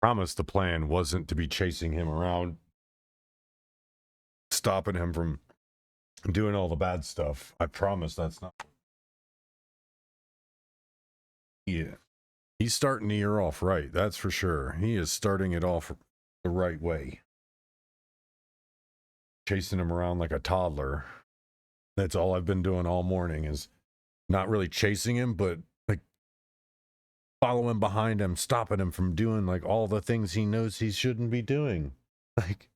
promised the plan wasn't to be chasing him around, stopping him from doing all the bad stuff. I promise that's not. Yeah. He's starting the year off right, that's for sure. He is starting it off the right way. Chasing him around like a toddler. That's all I've been doing all morning, is not really chasing him, but like following behind him, stopping him from doing like all the things he knows he shouldn't be doing. Like,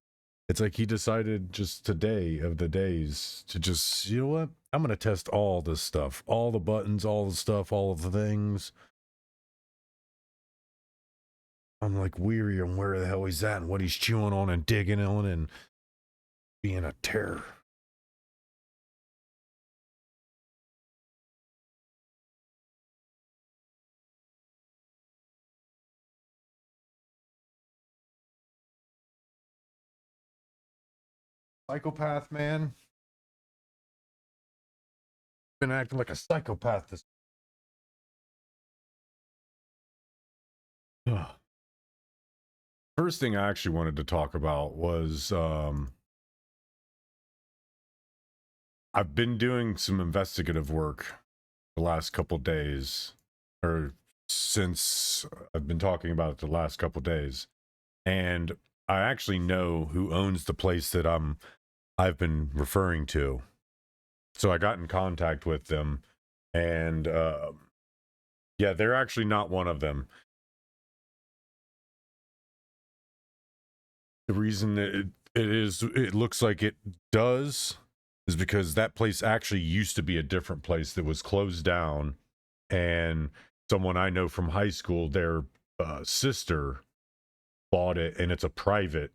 it's like he decided just today of the days to just, you know what? I'm going to test all this stuff, all the buttons, all the stuff, all of the things. I'm like weary on where the hell he's at and what he's chewing on and digging on and being a terror. Psychopath, man. Been acting like a psychopath this. Ugh. First thing I actually wanted to talk about was I've been doing some investigative work the last couple days, or since I've been talking about it the last couple days, and I actually know who owns the place that I've been referring to. So I got in contact with them, and yeah, they're actually not one of them. The reason that it looks like it does is because that place actually used to be a different place that was closed down, and someone I know from high school, their sister bought it, and it's a private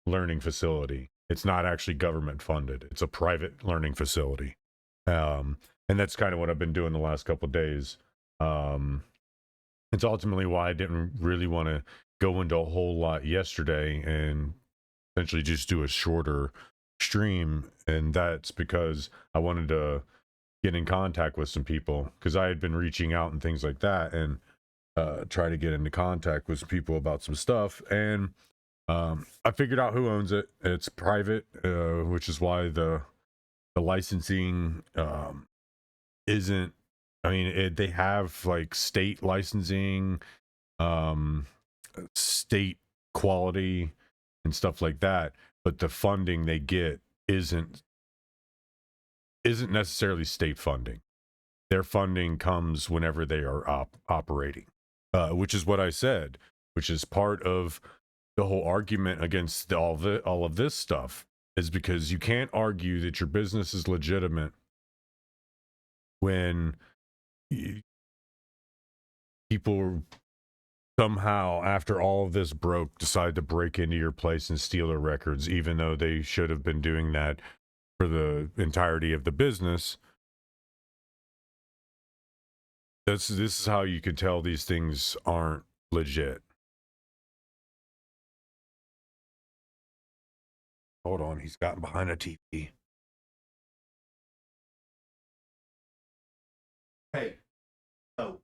learning facility. It's not actually government funded. It's a private learning facility. And that's kind of what I've been doing the last couple of days. It's ultimately why I didn't really want to go into a whole lot yesterday and essentially just do a shorter stream. And that's because I wanted to get in contact with some people, because I had been reaching out and things like that, and try to get into contact with some people about some stuff. And I figured out who owns it. It's private, which is why the licensing isn't. I mean, they have like state licensing, um, state quality, and stuff like that. But the funding they get isn't necessarily state funding. Their funding comes whenever they are operating, which is what I said, which is part of the whole argument against all of this stuff, is because you can't argue that your business is legitimate when people somehow, after all of this broke, decide to break into your place and steal their records, even though they should have been doing that for the entirety of the business. This is how you can tell these things aren't legit. Hold on, he's gotten behind a TV. Hey, oh.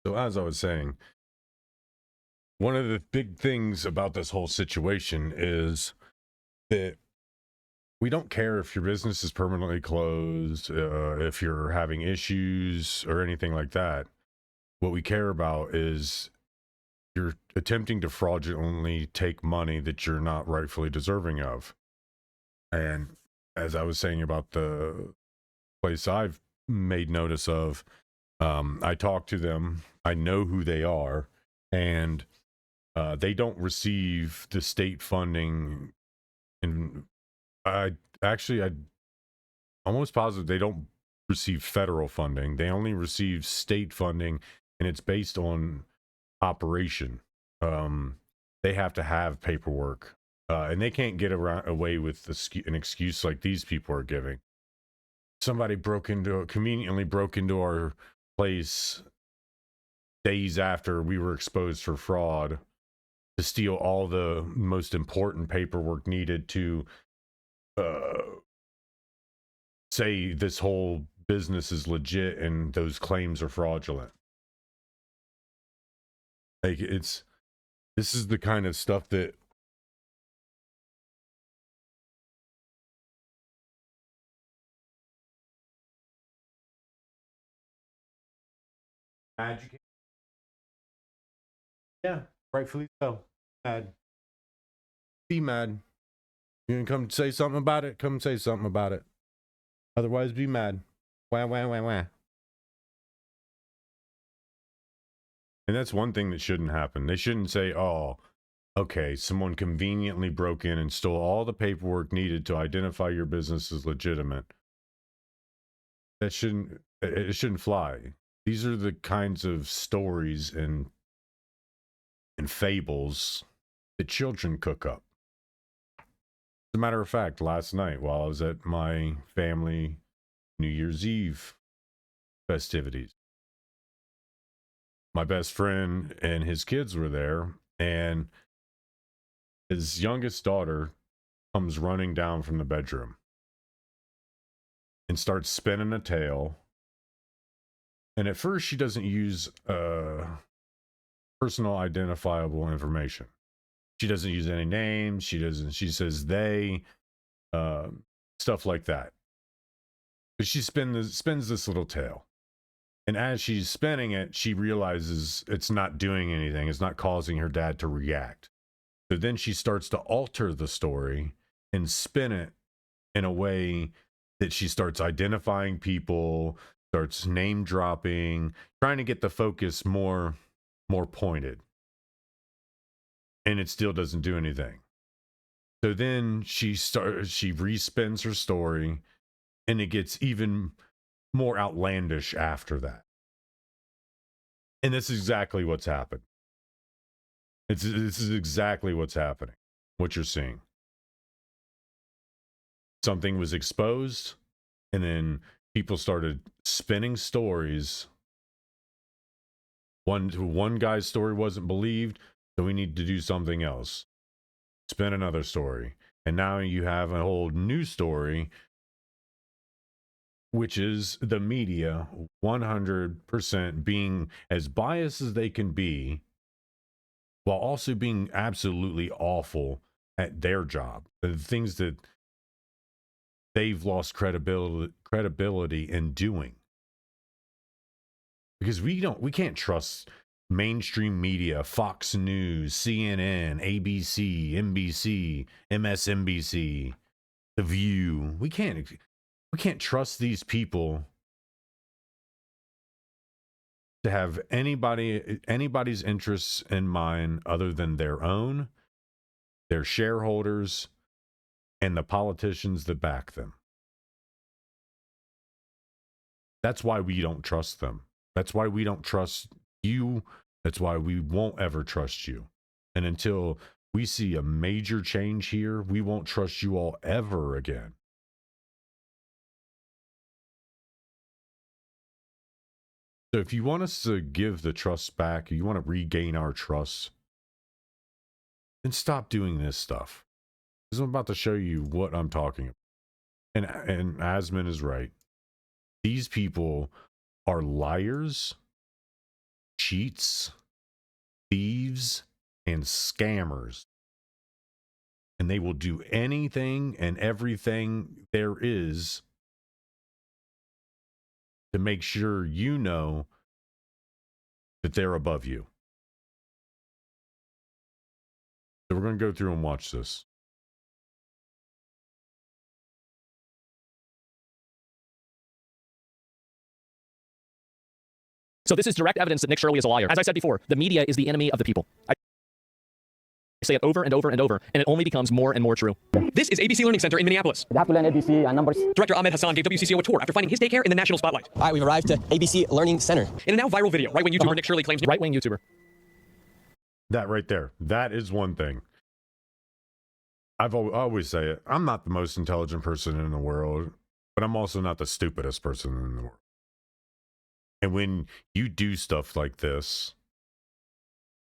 So as I was saying, one of the big things about this whole situation is that we don't care if your business is permanently closed, if you're having issues or anything like that. What we care about is you're attempting to fraudulently take money that you're not rightfully deserving of. And as I was saying about the place I've made notice of, I talk to them, I know who they are, and they don't receive the state funding. And I I almost positive they don't receive federal funding. They only receive state funding, and it's based on operation. They have to have paperwork, and they can't get away with an excuse like these people are giving. Somebody conveniently broke into our place days after we were exposed for fraud to steal all the most important paperwork needed to say this whole business is legit and those claims are fraudulent. Like, this is the kind of stuff that educate. Yeah, rightfully so. Mad. Be mad. You can come say something about it. Come say something about it. Otherwise, be mad. Wah, wah, wah, wah. And that's one thing that shouldn't happen. They shouldn't say, oh, okay, someone conveniently broke in and stole all the paperwork needed to identify your business as legitimate. It shouldn't fly. These are the kinds of stories and fables that children cook up. As a matter of fact, last night while I was at my family New Year's Eve festivities, my best friend and his kids were there, and his youngest daughter comes running down from the bedroom and starts spinning a tale. And at first, she doesn't use personal identifiable information. She doesn't use any names. She says they, stuff like that. But she spins this little tale. And as she's spinning it, she realizes it's not doing anything. It's not causing her dad to react. So then she starts to alter the story and spin it in a way that she starts identifying people, starts name dropping, trying to get the focus more pointed. And it still doesn't do anything. So then she respins her story, and it gets even more outlandish after that. And this is exactly what's happened. This is exactly what's happening, what you're seeing. Something was exposed, and then people started spinning stories. One guy's story wasn't believed, so we need to do something else. Spin another story. And now you have a whole new story, which is the media 100% being as biased as they can be, while also being absolutely awful at their job. The things that they've lost credibility in doing. Because we can't trust mainstream media, Fox News, CNN, ABC, NBC, MSNBC, The View. We can't trust these people to have anybody's interests in mind other than their own, their shareholders, and the politicians that back them. That's why we don't trust them. That's why we don't trust you. That's why we won't ever trust you. And until we see a major change here, we won't trust you all ever again. So if you want us to give the trust back, you want to regain our trust, then stop doing this stuff. Because I'm about to show you what I'm talking about. And Asman is right. These people are liars cheats, thieves, and scammers. And they will do anything and everything there is to make sure you know that they're above you. So we're going to go through and watch this. So this is direct evidence that Nick Shirley is a liar. As I said before, the media is the enemy of the people. I say it over and over and over, and it only becomes more and more true. This is ABC Learning Center in Minneapolis. They have to learn ABC and numbers. Director Ahmed Hassan gave WCCO a tour after finding his daycare in the national spotlight. All right, we've arrived to ABC Learning Center. In a now viral video, right-wing YouTuber Nick Shirley claims... Right-wing YouTuber. That right there. That is one thing. I always say it. I'm not the most intelligent person in the world, but I'm also not the stupidest person in the world. And when you do stuff like this,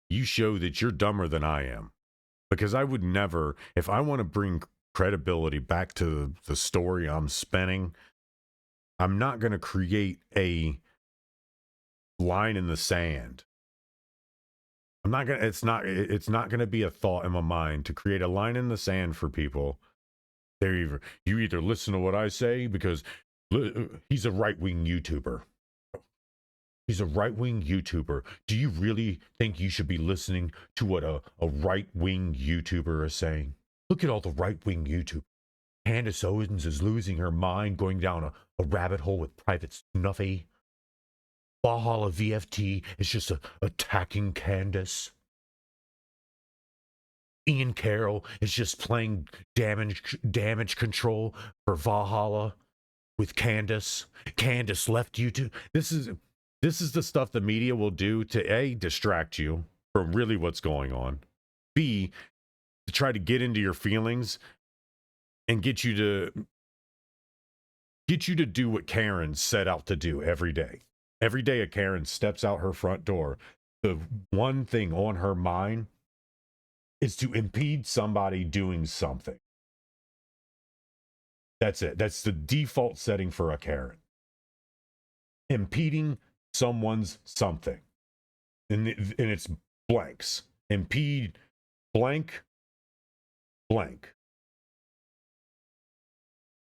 you show that you're dumber than I am. Because I would never, if I want to bring credibility back to the story I'm spinning, I'm not going to create a line in the sand. I'm not going to, it's not going to be a thought in my mind to create a line in the sand for people. You either listen to what I say because he's a right-wing YouTuber. He's a right-wing YouTuber. Do you really think you should be listening to what a right-wing YouTuber is saying? Look at all the right-wing YouTubers. Candace Owens is losing her mind, going down a rabbit hole with Private Snuffy. Valhalla VFT is just attacking Candace. Ian Carroll is just playing damage control for Valhalla with Candace. Candace left YouTube. This is the stuff the media will do to A, distract you from really what's going on. B, to try to get into your feelings and get you to do what Karen set out to do every day. Every day a Karen steps out her front door, the one thing on her mind is to impede somebody doing something. That's it. That's the default setting for a Karen. Impeding someone's something. And it's blanks. Impede blank.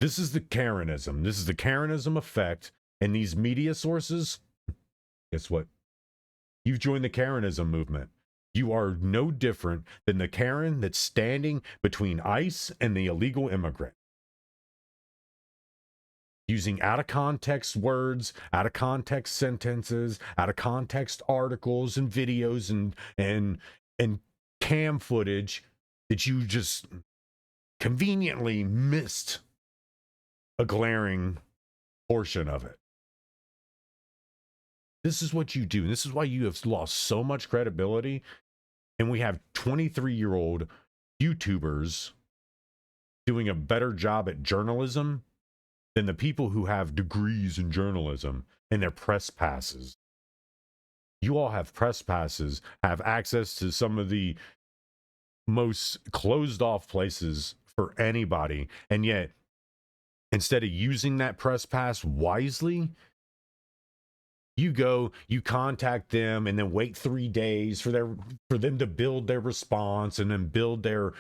This is the Karenism. This is the Karenism effect. And these media sources, guess what? You've joined the Karenism movement. You are no different than the Karen that's standing between ICE and the illegal immigrant. Using out of context words, out of context sentences, out of context articles and videos and cam footage that you just conveniently missed a glaring portion of it. This is what you do. This is why you have lost so much credibility. And we have 23-year-old YouTubers doing a better job at journalism than the people who have degrees in journalism and their press passes. You all have press passes, have access to some of the most closed off places for anybody. And yet, instead of using that press pass wisely, you go, you contact them, and then wait 3 days for them to build their response and then build their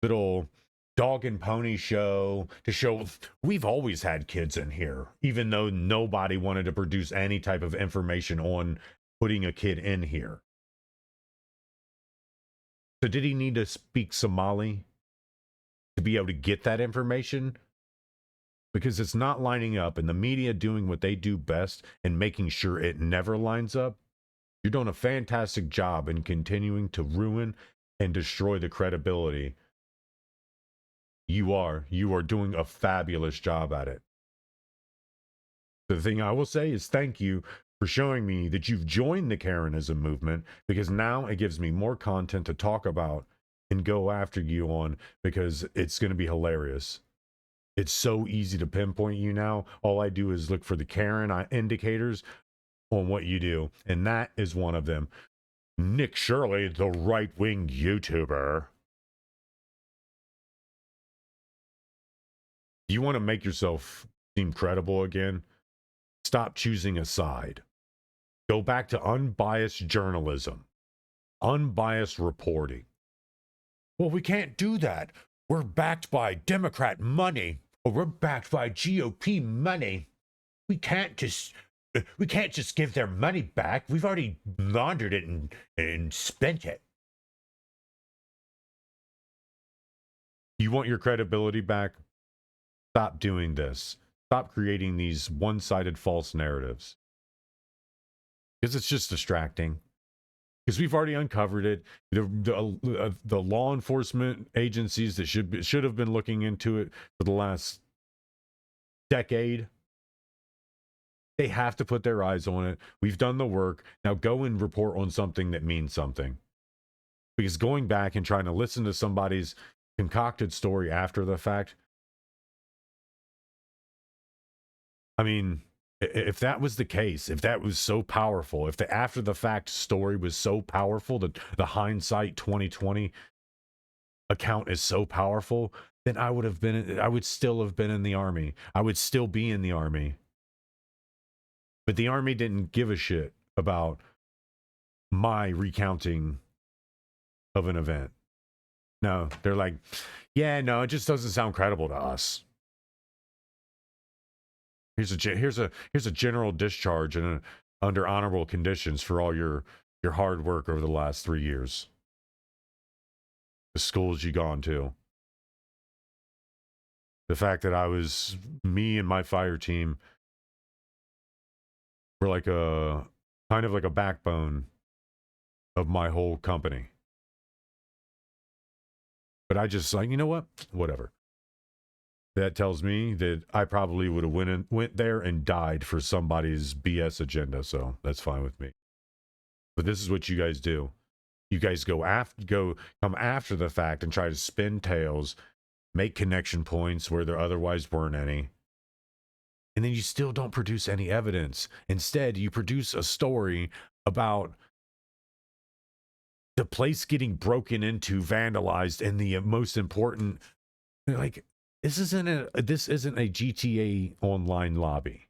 little dog and pony show to show we've always had kids in here, even though nobody wanted to produce any type of information on putting a kid in here. So did he need to speak Somali to be able to get that information? Because it's not lining up, and the media doing what they do best and making sure it never lines up. You're doing a fantastic job in continuing to ruin and destroy the credibility. You are doing a fabulous job at it. The thing I will say is thank you for showing me that you've joined the Karenism movement, because now it gives me more content to talk about and go after you on, because it's going to be hilarious. It's so easy to pinpoint you now. All I do is look for the Karen indicators on what you do. And that is one of them. Nick Shirley, the right-wing YouTuber. You want to make yourself seem credible again? Stop choosing a side. Go back to unbiased journalism, unbiased reporting. Well, we can't do that. We're backed by Democrat money, or we're backed by GOP money. We can't just give their money back. We've already laundered it and spent it. You want your credibility back? Stop doing this. Stop creating these one-sided false narratives. Because it's just distracting. Because we've already uncovered it. The law enforcement agencies that should have been looking into it for the last decade, they have to put their eyes on it. We've done the work. Now go and report on something that means something. Because going back and trying to listen to somebody's concocted story after the fact, I mean, if that was the case, if that was so powerful, if the after the fact story was so powerful, that the hindsight 2020 account is so powerful, then I would still have been in the army. I would still be in the army. But the army didn't give a shit about my recounting of an event. No, they're like, yeah, no, it just doesn't sound credible to us. Here's a general discharge and under honorable conditions for all your hard work over the last 3 years. The schools you gone to. The fact that me and my fire team were like a kind of like a backbone of my whole company. But I just like, you know what? Whatever. That tells me that I probably would have went there and died for somebody's BS agenda. So that's fine with me. But this is what you guys do. You guys come after the fact and try to spin tails, make connection points where there otherwise weren't any. And then you still don't produce any evidence. Instead, you produce a story about the place getting broken into, vandalized, and the most important, like, this isn't a GTA online lobby.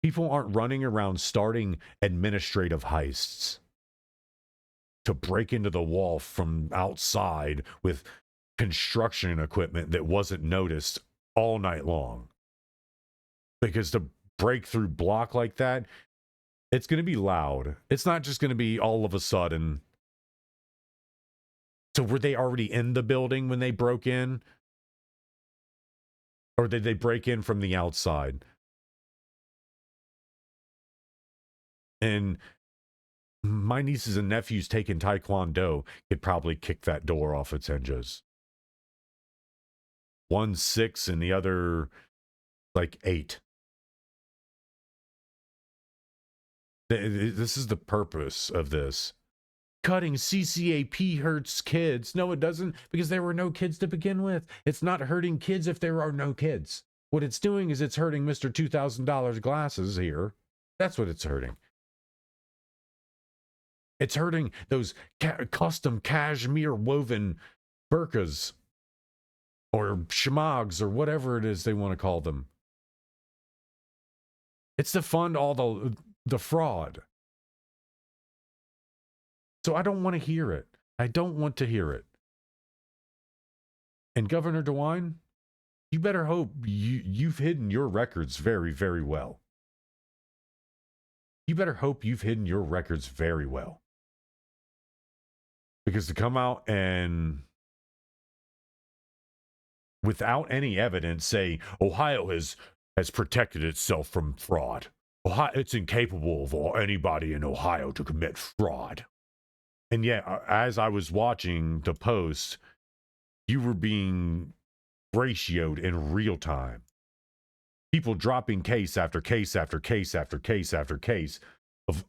People aren't running around starting administrative heists to break into the wall from outside with construction equipment that wasn't noticed all night long. Because to break through block like that, it's going to be loud. It's not just going to be all of a sudden. So were they already in the building when they broke in? Or did they break in from the outside? And my nieces and nephews taking Taekwondo could probably kick that door off its hinges. 1 6 and the other like 8. This is the purpose of this. Cutting CCAP hurts kids. No, it doesn't, because there were no kids to begin with. It's not hurting kids if there are no kids. What it's doing is it's hurting Mr. $2,000 glasses here. That's what it's hurting. It's hurting those custom cashmere woven burqas or shmogs or whatever it is they want to call them. It's to fund all the fraud. So I don't want to hear it. I don't want to hear it. And Governor DeWine, you better hope you've hidden your records very, very well. You better hope you've hidden your records very well. Because to come out and without any evidence say Ohio has protected itself from fraud. Ohio, it's incapable of anybody in Ohio to commit fraud. And yet, as I was watching the post, you were being ratioed in real time. People dropping case after case after case after case after case of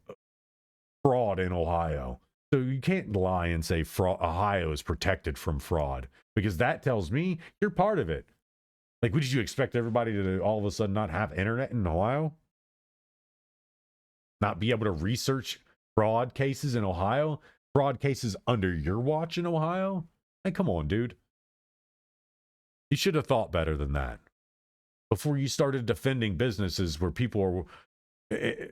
fraud in Ohio. So you can't lie and say Ohio is protected from fraud, because that tells me you're part of it. Like, would you expect everybody to all of a sudden not have internet in Ohio? Not be able to research fraud cases in Ohio? Fraud cases under your watch in Ohio? Hey, come on, dude. You should have thought better than that before you started defending businesses where people are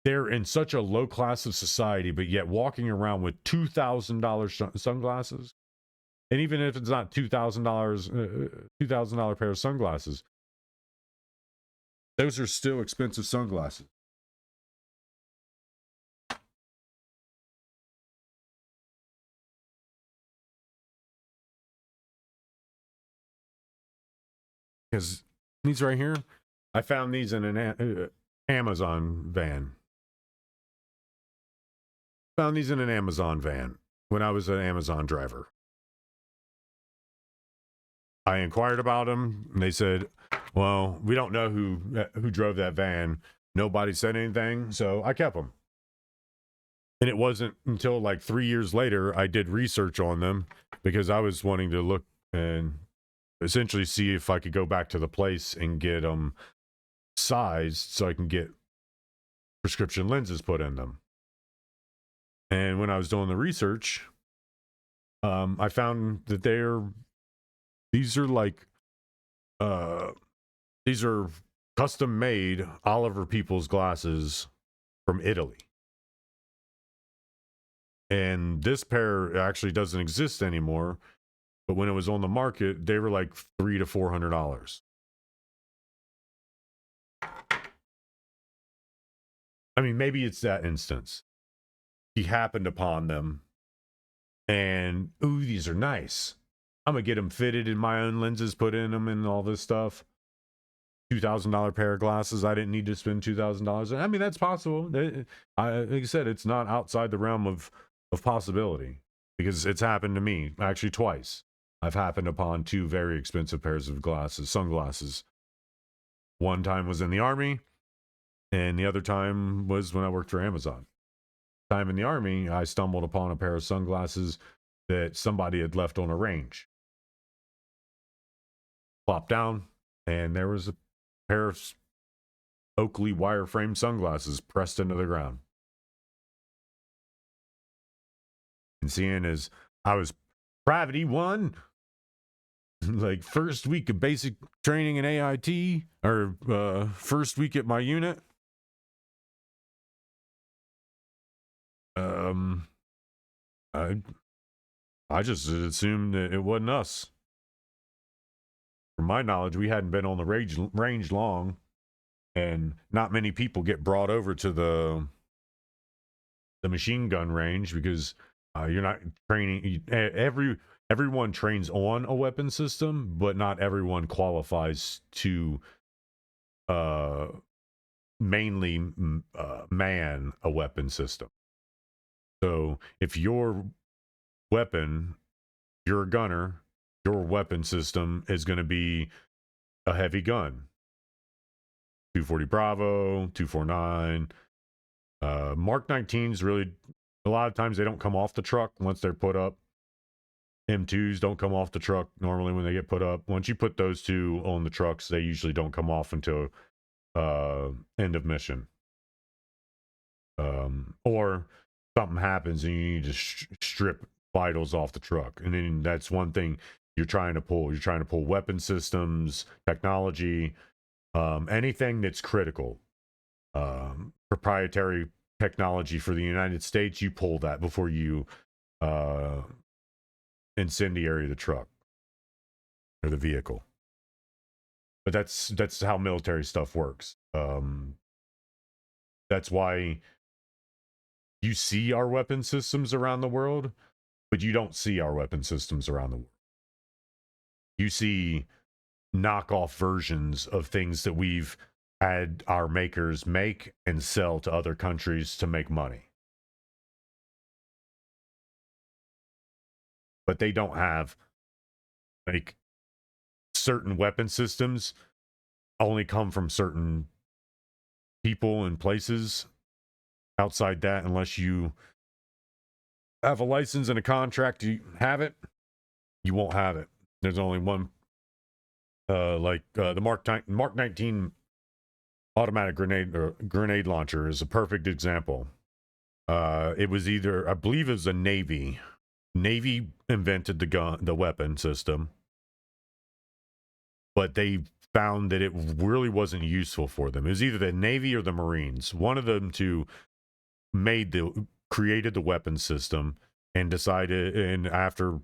they're in such a low class of society, but yet walking around with $2,000 sunglasses. And even if it's not $2,000 pair of sunglasses, those are still expensive sunglasses. Because these right here, I found these in an Amazon van. Found these in an Amazon van when I was an Amazon driver. I inquired about them, and they said, well, we don't know who drove that van. Nobody said anything, so I kept them. And it wasn't until like 3 years later I did research on them, because I was wanting to look and essentially see if I could go back to the place and get them sized so I can get prescription lenses put in them. And when I was doing the research, I found that these are custom made Oliver Peoples glasses from Italy. And this pair actually doesn't exist anymore, but when it was on the market, they were like $300 to $400. I mean, maybe it's that instance. He happened upon them and, ooh, these are nice. I'm going to get them fitted in my own lenses, put in them and all this stuff. $2,000 pair of glasses. I didn't need to spend $2,000. I mean, that's possible. Like I said, it's not outside the realm of possibility, because it's happened to me actually twice. I've happened upon two very expensive pairs of sunglasses. One time was in the Army, and the other time was when I worked for Amazon. Time in the Army, I stumbled upon a pair of sunglasses that somebody had left on a range. Plopped down, and there was a pair of Oakley wireframe sunglasses pressed into the ground. And seeing as I was Private E1, like first week of basic training in AIT, or first week at my unit, I just assumed that it wasn't us. From my knowledge, we hadn't been on the range long, and not many people get brought over to the machine gun range, because you're not training. Everyone trains on a weapon system, but not everyone qualifies to mainly man a weapon system. So if your weapon, you're a gunner, your weapon system is going to be a heavy gun. 240 Bravo, 249. Mark 19s really, a lot of times they don't come off the truck once they're put up. M2s don't come off the truck normally when they get put up. Once you put those two on the trucks, they usually don't come off until end of mission. Or something happens and you need to strip vitals off the truck. And then that's one thing you're trying to pull. You're trying to pull weapon systems, technology, anything that's critical. Proprietary technology for the United States, you pull that before you incendiary the truck or the vehicle. But that's how military stuff works. That's why you see our weapon systems around the world, but you don't see our weapon systems around the world. You see knockoff versions of things that we've had our makers make and sell to other countries to make money. But they don't have, like, certain weapon systems only come from certain people and places. Outside that, unless you have a license and a contract to have it, you won't have it. There's only one, the Mark 19 automatic grenade launcher is a perfect example. It was either, I believe it was a Navy invented the weapon system, but they found that it really wasn't useful for them. It was either the Navy or the Marines. One of them two created the weapon system and decided, and after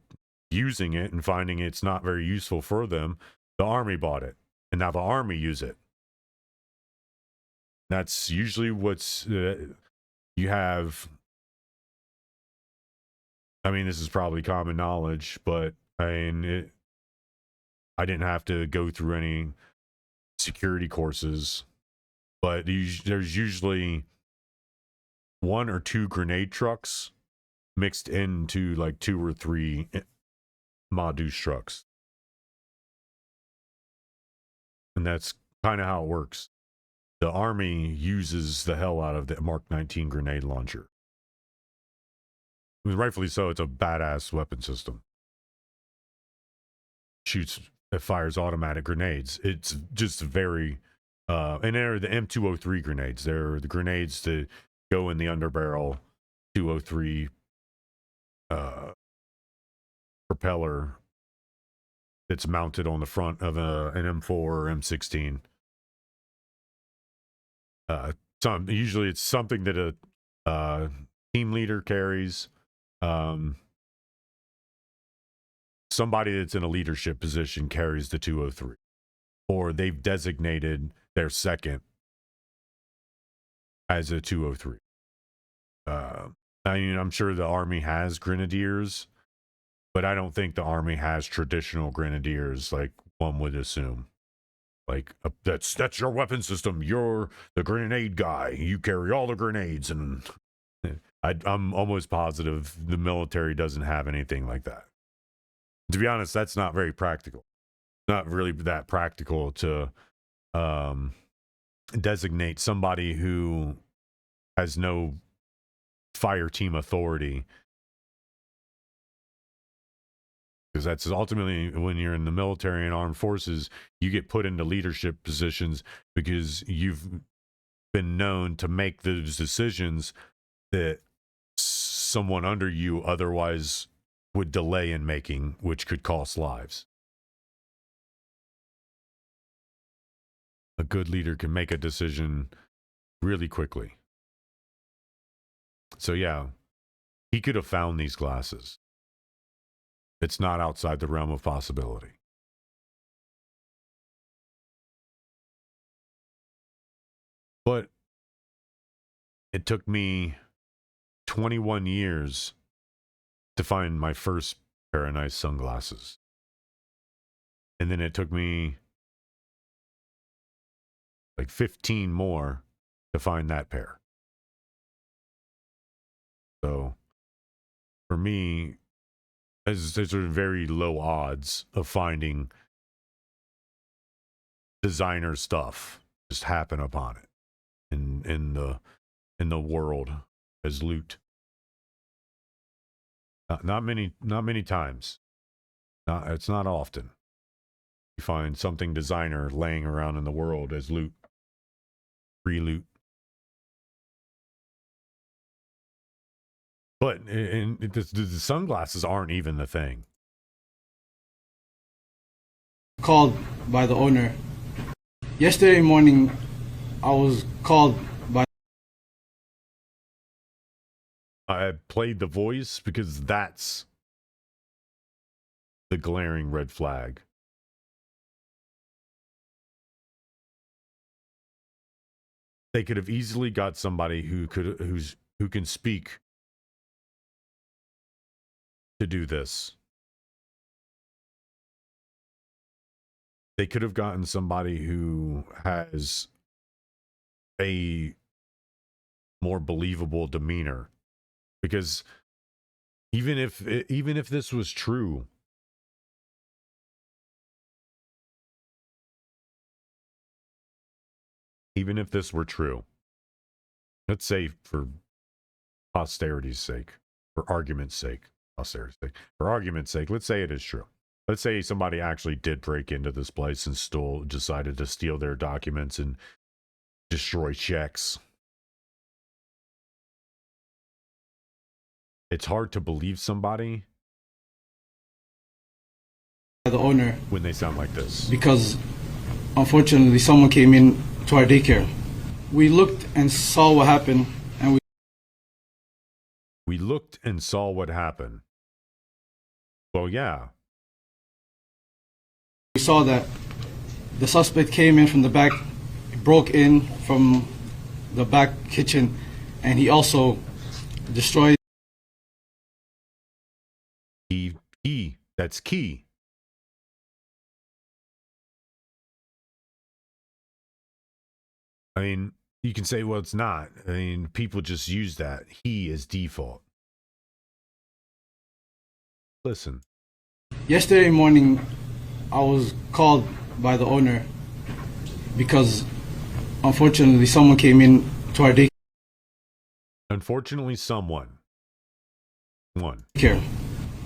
using it and finding it's not very useful for them, the Army bought it, and now the Army use it. That's usually what's you have. I mean, this is probably common knowledge, but I didn't have to go through any security courses, but there's usually 1 or 2 grenade trucks mixed into like 2 or 3 Ma-Deuce trucks. And that's kind of how it works. The Army uses the hell out of the Mark 19 grenade launcher. I mean, rightfully so, it's a badass weapon system. It fires automatic grenades. It's just very, and they're the M203 grenades. They're the grenades that go in the underbarrel 203 propeller that's mounted on the front of an M4 or M16. Usually it's something that a team leader carries. Somebody that's in a leadership position carries the 203, or they've designated their second as a 203. I mean, I'm sure the Army has grenadiers, but I don't think the Army has traditional grenadiers like one would assume. Like, that's your weapon system. You're the grenade guy. You carry all the grenades. And I'm almost positive the military doesn't have anything like that. To be honest, that's not very practical. Not really that practical to designate somebody who has no fire team authority. Because that's ultimately, when you're in the military and armed forces, you get put into leadership positions because you've been known to make those decisions that someone under you otherwise would delay in making, which could cost lives. A good leader can make a decision really quickly. So yeah, he could have found these glasses. It's not outside the realm of possibility. But it took me 21 years to find my first pair of nice sunglasses. And then it took me like 15 more to find that pair. So for me, there's very low odds of finding designer stuff just happen upon it in the world as loot. Not many times. It's not often you find something designer laying around in the world as loot, free loot. But the sunglasses aren't even the thing. Called by the owner. Yesterday morning, I was called by. I played the voice because that's the glaring red flag. They could have easily got somebody who can speak to do this. They could have gotten somebody who has a more believable demeanor, because even if this was true, even if this were true, let's say for posterity's sake, for argument's sake, posterity's sake, for argument's sake, let's say it is true. Let's say somebody actually did break into this place and decided to steal their documents and destroy checks. It's hard to believe somebody The owner when they sound like this. because unfortunately, someone came in to our daycare. We looked and saw what happened, and We looked and saw what happened. Well, yeah. we saw that the suspect came in from the back, broke in from the back kitchen, and he also destroyed. He. That's key. I mean, you can say, well, it's not. I mean, people just use that. He is default. Listen. Yesterday morning, I was called by the owner because unfortunately someone came in to our daycare. Unfortunately, someone.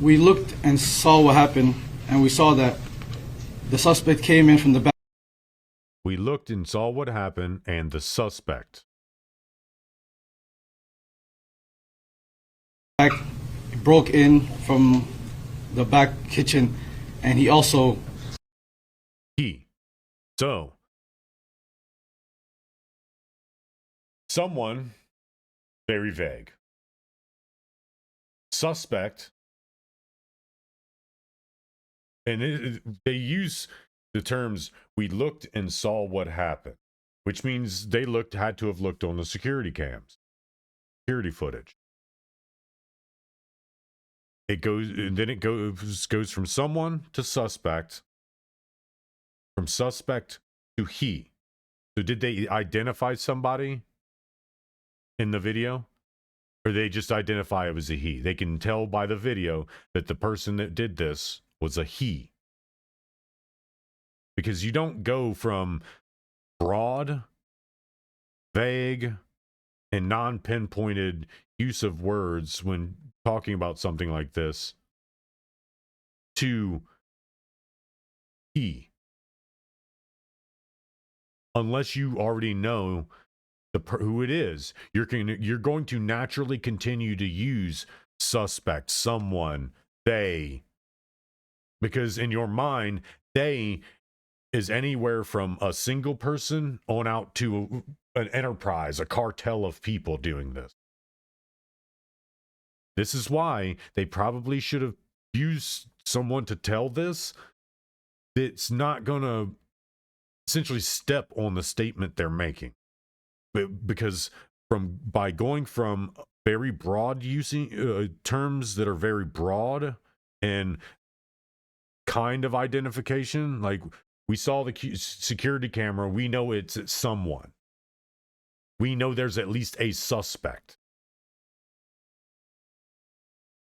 We looked and saw what happened, and we saw that the suspect came in from the back. We looked and saw what happened, and the suspect. Broke in from the back kitchen, and he also. So, someone, very vague. Suspect, and they use the terms, we looked and saw what happened, which means they had to have looked on the security cams, security footage. It goes from someone to suspect, from suspect to he. So did they identify somebody in the video? Or they just identify it as a he? They can tell by the video that the person that did this was a he. Because you don't go from broad, vague, and non-pinpointed use of words when talking about something like this to he. Unless you already know who it is, you're going to naturally continue to use suspect, someone, they, because in your mind, they is anywhere from a single person on out to an enterprise, a cartel of people doing this. This is why they probably should have used someone to tell this. It's not going to essentially step on the statement they're making. Because by going from very broad using terms that are very broad and kind of identification, like we saw the security camera, we know it's someone. We know there's at least a suspect.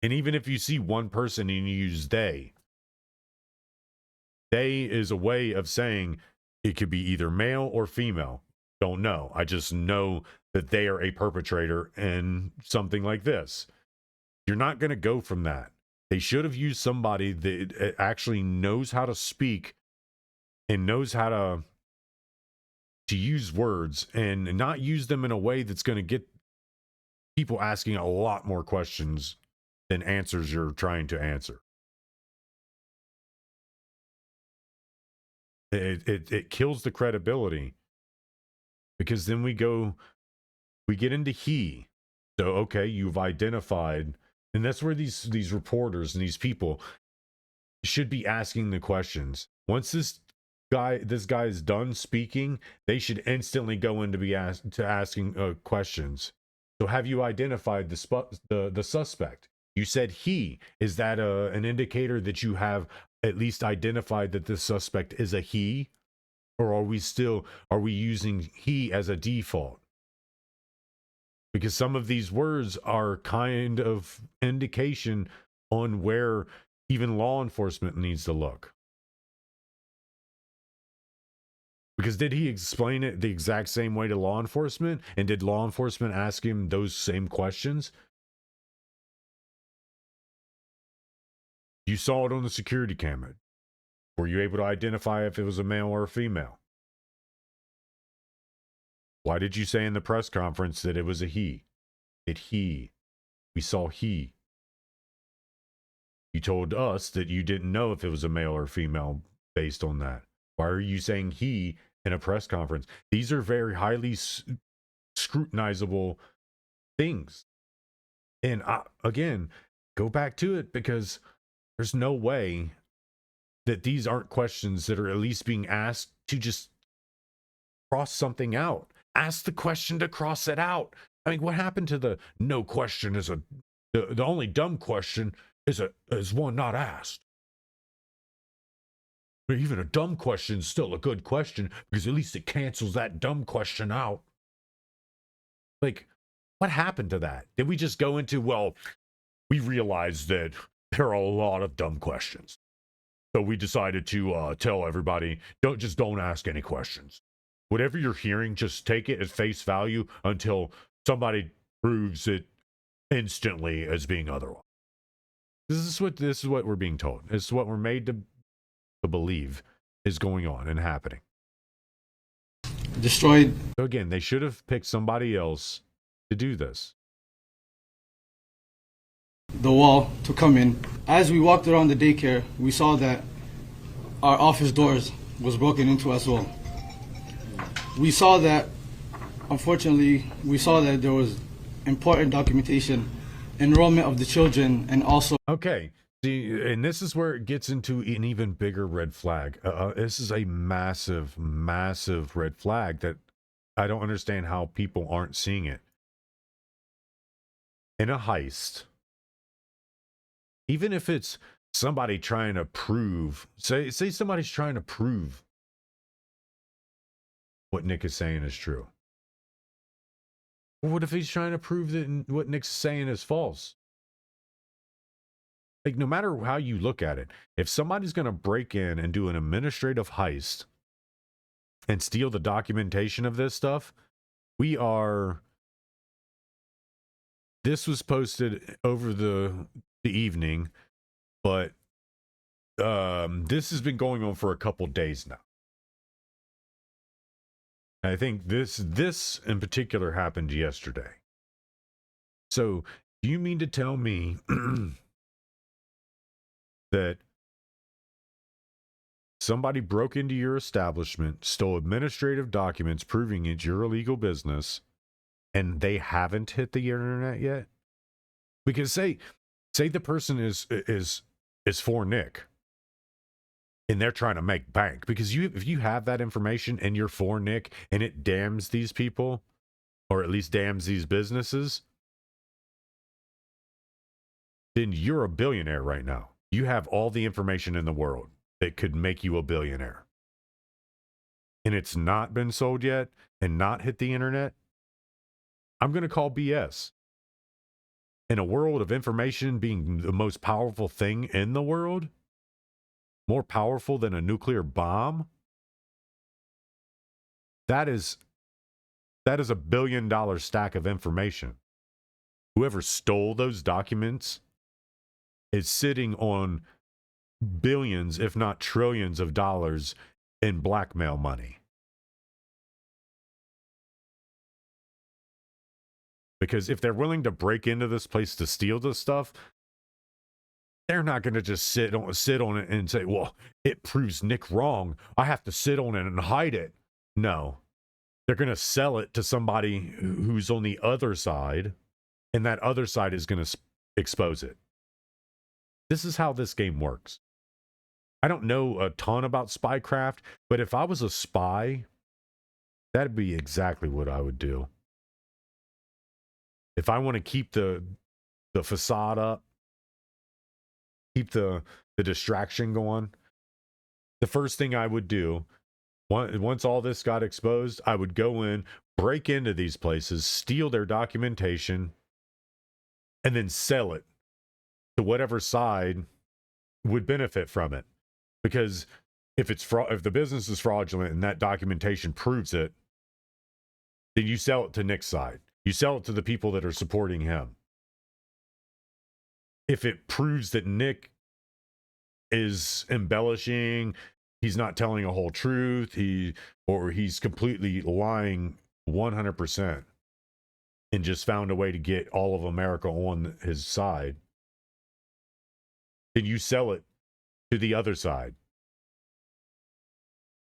And even if you see one person and you use they is a way of saying it could be either male or female. Don't know. I just know that they are a perpetrator in something like this. You're not going to go from that. They should have used somebody that actually knows how to speak and knows how to use words and not use them in a way that's going to get people asking a lot more questions than answers you're trying to answer. It kills the credibility. Because then we get into he. So, okay, you've identified, and that's where these reporters and these people should be asking the questions. Once this guy is done speaking, they should instantly go into asking questions. So, have you identified the suspect? You said he. Is that an indicator that you have at least identified that the suspect is a he? Or are we using he as a default? Because some of these words are kind of indication on where even law enforcement needs to look. Because did he explain it the exact same way to law enforcement? And did law enforcement ask him those same questions? You saw it on the security camera. Were you able to identify if it was a male or a female? Why did you say in the press conference that it was a he? We saw he. You told us that you didn't know if it was a male or female based on that. Why are you saying he in a press conference? These are very highly scrutinizable things. And again, go back to it, because there's no way that these aren't questions that are at least being asked to just cross something out. Ask the question to cross it out. I mean, what happened to the no question is the only dumb question is one not asked? But even a dumb question is still a good question, because at least it cancels that dumb question out. Like, what happened to that? Did we just go into, well, we realized that there are a lot of dumb questions, so we decided to tell everybody, don't ask any questions. Whatever you're hearing, just take it at face value until somebody proves it instantly as being otherwise. This is what we're being told. This is what we're made to believe is going on and happening. Destroyed. So again, they should have picked somebody else to do this. The wall to come in. As we walked around the daycare, we saw that our office doors was broken into as well. We saw that, unfortunately, there was important documentation, enrollment of the children, and also... Okay, see, and this is where it gets into an even bigger red flag. This is a massive, massive red flag that I don't understand how people aren't seeing it. In a heist, even if it's somebody trying to prove, say somebody's trying to prove what Nick is saying is true. What if he's trying to prove that what Nick's saying is false? Like, no matter how you look at it, if somebody's going to break in and do an administrative heist and steal the documentation of this stuff, this was posted over the evening, but this has been going on for a couple days now. I think this in particular happened yesterday. So, do you mean to tell me that somebody broke into your establishment, stole administrative documents proving it's your illegal business, and they haven't hit the internet yet? Because say the person is for Nick, and they're trying to make bank, because if you have that information and you're for Nick and it damns these people, or at least damns these businesses, then you're a billionaire right now. You have all the information in the world that could make you a billionaire. And it's not been sold yet and not hit the internet. I'm going to call BS. In a world of information being the most powerful thing in the world, more powerful than a nuclear bomb, that is a $1 billion stack of information. Whoever stole those documents is sitting on billions, if not trillions of dollars in blackmail money. Because if they're willing to break into this place to steal this stuff, they're not going to just sit on it and say, well, it proves Nick wrong, I have to sit on it and hide it. No. They're going to sell it to somebody who's on the other side, and that other side is going to expose it. This is how this game works. I don't know a ton about spycraft, but if I was a spy, that'd be exactly what I would do. If I want to keep the facade up, keep the distraction going, the first thing I would do, once all this got exposed, I would go in, break into these places, steal their documentation, and then sell it to whatever side would benefit from it. Because if the business is fraudulent and that documentation proves it, then you sell it to Nick's side. You sell it to the people that are supporting him. If it proves that Nick is embellishing, he's not telling a whole truth, he's completely lying 100% and just found a way to get all of America on his side, then you sell it to the other side.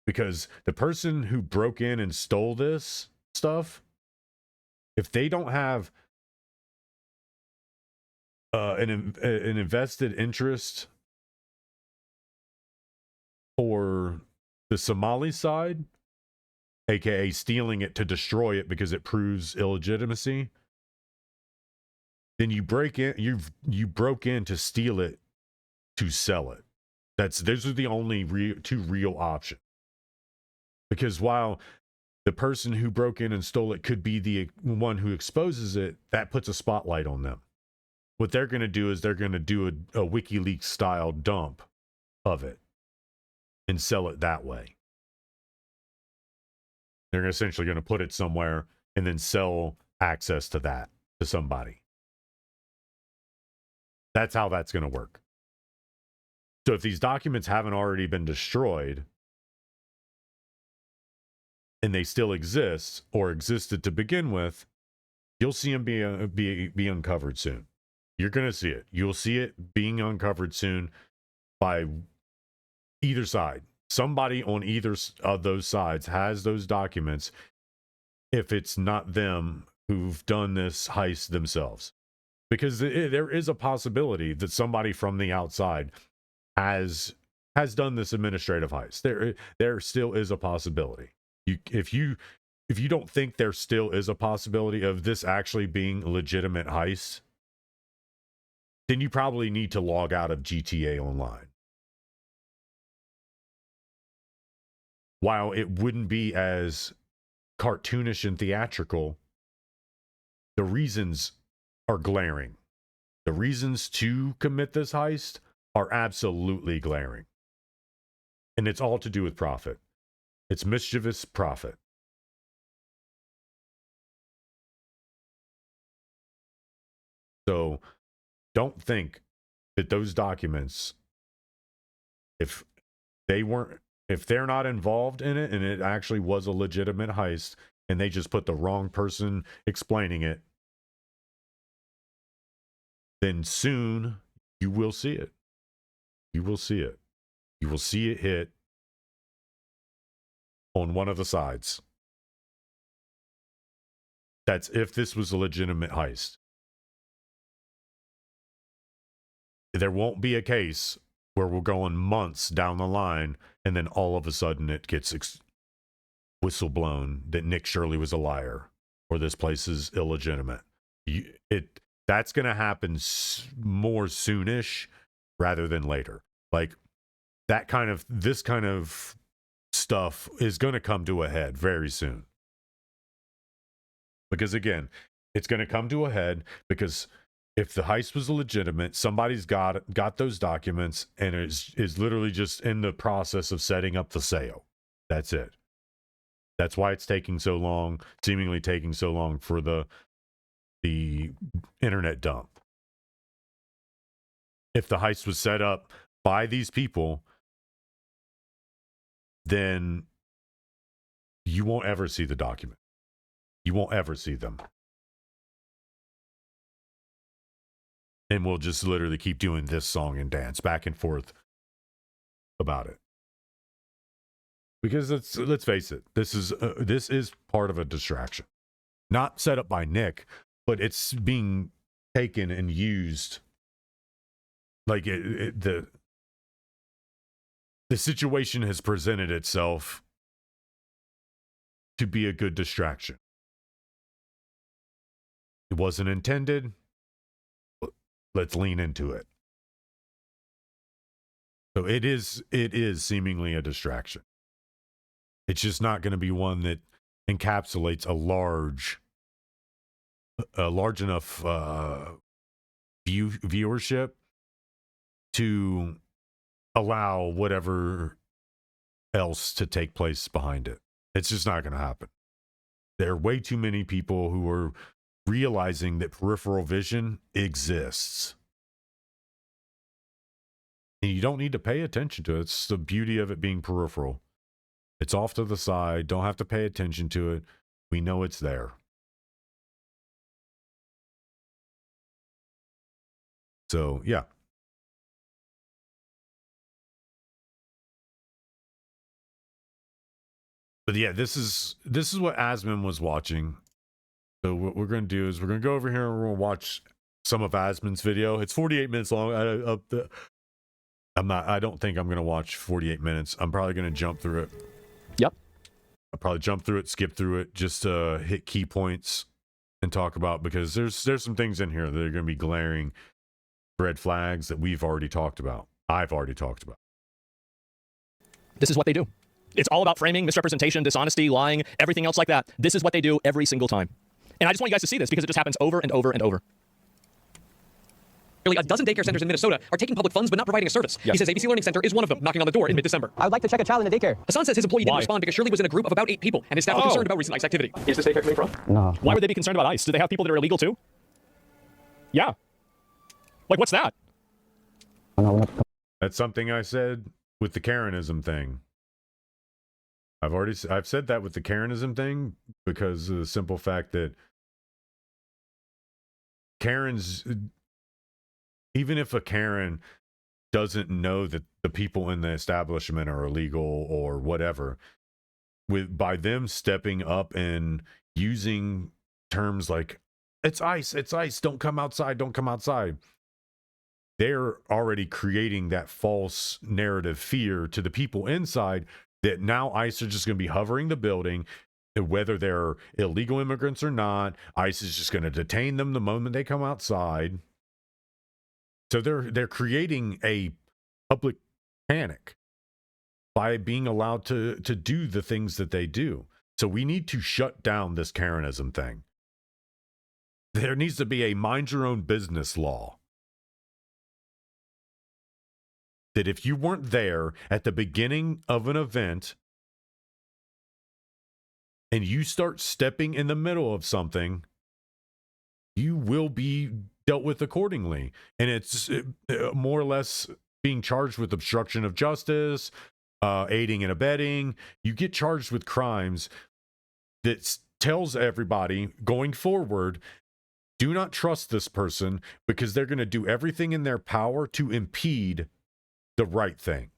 Because the person who broke in and stole this stuff, if they don't have an invested interest for the Somali side, aka stealing it to destroy it because it proves illegitimacy, then you break in, you broke in to steal it to sell it. Those are the only two real options. Because while the person who broke in and stole it could be the one who exposes it, that puts a spotlight on them. What they're going to do is they're going to do a WikiLeaks style dump of it and sell it that way. They're essentially going to put it somewhere and then sell access to that to somebody. That's how that's going to work. So if these documents haven't already been destroyed and they still exist or existed to begin with, you'll see them be uncovered soon. You're going to see it. You'll see it being uncovered soon by either side. Somebody on either of those sides has those documents if it's not them who've done this heist themselves. Because there is a possibility that somebody from the outside has done this administrative heist. There still is a possibility. If you don't think there still is a possibility of this actually being a legitimate heist, then you probably need to log out of GTA Online. While it wouldn't be as cartoonish and theatrical, the reasons are glaring. The reasons to commit this heist are absolutely glaring. And it's all to do with profit. It's mischievous profit. So don't think that those documents, if they're not involved in it and it actually was a legitimate heist and they just put the wrong person explaining it, then soon you will see it. You will see it. You will see it hit on one of the sides. That's if this was a legitimate heist. There won't be a case where we're going months down the line and then all of a sudden it gets whistleblown that Nick Shirley was a liar or this place is illegitimate. That's going to happen more soonish rather than later. Like this kind of stuff is going to come to a head very soon. Because again, it's going to come to a head because if the heist was legitimate, somebody's got those documents and is literally just in the process of setting up the sale. That's it. That's why it's taking so long, seemingly taking so long for the internet dump. If the heist was set up by these people, then you won't ever see the document. You won't ever see them. And we'll just literally keep doing this song and dance back and forth about it. Because let's face it, this is part of a distraction. Not set up by Nick, but it's being taken and used. Like the situation has presented itself to be a good distraction. It wasn't intended. Let's lean into it. So it is seemingly a distraction. It's just not going to be one that encapsulates a large enough viewership to allow whatever else to take place behind it. It's just not going to happen. There are way too many people who are realizing that peripheral vision exists. And you don't need to pay attention to it. It's the beauty of it being peripheral. It's off to the side. Don't have to pay attention to it. We know it's there. So, yeah. But yeah, this is what Asman was watching. So what we're going to do is we're going to go over here and we're going to watch some of Asman's video. It's 48 minutes long. I don't think I'm going to watch 48 minutes. I'm probably going to jump through it. Yep. I'll probably jump through it, skip through it, just hit key points and talk about, because there's some things in here that are going to be glaring red flags that we've already talked about. I've already talked about. This is what they do. It's all about framing, misrepresentation, dishonesty, lying, everything else like that. This is what they do every single time. And I just want you guys to see this because it just happens over and over and over. Nearly a dozen daycare centers in Minnesota are taking public funds but not providing a service. He says ABC Learning Center is one of them, knocking on the door in mid-December. I would like to check a child in the daycare. Hassan says his employee didn't Why? respond because Shirley was in a group of about 8 people, and his staff was concerned about recent ICE activity. Is this daycare coming from? No. Why would they be concerned about ICE? Do they have people that are illegal too? Yeah. Like, what's that? No, That's something I said with the Karenism thing. I've said that with the Karenism thing because of the simple fact that Karens, even if a Karen doesn't know that the people in the establishment are illegal or whatever, by them stepping up and using terms like it's ICE, don't come outside, they're already creating that false narrative fear to the people inside that now ICE are just going to be hovering the building, whether they're illegal immigrants or not. ICE is just going to detain them the moment they come outside. So they're creating a public panic by being allowed to do the things that they do. So we need to shut down this Karenism thing. There needs to be a mind your own business law. That if you weren't there at the beginning of an event and you start stepping in the middle of something, you will be dealt with accordingly. And it's more or less being charged with obstruction of justice, aiding and abetting. You get charged with crimes that tells everybody going forward, do not trust this person because they're going to do everything in their power to impede the right thing.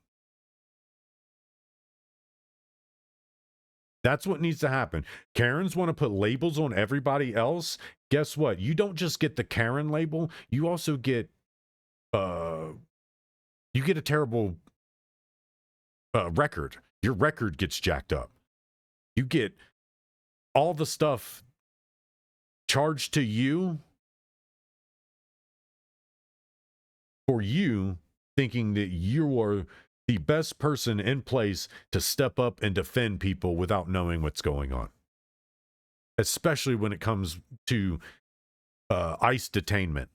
That's what needs to happen. Karens want to put labels on everybody else. Guess what? You don't just get the Karen label, you also get a terrible record. Your record gets jacked up. You get all the stuff charged to you for you thinking that you are the best person in place to step up and defend people without knowing what's going on. Especially when it comes to ICE detainment.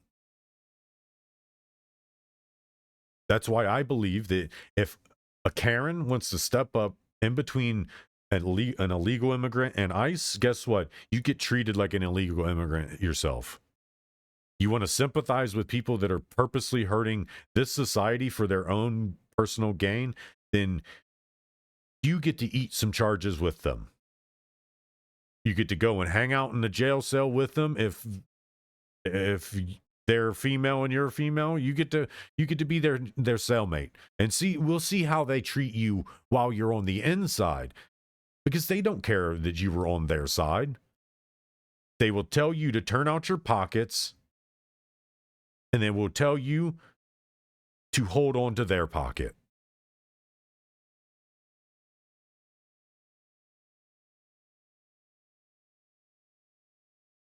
That's why I believe that if a Karen wants to step up in between an illegal immigrant and ICE, guess what? You get treated like an illegal immigrant yourself. You want to sympathize with people that are purposely hurting this society for their own personal gain, then you get to eat some charges with them. You get to go and hang out in the jail cell with them. If they're female and you're female, you get to be their cellmate. And we'll see how they treat you while you're on the inside, because they don't care that you were on their side. They will tell you to turn out your pockets, and they will tell you to hold on to their pocket.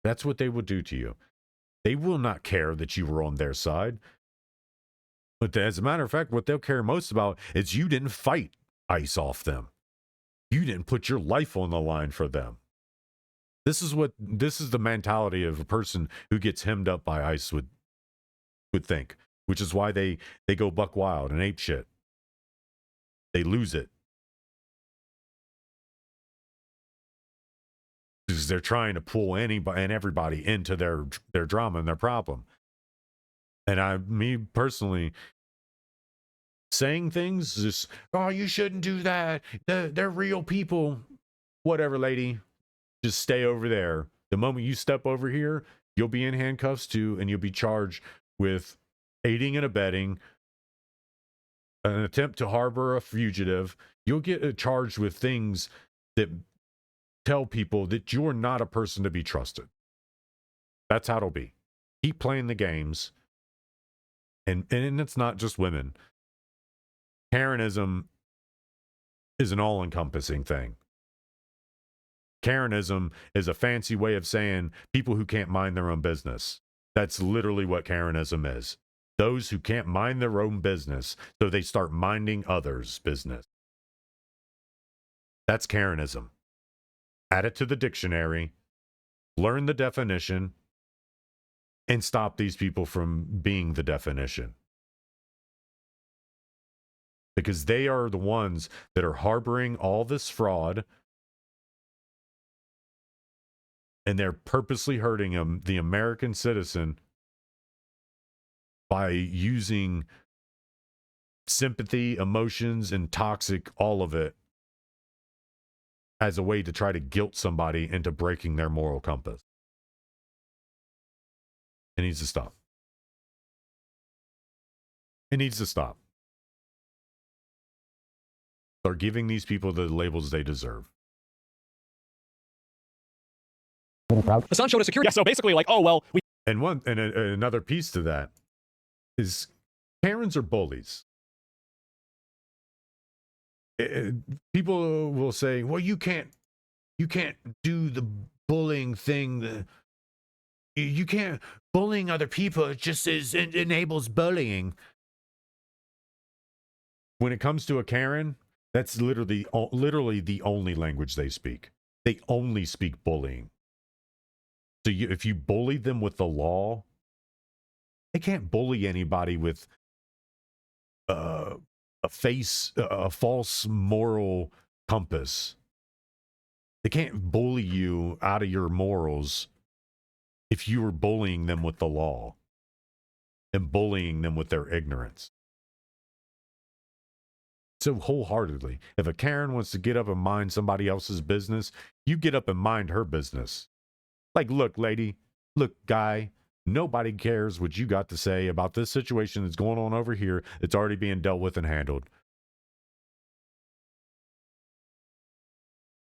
That's what they will do to you. They will not care that you were on their side. But as a matter of fact, what they'll care most about is you didn't fight ICE off them. You didn't put your life on the line for them. This is the mentality of a person who gets hemmed up by ICE would think, which is why they go buck wild and ape shit. They lose it. Because they're trying to pull anybody and everybody into their drama and their problem. And me personally, saying things just, oh, you shouldn't do that. They're real people. Whatever, lady. Just stay over there. The moment you step over here, you'll be in handcuffs too, and you'll be charged with aiding and abetting, an attempt to harbor a fugitive. You'll get charged with things that tell people that you're not a person to be trusted. That's how it'll be. Keep playing the games. And it's not just women. Karenism is an all-encompassing thing. Karenism is a fancy way of saying people who can't mind their own business. That's literally what Karenism is. Those who can't mind their own business, so they start minding others' business. That's Karenism. Add it to the dictionary, learn the definition, and stop these people from being the definition. Because they are the ones that are harboring all this fraud, and they're purposely hurting the American citizen by using sympathy, emotions, and toxic, all of it, as a way to try to guilt somebody into breaking their moral compass. It needs to stop. It needs to stop. Start giving these people the labels they deserve. Hassan showed a security. Yeah, so basically, like, oh, well, we. And another piece to that is Karens are bullies. People will say, well, you can't do the bullying thing. You can't bullying other people. It just enables bullying. When it comes to a Karen, that's literally the only language they speak. They only speak bullying. So if you bully them with the law, they can't bully anybody with a false moral compass. They can't bully you out of your morals if you were bullying them with the law and bullying them with their ignorance. So wholeheartedly, if a Karen wants to get up and mind somebody else's business, you get up and mind her business. Like, look, lady, look, guy, nobody cares what you got to say about this situation that's going on over here. It's already being dealt with and handled.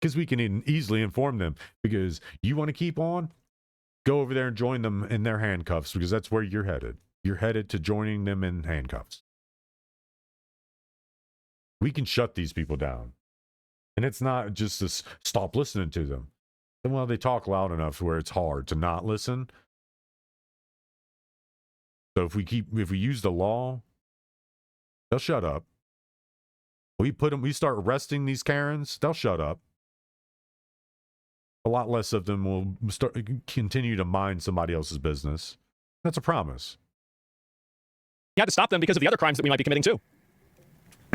Because we can easily inform them. Because you want to keep on, go over there and join them in their handcuffs, because that's where you're headed. You're headed to joining them in handcuffs. We can shut these people down. And it's not just to stop listening to them. Well, they talk loud enough where it's hard to not listen. So if we use the law, they'll shut up. We start arresting these Karens, they'll shut up. A lot less of them will continue to mind somebody else's business. That's a promise. We had to stop them because of the other crimes that we might be committing too.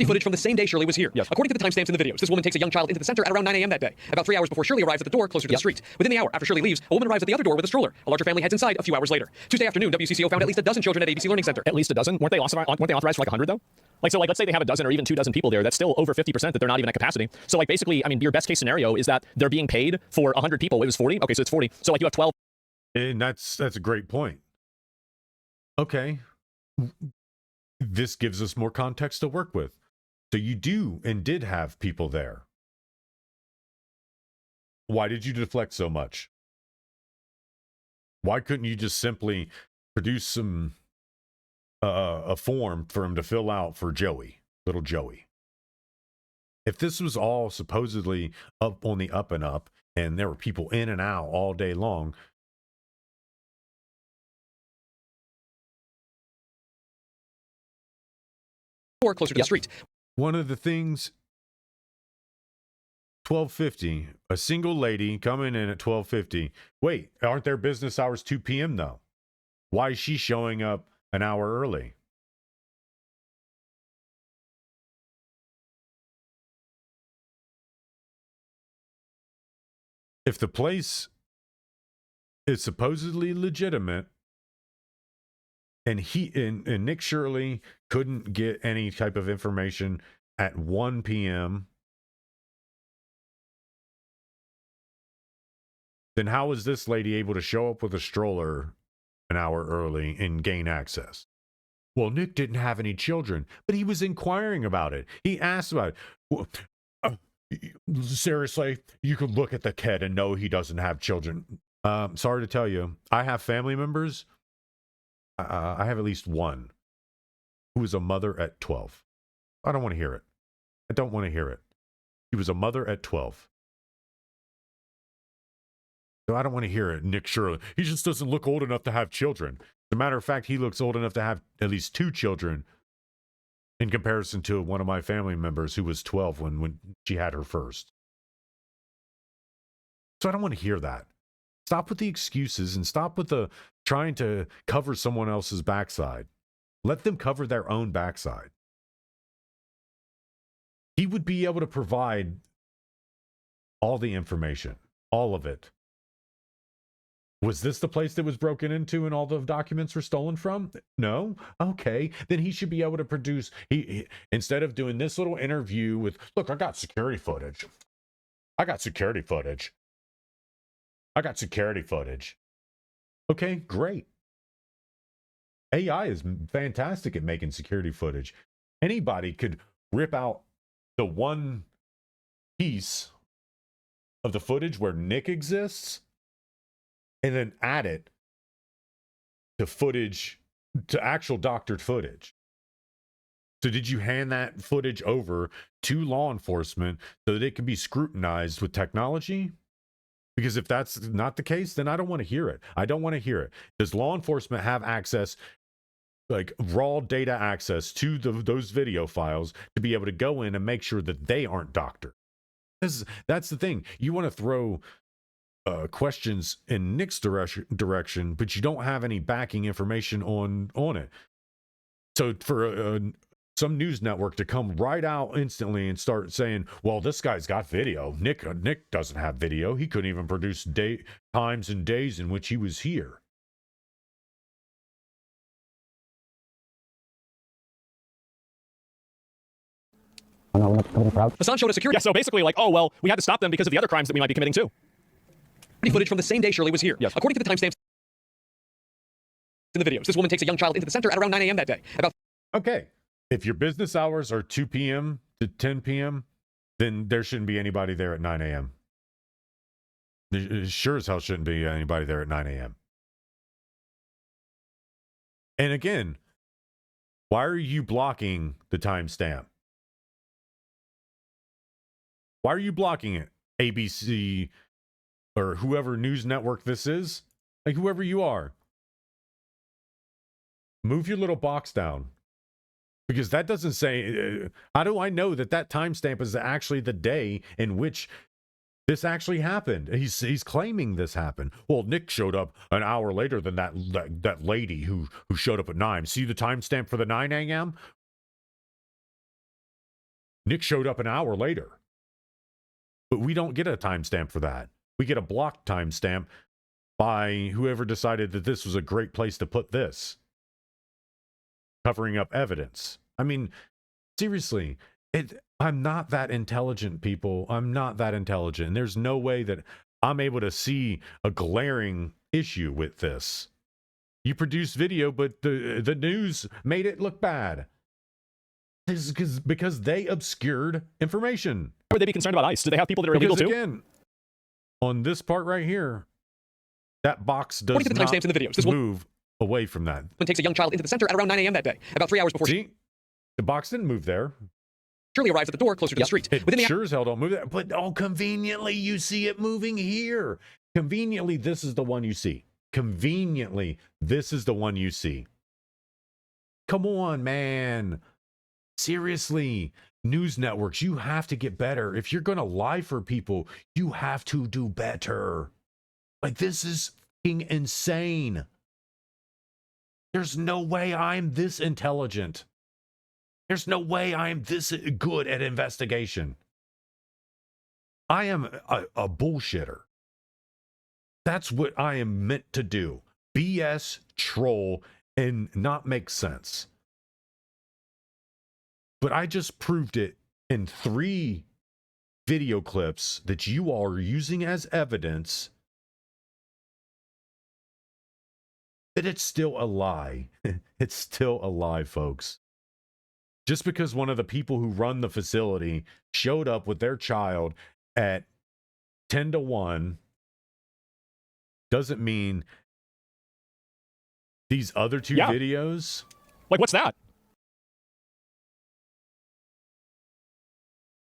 Footage from the same day Shirley was here. Yes. According to the timestamps in the videos, this woman takes a young child into the center at around 9 a.m. that day. About 3 hours before Shirley arrives at the door closer to the street. Within the hour after Shirley leaves, a woman arrives at the other door with a stroller. A larger family heads inside a few hours later. Tuesday afternoon, WCCO found at least a dozen children at ABC Learning Center. At least a dozen? Weren't they authorized for like 100 though? Like, so, like, let's say they have a dozen or even 2 dozen people there. That's still over 50% that they're not even at capacity. So, like, basically, I mean, your best case scenario is that they're being paid for 100 people. It was 40. Okay, so it's 40. So, like, you have 12. And that's a great point. Okay. This gives us more context to work with. So you do and did have people there. Why did you deflect so much? Why couldn't you just simply produce some a form for him to fill out for Joey, little Joey? If this was all supposedly up on the up and up, and there were people in and out all day long, or closer to the street. One of the things, 12:50, a single lady coming in at 12:50. Wait, aren't their business hours 2 p.m. though? Why is she showing up an hour early? If the place is supposedly legitimate, and Nick Shirley couldn't get any type of information at 1 p.m., then how is this lady able to show up with a stroller an hour early and gain access? Well, Nick didn't have any children, but he was inquiring about it. He asked about it. Seriously, you could look at the kid and know he doesn't have children. Sorry to tell you, I have family members. I have at least one who was a mother at 12. I don't want to hear it. I don't want to hear it. He was a mother at 12. So I don't want to hear it, Nick Shirley. He just doesn't look old enough to have children. As a matter of fact, he looks old enough to have at least 2 children in comparison to one of my family members who was 12 when she had her first. So I don't want to hear that. Stop with the excuses and stop with the trying to cover someone else's backside. Let them cover their own backside. He would be able to provide all the information, all of it. Was this the place that was broken into and all the documents were stolen from? No? Okay. Then he should be able to produce, he instead of doing this little interview with, look, I got security footage. I got security footage. I got security footage. Okay, great. AI is fantastic at making security footage. Anybody could rip out the one piece of the footage where Nick exists and then add it to footage, to actual doctored footage. So did you hand that footage over to law enforcement so that it can be scrutinized with technology? Because if that's not the case, then I don't want to hear it. I don't want to hear it. Does law enforcement have access, like raw data access to those video files to be able to go in and make sure that they aren't doctored? That's the thing. You want to throw questions in Nick's direction, but you don't have any backing information on it. So for some news network to come right out instantly and start saying, well, this guy's got video. Nick doesn't have video. He couldn't even produce times and days in which he was here. Hassan showed us security. Yeah, so basically, like, oh, well, we had to stop them because of the other crimes that we might be committing too. Footage from the same day Shirley was here. Yes. According to the timestamps in the videos, this woman takes a young child into the center at around 9 a.m. that day. Okay. If your business hours are 2 p.m. to 10 p.m., then there shouldn't be anybody there at 9 a.m. There sure as hell shouldn't be anybody there at 9 a.m. And again, why are you blocking the timestamp? Why are you blocking it? ABC or whoever news network this is, like whoever you are. Move your little box down. Because that doesn't say, how do I know that that timestamp is actually the day in which this actually happened? He's claiming this happened. Well, Nick showed up an hour later than that lady who showed up at 9. See the timestamp for the 9 a.m.? Nick showed up an hour later. But we don't get a timestamp for that. We get a blocked timestamp by whoever decided that this was a great place to put this. Covering up evidence. I mean, seriously, I'm not that intelligent, people. I'm not that intelligent. And there's no way that I'm able to see a glaring issue with this. You produce video, but the news made it look bad. This is because they obscured information. Would they be concerned about ICE? Do they have people that are illegal too? Again, on this part right here, that box does the not timestamps in the videos, this move away from that. Woman takes a young child into the center at around 9 a.m. that day, about 3 hours before. See, the box didn't move there. Shirley arrives at the door closer to the street. It sure as hell don't move there. But conveniently you see it moving here. Conveniently, this is the one you see. Conveniently, this is the one you see. Come on, man. Seriously, news networks, you have to get better. If you're going to lie for people, you have to do better. Like, this is fucking insane. There's no way I'm this intelligent. There's no way I'm this good at investigation. I am a bullshitter. That's what I am meant to do. BS, troll, and not make sense. But I just proved it in 3 video clips that you all are using as evidence that it's still a lie. It's still a lie, folks. Just because one of the people who run the facility showed up with their child at 10 to 1 doesn't mean these other two videos. Like, what's that?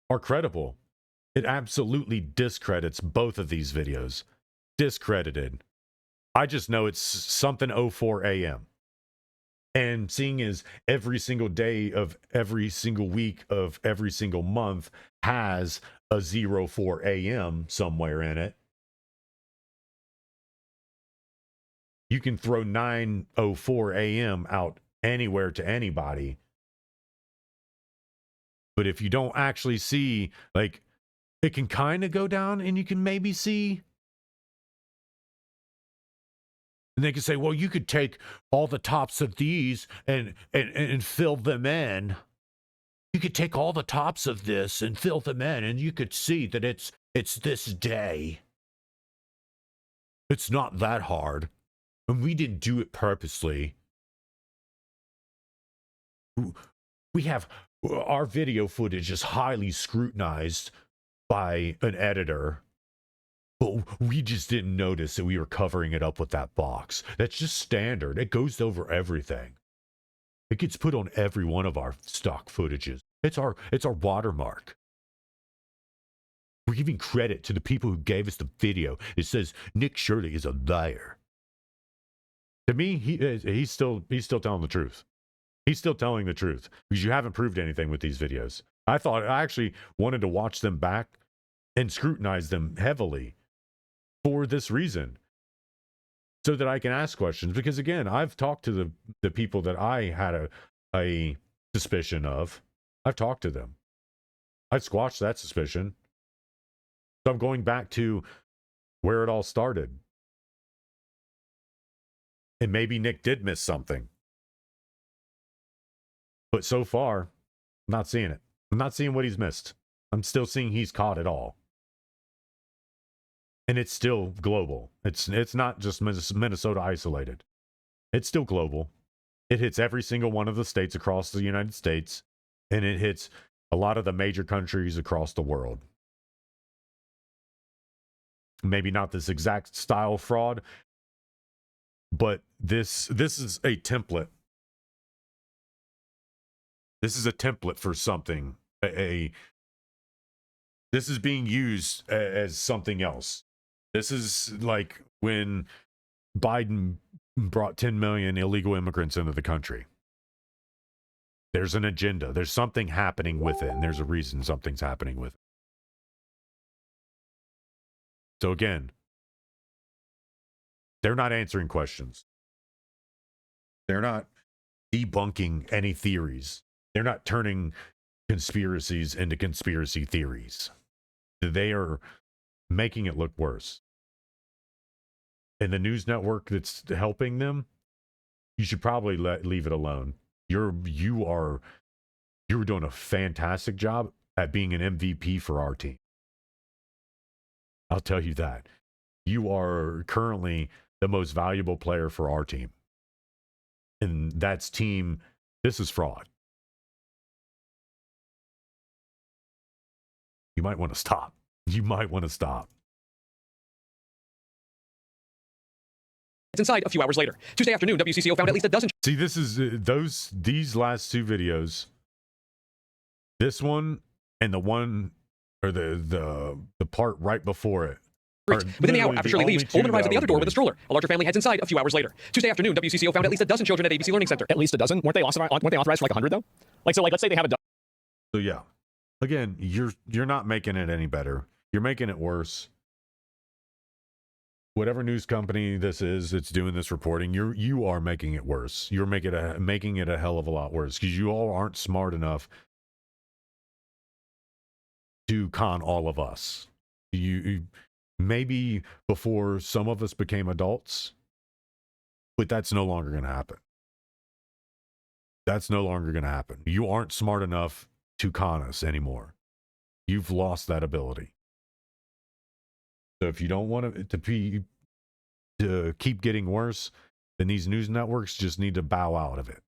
Are credible. It absolutely discredits both of these videos. Discredited. I just know it's something 04 a.m. And seeing as every single day of every single week of every single month has a 04 a.m. somewhere in it, you can throw 9:04 a.m. out anywhere to anybody. But if you don't actually see, like, it can kind of go down and you can maybe see. And they can say, well, you could take all the tops of these and fill them in. You could take all the tops of this and fill them in, and you could see that it's this day. It's not that hard. And we didn't do it purposely. We have our video footage is highly scrutinized by an editor, but we just didn't notice that we were covering it up with that box. That's just standard. It goes over everything. It gets put on every one of our stock footages. It's our watermark. We're giving credit to the people who gave us the video. It says Nick Shirley is a liar. To me, he's still telling the truth. He's still telling the truth because you haven't proved anything with these videos. I actually wanted to watch them back and scrutinize them heavily for this reason, so that I can ask questions. Because again, I've talked to the people that I had a suspicion of. I've talked to them. I squashed that suspicion. So I'm going back to where it all started. And maybe Nick did miss something. But so far, I'm not seeing it. I'm not seeing what he's missed. I'm still seeing he's caught it all. And it's still global. It's not just Minnesota isolated. It's still global. It hits every single one of the states across the United States, and it hits a lot of the major countries across the world. Maybe not this exact style fraud, but this is a template. This is a template for something. This is being used as something else. This is like when Biden brought 10 million illegal immigrants into the country. There's an agenda. There's something happening with it, and there's a reason something's happening with it. So again, they're not answering questions. They're not debunking any theories. They're not turning conspiracies into conspiracy theories. They are making it look worse. And the news network that's helping them, you should probably leave it alone. You're doing a fantastic job at being an MVP for our team. I'll tell you that. You are currently the most valuable player for our team. And that's team, this is fraud. You might want to stop. You might want to stop. It's inside a few hours later. Tuesday afternoon, WCCO found at least a dozen. See, this is these last two videos. This one and the one, or the part right before it. Within the hour after Shirley leaves, Holman arrives at the other door with a stroller. A larger family heads inside a few hours later. Tuesday afternoon, WCCO found at least a dozen children at ABC Learning Center. At least a dozen? Weren't they authorized for like 100 though? Like, so like, let's say they have a dozen. So yeah, again, you're not making it any better. You're making it worse. Whatever news company this is, it's doing this reporting. You are making it worse. You're making it a hell of a lot worse because you all aren't smart enough to con all of us. You maybe before some of us became adults, but that's no longer going to happen. That's no longer going to happen. You aren't smart enough to con us anymore. You've lost that ability. So if you don't want it to keep getting worse, then these news networks just need to bow out of it.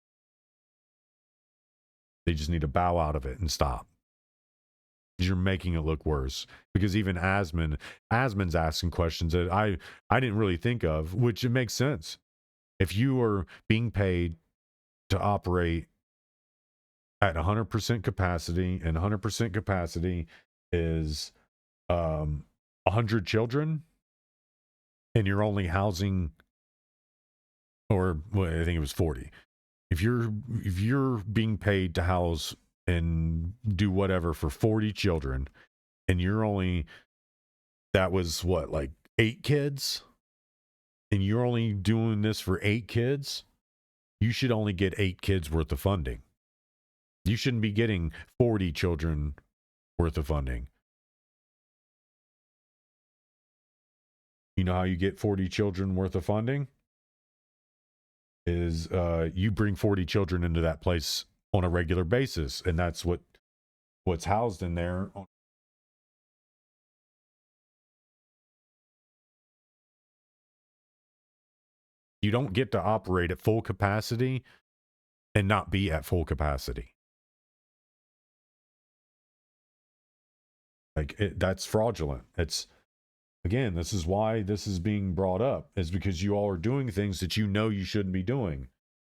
They just need to bow out of it and stop. You're making it look worse, because even Asman's asking questions that I didn't really think of, which it makes sense. If you are being paid to operate at 100% capacity, and 100% capacity is 100 children, and you're only housing, or well, I think it was 40. If you're being paid to house and do whatever for 40 children, and you're only, that was what, like 8 kids, and you're only doing this for 8 kids, you should only get 8 kids worth of funding. You shouldn't be getting 40 children worth of funding. You know how you get 40 children worth of funding? Is you bring 40 children into that place on a regular basis, and that's what's housed in there. You don't get to operate at full capacity and not be at full capacity. That's fraudulent. It's, again, this is why this is being brought up, is because you all are doing things that you know you shouldn't be doing.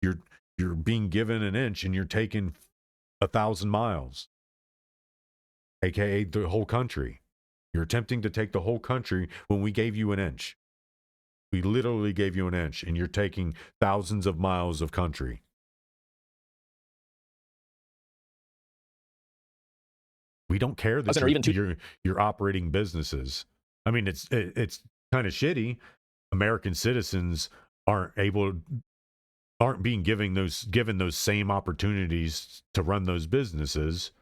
You're being given an inch and you're taking 1,000 miles, aka the whole country. You're attempting to take the whole country when we gave you an inch. We literally gave you an inch, and you're taking thousands of miles of country. We don't care that you're operating businesses. I mean, it's kind of shitty. American citizens aren't being given those same opportunities to run those businesses.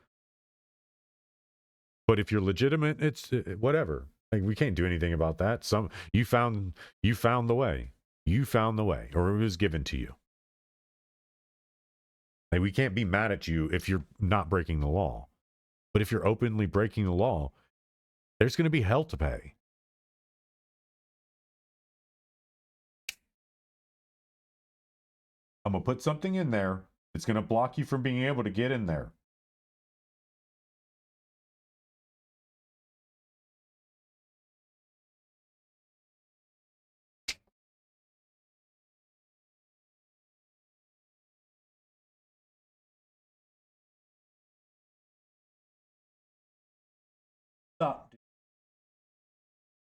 But if you're legitimate, it's whatever. Like, we can't do anything about that. You found the way. You found the way, or it was given to you. Like, we can't be mad at you if you're not breaking the law. But if you're openly breaking the law, there's going to be hell to pay. I'm going to put something in there that's going to block you from being able to get in there. Stop. Dude.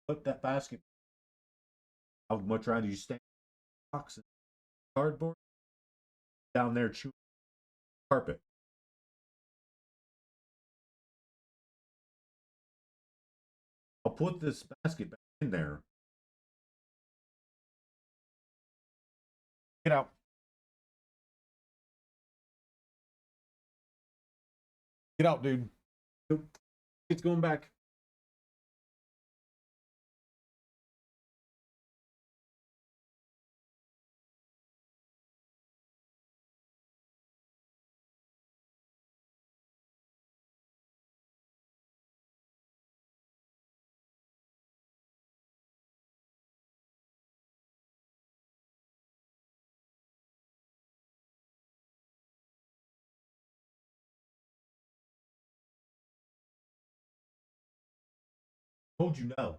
Put that basket. I would much rather you stay in the box and cardboard down there chewing carpet. I'll put this basket back in there. Get out. Get out, dude. It's going back. Told you no.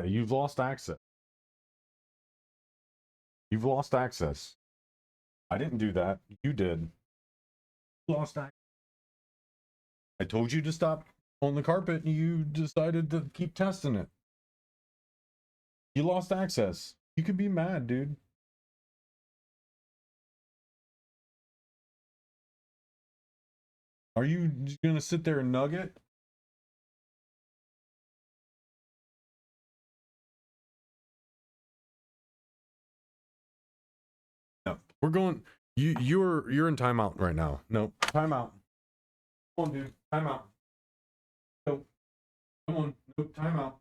You've lost access. You've lost access. I didn't do that. You did. You lost access. I told you to stop on the carpet and you decided to keep testing it. You lost access. You could be mad, dude. Are you gonna sit there and nugget? No, we're going. You're in timeout right now. No, timeout. Come on, dude. Timeout. No, come on. No, timeout.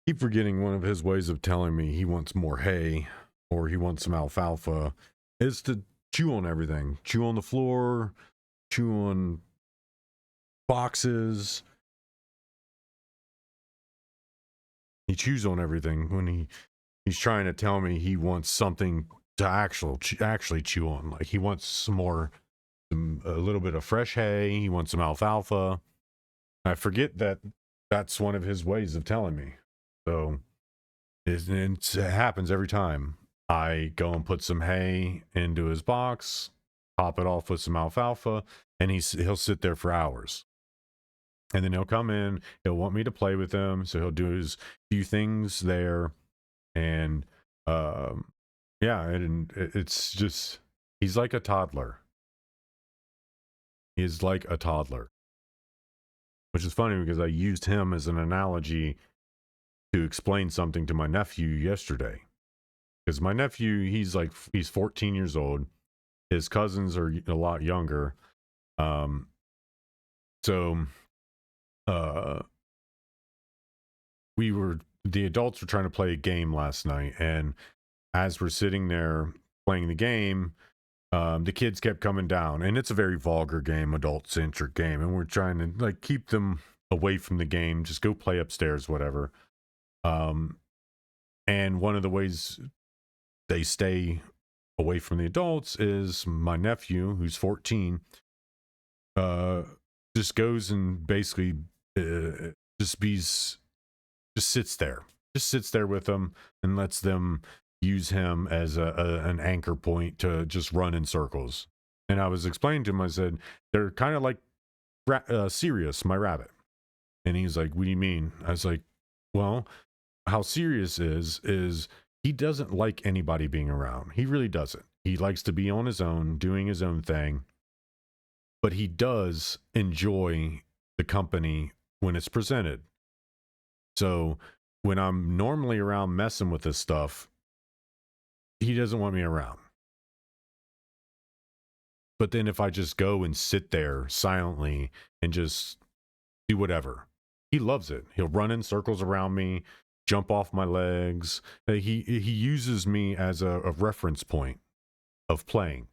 keep forgetting one of his ways of telling me he wants more hay or he wants some alfalfa is to chew on everything. Chew on the floor, chew on boxes. He chews on everything when he's trying to tell me he wants something to actually chew on. Like he wants a little bit of fresh hay. He wants some alfalfa. I forget that that's one of his ways of telling me. So it happens every time. I go and put some hay into his box, top it off with some alfalfa, and he'll sit there for hours. And then he'll come in, he'll want me to play with him, so he'll do his few things there. And yeah, and it's just, he's like a toddler. He's like a toddler. Which is funny because I used him as an analogy to explain something to my nephew yesterday. Because my nephew, he's 14 years old. His cousins are a lot younger. The adults were trying to play a game last night, and as we're sitting there playing the game, the kids kept coming down, and it's a very vulgar game, adult-centric game, and we're trying to like keep them away from the game, just go play upstairs, whatever. And one of the ways they stay away from the adults is my nephew, who's 14, just goes and basically just sits there with them and lets them use him as an anchor point to just run in circles. And I was explaining to him, I said, they're kind of like Sirius, my rabbit. And he's like, what do you mean? I was like, well, how Sirius is he doesn't like anybody being around. He really doesn't. He likes to be on his own, doing his own thing. But he does enjoy the company when it's presented. So when I'm normally around messing with this stuff, he doesn't want me around. But then if I just go and sit there silently and just do whatever, he loves it. He'll run in circles around me, jump off my legs. He uses me as a reference point of playing.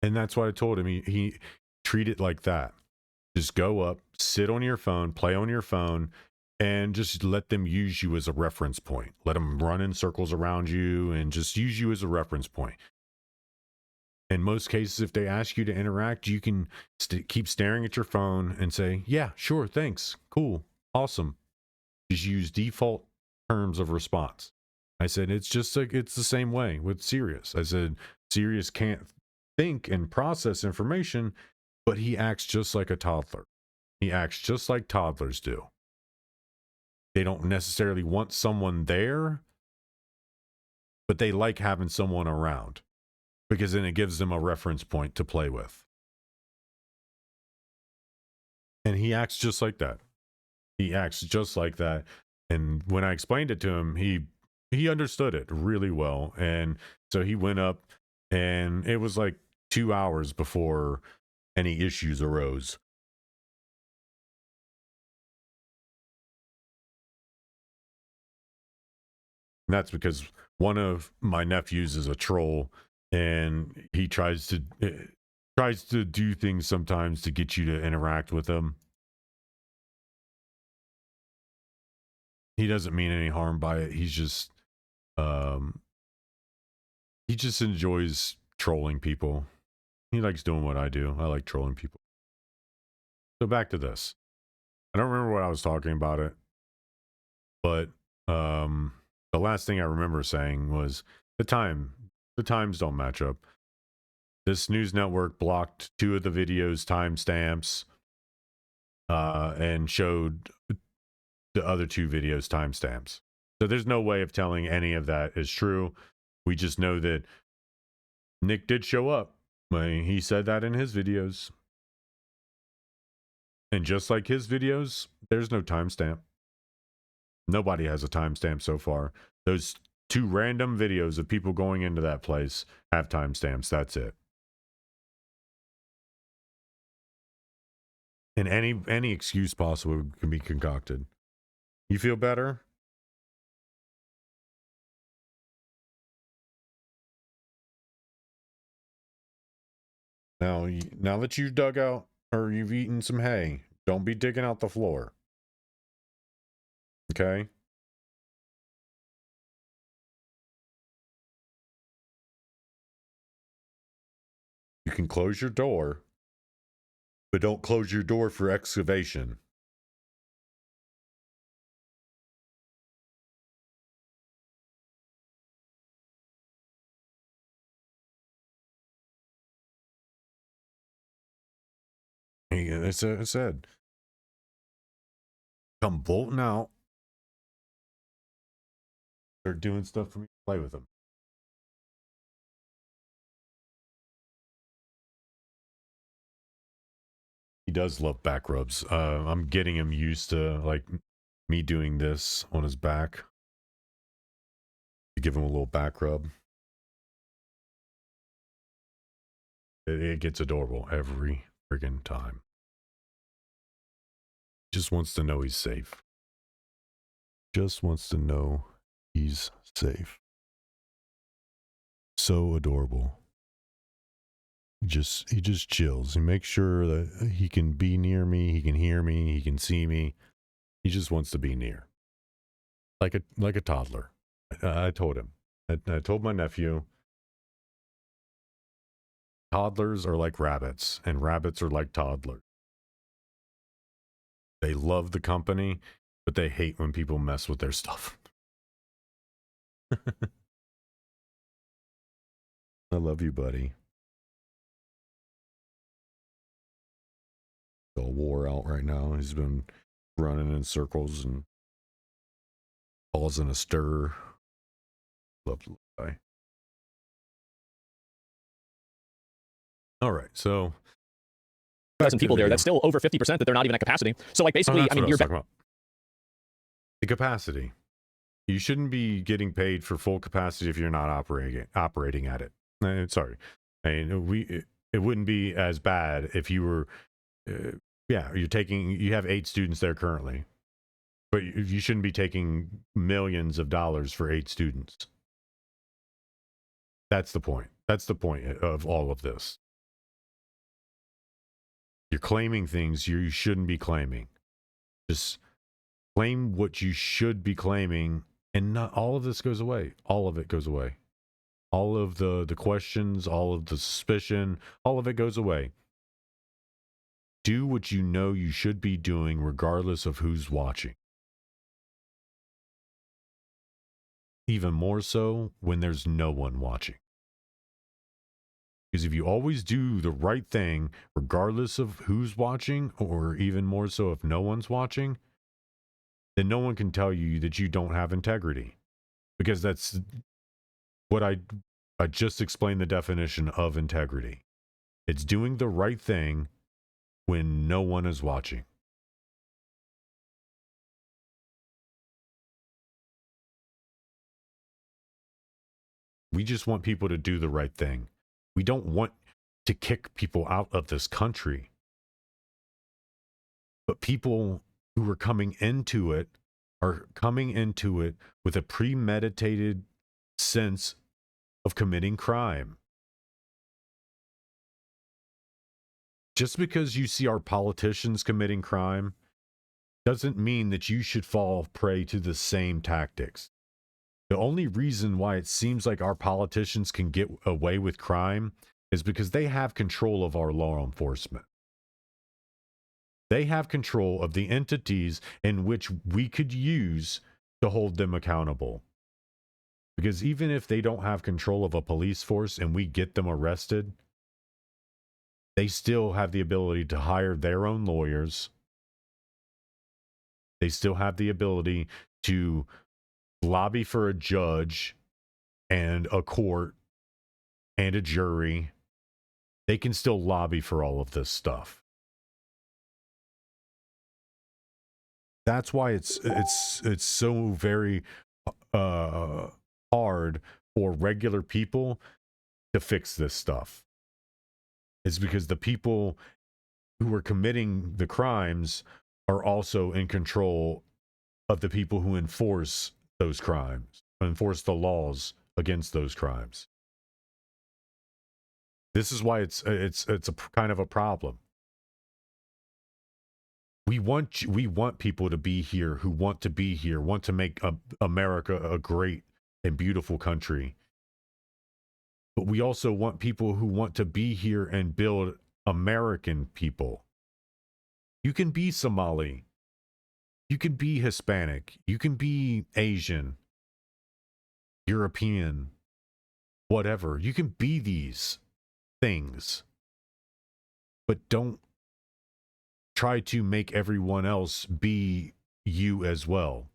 And that's what I told him. He treat it like that. Just go up, sit on your phone, play on your phone, and just let them use you as a reference point. Let them run in circles around you and just use you as a reference point. In most cases, if they ask you to interact, you can keep staring at your phone and say, yeah, sure, thanks, cool, awesome. Just use default terms of response. I said, it's just like, it's the same way with Sirius. I said, Sirius can't think and process information, but he acts just like a toddler. He acts just like toddlers do. They don't necessarily want someone there, but they like having someone around because then it gives them a reference point to play with. And he acts just like that. He acts just like that. And when I explained it to him, he understood it really well. And so he went up, and it was like 2 hours before any issues arose. And that's because one of my nephews is a troll, and he tries to do things sometimes to get you to interact with him. He doesn't mean any harm by it. He's just he just enjoys trolling people. He likes doing what I do. I like trolling people. So back to this. I don't remember what I was talking about it, but the last thing I remember saying was the times don't match up. This news network blocked 2 of the videos' timestamps and showed the other 2 videos' timestamps. So there's no way of telling any of that is true. We just know that Nick did show up. He said that in his videos. And just like his videos, there's no timestamp. Nobody has a timestamp so far. Those 2 random videos of people going into that place have timestamps. That's it. And any excuse possible can be concocted. You feel better? Now that you've dug out or you've eaten some hay, don't be digging out the floor. Okay? You can close your door, but don't close your door for excavation. I said, come bolting out. They're doing stuff for me to play with them. He does love back rubs. I'm getting him used to like me doing this on his back. To give him a little back rub. It gets adorable every friggin' time. Just wants to know he's safe. Just wants to know he's safe. So adorable. He just chills. He makes sure that he can be near me, he can hear me, he can see me. He just wants to be near. Like a toddler. I told him. I told my nephew, toddlers are like rabbits, and rabbits are like toddlers. They love the company, but they hate when people mess with their stuff. I love you, buddy. He's all wore out right now. He's been running in circles and causing a stir. Love the guy. All right, so Dozen people there. That's still over 50% that they're not even at capacity. So like basically, I mean, you're talking about. The capacity. You shouldn't be getting paid for full capacity if you're not operating at it. Sorry, I mean it wouldn't be as bad if you were. You have 8 students there currently, but you shouldn't be taking millions of dollars for 8 students. That's the point. That's the point of all of this. You're claiming things you shouldn't be claiming. Just claim what you should be claiming, and not all of this goes away. All of it goes away. All of the questions, all of the suspicion, all of it goes away. Do what you know you should be doing regardless of who's watching. Even more so when there's no one watching. Because if you always do the right thing, regardless of who's watching, or even more so if no one's watching, then no one can tell you that you don't have integrity. Because that's what I just explained the definition of integrity. It's doing the right thing when no one is watching. We just want people to do the right thing. We don't want to kick people out of this country. But people who are coming into it are coming into it with a premeditated sense of committing crime. Just because you see our politicians committing crime doesn't mean that you should fall prey to the same tactics. The only reason why it seems like our politicians can get away with crime is because they have control of our law enforcement. They have control of the entities in which we could use to hold them accountable. Because even if they don't have control of a police force and we get them arrested, they still have the ability to hire their own lawyers. They still have the ability to lobby for a judge and a court and a jury. They can still lobby for all of this stuff. That's why it's so very hard for regular people to fix this stuff. It's because the people who are committing the crimes are also in control of the people who enforce those crimes, enforce the laws against those crimes. This is why it's a kind of a problem. We want people to be here who want to be here, want to make America a great and beautiful country. But we also want people who want to be here and build American people. You can be Somali. You can be Hispanic. You can be Asian, European, whatever. You can be these things. But don't try to make everyone else be you as well.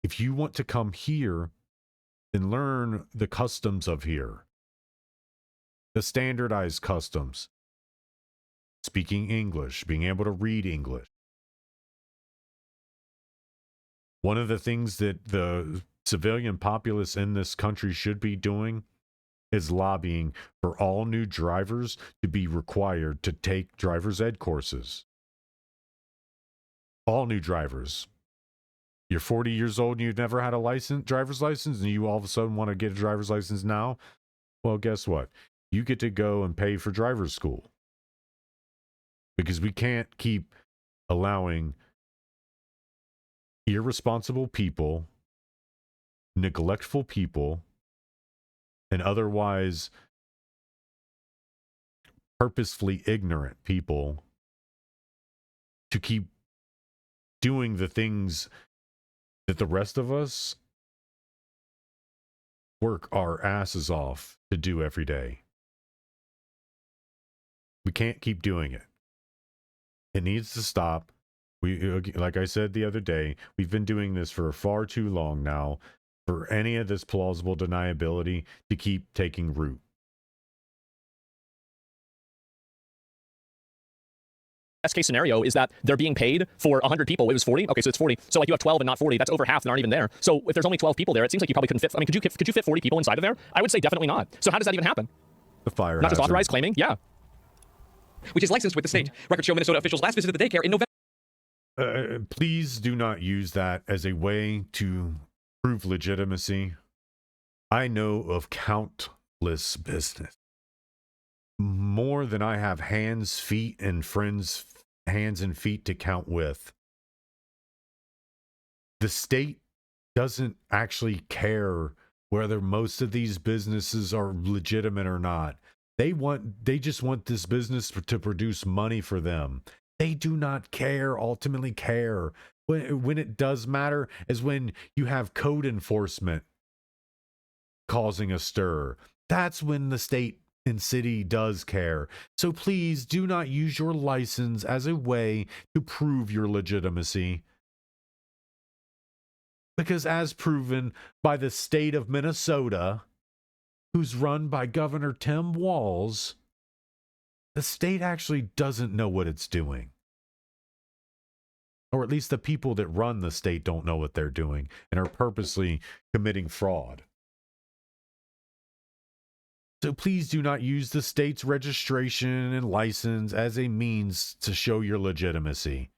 If you want to come here, then learn the customs of here. The standardized customs. Speaking English, being able to read English. One of the things that the civilian populace in this country should be doing is lobbying for all new drivers to be required to take driver's ed courses. All new drivers. You're 40 years old and you've never had a driver's license, and you all of a sudden want to get a driver's license now? Well, guess what? You get to go and pay for driver's school. Because we can't keep allowing irresponsible people, neglectful people, and otherwise purposefully ignorant people to keep doing the things that the rest of us work our asses off to do every day. We can't keep doing it. It needs to stop. Like I said the other day, we've been doing this for far too long now for any of this plausible deniability to keep taking root. Best case scenario is that they're being paid for 100 people. It was 40. Okay, so it's 40. So like you have 12 and not 40. That's over half that aren't even there. So if there's only 12 people there, it seems like you probably couldn't fit. I mean, could you fit 40 people inside of there? I would say definitely not. So how does that even happen? The fire Not just hazard. authorized claiming? Yeah. Which is licensed with the state. Records show Minnesota officials last visited the daycare in November. Please do not use that as a way to prove legitimacy. I know of countless business. More than I have hands, feet, and friends' hands and feet to count with. The state doesn't actually care whether most of these businesses are legitimate or not. They just want this business to produce money for them. They do not ultimately care. When it does matter is when you have code enforcement causing a stir. That's when the state and city does care. So please do not use your license as a way to prove your legitimacy. Because as proven by the state of Minnesota, who's run by Governor Tim Walz, the state actually doesn't know what it's doing. Or at least the people that run the state don't know what they're doing and are purposely committing fraud. So please do not use the state's registration and license as a means to show your legitimacy.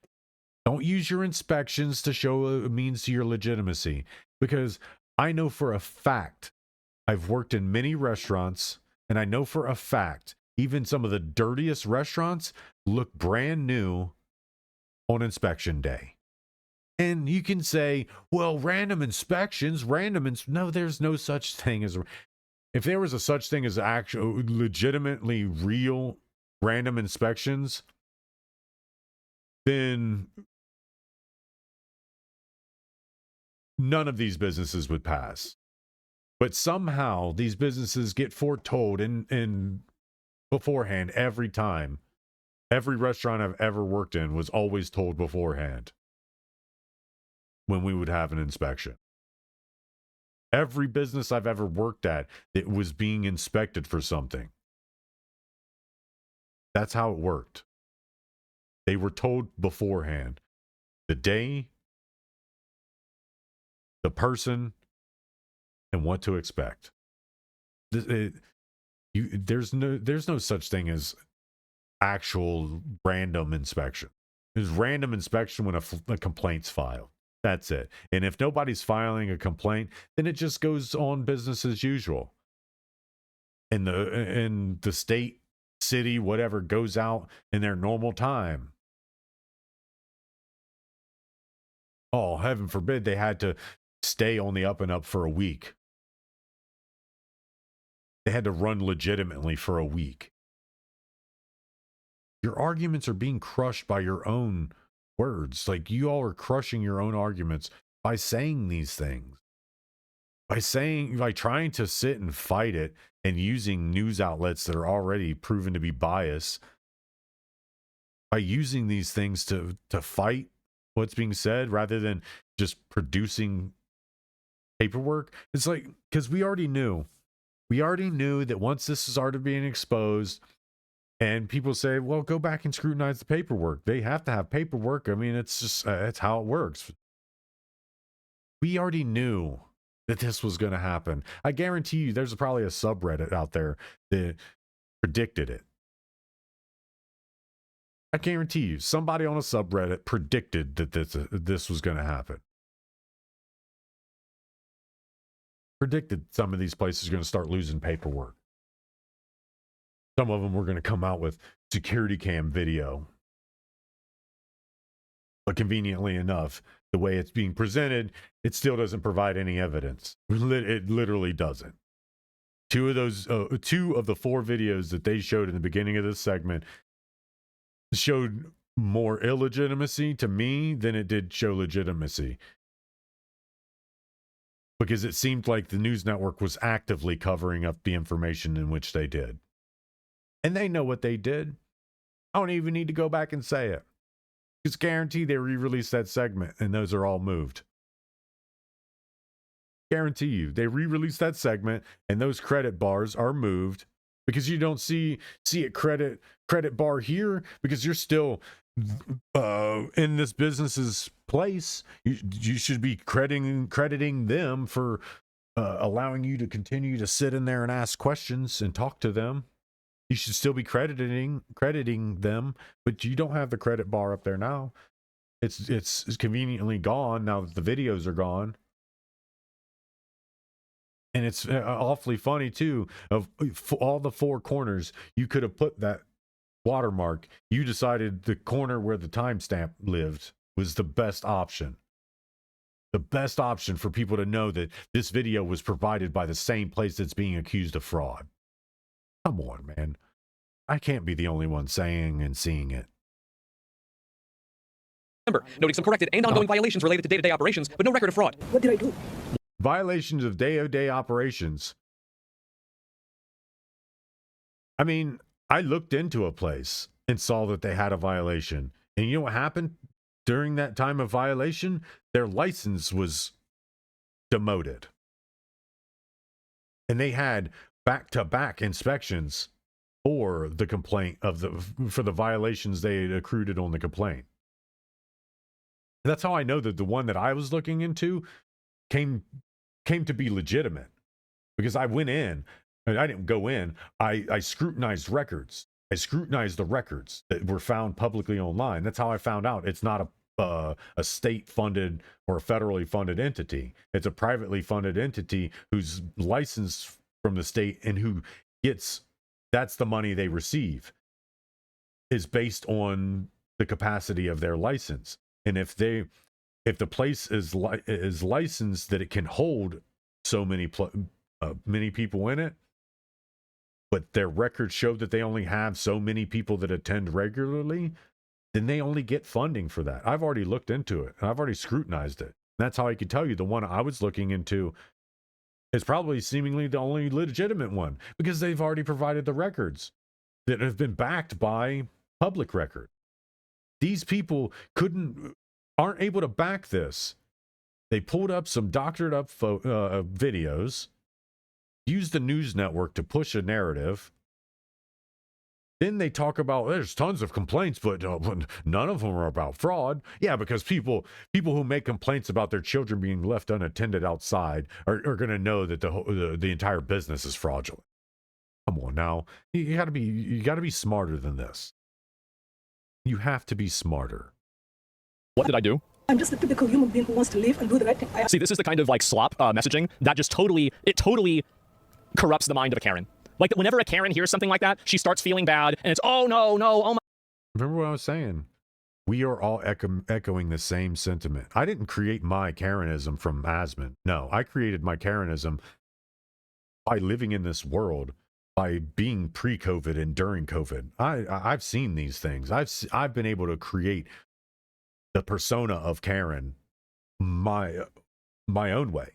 Don't use your inspections to show a means to your legitimacy. Because I know for a fact, I've worked in many restaurants, and I know for a fact, even some of the dirtiest restaurants look brand new on inspection day. And you can say, well, random inspections, no, there's no such thing as... If there was a such thing as actual, legitimately real random inspections, then none of these businesses would pass. But somehow these businesses get foretold in beforehand every time. Every restaurant I've ever worked in was always told beforehand when we would have an inspection. Every business I've ever worked at that was being inspected for something. That's how it worked. They were told beforehand the day, the person, and what to expect. There's no such thing as actual random inspection. There's random inspection when a complaint's filed. That's it. And if nobody's filing a complaint, then it just goes on business as usual. And the state, city, whatever goes out in their normal time. Oh, heaven forbid they had to stay on the up and up for a week. They had to run legitimately for a week. Your arguments are being crushed by your own words. Like, you all are crushing your own arguments by saying these things. By trying to sit and fight it and using news outlets that are already proven to be biased. By using these things to fight what's being said rather than just producing paperwork. It's like, because we already knew that once this started being exposed and people say, well, go back and scrutinize the paperwork. They have to have paperwork. I mean, it's just, it's how it works. We already knew that this was going to happen. I guarantee you there's probably a subreddit out there that predicted it. I guarantee you somebody on a subreddit predicted that this was going to happen. Predicted some of these places are going to start losing paperwork. Some of them were going to come out with security cam video. But conveniently enough, the way it's being presented, it still doesn't provide any evidence. It literally doesn't. Two of the 4 videos that they showed in the beginning of this segment showed more illegitimacy to me than it did show legitimacy. Because it seemed like the news network was actively covering up the information in which they did. And they know what they did. I don't even need to go back and say it. It's guaranteed they re-released that segment and those are all moved. Guarantee you, they re-released that segment and those credit bars are moved because you don't see it credit bar here because you're still in this business's place. You should be crediting them for allowing you to continue to sit in there and ask questions and talk to them. You should still be crediting them, but you don't have the credit bar up there now. It's conveniently gone now that the videos are gone. And it's awfully funny too. Of all the 4 corners, you could have put that watermark. You decided the corner where the timestamp lived was the best option. The best option for people to know that this video was provided by the same place that's being accused of fraud. Come on, man. I can't be the only one saying and seeing it. Noting some corrected and ongoing violations related to day-to-day operations, but no record of fraud. What did I do? Violations of day-to-day operations. I mean, I looked into a place and saw that they had a violation. And you know what happened during that time of violation? Their license was demoted. And they had back-to-back inspections for the complaint for the violations they had accrued on the complaint. And that's how I know that the one that I was looking into came to be legitimate, because I went in and I didn't go in. I scrutinized records. I scrutinized the records that were found publicly online. That's how I found out it's not a state-funded or a federally funded entity. It's a privately funded entity who's licensed from the state and who gets, that's the money they receive, is based on the capacity of their license. And if the place is licensed that it can hold so many people in it, but their records show that they only have so many people that attend regularly, then they only get funding for that. I've already looked into it and I've already scrutinized it. That's how I could tell you the one I was looking into is probably seemingly the only legitimate one, because they've already provided the records that have been backed by public record. These people aren't able to back this. They pulled up some doctored up videos, used the news network to push a narrative. Then they talk about there's tons of complaints, but none of them are about fraud. Yeah, because people who make complaints about their children being left unattended outside are going to know that the entire business is fraudulent. Come on now. You gotta be smarter than this. You have to be smarter. What did I do? I'm just a typical human being who wants to live and do the right thing. See, this is the kind of like slop messaging that just totally corrupts the mind of a Karen. Like whenever a Karen hears something like that, she starts feeling bad, and it's oh no, oh my. Remember what I was saying? We are all echoing the same sentiment. I didn't create my Karenism from Asmund. No, I created my Karenism by living in this world, by being pre-COVID and during COVID. I've seen these things. I've been able to create the persona of Karen my own way,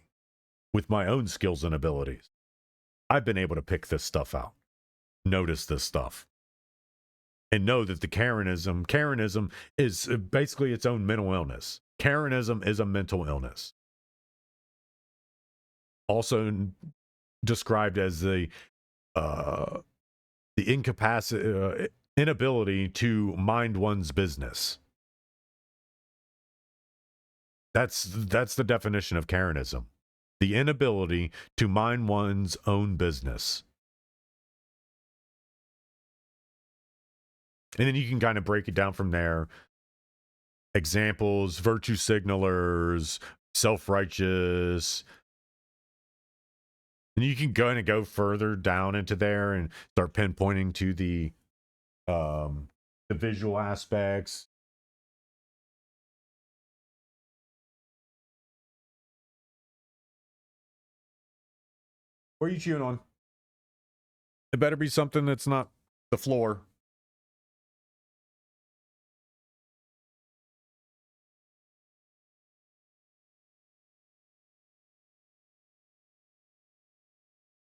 with my own skills and abilities. I've been able to pick this stuff out, notice this stuff, and know that the Karenism is basically its own mental illness. Karenism is a mental illness. Also described as the inability to mind one's business. That's the definition of Karenism. The inability to mind one's own business. And then you can kind of break it down from there. Examples, virtue signalers, self-righteous. And you can kind of go further down into there and start pinpointing to the visual aspects. What are you chewing on? It better be something that's not the floor.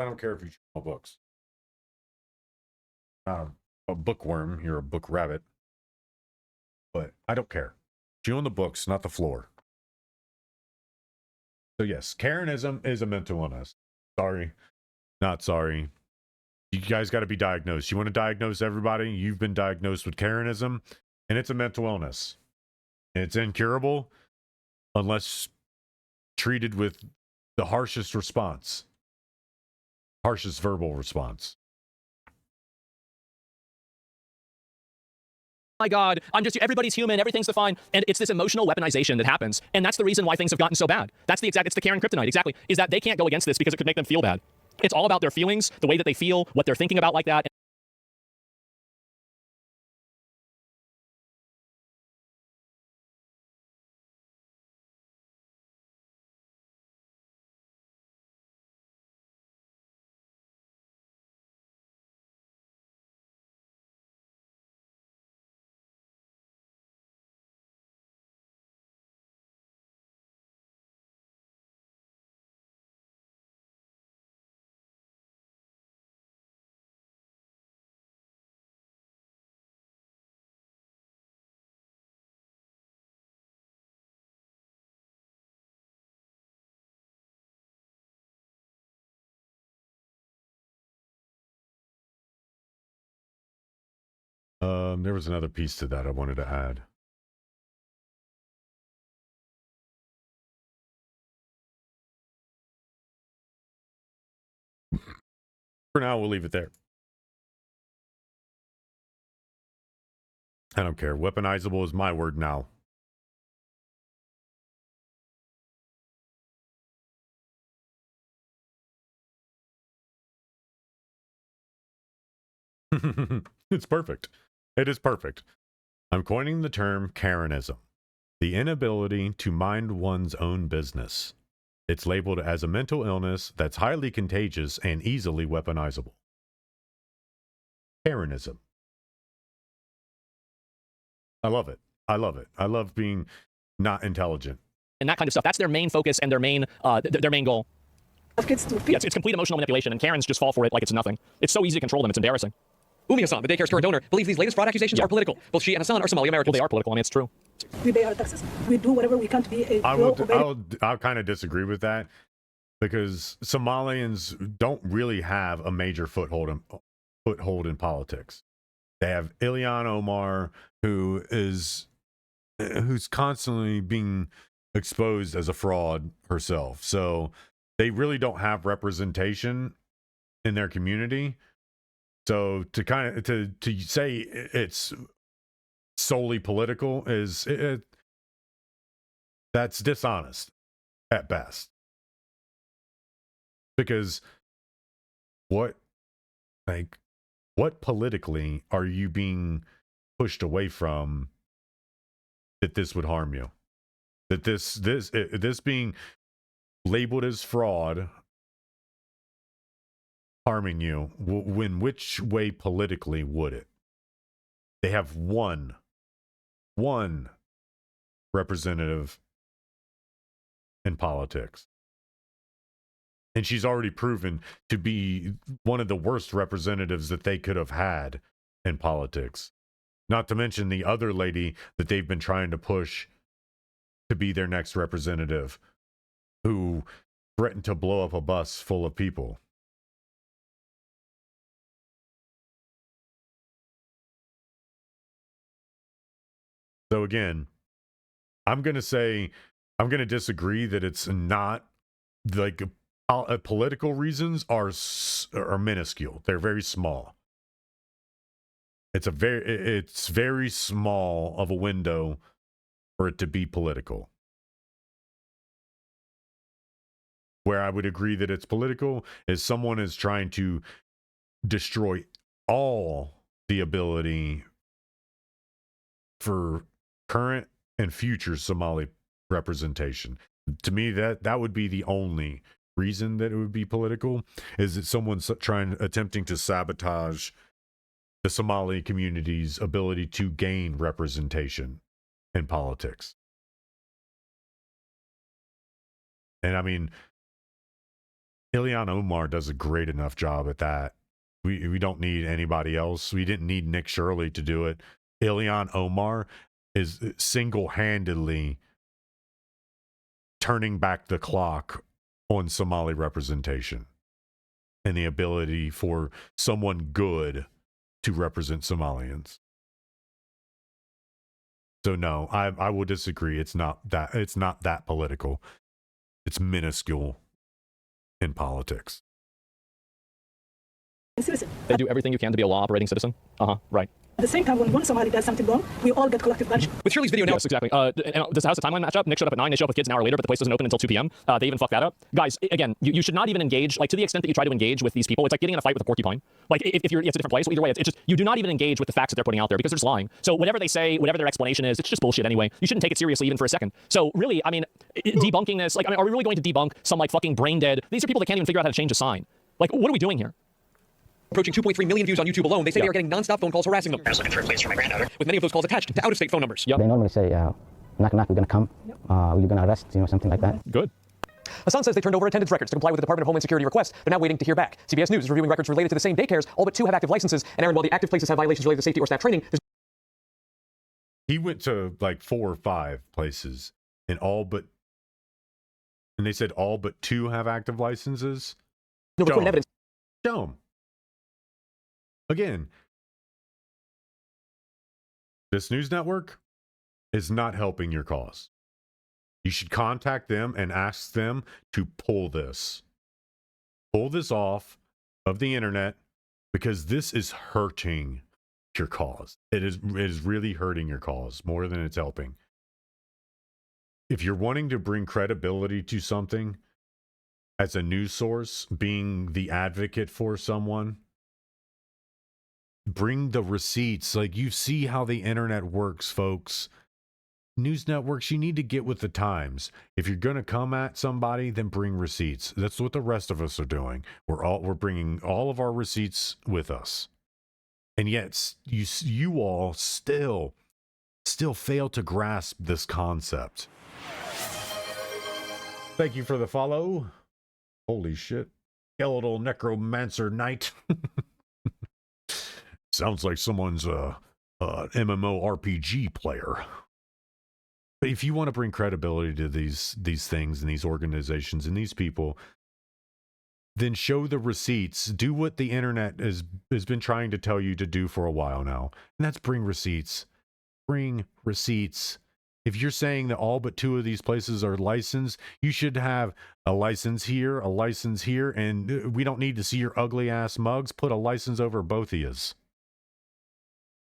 I don't care if you chew on books. Not a bookworm, you're a book rabbit. But I don't care. Chew on the books, not the floor. So yes, Karenism is a mental illness. Sorry, not sorry. You guys got to be diagnosed. You want to diagnose everybody? You've been diagnosed with Karenism, and it's a mental illness. It's incurable unless treated with the harshest response, harshest verbal response. My God, everybody's human, everything's fine. And it's this emotional weaponization that happens. And that's the reason why things have gotten so bad. It's the Karen kryptonite, exactly. Is that they can't go against this because it could make them feel bad. It's all about their feelings, the way that they feel, what they're thinking about like that. There was another piece to that I wanted to add. For now, we'll leave it there. I don't care. Weaponizable is my word now. It's perfect. It is perfect. I'm coining the term Karenism, the inability to mind one's own business. It's labeled as a mental illness that's highly contagious and easily weaponizable. Karenism. I love it. I love it. I love being not intelligent. And that kind of stuff. That's their main focus and their main goal. Kids to Yeah, it's complete emotional manipulation, and Karens just fall for it like it's nothing. It's so easy to control them. It's embarrassing. Umi Hassan, the daycare's current donor, believes these latest fraud accusations are political. Both she and Hassan are Somali Americans. Well, they are political. I mean, it's true. We pay our taxes. We do whatever we can to be a I'll kind of disagree with that, because Somalians don't really have a major foothold in politics. They have Ilhan Omar, who's constantly being exposed as a fraud herself. So they really don't have representation in their community. So to kind of to say it's solely political is that's dishonest at best. Because what politically are you being pushed away from that this would harm you? That this being labeled as fraud harming you, when which way politically would it? They have one representative in politics. And she's already proven to be one of the worst representatives that they could have had in politics. Not to mention the other lady that they've been trying to push to be their next representative, who threatened to blow up a bus full of people. So again, I'm going to disagree that it's not like political reasons are minuscule. They're very small. It's very small of a window for it to be political. Where I would agree that it's political is someone is trying to destroy all the ability for current and future Somali representation. To me, that would be the only reason that it would be political, is that someone's attempting to sabotage the Somali community's ability to gain representation in politics. And I mean, Ilhan Omar does a great enough job at that. We don't need anybody else. We didn't need Nick Shirley to do it. Ilhan Omar is single-handedly turning back the clock on Somali representation and the ability for someone good to represent Somalians. So no, I will disagree. It's not that political. It's minuscule in politics. Citizen. They do everything you can to be a law-operating citizen. Right. At the same time, when one Somali does something wrong, we all get collective punishment. With Shirley's video now. Yes, exactly. How's the timeline match up? Nick showed up at 9. They show up with kids an hour later, but the place doesn't open until 2 p.m. They even fucked that up. Guys, again, you should not even engage, like, to the extent that you try to engage with these people. It's like getting in a fight with a porcupine. Like, if it's a different place. So either way, it's just, you do not even engage with the facts that they're putting out there, because they're just lying. So whatever they say, whatever their explanation is, it's just bullshit anyway. You shouldn't take it seriously even for a second. So really, I mean, debunking this, like, I mean, are we really going to debunk some, like, fucking brain dead? These are people that can't even figure out how to change a sign. Like, what are we doing here? Approaching 2.3 million views on YouTube alone. They say they are getting non-stop phone calls harassing them. I was looking for a place for my granddaughter. With many of those calls attached to out-of-state phone numbers. They normally say, knock, knock, we're going to come. You're going to arrest, something like that. Good. Hassan says they turned over attendance records to comply with the Department of Homeland Security request. They're now waiting to hear back. CBS News is reviewing records related to the same daycares. All but 2 have active licenses. And Aaron, while the active places have violations related to safety or staff training, He went to like 4 or 5 places, and they said all but 2 have active licenses. no recorded evidence. Show 'em. Again, this news network is not helping your cause. You should contact them and ask them to pull this off of the internet, because this is hurting your cause. It is really hurting your cause more than it's helping. If you're wanting to bring credibility to something as a news source, being the advocate for someone, bring the receipts. Like, you see how the internet works, folks. News networks, you need to get with the times. If you're going to come at somebody, then bring receipts. That's what the rest of us are doing. We're bringing all of our receipts with us. And yet you all still fail to grasp this concept. Thank you for the follow. Holy shit. Skeletal Necromancer Knight. Sounds like someone's MMORPG player. But if you want to bring credibility to these things and these organizations and these people, then show the receipts. Do what the internet has been trying to tell you to do for a while now. And that's bring receipts. Bring receipts. If you're saying that all but 2 of these places are licensed, you should have a license here, and we don't need to see your ugly ass mugs. Put a license over both of yous.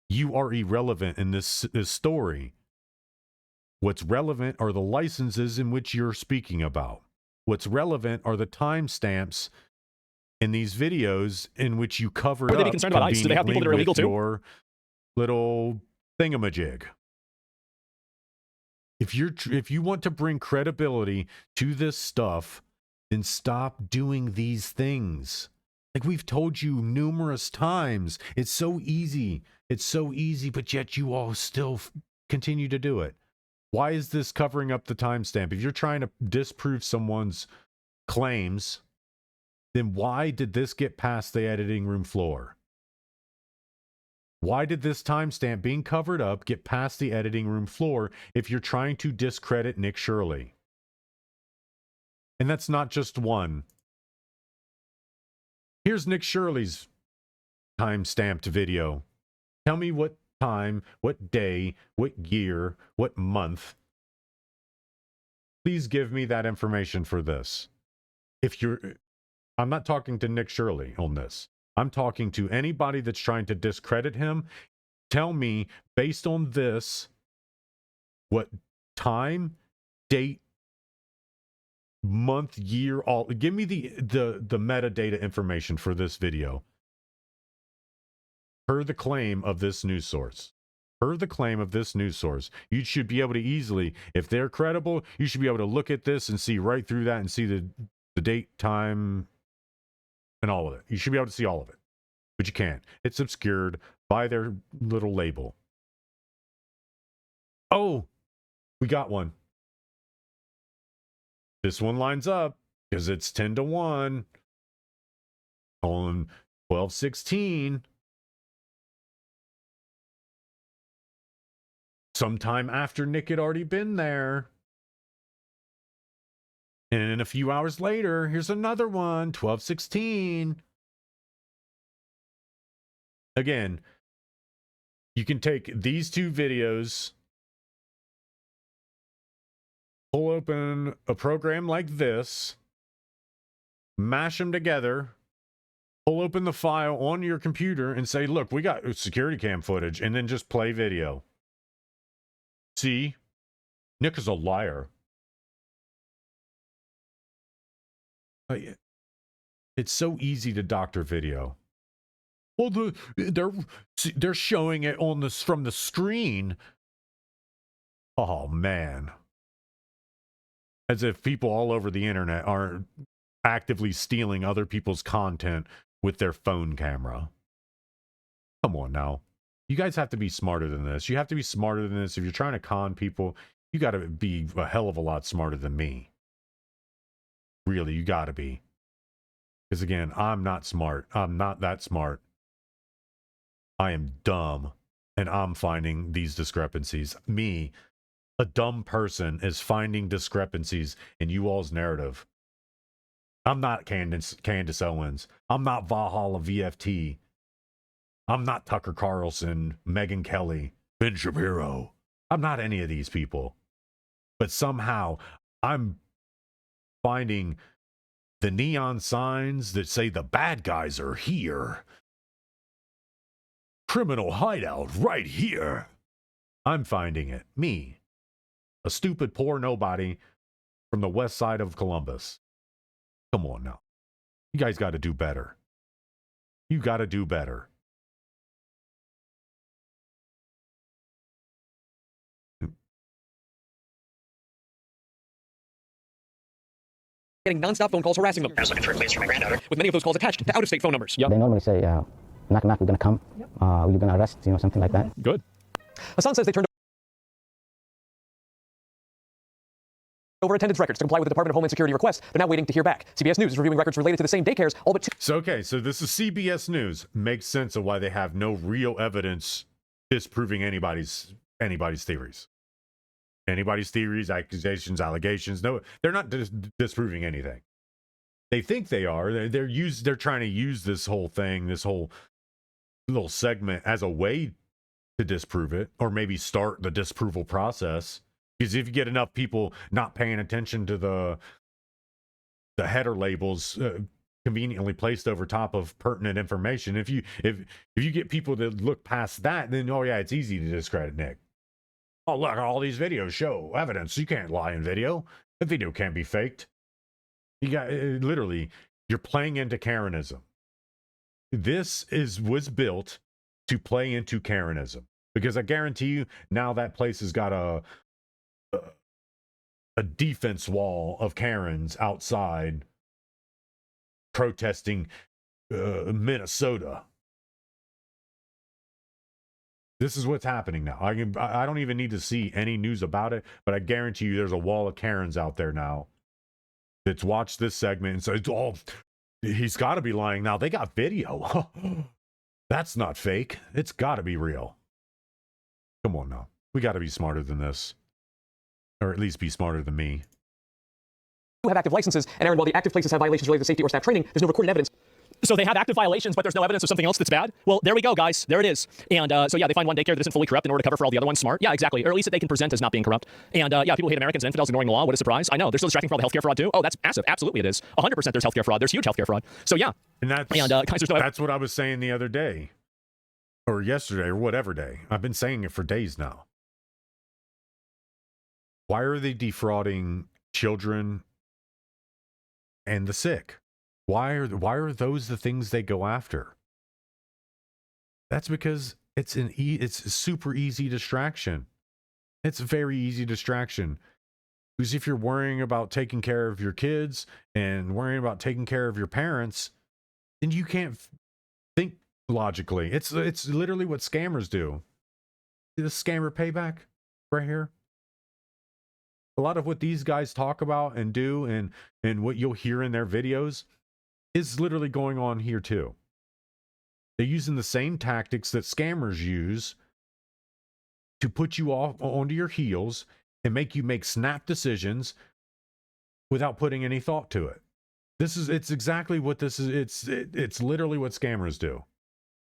You are irrelevant in this story. What's relevant are the licenses in which you're speaking about. What's relevant are the timestamps in these videos in which you covered Would they up be concerned about ICE? Do they have people that are illegal with too? your little thingamajig. If you want to bring credibility to this stuff, then stop doing these things. Like we've told you numerous times, it's so easy. It's so easy, but yet you all still continue to do it. Why is this covering up the timestamp? If you're trying to disprove someone's claims, then why did this get past the editing room floor? Why did this timestamp being covered up get past the editing room floor if you're trying to discredit Nick Shirley? And that's not just one. Here's Nick Shirley's time-stamped video. Tell me what time, what day, what year, what month. Please give me that information for this. I'm not talking to Nick Shirley on this. I'm talking to anybody that's trying to discredit him. Tell me, based on this, what time, date, month, year, all. Give me the metadata information for this video. Per the claim of this news source. Per the claim of this news source, you should be able to easily, if they're credible, you should be able to look at this and see right through that and see the date, time, and all of it. You should be able to see all of it. But you can't. It's obscured by their little label. Oh, we got one. This one lines up because it's 10-1 on 12/16. Sometime after Nick had already been there. And then a few hours later, here's another one, 12/16. Again, you can take these 2 videos, pull open a program like this, mash them together, pull open the file on your computer and say, look, we got security cam footage, and then just play video. See? Nick is a liar. It's so easy to doctor video. Well, they're showing it on this from the screen. Oh man. As if people all over the internet are actively stealing other people's content with their phone camera. Come on now. You guys have to be smarter than this. You have to be smarter than this. If you're trying to con people, you got to be a hell of a lot smarter than me. Really, you got to be. Because again, I'm not smart. I'm not that smart. I am dumb. And I'm finding these discrepancies. Me, a dumb person, is finding discrepancies in you all's narrative. I'm not Candace Owens. I'm not Valhalla VFT. I'm not Tucker Carlson, Megyn Kelly, Ben Shapiro. I'm not any of these people. But somehow, I'm finding the neon signs that say the bad guys are here. Criminal hideout right here. I'm finding it. Me. A stupid poor nobody from the west side of Columbus. Come on now. You guys got to do better. You got to do better. Getting nonstop phone calls harassing them. I was looking for a place for my granddaughter. With many of those calls attached to out-of-state phone numbers. They normally say, knock, knock, we're going to come. You're going to arrest, something like that. Good. Hassan says they turned over attendance records to comply with the Department of Homeland Security request. They're now waiting to hear back. CBS News is reviewing records related to the same daycares, all but 2. So this is CBS News. Makes sense of why they have no real evidence disproving anybody's theories. Anybody's theories, accusations, allegations. No, they're not disproving anything. They think they are. They're trying to use this whole thing, this whole little segment as a way to disprove it, or maybe start the disproval process. Because if you get enough people not paying attention to the header labels conveniently placed over top of pertinent information, if you get people that look past that, then oh yeah, it's easy to discredit Nick. Oh look, all these videos show evidence. You can't lie in video. The video can't be faked. You got literally, you're playing into Karenism. This was built to play into Karenism, because I guarantee you now that place has got a defense wall of Karens outside protesting Minnesota. This is what's happening now. I don't even need to see any news about it, but I guarantee you there's a wall of Karens out there now that's watched this segment and says, oh, he's got to be lying. Now they got video. That's not fake. It's got to be real. Come on now. We got to be smarter than this. Or at least be smarter than me. Have active licenses, and Aaron, while the active places have violations related to safety or staff training, there's no recorded evidence. So they have active violations, but there's no evidence of something else that's bad? Well, there we go, guys. There it is. And so yeah, they find one daycare that isn't fully corrupt in order to cover for all the other ones. Smart. Yeah, exactly. Or at least that they can present as not being corrupt. And yeah, people hate Americans and infidels ignoring the law. What a surprise. I know. They're still distracting for all the healthcare fraud too. Oh, that's massive. Absolutely it is. 100% there's healthcare fraud. There's huge healthcare fraud. So yeah. And guys, that's what I was saying the other day. Or yesterday, or whatever day. I've been saying it for days now. Why are they defrauding children and the sick? Why are those the things they go after? That's because it's a super easy distraction. It's a very easy distraction. Because if you're worrying about taking care of your kids and worrying about taking care of your parents, then you can't think logically. It's literally what scammers do. See the scammer payback right here? A lot of what these guys talk about and do and what you'll hear in their videos is literally going on here too. They're using the same tactics that scammers use to put you off onto your heels and make you make snap decisions without putting any thought to it. It's exactly what this is. It's literally what scammers do.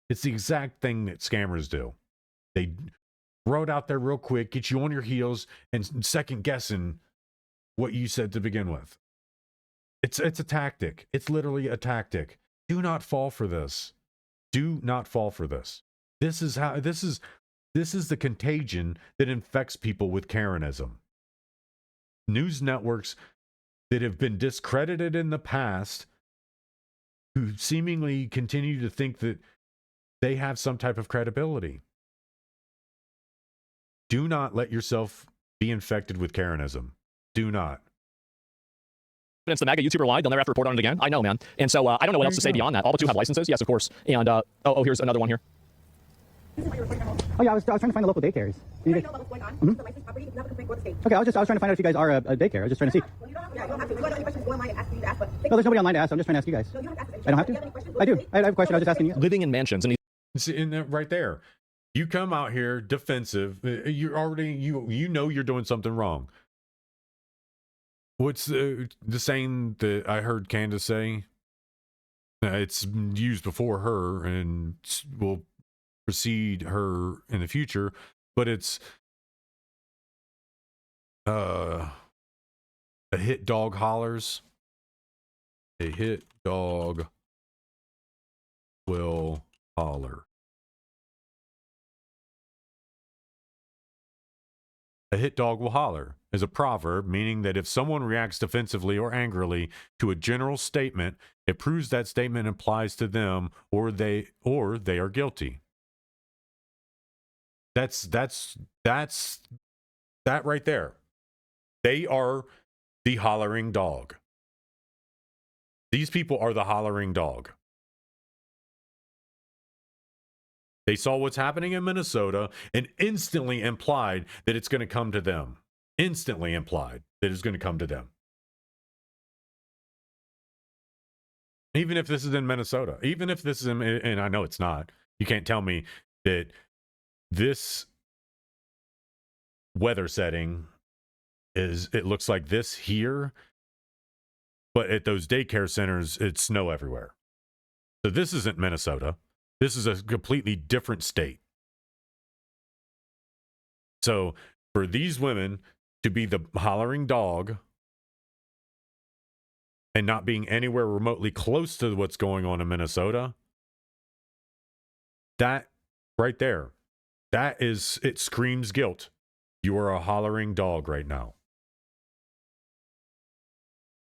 It's the exact thing that scammers do. They throw it out there real quick, get you on your heels, and second guessing what you said to begin with. It's a tactic. It's literally a tactic. Do not fall for this. Do not fall for this. This is the contagion that infects people with Karenism. News networks that have been discredited in the past, who seemingly continue to think that they have some type of credibility. Do not let yourself be infected with Karenism. Do not. It's the MAGA YouTuber lied. They'll never have to report on it again. I know, man. And so I don't know what else to say beyond that. All but two have licenses. Yes, of course. And here's another one here. Oh yeah, I was trying to find the local daycares. You know what's going on. Mm-hmm. The licensed property, you have a complaint, go to the state. Okay, I was trying to find out if you guys are a daycare. I was just trying to see. Well, you don't have to. You don't have to. If you have any questions, go online and ask me to ask. But No, there's nobody online to ask. I'm just trying to ask you guys. no, you don't have to ask. I don't have to? If you have any questions, go I to do. the state. I have a question. I was just asking you. Living in mansions. And See, in that right there, you come out here defensive. You're already you know you're doing something wrong. What's the saying that I heard Candace say? It's used before her and will precede her in the future, but it's a hit dog hollers. A hit dog will holler. A hit dog will holler is a proverb meaning that if someone reacts defensively or angrily to a general statement, it proves that statement applies to them or they are guilty. That's that right there. They are the hollering dog. These people are the hollering dog. They saw what's happening in Minnesota and instantly implied that it's going to come to them. Instantly implied that it's going to come to them. Even if this is in Minnesota, even if this is in, and I know it's not, you can't tell me that this weather setting it looks like this here, but at those daycare centers, it's snow everywhere. So this isn't Minnesota. This is a completely different state. So for these women to be the hollering dog and not being anywhere remotely close to what's going on in Minnesota, that right there, it screams guilt. You are a hollering dog right now.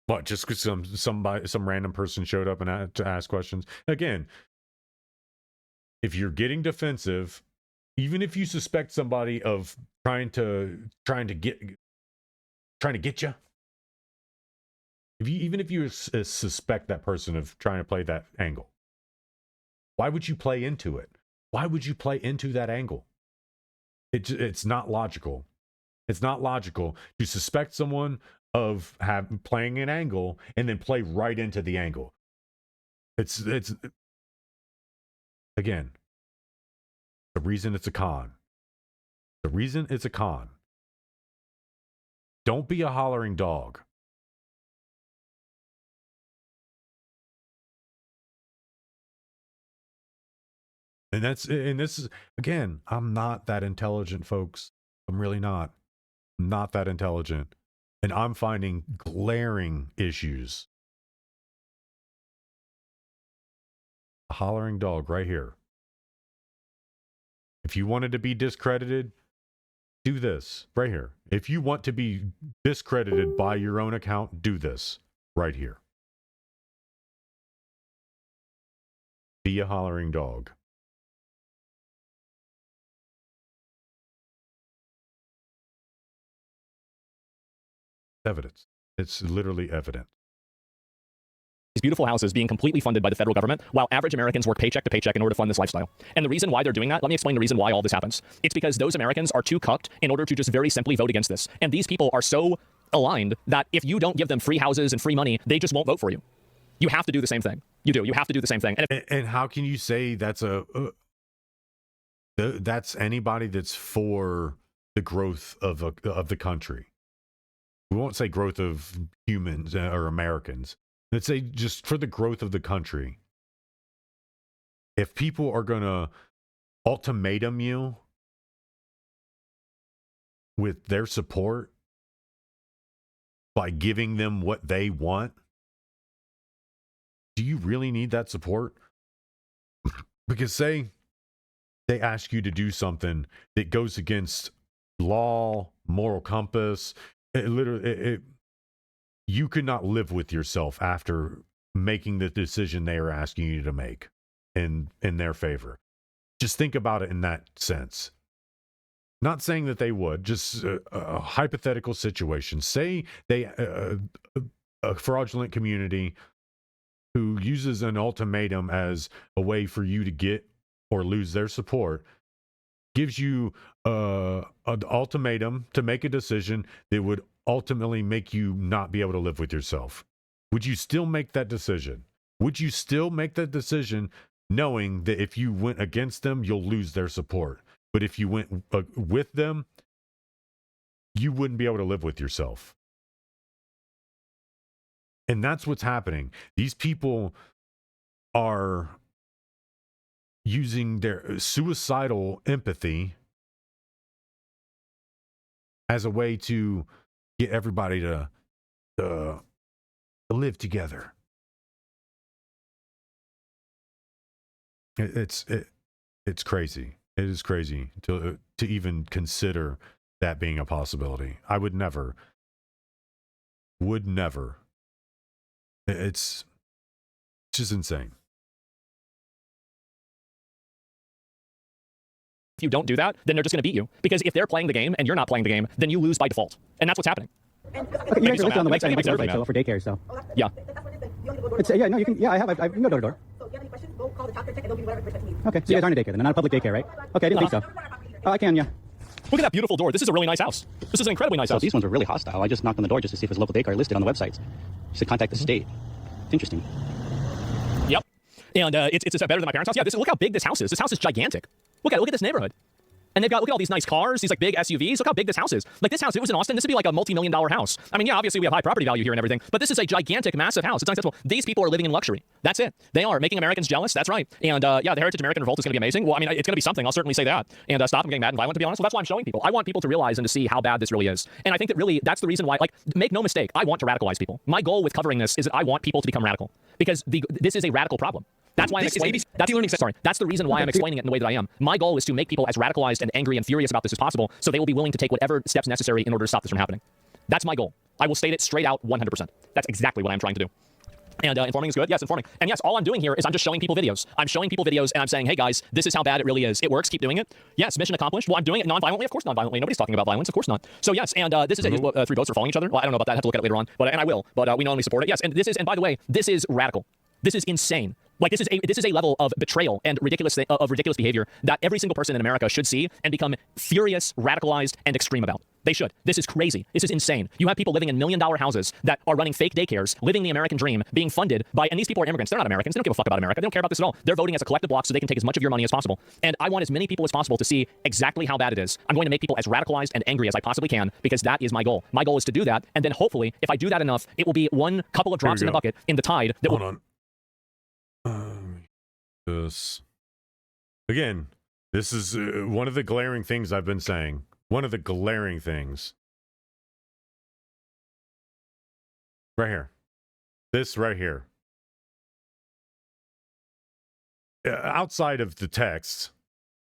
What, just because some random person showed up and to ask questions? Again, if you're getting defensive, even if you suspect somebody of trying to get you, even if you suspect that person of trying to play that angle, why would you play into it? Why would you play into that angle? It's not logical. It's not logical to suspect someone of playing an angle and then play right into the angle. It's again, the reason it's a con. The reason it's a con. Don't be a hollering dog. And this is, again, I'm not that intelligent, folks. I'm really not. I'm not that intelligent. And I'm finding glaring issues. A hollering dog right here. If you wanted to be discredited, do this right here. If you want to be discredited by your own account, do this right here. Be a hollering dog. Evidence. It's literally evident. These beautiful houses being completely funded by the federal government, while average Americans work paycheck to paycheck in order to fund this lifestyle. And the reason why they're doing that, let me explain the reason why all this happens. It's because those Americans are too cucked in order to just very simply vote against this. And these people are so aligned that if you don't give them free houses and free money, they just won't vote for you. You have to do the same thing. You do. You have to do the same thing. And how can you say that's that's anybody that's for the growth of the country? We won't say growth of humans or Americans. Let's say just for the growth of the country. If people are going to ultimatum you with their support by giving them what they want, do you really need that support? Because say they ask you to do something that goes against law, moral compass, you could not live with yourself after making the decision they are asking you to make in their favor. Just think about it in that sense. Not saying that they would, just a hypothetical situation. Say they a fraudulent community who uses an ultimatum as a way for you to get or lose their support gives you an ultimatum to make a decision that would ultimately make you not be able to live with yourself. Would you still make that decision? Would you still make that decision knowing that if you went against them, you'll lose their support? But if you went with them, you wouldn't be able to live with yourself. And that's what's happening. These people are using their suicidal empathy as a way to get everybody to live together. It's crazy. It is crazy to even consider that being a possibility. I would never. It's just insane. If you don't do that, then they're just going to beat you. Because if they're playing the game and you're not playing the game, then you lose by default. And that's what's happening. And Okay, you guys are listed on the website. It makes everything so for daycare, so. Yeah. that's what it is. You only go to It's, yeah, no, you can. Yeah, I can go door to door. So if you have any questions, go call the chapter check and they'll give you whatever information you need. Okay, so you guys aren't a daycare then. They're not a public daycare, right? Okay, I didn't think so. Oh, I can, yeah. Look at that beautiful door. This is a really nice house. This is an incredibly nice So house. these ones were really hostile. I just knocked on the door just to see if there's a local daycare listed on the websites. You should contact the state. It's interesting. Yep. And it's better than my parents' house. Yeah, look how big this house is. This house is gigantic. Look at this neighborhood. And they've got, look at all these nice cars, these like big SUVs. Look how big this house is. Like this house, if it was in Austin, this would be like a multi-million-dollar house. I mean, yeah, obviously we have high property value here and everything, but this is a gigantic, massive house. It's unacceptable. These people are living in luxury. That's it. They are making Americans jealous. That's right. And yeah, the Heritage American Revolt is going to be amazing. Well, I mean, it's going to be something. I'll certainly say that. And stop them getting mad and violent, to be honest. Well, that's why I'm showing people. I want people to realize and to see how bad this really is. And I think that really that's the reason why, like, make no mistake, I want to radicalize people. My goal with covering this is that I want people to become radical because this is a radical problem. That's why I'm explaining. That's the reason why I'm explaining it in the way that I am. My goal is to make people as radicalized and angry and furious about this as possible, so they will be willing to take whatever steps necessary in order to stop this from happening. That's my goal. I will state it straight out, 100%. That's exactly what I'm trying to do. And informing is good. Yes, informing. And yes, all I'm doing here is I'm just showing people videos. I'm showing people videos and I'm saying, hey guys, this is how bad it really is. It works. Keep doing it. Yes, mission accomplished. Well, I'm doing it non-violently. Of course, non-violently. Nobody's talking about violence. Of course not. So yes, and this is it. Three boats are following each other. Well, I don't know about that. I have to look at it later on. And I will. But we normally support it. Yes, and this is. And by the way, this is radical. This is insane. Like this is a level of betrayal and ridiculous behavior that every single person in America should see and become furious, radicalized, and extreme about. They should. This is crazy. This is insane. You have people living in $1 million houses that are running fake daycares, living the American dream, being funded by, and these people are immigrants. They're not Americans. They don't give a fuck about America. They don't care about this at all. They're voting as a collective block so they can take as much of your money as possible. And I want as many people as possible to see exactly how bad it is. I'm going to make people as radicalized and angry as I possibly can because that is my goal. My goal is to do that. And then hopefully, if I do that enough, it will be one couple of drops in the bucket in the tide that Hold on. This again, this is one of the glaring things I've been saying. One of the glaring things. Right here. This right here. Outside of the text,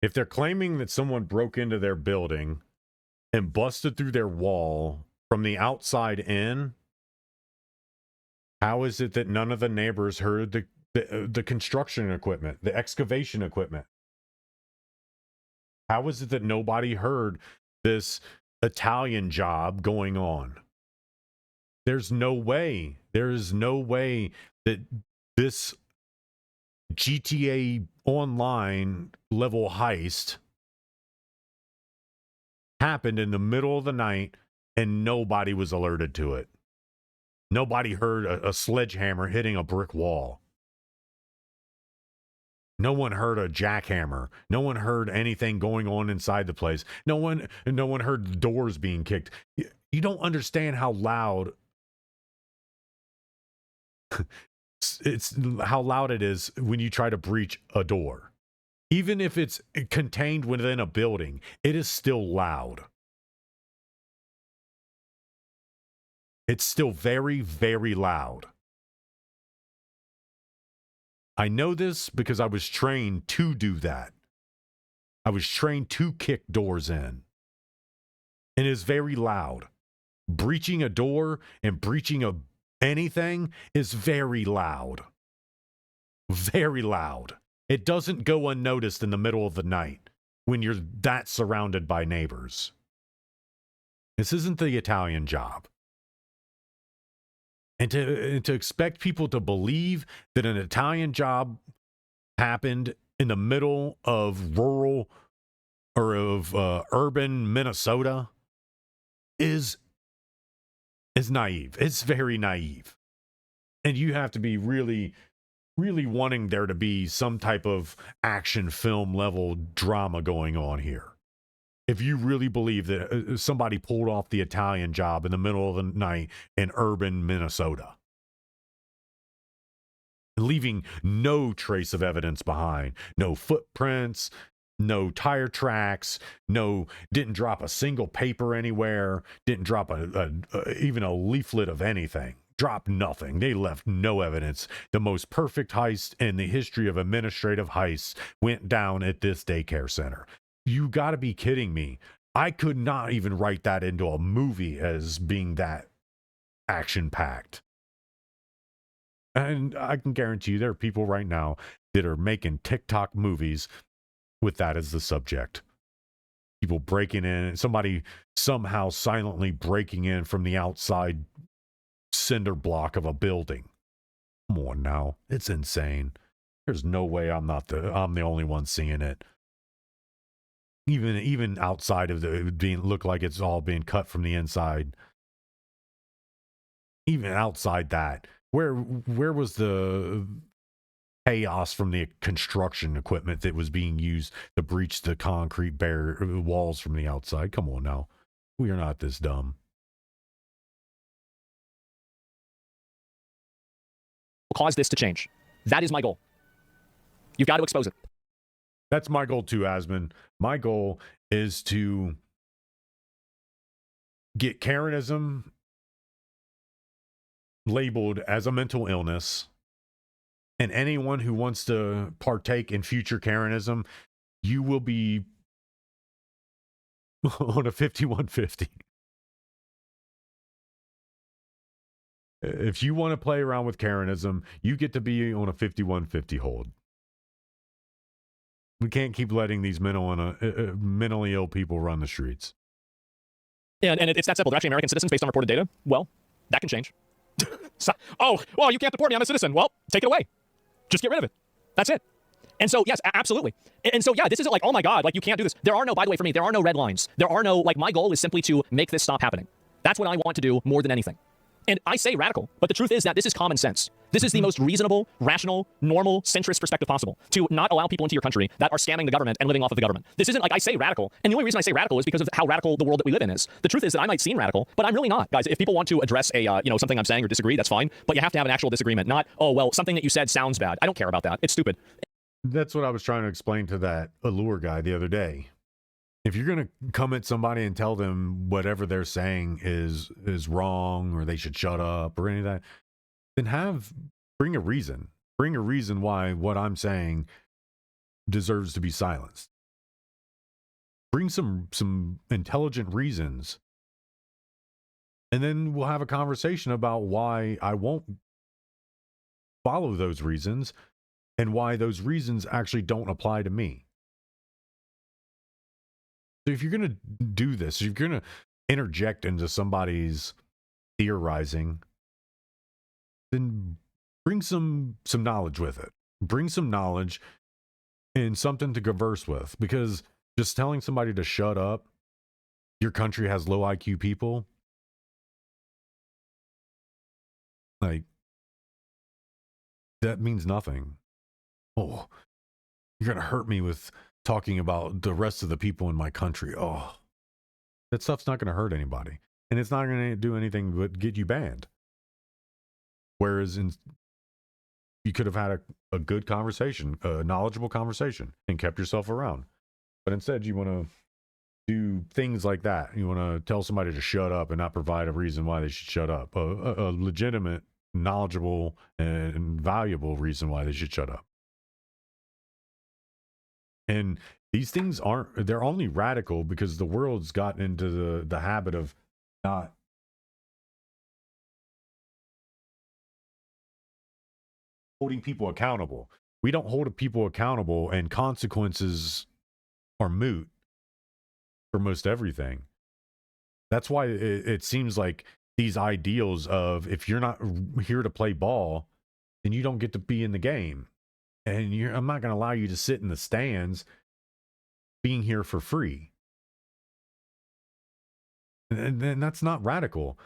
if they're claiming that someone broke into their building and busted through their wall from the outside in, how is it that none of the neighbors heard the construction equipment, the excavation equipment? How is it that nobody heard this Italian job going on? There's no way. There is no way that this GTA Online level heist happened in the middle of the night and nobody was alerted to it. Nobody heard a sledgehammer hitting a brick wall. No one heard a jackhammer. No one heard anything going on inside the place. No one heard the doors being kicked. You don't understand how loud it's how loud it is when you try to breach a door. Even if it's contained within a building, it is still loud. It's still very, very loud. I know this because I was trained to do that. I was trained to kick doors in. And it is very loud. Breaching a door and breaching anything is very loud. Very loud. It doesn't go unnoticed in the middle of the night when you're that surrounded by neighbors. This isn't the Italian job. And to expect people to believe that an Italian job happened in the middle of rural or of urban Minnesota is naive. It's very naive. And you have to be really, really wanting there to be some type of action film level drama going on here. If you really believe that somebody pulled off the Italian job in the middle of the night in urban Minnesota, leaving no trace of evidence behind, no footprints, no tire tracks, didn't drop a single paper anywhere, didn't drop even a leaflet of anything, dropped nothing. They left no evidence. The most perfect heist in the history of administrative heists went down at this daycare center. You got to be kidding me. I could not even write that into a movie as being that action-packed. And I can guarantee you there are people right now that are making TikTok movies with that as the subject. People breaking in, somebody somehow silently breaking in from the outside cinder block of a building. Come on now. It's insane. There's no way I'm the only one seeing it. Even outside of it being look like it's all being cut from the inside. Even outside that, where was the chaos from the construction equipment that was being used to breach the concrete walls from the outside. Come on now. We are not this dumb. Cause this to change. That is my goal. You've got to expose it. That's my goal too, Asman. My goal is to get Karenism labeled as a mental illness, and anyone who wants to partake in future Karenism, you will be on a 5150. If you want to play around with Karenism, you get to be on a 5150 hold. We can't keep letting these mentally ill people run the streets. Yeah, and it's that simple. They're actually American citizens based on reported data. Well, that can change. So, well, you can't deport me. I'm a citizen. Well, take it away. Just get rid of it. That's it. And so, yes, absolutely. And so, yeah, this isn't like, oh my God, like you can't do this. There are no, by the way, for me, there are no red lines. There are no, like, my goal is simply to make this stop happening. That's what I want to do more than anything. And I say radical, but the truth is that this is common sense. This is the most reasonable, rational, normal, centrist perspective possible, to not allow people into your country that are scamming the government and living off of the government. This isn't like I say radical, and the only reason I say radical is because of how radical the world that we live in is. The truth is that I might seem radical, but I'm really not. Guys, if people want to address a, something I'm saying or disagree, that's fine, but you have to have an actual disagreement, not, oh, well, something that you said sounds bad. I don't care about that. It's stupid. That's what I was trying to explain to that Allure guy the other day. If you're going to come at somebody and tell them whatever they're saying is wrong or they should shut up or any of that, then bring a reason. Bring a reason why what I'm saying deserves to be silenced. Bring some intelligent reasons. And then we'll have a conversation about why I won't follow those reasons and why those reasons actually don't apply to me. So if you're going to do this, if you're going to interject into somebody's theorizing, then bring some knowledge with it. Bring some knowledge and something to converse with. Because just telling somebody to shut up, your country has low IQ people, like, that means nothing. Oh, you're going to hurt me with talking about the rest of the people in my country. Oh, that stuff's not going to hurt anybody. And it's not going to do anything but get you banned. Whereas you could have had a good conversation, a knowledgeable conversation, and kept yourself around. But instead, you want to do things like that. You want to tell somebody to shut up and not provide a reason why they should shut up. A legitimate, knowledgeable, and valuable reason why they should shut up. And these things they're only radical because the world's gotten into the habit of not holding people accountable. We don't hold people accountable, and consequences are moot for most everything. That's why it seems like these ideals of, if you're not here to play ball, then you don't get to be in the game. And I'm not going to allow you to sit in the stands being here for free. And that's not radical.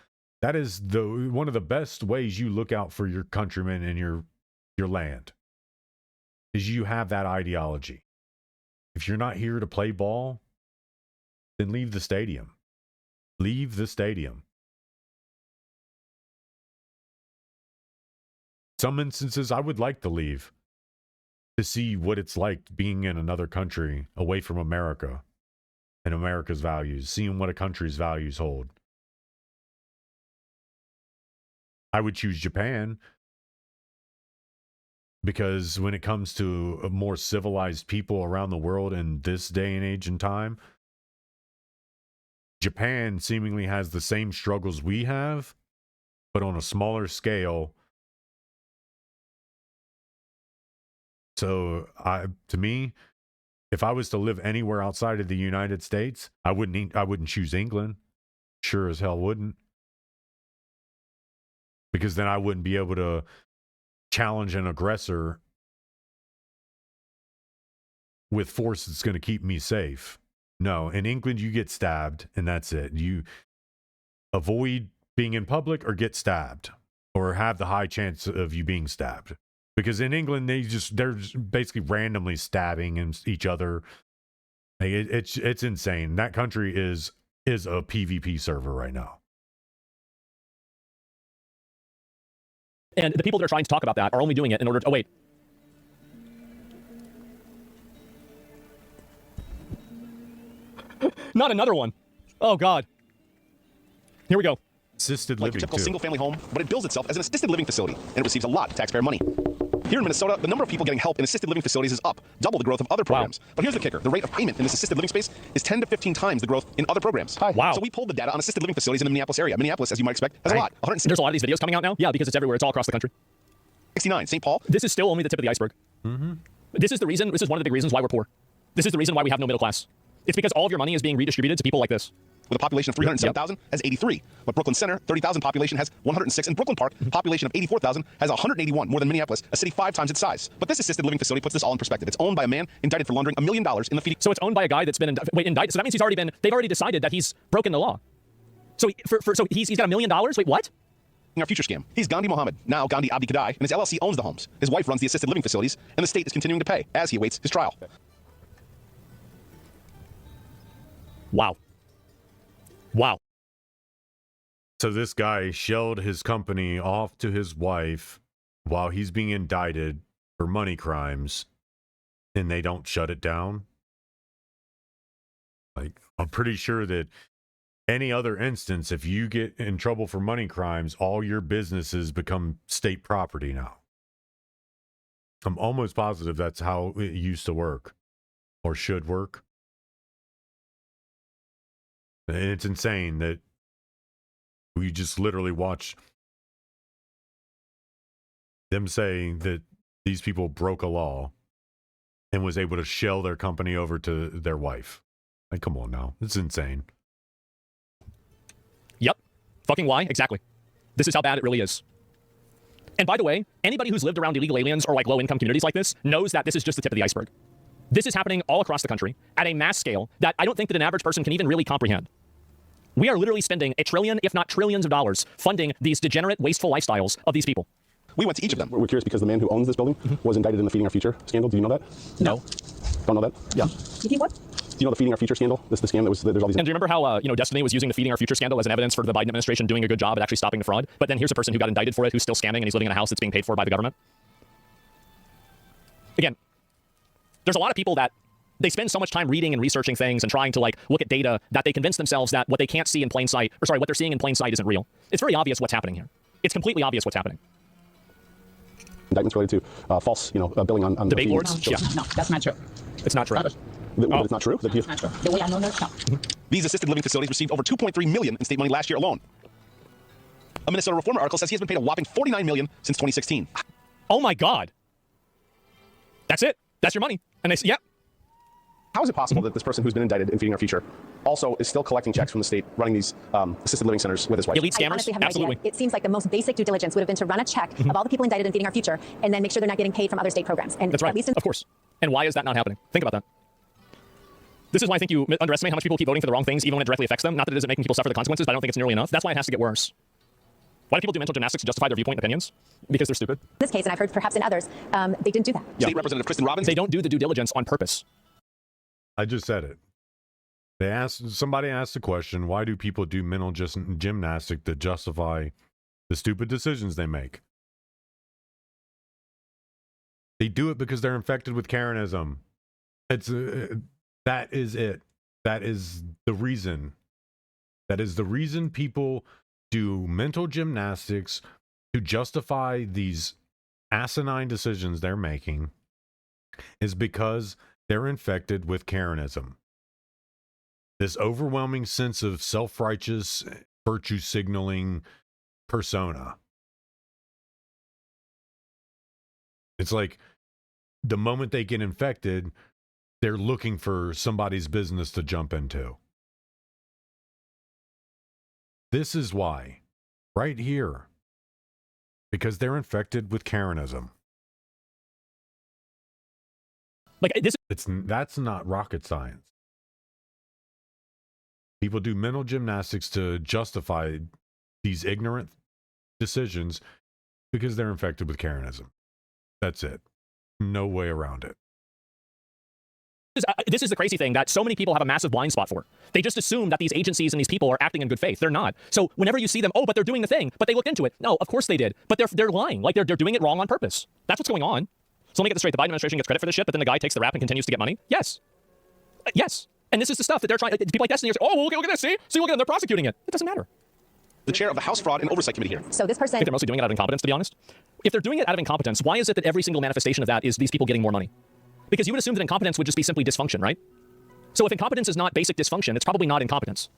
That is one of the best ways you look out for your countrymen and your land, is you have that ideology. If you're not here to play ball, then leave the stadium. Leave the stadium. Some instances I would like to leave, to see what it's like being in another country away from America and America's values, seeing what a country's values hold. I would choose Japan, because when it comes to more civilized people around the world in this day and age and time, Japan seemingly has the same struggles we have, but on a smaller scale. So, to me, if I was to live anywhere outside of the United States, I wouldn't choose England. Sure as hell wouldn't. Because then I wouldn't be able to challenge an aggressor with force that's going to keep me safe. No, in England, you get stabbed, and that's it. You avoid being in public or get stabbed, or have the high chance of you being stabbed. Because in England, they're just basically randomly stabbing each other. Like, it's insane. That country is a PvP server right now. And the people that are trying to talk about that are only doing it in order to... Oh, wait. Not another one. Oh, God. Here we go. Assisted Like living, your typical too. single-family home, but it bills itself as an assisted living facility, and it receives a lot of taxpayer money. Here in Minnesota, the number of people getting help in assisted living facilities is up, double the growth of other programs. But here's the kicker. The rate of payment in this assisted living space is 10 to 15 times the growth in other programs. Wow. So we pulled the data on assisted living facilities in the Minneapolis area. Minneapolis, as you might expect, has a lot. There's a lot of these videos coming out now? Yeah, because it's everywhere. It's all across the country. 169, St. Paul. This is still only the tip of the iceberg. This is the reason. This is one of the big reasons why we're poor. This is the reason why we have no middle class. It's because all of your money is being redistributed to people like this. With a population of 307,000 has 83. But Brooklyn Center, 30,000 population, has 106. And Brooklyn Park, population of 84,000, has 181, more than Minneapolis, a city 5 times its size. But this assisted living facility puts this all in perspective. It's owned by a man indicted for laundering $1 million in the feeding. So it's owned by a guy that's been indicted. So that means they've already decided that he's broken the law. So he's got $1 million? Wait, what? Our future scam. He's Gandhi Mohammed, now Gandhi Abdi Kadai, and his LLC owns the homes. His wife runs the assisted living facilities, and the state is continuing to pay as he awaits his trial. Wow. Wow. So this guy shelled his company off to his wife while he's being indicted for money crimes, and they don't shut it down. Like, I'm pretty sure that any other instance, if you get in trouble for money crimes, all your businesses become state property now. I'm almost positive that's how it used to work, or should work. And it's insane that we just literally watch them saying that these people broke a law and was able to shell their company over to their wife. Like, come on now. It's insane. Yep. Fucking why? Exactly. This is how bad it really is. And by the way, anybody who's lived around illegal aliens or like low-income communities like this knows that this is just the tip of the iceberg. This is happening all across the country at a mass scale that I don't think that an average person can even really comprehend. We are literally spending $1 trillion, if not trillions of dollars, funding these degenerate, wasteful lifestyles of these people. We went to each of them. We're curious because the man who owns this building was indicted in the Feeding Our Future scandal. Do you know that? No. Don't know that? Yeah. What? Do you know the Feeding Our Future scandal? This the scam that was, there's all these... And do you remember how, Destiny was using the Feeding Our Future scandal as an evidence for the Biden administration doing a good job at actually stopping the fraud? But then here's a person who got indicted for it who's still scamming and he's living in a house that's being paid for by the government. Again, there's a lot of people that they spend so much time reading and researching things and trying to like look at data that they convince themselves that what they can't see in plain sight, or sorry, what they're seeing in plain sight isn't real. It's very obvious what's happening here. It's completely obvious what's happening. Indictments related to false, billing on The big fees. lords? Yeah. No, that's not true. It's not true. But it's not true? That's not true. The way I know nurse, no. These assisted living facilities received over $2.3 million in state money last year alone. A Minnesota Reformer article says he has been paid a whopping $49 million since 2016. Oh my God. That's it. That's your money. And they say, yep. How is it possible that this person who's been indicted in Feeding Our Future also is still collecting checks from the state, running these assisted living centers with his wife? Elite I scammers? honestly have no Absolutely. idea. It seems like the most basic due diligence would have been to run a check of all the people indicted in Feeding Our Future and then make sure they're not getting paid from other state programs. And That's right. At least in Of course. And why is that not happening? Think about that. This is why I think you underestimate how much people keep voting for the wrong things, even when it directly affects them. Not that it isn't making people suffer the consequences, but I don't think it's nearly enough. That's why it has to get worse. Why do people do mental gymnastics to justify their viewpoint and opinions? Because they're stupid. this case, and I've heard perhaps in others, they didn't do that. Yeah. State Representative Kristen Robbins. They don't do the due diligence on purpose. I just said it. Somebody asked the question, why do people do mental gymnastics to justify the stupid decisions they make? They do it because they're infected with Karenism. That is it. That is the reason. That is the reason people do mental gymnastics to justify these asinine decisions they're making, is because they're infected with Karenism. This overwhelming sense of self-righteous, virtue signaling persona. It's like the moment they get infected, they're looking for somebody's business to jump into. This is why, right here, because they're infected with Karenism. Like this. That's not rocket science. People do mental gymnastics to justify these ignorant decisions because they're infected with Karenism. That's it. No way around it. This is the crazy thing that so many people have a massive blind spot for. They just assume that these agencies and these people are acting in good faith. They're not. So whenever you see them, oh, but they're doing the thing, but they looked into it. No, of course they did. But they're lying. Like they're doing it wrong on purpose. That's what's going on. So let me get this straight. The Biden administration gets credit for this shit, but then the guy takes the rap and continues to get money? Yes. Yes. And this is the stuff that they're trying, people like Destiny are saying, oh, well, look at this, see, look at them, they're prosecuting it. It doesn't matter. The chair of the House Fraud and Oversight Committee here. So this person... I think they're mostly doing it out of incompetence, to be honest. If they're doing it out of incompetence, why is it that every single manifestation of that is these people getting more money? Because you would assume that incompetence would just be simply dysfunction, right? So if incompetence is not basic dysfunction, it's probably not incompetence.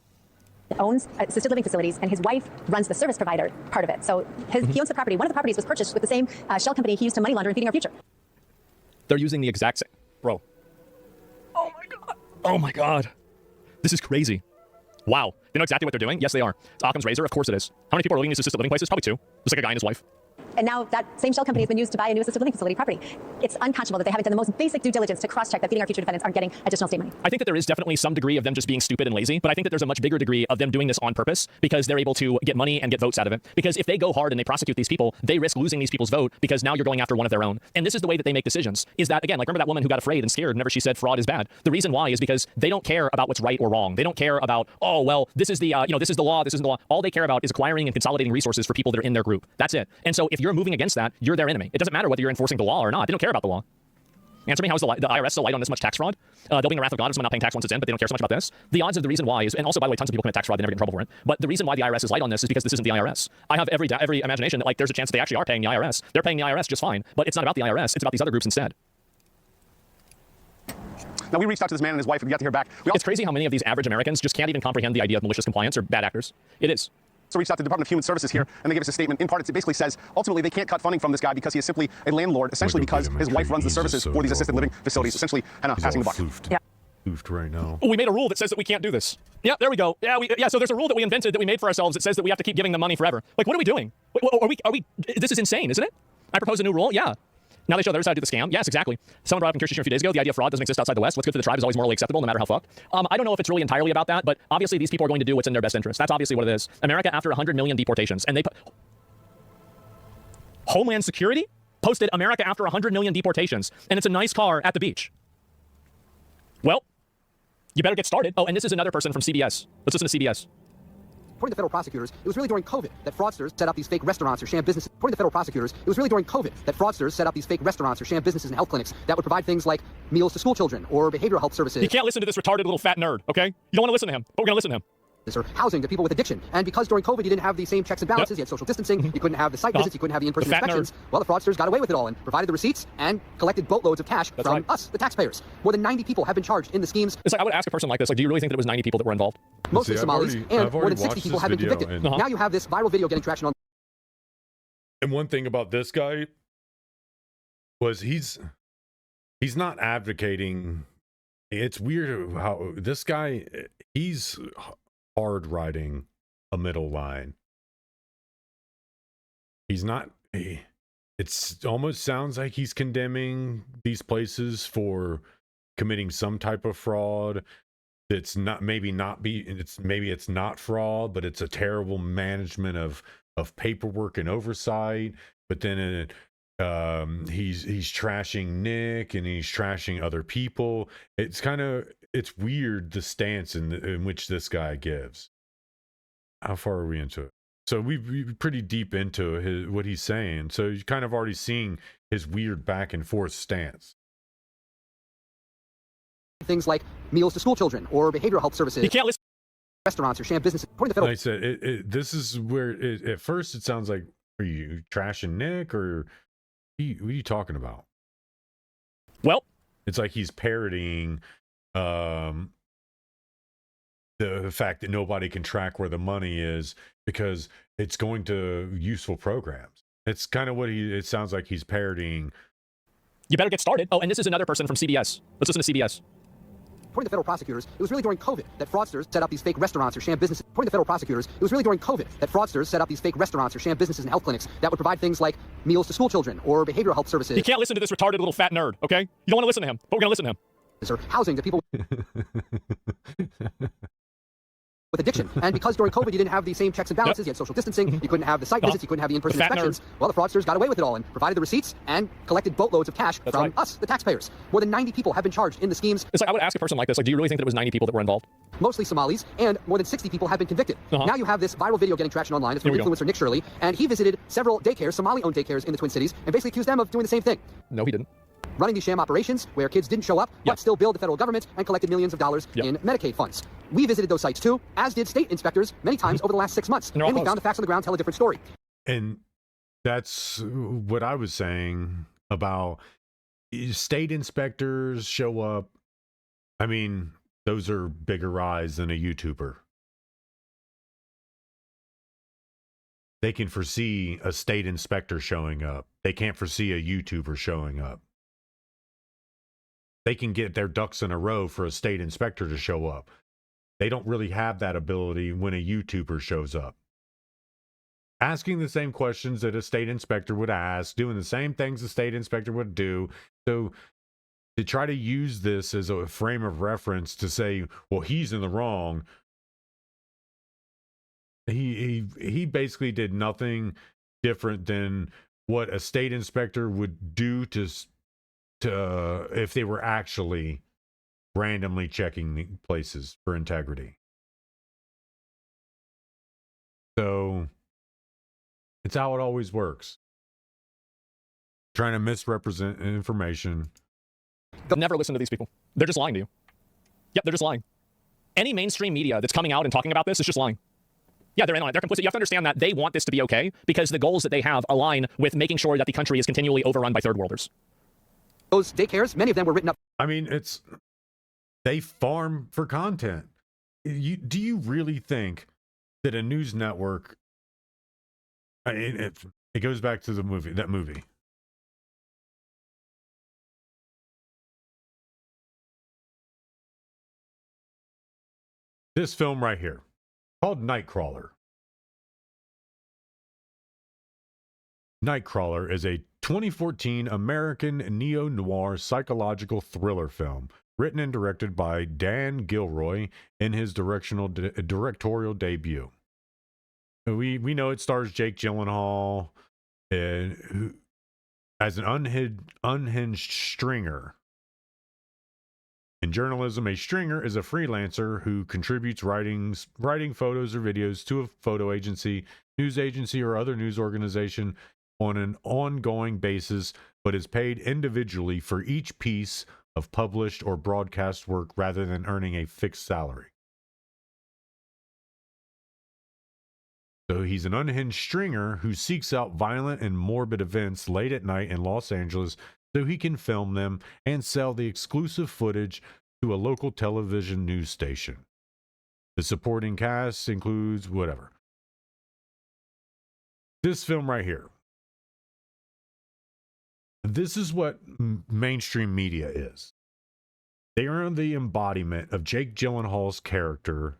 owns assisted living facilities, and his wife runs the service provider part of it. So he owns the property. One of the properties was purchased with the same shell company he used to money launder in Feeding Our Future. They're using the exact same... Bro. Oh my God. Oh my God. This is crazy. Wow. You know exactly what they're doing? Yes, they are. It's Occam's razor. Of course it is. How many people are living in these assisted living places? Probably two. Just like a guy and his wife. And now that same shell company has been used to buy a new assisted living facility property. It's unconscionable that they haven't done the most basic due diligence to cross-check that Feeding Our Future defendants aren't getting additional state money. I think that there is definitely some degree of them just being stupid and lazy, but I think that there's a much bigger degree of them doing this on purpose because they're able to get money and get votes out of it. Because if they go hard and they prosecute these people, they risk losing these people's vote because now you're going after one of their own. And this is the way that they make decisions. Is that, again, like remember that woman who got afraid and scared whenever she said fraud is bad? The reason why is because they don't care about what's right or wrong. They don't care about, oh, well, this is the, this is the law, this isn't the law. All they care about is acquiring and consolidating resources for people that are in their group. That's it. And so if you're moving against that, you're their enemy. It doesn't matter whether you're enforcing the law or not. They don't care about the law. Answer me, how is the IRS so light on this much tax fraud? They'll be in the wrath of God if someone not paying tax once it's in, but they don't care so much about this. The odds of the reason why is, and also, by the way, tons of people commit tax fraud, they never get in trouble for it. But the reason why the IRS is light on this is because this isn't the IRS. I have every imagination that like there's a chance that they actually are paying the IRS. They're paying the IRS just fine, but it's not about the IRS. It's about these other groups instead. Now, we reached out to this man and his wife, and we got to hear back. It's crazy how many of these average Americans just can't even comprehend the idea of malicious compliance or bad actors. It is. So we reached out to the Department of Human Services here, and they gave us a statement. In part, it basically says, ultimately, they can't cut funding from this guy because he is simply a landlord, essentially because his wife runs the services for these assisted living facilities, essentially kind of passing the buck. Yeah. Floofed right now. We made a rule that says that we can't do this. Yeah, there we go. Yeah, so there's a rule that we invented that we made for ourselves that says that we have to keep giving them money forever. Like, what are we doing? Are we, this is insane, isn't it? I propose a new rule? Yeah. Now they show the other side to do the scam. Yes, exactly. Someone brought up in Kirsten a few days ago, the idea of fraud doesn't exist outside the West. What's good for the tribe is always morally acceptable, no matter how fucked. I don't know if it's really entirely about that, but obviously these people are going to do what's in their best interest. That's obviously what it is. America, after 100 million deportations, and they put... Homeland Security posted America after 100 million deportations, and it's a nice car at the beach. Well, you better get started. Oh, and this is another person from CBS. Let's listen to CBS. According to federal prosecutors, it was really during COVID that fraudsters set up these fake restaurants or sham businesses. According to federal prosecutors, it was really during COVID that fraudsters set up these fake restaurants or sham businesses and health clinics that would provide things like meals to school children or behavioral health services. You can't listen to this retarded little fat nerd, okay? You don't want to listen to him, but we're going to listen to him. Or housing to people with addiction. And because during COVID you didn't have the same checks and balances, you had social distancing, you couldn't have the site visits, you couldn't have the in-person inspections. Well, the fraudsters got away with it all and provided the receipts and collected boatloads of cash from us, the taxpayers. More than 90 people have been charged in the schemes. It's like I would ask a person like this, like, do you really think that it was 90 people that were involved? Mostly Somalis, and more than 60 people have been convicted. Now you have this viral video getting traction on. And one thing about this guy was he's not advocating. It's weird how this guy, he's hard riding a middle line. He's not, it's almost sounds like he's condemning these places for committing some type of fraud. It's not, maybe it's not fraud, but it's a terrible management of paperwork and oversight. But then he's trashing Nick and he's trashing other people. It's weird, the stance in which this guy gives. How far are we into it? So we're pretty deep into what he's saying. So you're kind of already seeing his weird back and forth stance. Things like meals to school children or behavioral health services. You can't listen. Restaurants or sham businesses. According to federal. Like I said, this is where at first it sounds like, are you trashing Nick or what are you talking about? Well, it's like he's parodying the fact that nobody can track where the money is because it's going to useful programs. It's kind of what it sounds like he's parodying. You better get started. Oh, and this is another person from CBS. Let's listen to CBS. According to federal prosecutors, it was really during COVID that fraudsters set up these fake restaurants or sham businesses. According to federal prosecutors, it was really during COVID that fraudsters set up these fake restaurants or sham businesses and health clinics that would provide things like meals to school children or behavioral health services. You can't listen to this retarded little fat nerd, okay? You don't want to listen to him, but we're going to listen to him. Or housing to people with with addiction. And because during COVID you didn't have the same checks and balances, you had social distancing, you couldn't have the site visits, you couldn't have the in-person The fat inspections. Well, the fraudsters got away with it all and provided the receipts and collected boatloads of cash from us, the taxpayers. More than 90 people have been charged in the schemes. It's like I would ask a person like this, like, do you really think that it was 90 people that were involved? Mostly Somalis, and more than 60 people have been convicted. Now you have this viral video getting traction online. It's from influencer Nick Shirley, and he visited several daycares, Somali-owned daycares in the Twin Cities, and basically accused them of doing the same thing. No, he didn't. Running these sham operations where kids didn't show up, but still billed the federal government and collected millions of dollars in Medicaid funds. We visited those sites too, as did state inspectors many times over the last 6 months, and we found the facts on the ground tell a different story. And that's what I was saying about state inspectors show up. I mean, those are bigger eyes than a YouTuber. They can foresee a state inspector showing up. They can't foresee a YouTuber showing up. They can get their ducks in a row for a state inspector to show up. They don't really have that ability when a YouTuber shows up. Asking the same questions that a state inspector would ask, doing the same things a state inspector would do. So to try to use this as a frame of reference to say, well, he's in the wrong. He basically did nothing different than what a state inspector would do to if they were actually randomly checking places for integrity. So it's how it always works. Trying to misrepresent information. Never listen to these people. They're just lying to you. Yep, they're just lying. Any mainstream media that's coming out and talking about this is just lying. Yeah, they're in on it. They're complicit. You have to understand that they want this to be okay because the goals that they have align with making sure that the country is continually overrun by third worlders. Those daycares, many of them were written up. I mean, they farm for content. Do you really think that a news network? It goes back to that movie. This film right here, called Nightcrawler. Nightcrawler is a 2014 American neo-noir psychological thriller film written and directed by Dan Gilroy in his directorial debut. We know it stars Jake Gyllenhaal as an unhinged stringer. In journalism, a stringer is a freelancer who contributes writing photos or videos to a photo agency, news agency, or other news organization on an ongoing basis, but is paid individually for each piece of published or broadcast work rather than earning a fixed salary. So he's an unhinged stringer who seeks out violent and morbid events late at night in Los Angeles so he can film them and sell the exclusive footage to a local television news station. The supporting cast includes whatever. This film right here. This is what mainstream media is. They are the embodiment of Jake Gyllenhaal's character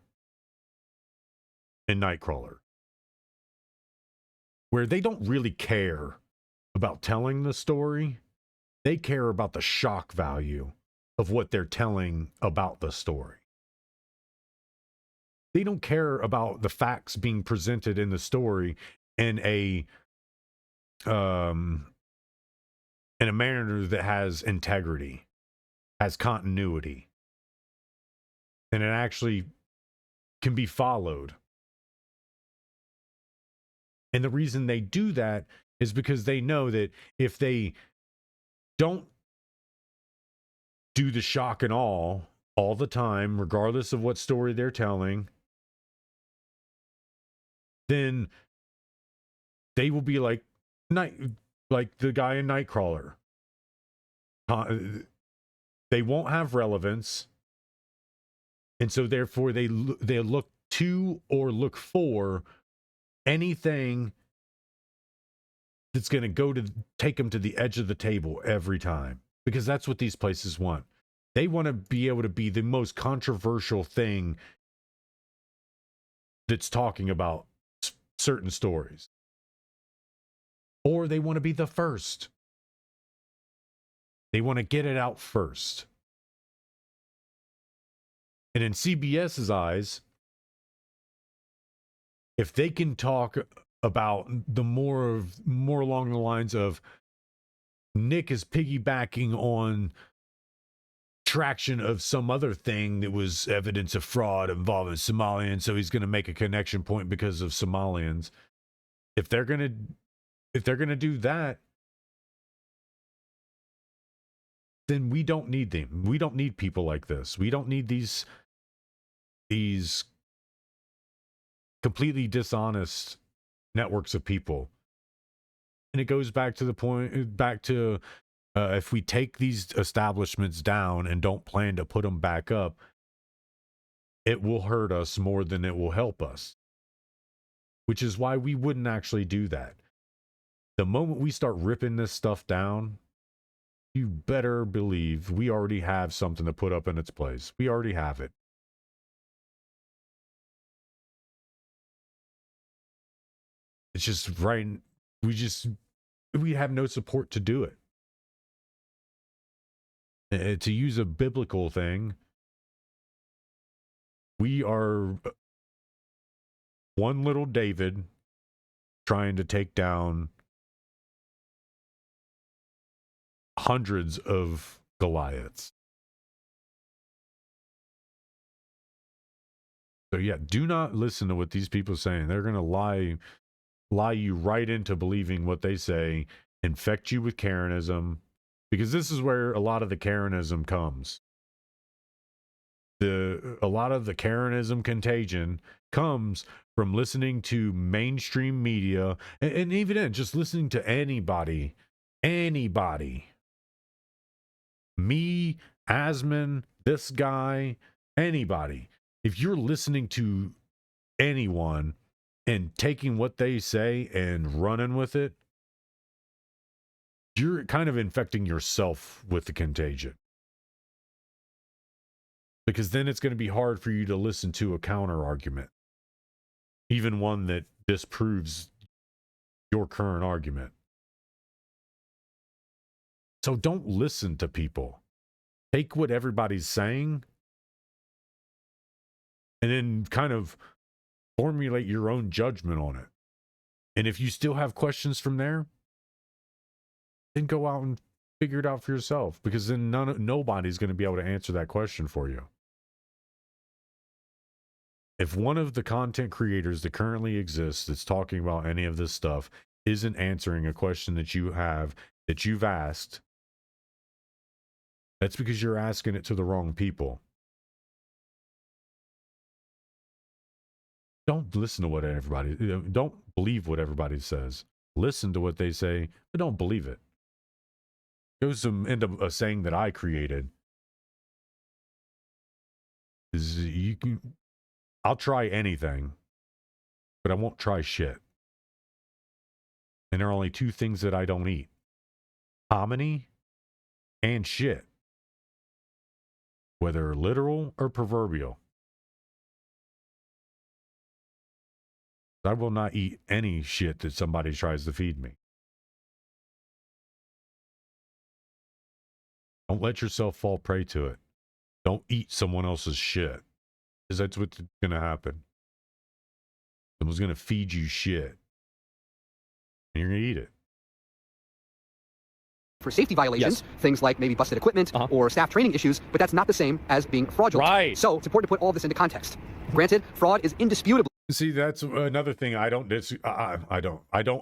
in Nightcrawler, where they don't really care about telling the story. They care about the shock value of what they're telling about the story. They don't care about the facts being presented in the story in a manner that has integrity, has continuity, and it actually can be followed. And the reason they do that is because they know that if they don't do the shock and awe all the time, regardless of what story they're telling, then they will be like the guy in Nightcrawler. They won't have relevance, and so therefore they look to or look for anything that's going to take them to the edge of the table every time, because that's what these places want. They want to be able to be the most controversial thing that's talking about certain stories, or they want to be the first. They want to get it out first. And in CBS's eyes, if they can talk about the more along the lines of Nick is piggybacking on traction of some other thing that was evidence of fraud involving Somalians, so he's going to make a connection point because of Somalians. If they're going to do that, then we don't need them. We don't need people like this. We don't need these completely dishonest networks of people. And it goes back to the point, if we take these establishments down and don't plan to put them back up, it will hurt us more than it will help us. Which is why we wouldn't actually do that. The moment we start ripping this stuff down, you better believe we already have something to put up in its place. We already have it. It's just right. We have no support to do it. To use a biblical thing, we are one little David trying to take down hundreds of Goliaths. So yeah, do not listen to what these people are saying. They're going to lie you right into believing what they say, infect you with Karenism, because this is where a lot of the Karenism comes. A lot of the Karenism contagion comes from listening to mainstream media, and even then, just listening to anybody. Me, Asman, this guy, anybody. If you're listening to anyone and taking what they say and running with it, you're kind of infecting yourself with the contagion. Because then it's going to be hard for you to listen to a counter argument, even one that disproves your current argument. So don't listen to people. Take what everybody's saying and then kind of formulate your own judgment on it. And if you still have questions from there, then go out and figure it out for yourself, because then nobody's going to be able to answer that question for you. If one of the content creators that currently exists that's talking about any of this stuff isn't answering a question that you have, that you've asked, that's because you're asking it to the wrong people. Don't listen to what everybody, don't believe what everybody says. Listen to what they say, but don't believe it. Goes into a saying that I created. I'll try anything, but I won't try shit. And there are only two things that I don't eat: hominy and shit. Whether literal or proverbial. I will not eat any shit that somebody tries to feed me. Don't let yourself fall prey to it. Don't eat someone else's shit, because that's what's going to happen. Someone's going to feed you shit, and you're going to eat it. For safety violations, things like maybe busted equipment or staff training issues, but that's not the same as being fraudulent. Right. So it's important to put all this into context. Granted, fraud is indisputably. See, that's another thing I don't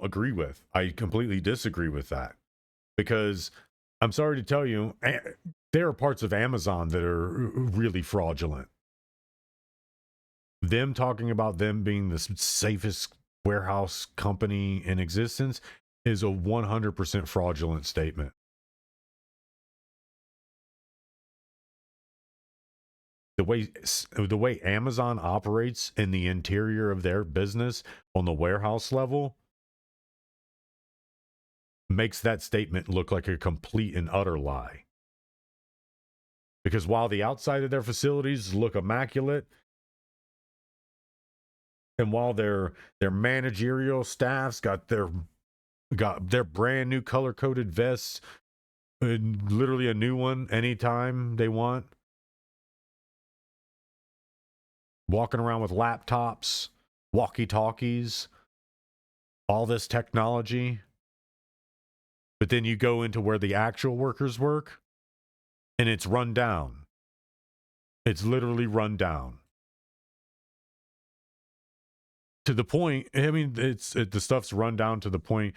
agree with. I completely disagree with that, because I'm sorry to tell you, there are parts of Amazon that are really fraudulent. Them talking about them being the safest warehouse company in existence is a 100% fraudulent statement. The way Amazon operates in the interior of their business on the warehouse level makes that statement look like a complete and utter lie. Because while the outside of their facilities look immaculate, and while their managerial staffs got their brand new color-coded vests, literally a new one anytime they want, walking around with laptops, walkie-talkies, all this technology. But then you go into where the actual workers work, and it's run down. It's literally run down. To the point, I mean, the stuff's run down to the point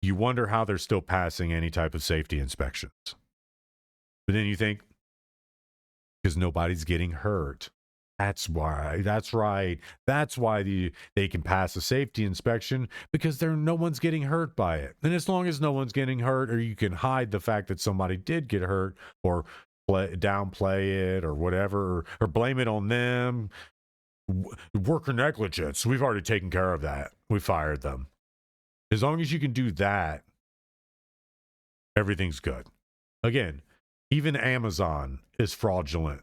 you wonder how they're still passing any type of safety inspections. But then you think, because nobody's getting hurt. That's why. That's right. That's why they can pass a safety inspection, because no one's getting hurt by it. And as long as no one's getting hurt, or you can hide the fact that somebody did get hurt, or downplay it, or whatever, or blame it on them. Worker negligence. We've already taken care of that. We fired them. As long as you can do that, everything's good. Again, even Amazon is fraudulent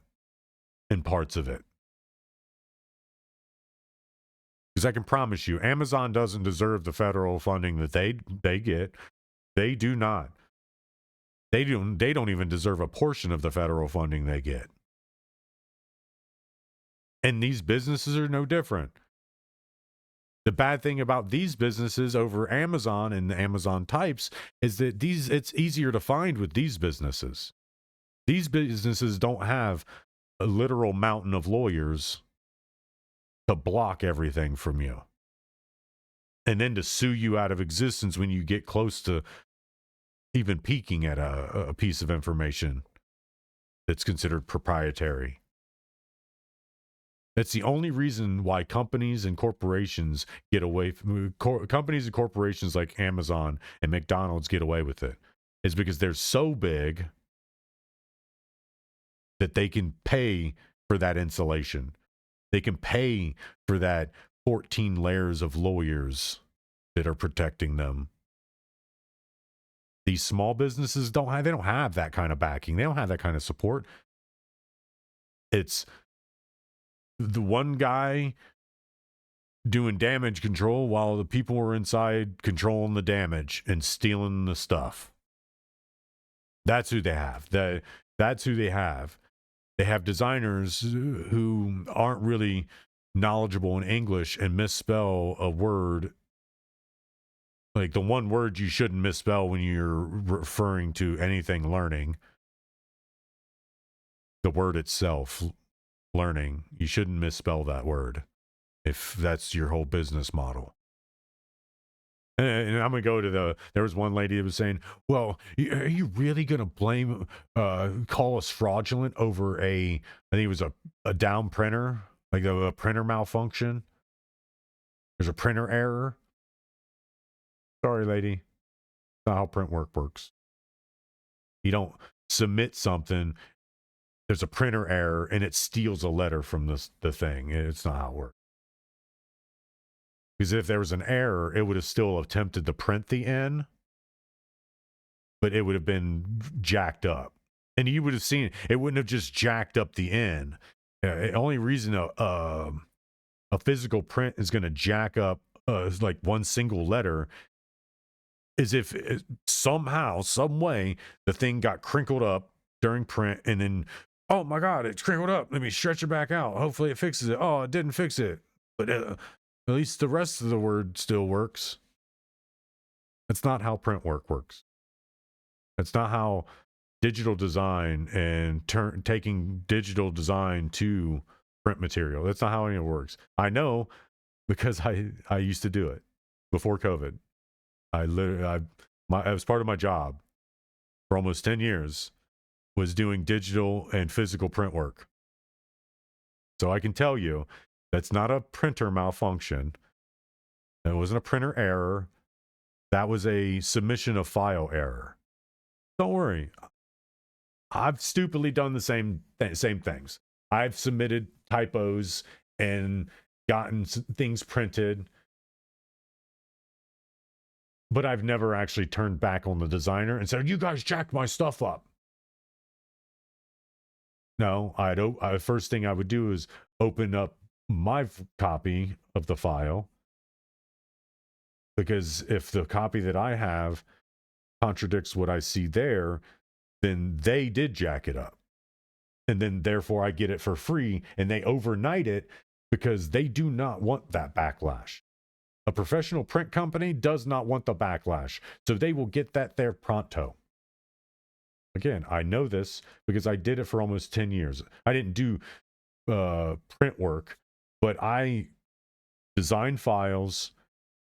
in parts of it. Because I can promise you, Amazon doesn't deserve the federal funding that they get. They do not. They don't even deserve a portion of the federal funding they get. And these businesses are no different. The bad thing about these businesses over Amazon and the Amazon types is that it's easier to find with these businesses. These businesses don't have a literal mountain of lawyers to block everything from you. And then to sue you out of existence when you get close to even peeking at a piece of information that's considered proprietary. That's the only reason why companies and corporations get away from companies and corporations like Amazon and McDonald's get away with it, is because they're so big that they can pay for that insulation. They can pay for that 14 layers of lawyers that are protecting them. These small businesses don't have that kind of backing. They don't have that kind of support. It's the one guy doing damage control while the people were inside controlling the damage and stealing the stuff. That's who they have. That's who they have. They have designers who aren't really knowledgeable in English and misspell a word, like the one word you shouldn't misspell when you're referring to anything learning. The word itself, learning, you shouldn't misspell that word if that's your whole business model. And I'm going to go to there was one lady that was saying, well, are you really going to blame, call us fraudulent over I think it was a down printer, like a printer malfunction? There's a printer error. Sorry, lady. That's not how print work works. You don't submit something, there's a printer error, and it steals a letter from the thing. It's not how it works. Because if there was an error, it would have still attempted to print the N, but it would have been jacked up. And you would have seen it wouldn't have just jacked up the N. The only reason a physical print is going to jack up like one single letter is if somehow, some way, the thing got crinkled up during print, and then, oh my God, it's crinkled up. Let me stretch it back out. Hopefully it fixes it. Oh, it didn't fix it. But at least the rest of the word still works. That's not how print work works. That's not how digital design and taking digital design to print material. That's not how any of it works. I know because I used to do it before COVID. It was part of my job for almost 10 years was doing digital and physical print work. So I can tell you that's not a printer malfunction. It wasn't a printer error. That was a submission of file error. Don't worry. I've stupidly done the same things. I've submitted typos and gotten things printed, but I've never actually turned back on the designer and said, you guys jacked my stuff up. No, first thing I would do is open up my copy of the file, because if the copy that I have contradicts what I see there, then they did jack it up. And then therefore I get it for free, and they overnight it because they do not want that backlash. A professional print company does not want the backlash, so they will get that there pronto. Again, I know this because I did it for almost 10 years. I didn't do print work, but I designed files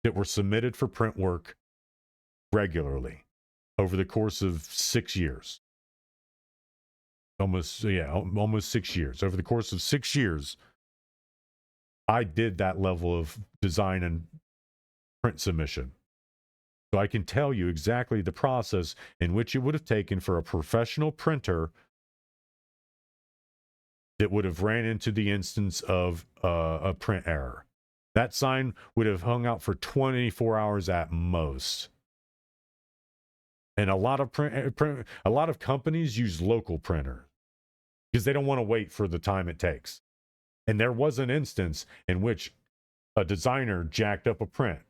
that were submitted for print work regularly over the course of 6 years. Almost 6 years. Over the course of 6 years, I did that level of design and print submission. So I can tell you exactly the process in which it would have taken for a professional printer that would have ran into the instance of a print error. That sign would have hung out for 24 hours at most. And a lot of companies use local printers because they don't want to wait for the time it takes. And there was an instance in which a designer jacked up a print.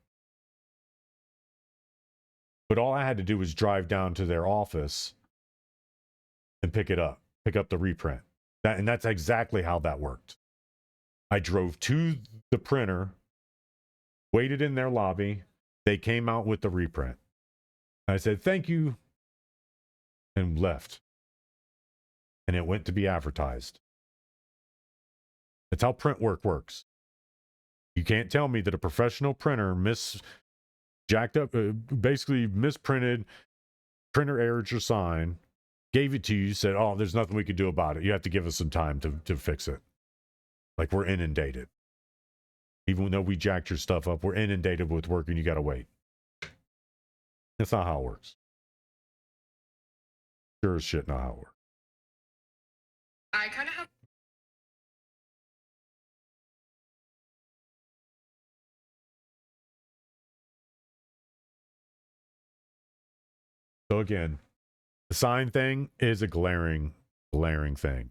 But all I had to do was drive down to their office and pick up the reprint. And that's exactly how that worked. I drove to the printer, waited in their lobby. They came out with the reprint. I said, thank you, and left. And it went to be advertised. That's how print work works. You can't tell me that a professional printer basically misprinted, printer errored your sign, gave it to you, said, oh, there's nothing we could do about it. You have to give us some time to fix it. Like we're inundated. Even though we jacked your stuff up, we're inundated with work and you got to wait. That's not how it works. Sure as shit not how it works. I kind of have. So again, the sign thing is a glaring thing.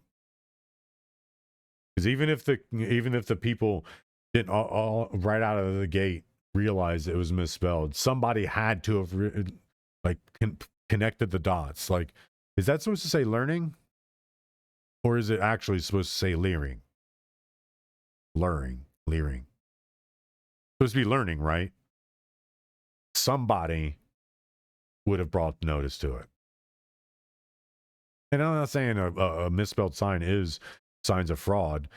Because even if the people didn't all right out of the gate realize it was misspelled, somebody had to have connected the dots. Like, is that supposed to say learning, or is it actually supposed to say leering? Leering. Supposed to be learning, right? Somebody would have brought notice to it. And I'm not saying a misspelled sign is signs of fraud,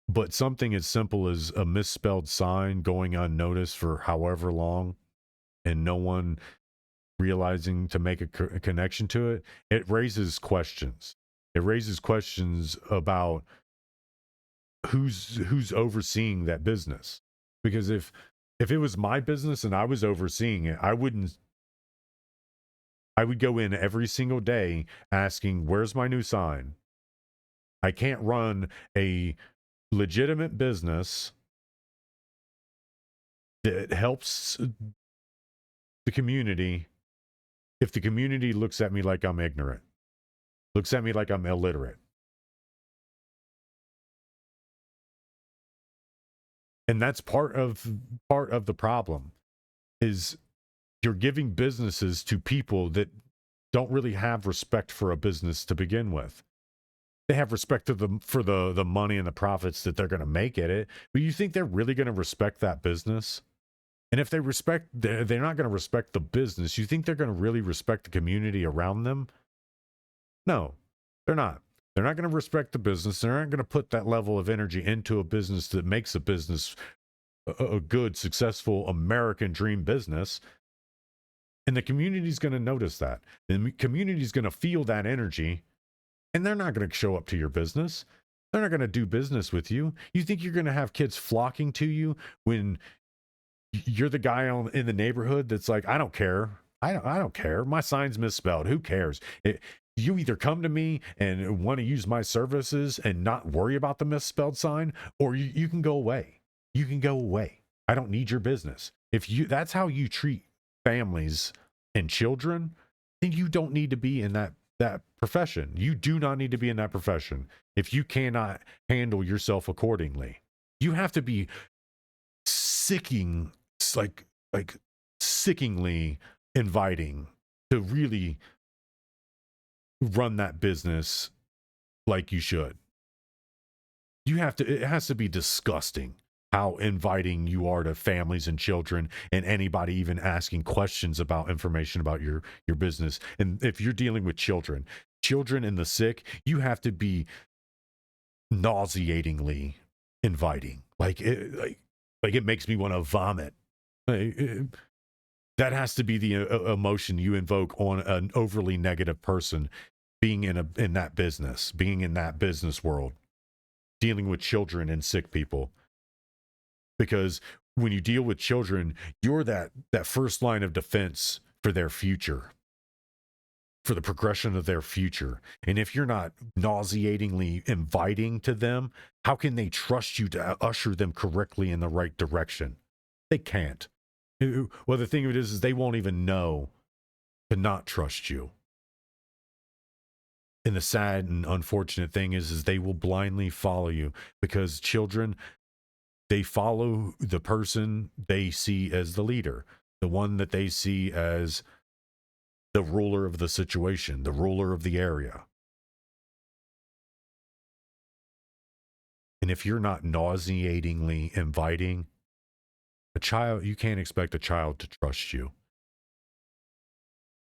but something as simple as a misspelled sign going unnoticed for however long and no one realizing to make a connection to it, it raises questions. It raises questions about who's overseeing that business. Because if it was my business and I was overseeing it, I would go in every single day asking, where's my new sign? I can't run a legitimate business that helps the community if the community looks at me like I'm ignorant, looks at me like I'm illiterate. And that's part of the problem, is you're giving businesses to people that don't really have respect for a business to begin with. They have respect for the money and the profits that they're going to make at it, but you think they're really going to respect that business? And if they're not going to respect the business, you think they're going to really respect the community around them? No, they're not. They're not going to respect the business. They're not going to put that level of energy into a business that makes a business a good, successful American dream business. And the community's going to notice that. The community's going to feel that energy, and they're not going to show up to your business. They're not going to do business with you. You think you're going to have kids flocking to you when you're the guy in the neighborhood that's like, I don't care. I don't care. My sign's misspelled. Who cares? You either come to me and want to use my services and not worry about the misspelled sign, or you can go away. You can go away. I don't need your business. If that's how you treat families and children, then you don't need to be in that profession. You do not need to be in that profession if you cannot handle yourself accordingly. You have to be sickeningly inviting to really run that business like you should. it has to be disgusting how inviting you are to families and children and anybody even asking questions about information about your business. And if you're dealing with children and the sick, you have to be nauseatingly inviting. Like it makes me want to vomit. That has to be the emotion you invoke on an overly negative person being in that business world, dealing with children and sick people. Because when you deal with children, you're that first line of defense for their future, for the progression of their future. And if you're not nauseatingly inviting to them, how can they trust you to usher them correctly in the right direction? They can't. Well, the thing of it is they won't even know to not trust you. And the sad and unfortunate thing is they will blindly follow you, because children, they follow the person they see as the leader, the one that they see as the ruler of the situation, the ruler of the area. And if you're not nauseatingly inviting a child, you can't expect a child to trust you.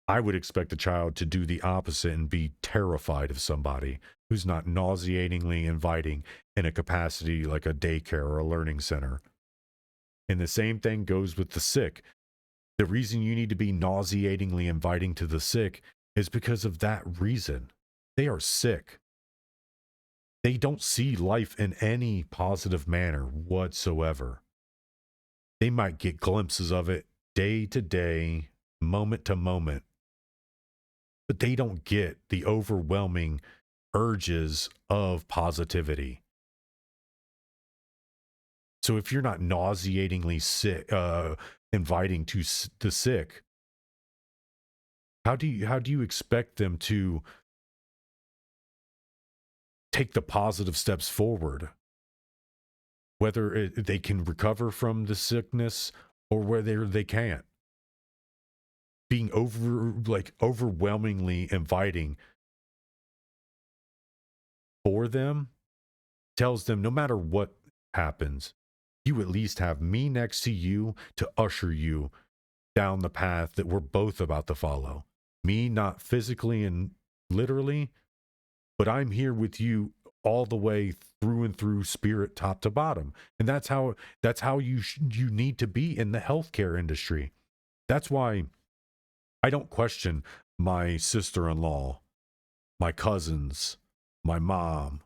I would expect a child to do the opposite and be terrified of somebody who's not nauseatingly inviting in a capacity like a daycare or a learning center. And the same thing goes with the sick. The reason you need to be nauseatingly inviting to the sick is because of that reason. They are sick. They don't see life in any positive manner whatsoever. They might get glimpses of it day to day, moment to moment, but they don't get the overwhelming urges of positivity. So if you're not nauseatingly sick, inviting to the sick, how do you expect them to take the positive steps forward, whether they can recover from the sickness or whether they can't? Being overwhelmingly inviting for them tells them no matter what happens, you at least have me next to you to usher you down the path that we're both about to follow. Me, not physically and literally, but I'm here with you all the way through and through, spirit, top to bottom. And that's how you need to be in the healthcare industry. That's why I don't question my sister-in-law, my cousins, my mom,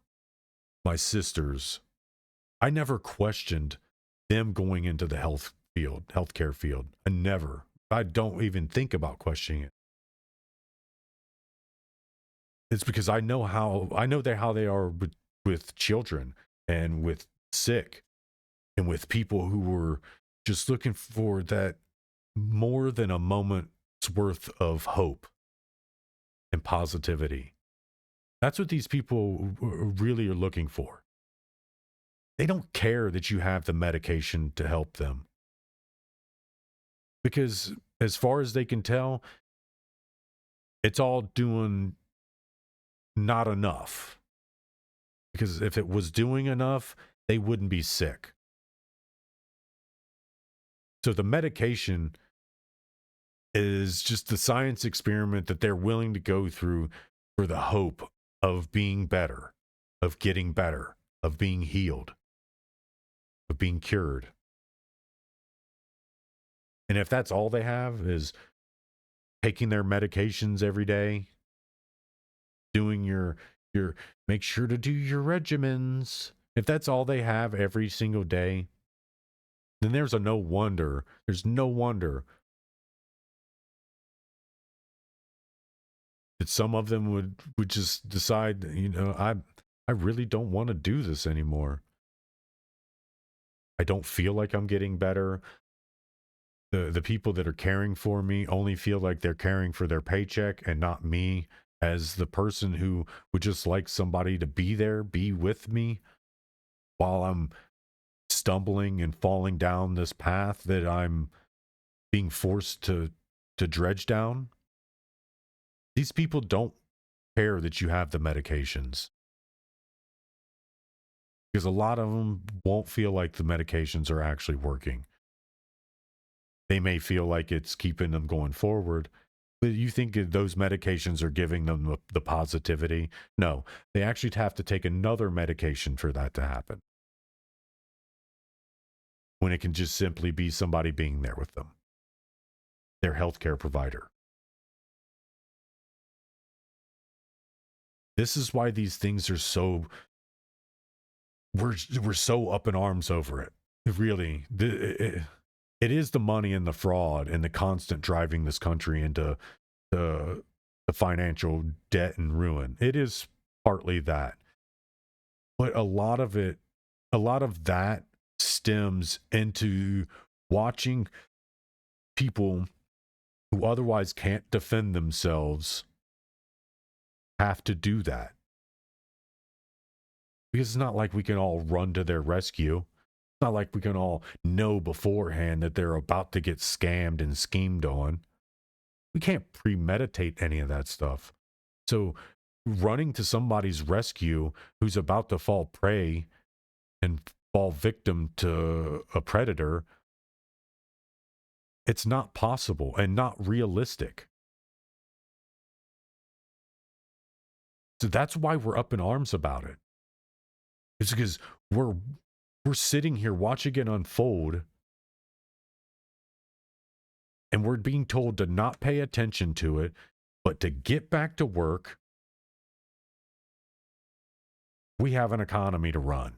my sisters. I never questioned them going into the healthcare field. I don't even think about questioning it. It's because I know how they are with children and with sick and with people who were just looking for that more than a moment's worth of hope and positivity. That's what these people really are looking for. They don't care that you have the medication to help them, because as far as they can tell, it's all doing not enough. Because if it was doing enough, they wouldn't be sick. So the medication is just the science experiment that they're willing to go through for the hope of being better, of getting better, of being healed, of being cured. And if that's all they have is taking their medications every day, doing your make sure to do your regimens, if that's all they have every single day, then there's no wonder that some of them would just decide, I really don't want to do this anymore. I don't feel like I'm getting better. The people that are caring for me only feel like they're caring for their paycheck and not me as the person who would just like somebody to be there, be with me while I'm stumbling and falling down this path that I'm being forced to dredge down. These people don't care that you have the medications, because a lot of them won't feel like the medications are actually working. They may feel like it's keeping them going forward, but you think those medications are giving them the positivity? No, they actually have to take another medication for that to happen, when it can just simply be somebody being there with them, their healthcare provider. This is why these things are so, we're so up in arms over it. Really, it is the money and the fraud and the constant driving this country into the financial debt and ruin. It is partly that, but a lot of that stems into watching people who otherwise can't defend themselves have to do that. Because it's not like we can all run to their rescue. It's not like we can all know beforehand that they're about to get scammed and schemed on. We can't premeditate any of that stuff. So running to somebody's rescue who's about to fall prey and fall victim to a predator, it's not possible and not realistic. So that's why we're up in arms about it. It's because we're sitting here watching it unfold, and we're being told to not pay attention to it, but to get back to work. We have an economy to run.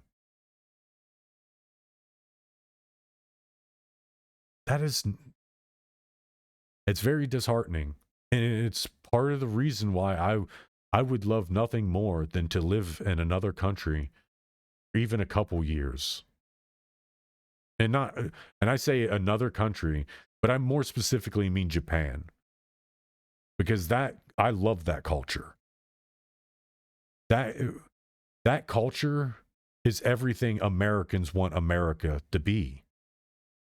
It's very disheartening. And it's part of the reason why I would love nothing more than to live in another country for even a couple years. And I say another country, but I more specifically mean Japan. Because I love that culture. That culture is everything Americans want America to be.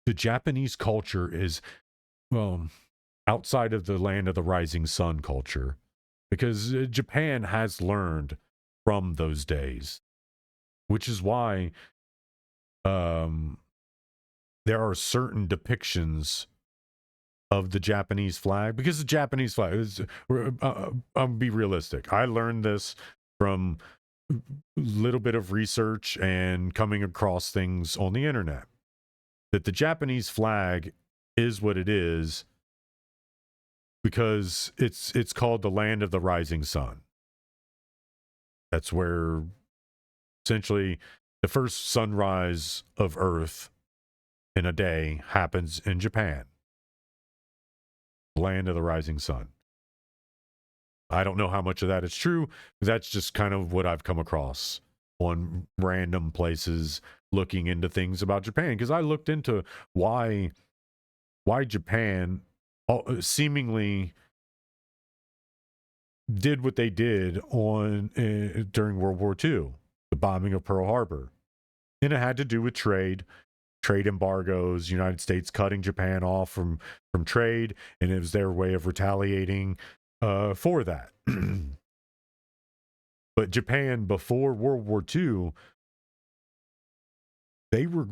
The Japanese culture is, well, outside of the land of the rising sun culture, because Japan has learned from those days, which is why there are certain depictions of the Japanese flag, because the Japanese flag is, I'll be realistic. I learned this from a little bit of research and coming across things on the internet, that the Japanese flag is what it is because it's called the land of the rising sun. That's where essentially the first sunrise of Earth in a day happens in Japan. Land of the rising sun. I don't know how much of that is true. That's just kind of what I've come across on random places looking into things about Japan, because I looked into why Japan seemingly did what they did during World War II, the bombing of Pearl Harbor. And it had to do with trade embargoes, United States cutting Japan off from trade, and it was their way of retaliating for that. But Japan, before World War II, they were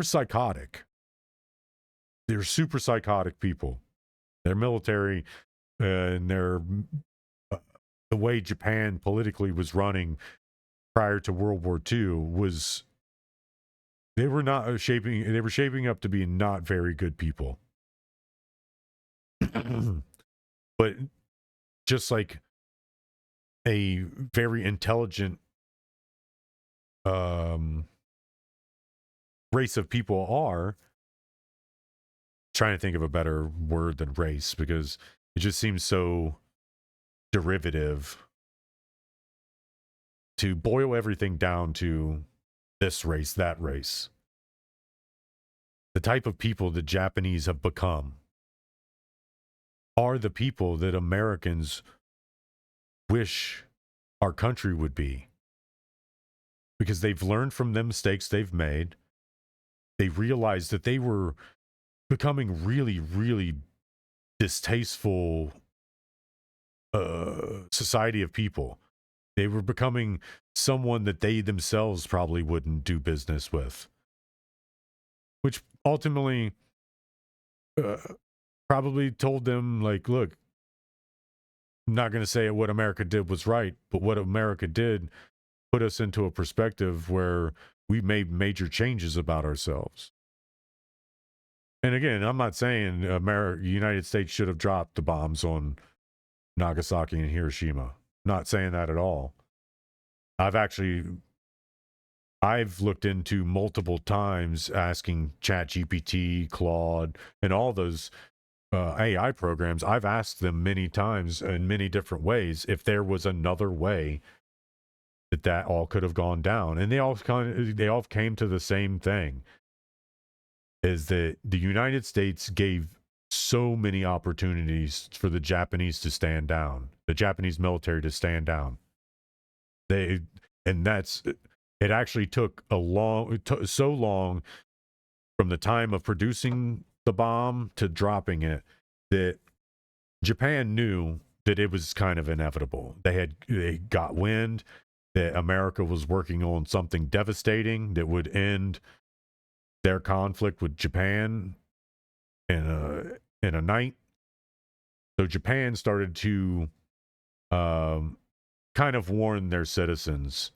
psychotic. They're super psychotic people. Their military and the way Japan politically was running prior to World War II was, they were shaping up to be not very good people. But just like a very intelligent race of people are, trying to think of a better word than race, because it just seems so derivative to boil everything down to this race, that race. The type of people the Japanese have become are the people that Americans wish our country would be, because they've learned from the mistakes they've made. They realized that they were becoming really, really distasteful society of people. They were becoming someone that they themselves probably wouldn't do business with, which ultimately probably told them, like, look, I'm not going to say what America did was right, but what America did put us into a perspective where we made major changes about ourselves. And again, I'm not saying United States should have dropped the bombs on Nagasaki and Hiroshima. Not saying that at all. I've looked into multiple times asking ChatGPT, Claude, and all those AI programs. I've asked them many times in many different ways if there was another way that all could have gone down, and they all came to the same thing: is that the United States gave so many opportunities for the Japanese to stand down, the Japanese military to stand down. It actually took so long from the time of producing the bomb to dropping it that Japan knew that it was kind of inevitable. They got wind that America was working on something devastating that would end their conflict with Japan in a night. So Japan started to kind of warn their citizens,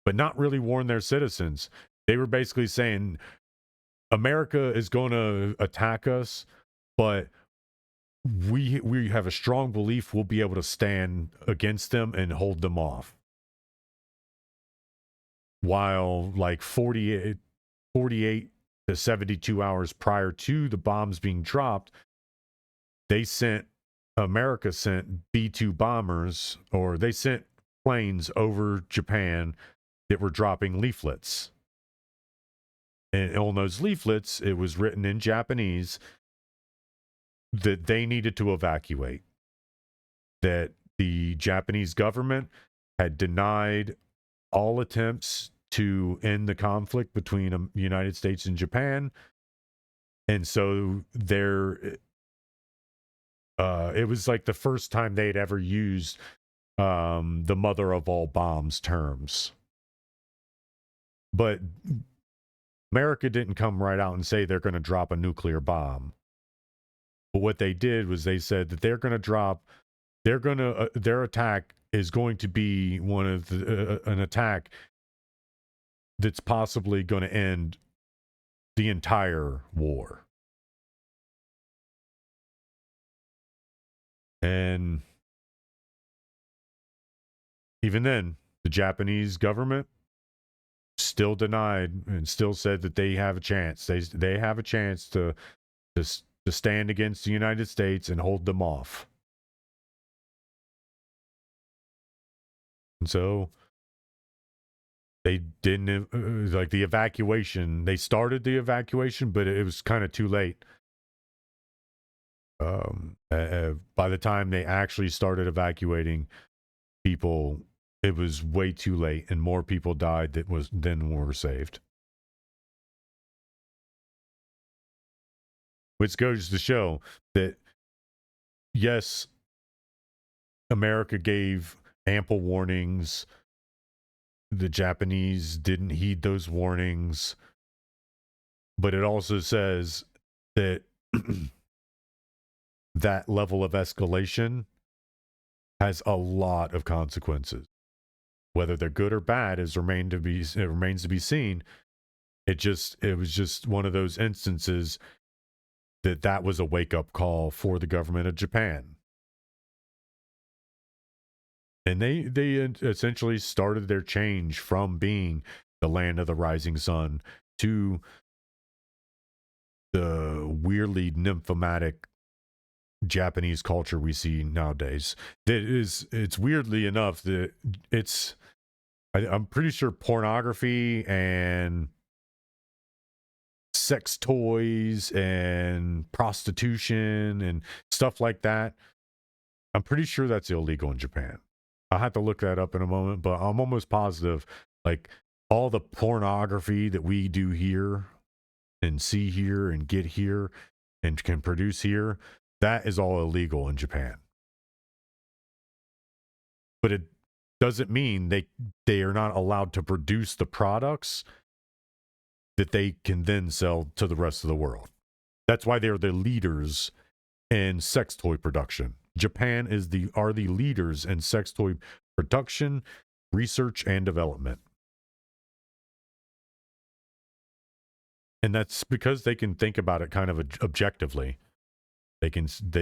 but not really warn their citizens. They were basically saying, America is going to attack us, but we have a strong belief we'll be able to stand against them and hold them off. While like 48 to 72 hours prior to the bombs being dropped, America sent B-2 bombers, or they sent planes over Japan that were dropping leaflets. And on those leaflets, it was written in Japanese that they needed to evacuate, that the Japanese government had denied all attempts to end the conflict between the United States and Japan. And so it was like the first time they'd ever used the mother of all bombs terms. But America didn't come right out and say they're going to drop a nuclear bomb. But what they did was they said that their attack is going to be an attack that's possibly going to end the entire war. And even then, the Japanese government still denied and still said that they have a chance. They have a chance to stand against the United States and hold them off. And so they didn't, like the evacuation, they started the evacuation, but it was kind of too late. By the time they actually started evacuating people, it was way too late, and more people died than were saved. Which goes to show that, yes, America gave ample warnings. The Japanese didn't heed those warnings. But it also says that that level of escalation has a lot of consequences. Whether they're good or bad remains to be seen. It was just one of those instances that was a wake-up call for the government of Japan. And they essentially started their change from being the land of the rising sun to the weirdly nymphomatic Japanese culture we see nowadays. It's weirdly enough that I'm pretty sure pornography and sex toys and prostitution and stuff like that, I'm pretty sure that's illegal in Japan. I'll have to look that up in a moment, but I'm almost positive, like, all the pornography that we do here and see here and get here and can produce here, that is all illegal in Japan. But doesn't mean they are not allowed to produce the products that they can then sell to the rest of the world. That's why they're the leaders in sex toy production. Japan are the leaders in sex toy production, research, and development. And that's because they can think about it kind of objectively. They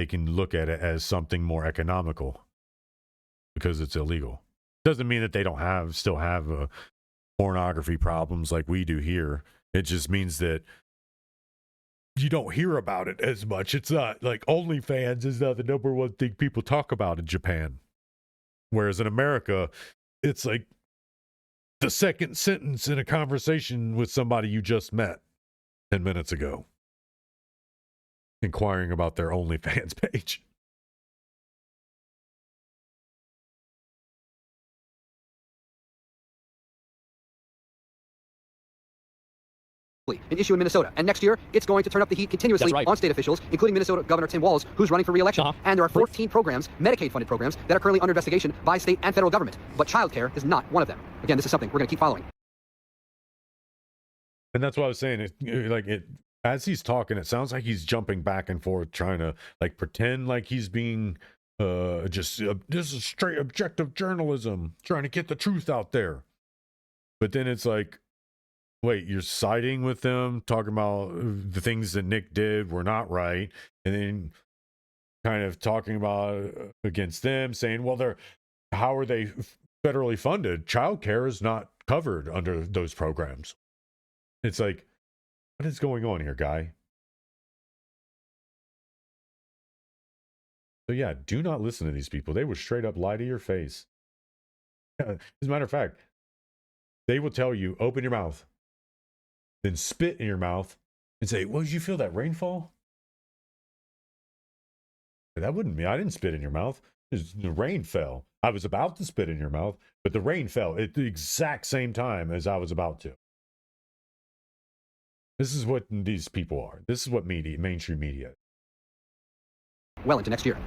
can look at it as something more economical because it's illegal. Doesn't mean that they don't still have pornography problems like we do here. It just means that you don't hear about it as much. It's not like OnlyFans is not the number one thing people talk about in Japan. Whereas in America, it's like the second sentence in a conversation with somebody you just met 10 minutes ago, inquiring about their OnlyFans page. An issue in Minnesota. And next year, it's going to turn up the heat continuously on state officials, including Minnesota Governor Tim Walz, who's running for re-election. And there are 14 programs, Medicaid-funded programs, that are currently under investigation by state and federal government. But childcare is not one of them. Again, this is something we're going to keep following. And that's what I was saying. As he's talking, it sounds like he's jumping back and forth, trying to like pretend like he's being this is straight objective journalism, trying to get the truth out there. But then it's like, wait, you're siding with them, talking about the things that Nick did were not right, and then kind of talking about against them, saying, well, how are they federally funded? Childcare is not covered under those programs. It's like, what is going on here, guy? So yeah, do not listen to these people. They will straight up lie to your face. As a matter of fact, they will tell you, open your mouth, then spit in your mouth and say, well, did you feel that rainfall? That wouldn't be. I didn't spit in your mouth. The rain fell. I was about to spit in your mouth, but the rain fell at the exact same time as I was about to. This is what these people are. This is what mainstream media. Well into next year.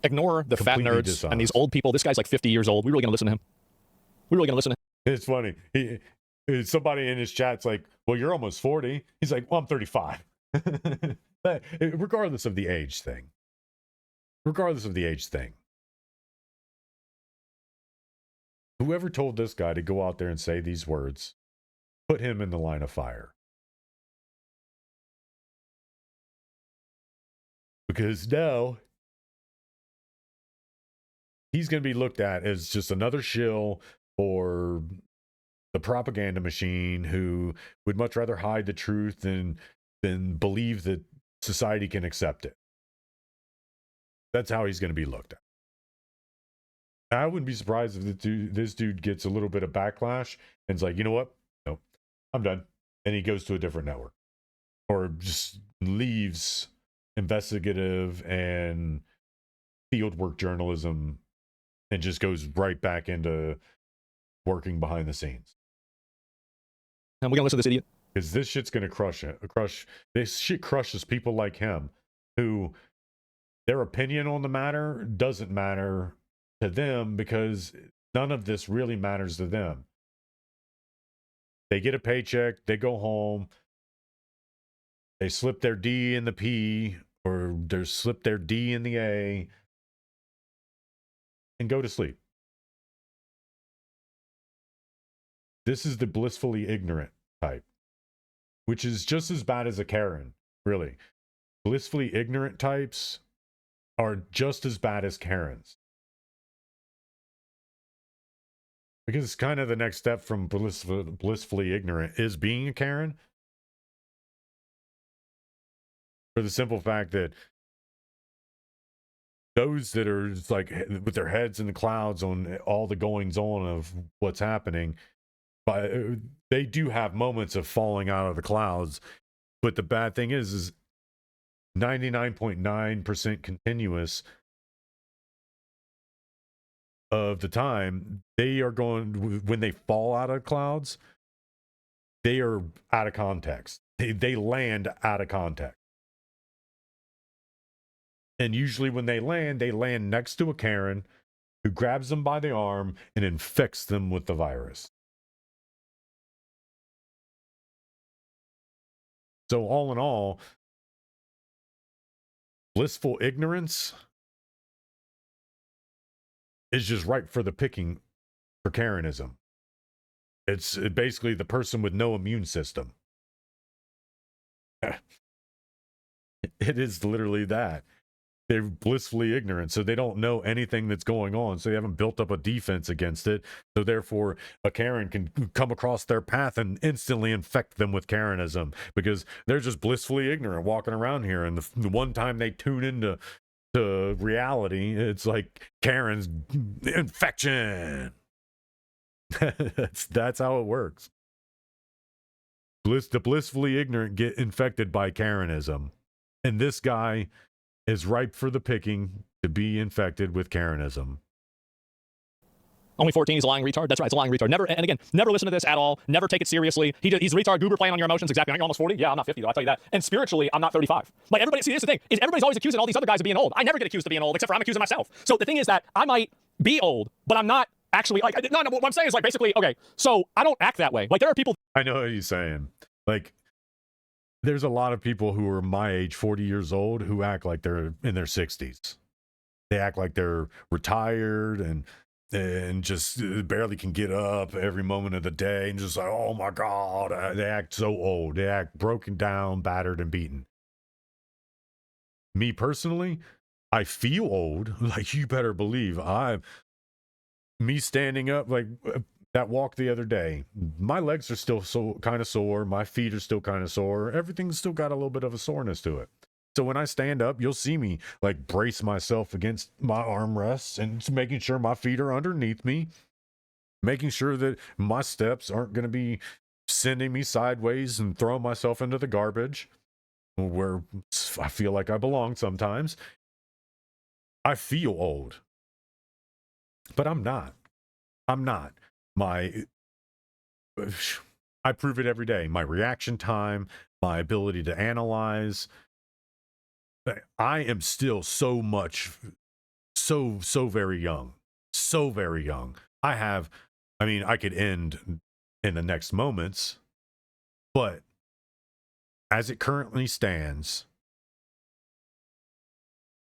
Ignore the fat nerds and these old people. This guy's like 50 years old. We really going to listen to him? We really going to listen to him? It's funny. Somebody in his chat's like, well, you're almost 40. He's like, well, I'm 35. But regardless of the age thing. Whoever told this guy to go out there and say these words, put him in the line of fire. Because now he's going to be looked at as just another shill for the propaganda machine who would much rather hide the truth than believe that society can accept it. That's how he's going to be looked at. I wouldn't be surprised if this dude gets a little bit of backlash and is like, you know what? No, I'm done. And he goes to a different network. Or just leaves investigative and fieldwork journalism and just goes right back into working behind the scenes. And we're going to listen to this idiot? Because this shit's going to crush it. This shit crushes people like him who their opinion on the matter doesn't matter to them because none of this really matters to them. They get a paycheck, they go home, they slip their D in the P or they slip their D in the A and go to sleep. This is the blissfully ignorant type, which is just as bad as a Karen, really. Blissfully ignorant types are just as bad as Karens. Because it's kind of the next step from blissfully ignorant is being a Karen. For the simple fact that those that are just like with their heads in the clouds on all the goings on of what's happening, but they do have moments of falling out of the clouds. But the bad thing is 99.9% continuous of the time, they are going, when they fall out of clouds, they are out of context. They land out of context. And usually when they land next to a Karen who grabs them by the arm and infects them with the virus. So all in all, blissful ignorance is just ripe for the picking for Karenism. It's basically the person with no immune system. It is literally that. They're blissfully ignorant, so they don't know anything that's going on, so they haven't built up a defense against it. So therefore, a Karen can come across their path and instantly infect them with Karenism because they're just blissfully ignorant walking around here. And the one time they tune into reality, it's like Karen's infection. That's how it works. The blissfully ignorant get infected by Karenism, and this guy is ripe for the picking to be infected with Karenism. Only 14, he's a lying retard. That's right, it's a lying retard. Never, and again, never listen to this at all. Never take it seriously. He's a retard goober playing on your emotions. Exactly. Aren't you almost 40? Yeah, I'm not 50 though, I'll tell you that. And spiritually, I'm not 35. Like everybody, see, here's the thing, is everybody's always accusing all these other guys of being old. I never get accused of being old, except for I'm accusing myself. So the thing is that I might be old, but I'm not actually, like, no, what I'm saying is like basically, okay, so I don't act that way. Like there are people. I know what he's saying. Like, there's a lot of people who are my age, 40 years old, who act like they're in their 60s. They act like they're retired and just barely can get up every moment of the day and just like, oh my God, they act so old. They act broken down, battered, and beaten. Me personally, I feel old. Like, you better believe me standing up, like that walk the other day, my legs are still so kind of sore. My feet are still kind of sore. Everything's still got a little bit of a soreness to it. So when I stand up, you'll see me like brace myself against my armrests and just making sure my feet are underneath me, making sure that my steps aren't going to be sending me sideways and throwing myself into the garbage where I feel like I belong sometimes. I feel old, but I'm not. I prove it every day. My reaction time, my ability to analyze. I am still so very young. So very young. I could end in the next moments, but as it currently stands,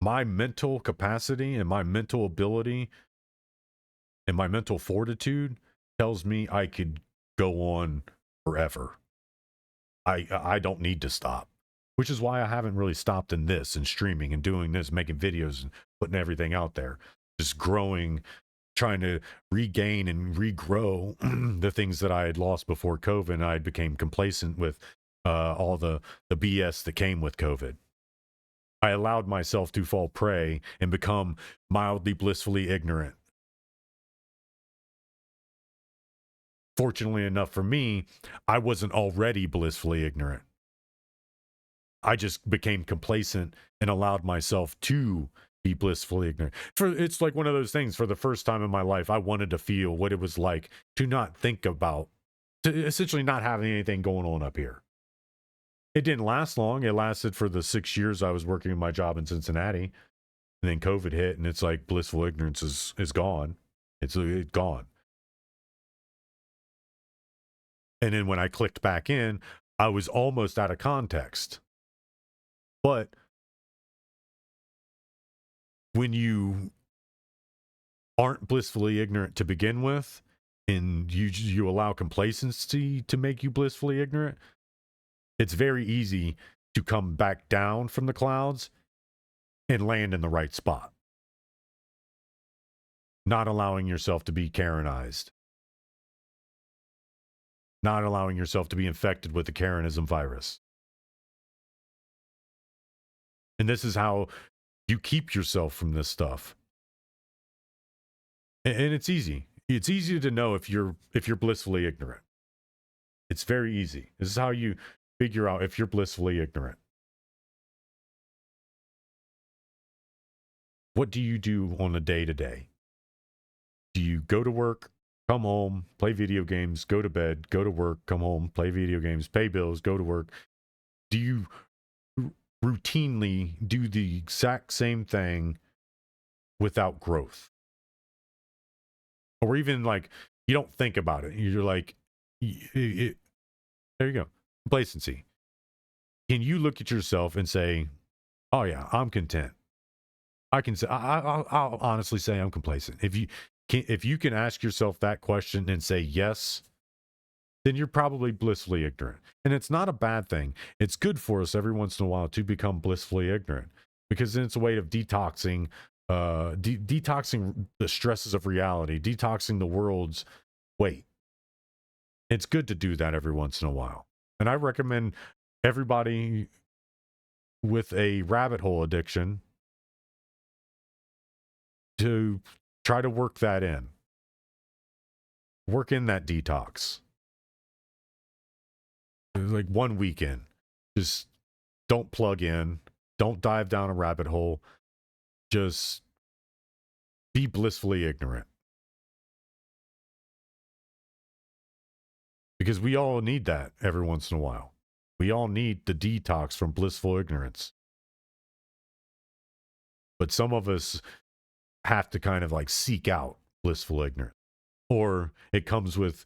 my mental capacity and my mental ability and my mental fortitude tells me I could go on forever. I don't need to stop, which is why I haven't really stopped in this and streaming and doing this, making videos and putting everything out there, just growing, trying to regain and regrow the things that I had lost before COVID. And I became complacent with all the BS that came with COVID. I allowed myself to fall prey and become mildly blissfully ignorant. Fortunately enough for me, I wasn't already blissfully ignorant. I just became complacent and allowed myself to be blissfully ignorant. It's like one of those things, for the first time in my life, I wanted to feel what it was like to not think about, to essentially not having anything going on up here. It didn't last long. It lasted for the 6 years I was working my job in Cincinnati. And then COVID hit, and it's like blissful ignorance is gone. It's gone. And then when I clicked back in, I was almost out of context. But when you aren't blissfully ignorant to begin with, and you allow complacency to make you blissfully ignorant, it's very easy to come back down from the clouds and land in the right spot. Not allowing yourself to be Karenized. Not allowing yourself to be infected with the Karenism virus. And this is how you keep yourself from this stuff. And it's easy. It's easy to know if you're blissfully ignorant. It's very easy. This is how you figure out if you're blissfully ignorant. What do you do on a day-to-day? Do you go to work, come home, play video games, go to bed, go to work, come home, play video games, pay bills, go to work? Do you routinely do the exact same thing without growth? or even like you don't think about it. You're like, there you go, complacency. Can you look at yourself and say, "Oh yeah, I'm content"? I can say, I'll honestly say I'm complacent. If you can ask yourself that question and say yes, then you're probably blissfully ignorant. And it's not a bad thing. It's good for us every once in a while to become blissfully ignorant, because then it's a way of detoxing, detoxing the stresses of reality, detoxing the world's weight. It's good to do that every once in a while. And I recommend everybody with a rabbit hole addiction to try to work that in. Work in that detox. Like 1 weekend. Just don't plug in. Don't dive down a rabbit hole. Just be blissfully ignorant. Because we all need that every once in a while. We all need the detox from blissful ignorance. But some of us have to kind of like seek out blissful ignorance. Or it comes with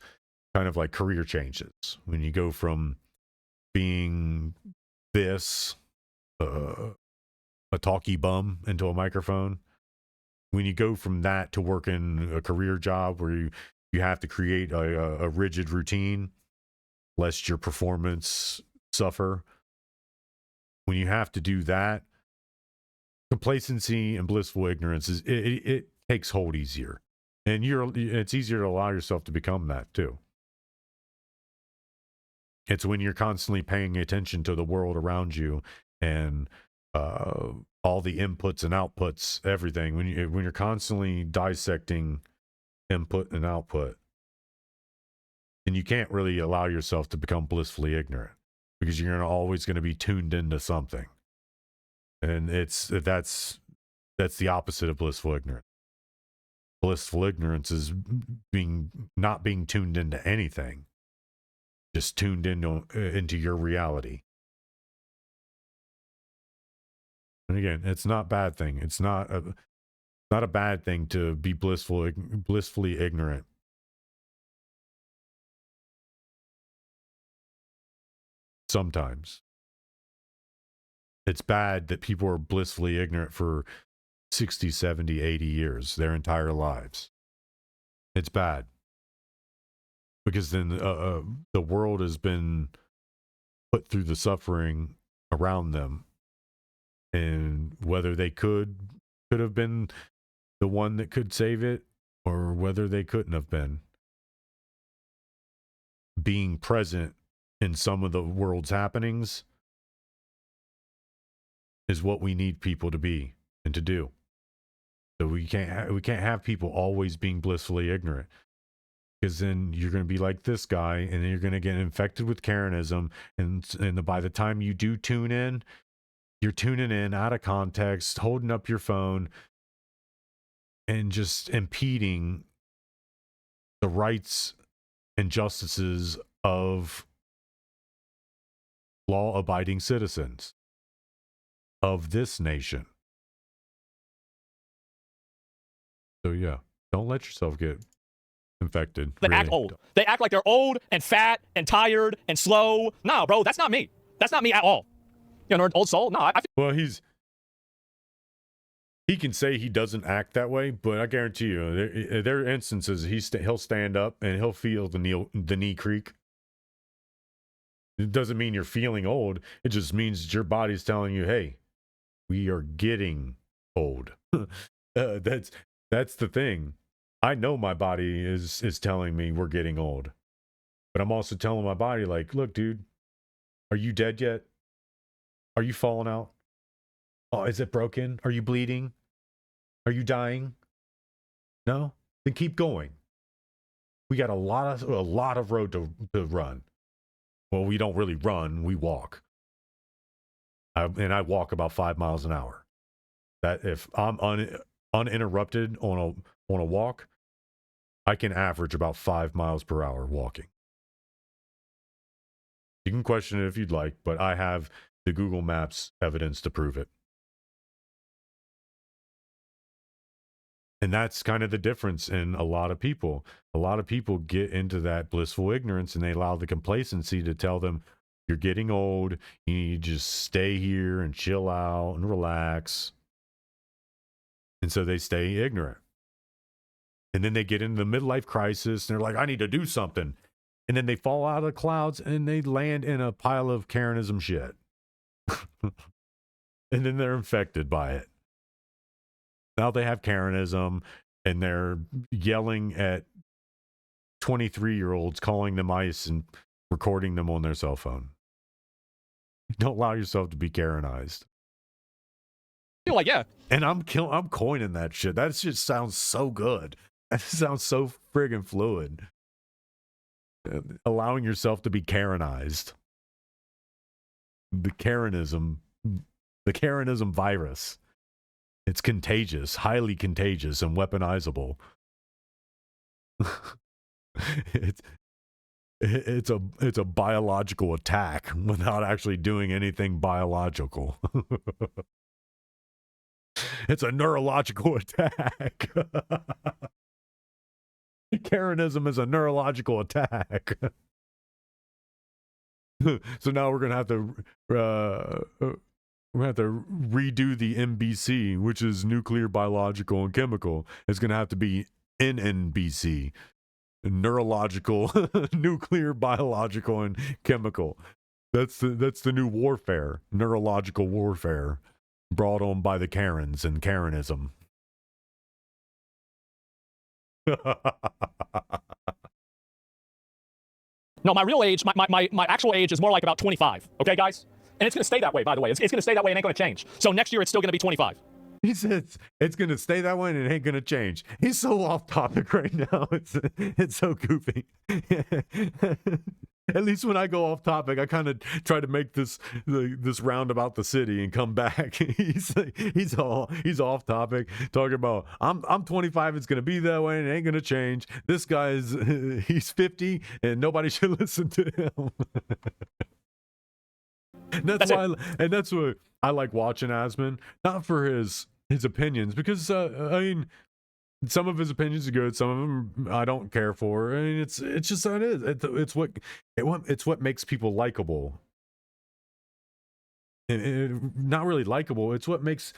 kind of like career changes. When you go from being this, a talky bum into a microphone. When you go from that to working a career job where you have to create a rigid routine, lest your performance suffer. When you have to do that, complacency and blissful ignorance it takes hold easier, and it's easier to allow yourself to become that too. It's when you're constantly paying attention to the world around you and all the inputs and outputs, everything. When you're constantly dissecting input and output, and you can't really allow yourself to become blissfully ignorant, because you're always going to be tuned into something. And that's the opposite of blissful ignorance. Blissful ignorance is not being tuned into anything, just tuned into your reality. And again, it's not a bad thing. It's not a bad thing to be blissfully ignorant. Sometimes. It's bad that people are blissfully ignorant for 60, 70, 80 years, their entire lives. It's bad. Because then the world has been put through the suffering around them. And whether they could have been the one that could save it, or whether they couldn't have been. Being present in some of the world's happenings is what we need people to be and to do. So we can't have people always being blissfully ignorant, because then you're going to be like this guy, and then you're going to get infected with Karenism, and by the time you do tune in, you're tuning in out of context, holding up your phone, and just impeding the rights and justices of law-abiding citizens of this nation. So yeah, don't let yourself get infected. They act old. They act like they're old and fat and tired and slow. No, bro, that's not me. That's not me at all. You know, an old soul? No, I feel... Well, he can say he doesn't act that way, but I guarantee you, there are instances he'll stand up and he'll feel the knee creak. It doesn't mean you're feeling old. It just means that your body's telling you, hey, we are getting old. That's the thing. I know my body is telling me we're getting old. But I'm also telling my body, like, look, dude, are you dead yet? Are you falling out? Oh, is it broken? Are you bleeding? Are you dying? No? Then keep going. We got a lot of road to run. Well, we don't really run, we walk. And I walk about 5 miles an hour. That if I'm uninterrupted on a walk, I can average about 5 miles per hour walking. You can question it if you'd like, but I have the Google Maps evidence to prove it. And that's kind of the difference in a lot of people. A lot of people get into that blissful ignorance and they allow the complacency to tell them, you're getting old, you need to just stay here and chill out and relax. And so they stay ignorant. And then they get into the midlife crisis and they're like, I need to do something. And then they fall out of the clouds and they land in a pile of Karenism shit. And then they're infected by it. Now they have Karenism and they're yelling at 23-year-olds, calling them ICE and recording them on their cell phone. Don't allow yourself to be Karenized. You're like, yeah. And I'm coining that shit. That shit sounds so good. That sounds so friggin' fluid. Allowing yourself to be Karenized. The Karenism virus. It's contagious, highly contagious, and weaponizable. It's a biological attack without actually doing anything biological. It's a neurological attack. Karenism is a neurological attack. So now we're gonna have to redo the NBC, which is nuclear, biological, and chemical. It's gonna have to be NNBC, neurological, nuclear, biological, and chemical. That's the new warfare, neurological warfare, brought on by the Karens and Karenism. No, my real age, my actual age is more like about 25. Okay, guys? And it's going to stay that way, by the way. It's going to stay that way and ain't going to change. So next year, it's still going to be 25. He says it's going to stay that way and it ain't going to change. He's so off topic right now. It's so goofy. At least when I go off topic, I kind of try to make this round about the city and come back. He's off topic, talking about I'm 25. It's going to be that way and it ain't going to change. This guy's he's 50 and nobody should listen to him. That's why I like watching Asman, not for his opinions, because I mean, some of his opinions are good, some of them I don't care for. I mean, it's just how it is. It's what makes people likable. Not really likable. It's what makes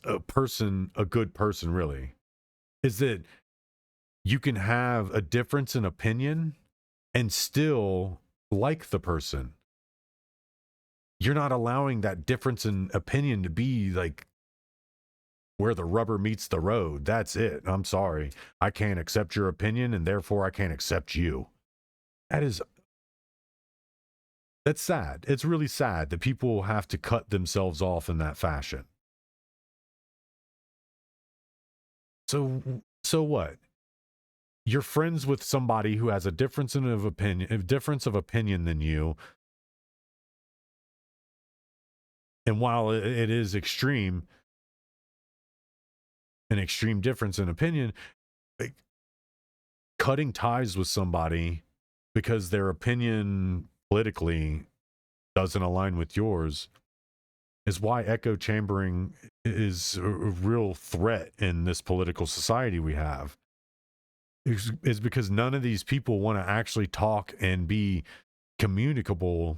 a person a good person. Really, is that you can have a difference in opinion and still like the person. You're not allowing that difference in opinion to be like where the rubber meets the road. That's it. I'm sorry. I can't accept your opinion and therefore I can't accept you. That's sad. It's really sad that people have to cut themselves off in that fashion. So what? You're friends with somebody who has a difference of opinion than you. And while it is extreme, an extreme difference in opinion, like, cutting ties with somebody because their opinion politically doesn't align with yours is why echo chambering is a real threat in this political society we have. Is because none of these people want to actually talk and be communicable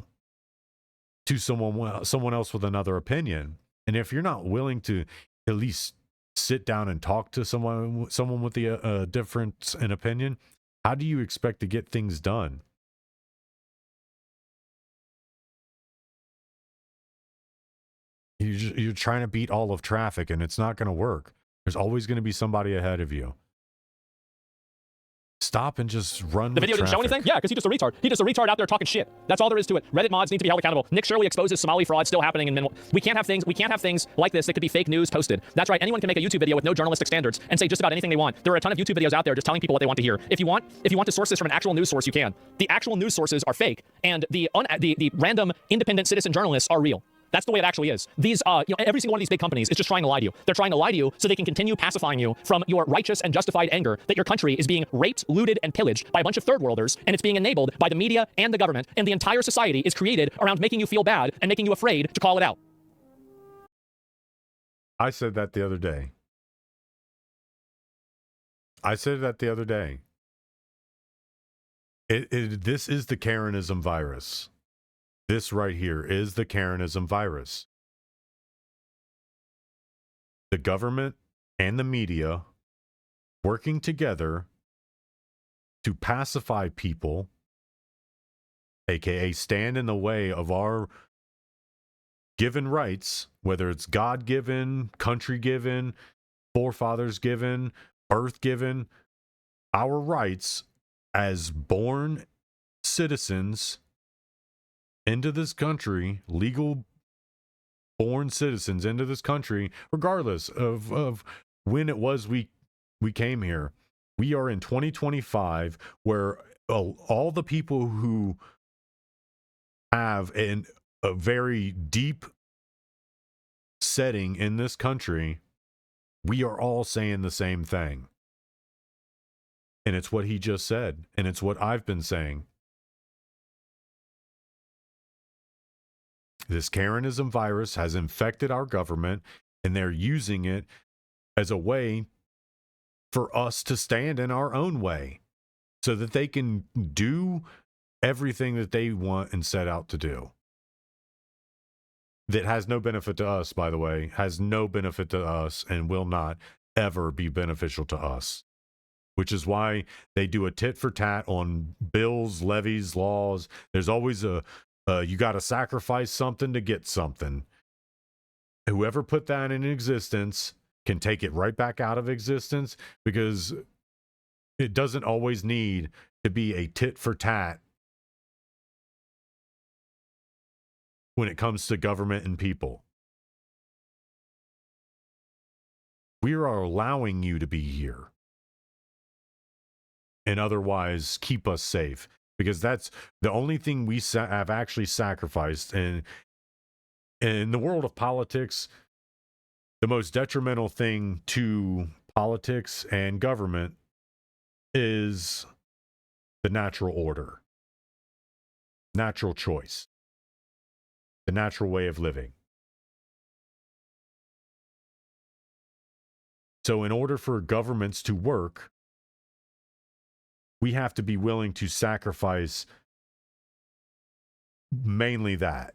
to someone else with another opinion. And if you're not willing to at least sit down and talk to someone with the difference in opinion, how do you expect to get things done? You're trying to beat all of traffic and it's not going to work. There's always going to be somebody ahead of you. Stop and just run. The video didn't show anything? Yeah, because he's just a retard. He's just a retard out there talking shit. That's all there is to it. Reddit mods need to be held accountable. Nick Shirley exposes Somali fraud still happening in minimal. We can't have things like this that could be fake news posted. That's right. Anyone can make a YouTube video with no journalistic standards and say just about anything they want. There are a ton of YouTube videos out there just telling people what they want to hear. If you want to source this from an actual news source, you can. The actual news sources are fake, and the random independent citizen journalists are real. That's the way it actually is. These, every single one of these big companies is just trying to lie to you. They're trying to lie to you so they can continue pacifying you from your righteous and justified anger that your country is being raped, looted, and pillaged by a bunch of third worlders, and it's being enabled by the media and the government, and the entire society is created around making you feel bad and making you afraid to call it out. I said that the other day. This is the Karenism virus. This right here is the Karenism virus. The government and the media working together to pacify people, aka stand in the way of our given rights, whether it's God-given, country-given, forefathers-given, birth-given, our rights as born citizens into this country, legal born citizens into this country, regardless of when it was we came here. We are in 2025, where all the people who have a very deep setting in this country, we are all saying the same thing. And it's what he just said, and it's what I've been saying. This Karenism virus has infected our government, and they're using it as a way for us to stand in our own way so that they can do everything that they want and set out to do. That has no benefit to us, by the way, has no benefit to us and will not ever be beneficial to us. Which is why they do a tit for tat on bills, levies, laws. There's always you got to sacrifice something to get something. Whoever put that in existence can take it right back out of existence, because it doesn't always need to be a tit for tat when it comes to government and people. We are allowing you to be here and otherwise keep us safe, because that's the only thing we have actually sacrificed. And in the world of politics, the most detrimental thing to politics and government is the natural order, natural choice, the natural way of living. So in order for governments to work, we have to be willing to sacrifice mainly that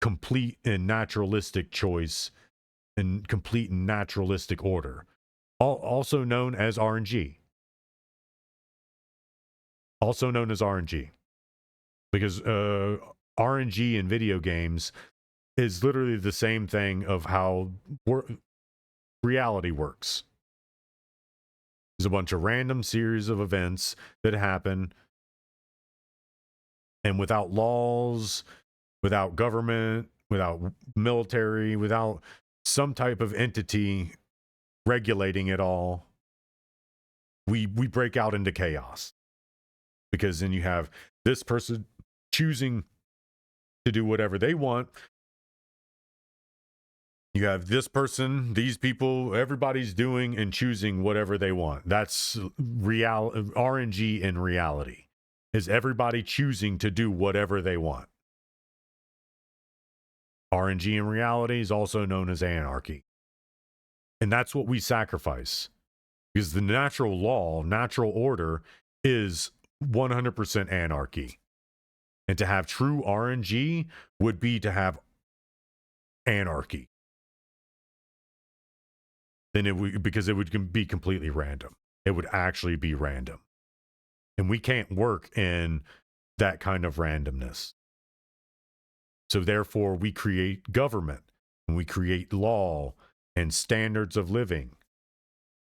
complete and naturalistic choice and complete and naturalistic order, also known as RNG. Also known as RNG. Because RNG in video games is literally the same thing of how reality works. There's a bunch of random series of events that happen, and without laws, without government, without military, without some type of entity regulating it all, we break out into chaos. Because then you have this person choosing to do whatever they want. You have this person, these people, everybody's doing and choosing whatever they want. That's RNG in reality, is everybody choosing to do whatever they want. RNG in reality is also known as anarchy. And that's what we sacrifice. Because the natural law, natural order is 100% anarchy. And to have true RNG would be to have anarchy. Then it would, because it would be completely random. It would actually be random. And we can't work in that kind of randomness. So therefore, we create government and we create law and standards of living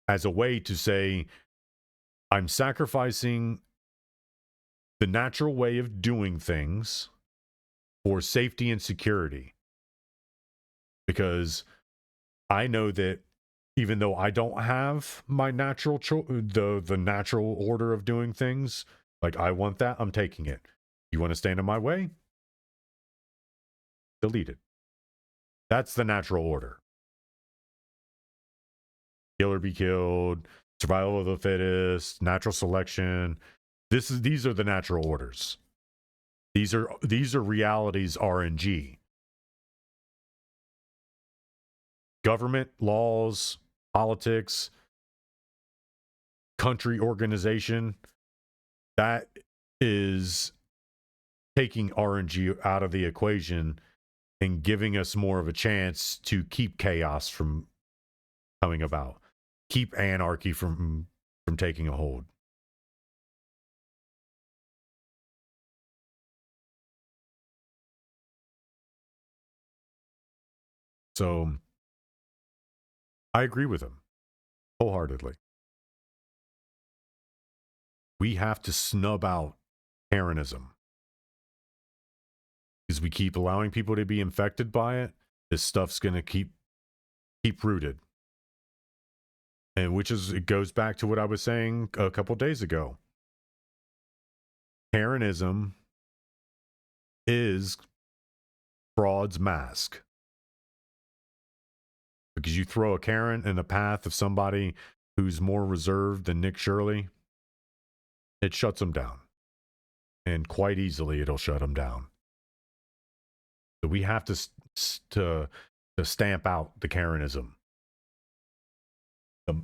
as a way to say, I'm sacrificing the natural way of doing things for safety and security. Because I know that even though I don't have my natural the natural order of doing things, like I want that, I'm taking it. You want to stand in my way? Delete it. That's the natural order. Kill or be killed, survival of the fittest, natural selection. These are the natural orders. These are reality's RNG. government, laws, politics, country organization, that is taking RNG out of the equation and giving us more of a chance to keep chaos from coming about, keep anarchy from taking a hold. So I agree with him wholeheartedly. We have to snub out Karenism. Because we keep allowing people to be infected by it, this stuff's going to keep rooted. And it goes back to what I was saying a couple days ago. Karenism is fraud's mask. Because you throw a Karen in the path of somebody who's more reserved than Nick Shirley, it shuts them down. And quite easily it'll shut them down. So we have to stamp out the Karenism.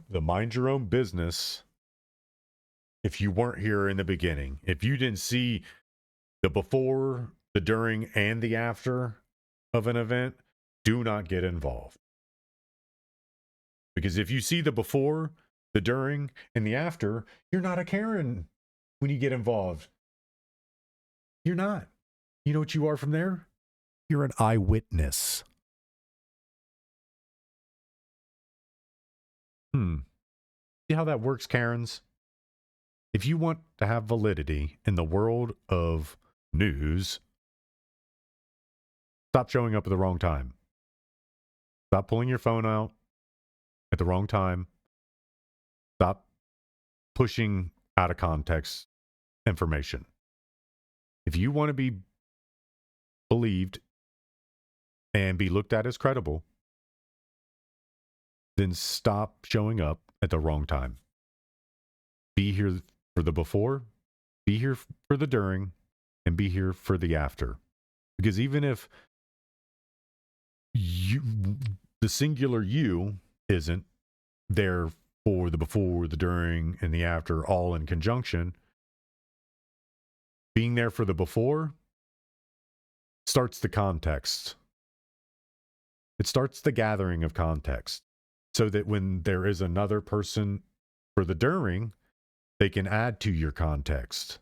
The mind your own business. If you weren't here in the beginning, if you didn't see the before, the during, and the after of an event, do not get involved. Because if you see the before, the during, and the after, you're not a Karen when you get involved. You're not. You know what you are from there? You're an eyewitness. See how that works, Karens? If you want to have validity in the world of news, stop showing up at the wrong time. Stop pulling your phone out at the wrong time. Stop pushing out of context information. If you want to be believed and be looked at as credible, then stop showing up at the wrong time. Be here for the before, be here for the during, and be here for the after. Because even if the singular you isn't there for the before, the during, and the after all in conjunction, being there for the before starts the context. It starts the gathering of context. So that when there is another person for the during, they can add to your context.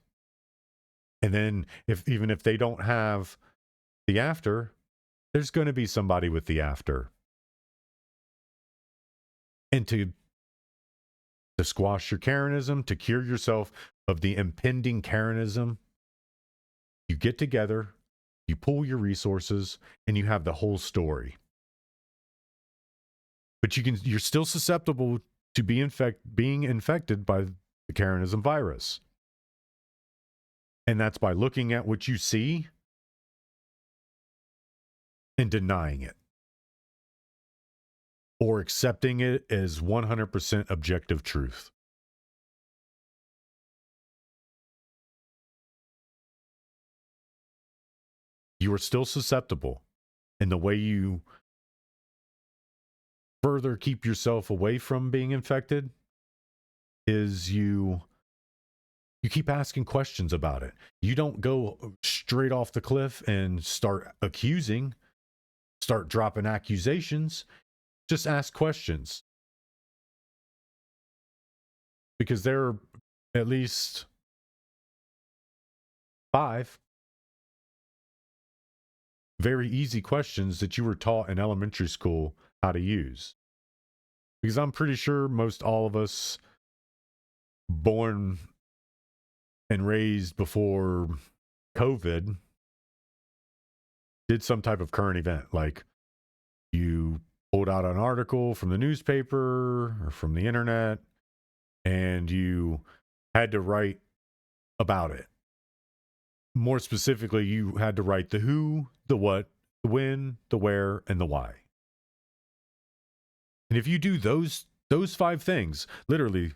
And then even if they don't have the after, there's going to be somebody with the after. And to squash your Karenism, to cure yourself of the impending Karenism, you get together, you pool your resources, and you have the whole story. But you're still susceptible to being infected by the Karenism virus. And that's by looking at what you see and denying it. Or accepting it as 100% objective truth. You are still susceptible. And the way you further keep yourself away from being infected is you keep asking questions about it. You don't go straight off the cliff and start dropping accusations. Just ask questions. Because there are at least 5 very easy questions that you were taught in elementary school how to use. Because I'm pretty sure most all of us born and raised before COVID did some type of current event. Like you pulled out an article from the newspaper or from the internet and you had to write about it. More specifically, you had to write the who, the what, the when, the where, and the why. And if you do those 5 things, literally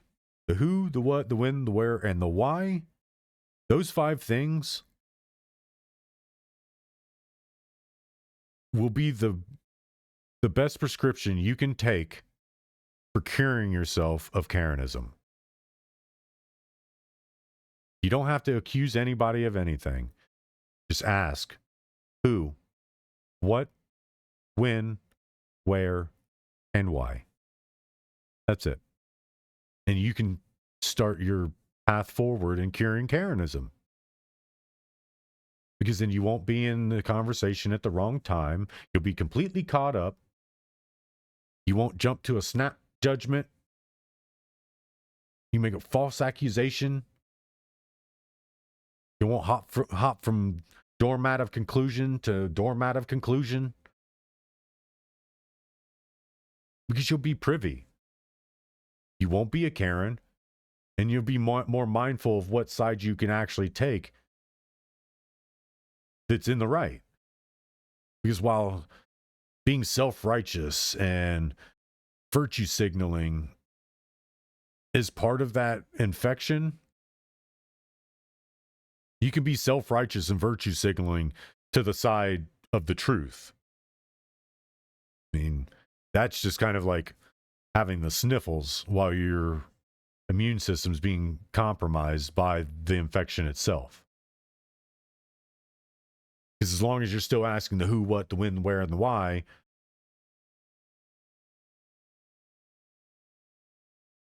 the who, the what, the when, the where, and the why, those 5 things will be the the best prescription you can take for curing yourself of Karenism. You don't have to accuse anybody of anything. Just ask who, what, when, where, and why. That's it. And you can start your path forward in curing Karenism. Because then you won't be in the conversation at the wrong time. You'll be completely caught up. You won't jump to a snap judgment. You make a false accusation. You won't hop from doormat of conclusion to doormat of conclusion. Because you'll be privy. You won't be a Karen. And you'll be more mindful of what side you can actually take that's in the right. Because while being self-righteous and virtue signaling is part of that infection, you can be self-righteous and virtue signaling to the side of the truth. I mean, that's just kind of like having the sniffles while your immune system's being compromised by the infection itself. Because as long as you're still asking the who, what, the when, the where, and the why,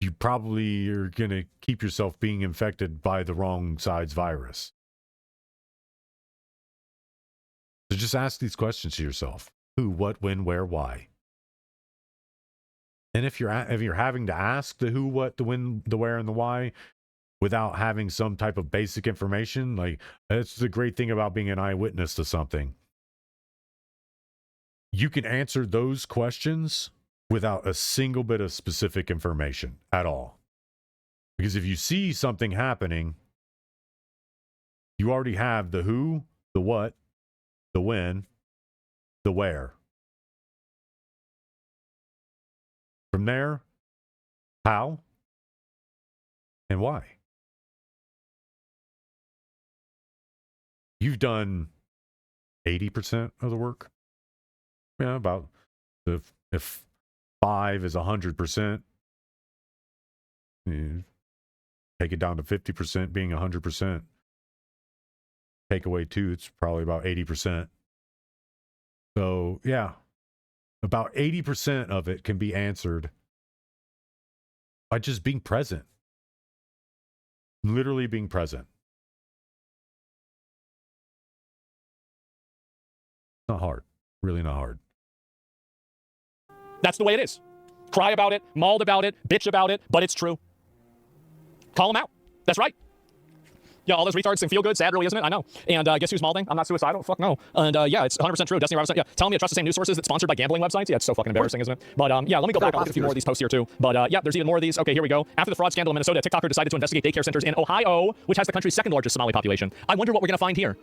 you probably are going to keep yourself being infected by the wrong side's virus. So just ask these questions to yourself. Who, what, when, where, why. And if you're having to ask the who, what, the when, the where, and the why without having some type of basic information, like, that's the great thing about being an eyewitness to something. You can answer those questions without a single bit of specific information at all. Because if you see something happening, you already have the who, the what, the when, the where. From there, how and why. You've done 80% of the work. Yeah, about if 5 is 100%, take it down to 50% being 100%. Take away 2, it's probably about 80%. So, yeah, about 80% of it can be answered by just being present. Literally being present. Not hard. Really not hard. That's the way it is. Cry about it, mauled about it, bitch about it, but it's true. Call them out. That's right. Yeah, all those retards think feel good, sad, really, isn't it? I know. And guess who's malding? I'm not suicidal. Fuck no. And yeah, it's 100% true. Destiny Robinson, yeah, telling me to trust the same news sources that's sponsored by gambling websites. Yeah, it's so fucking embarrassing, isn't it? But yeah, let me go back. I'll look at a few more of these posts here too. But yeah, there's even more of these. Okay, here we go. After the fraud scandal in Minnesota, a TikToker decided to investigate daycare centers in Ohio, which has the country's second largest Somali population. I wonder what we're going to find here.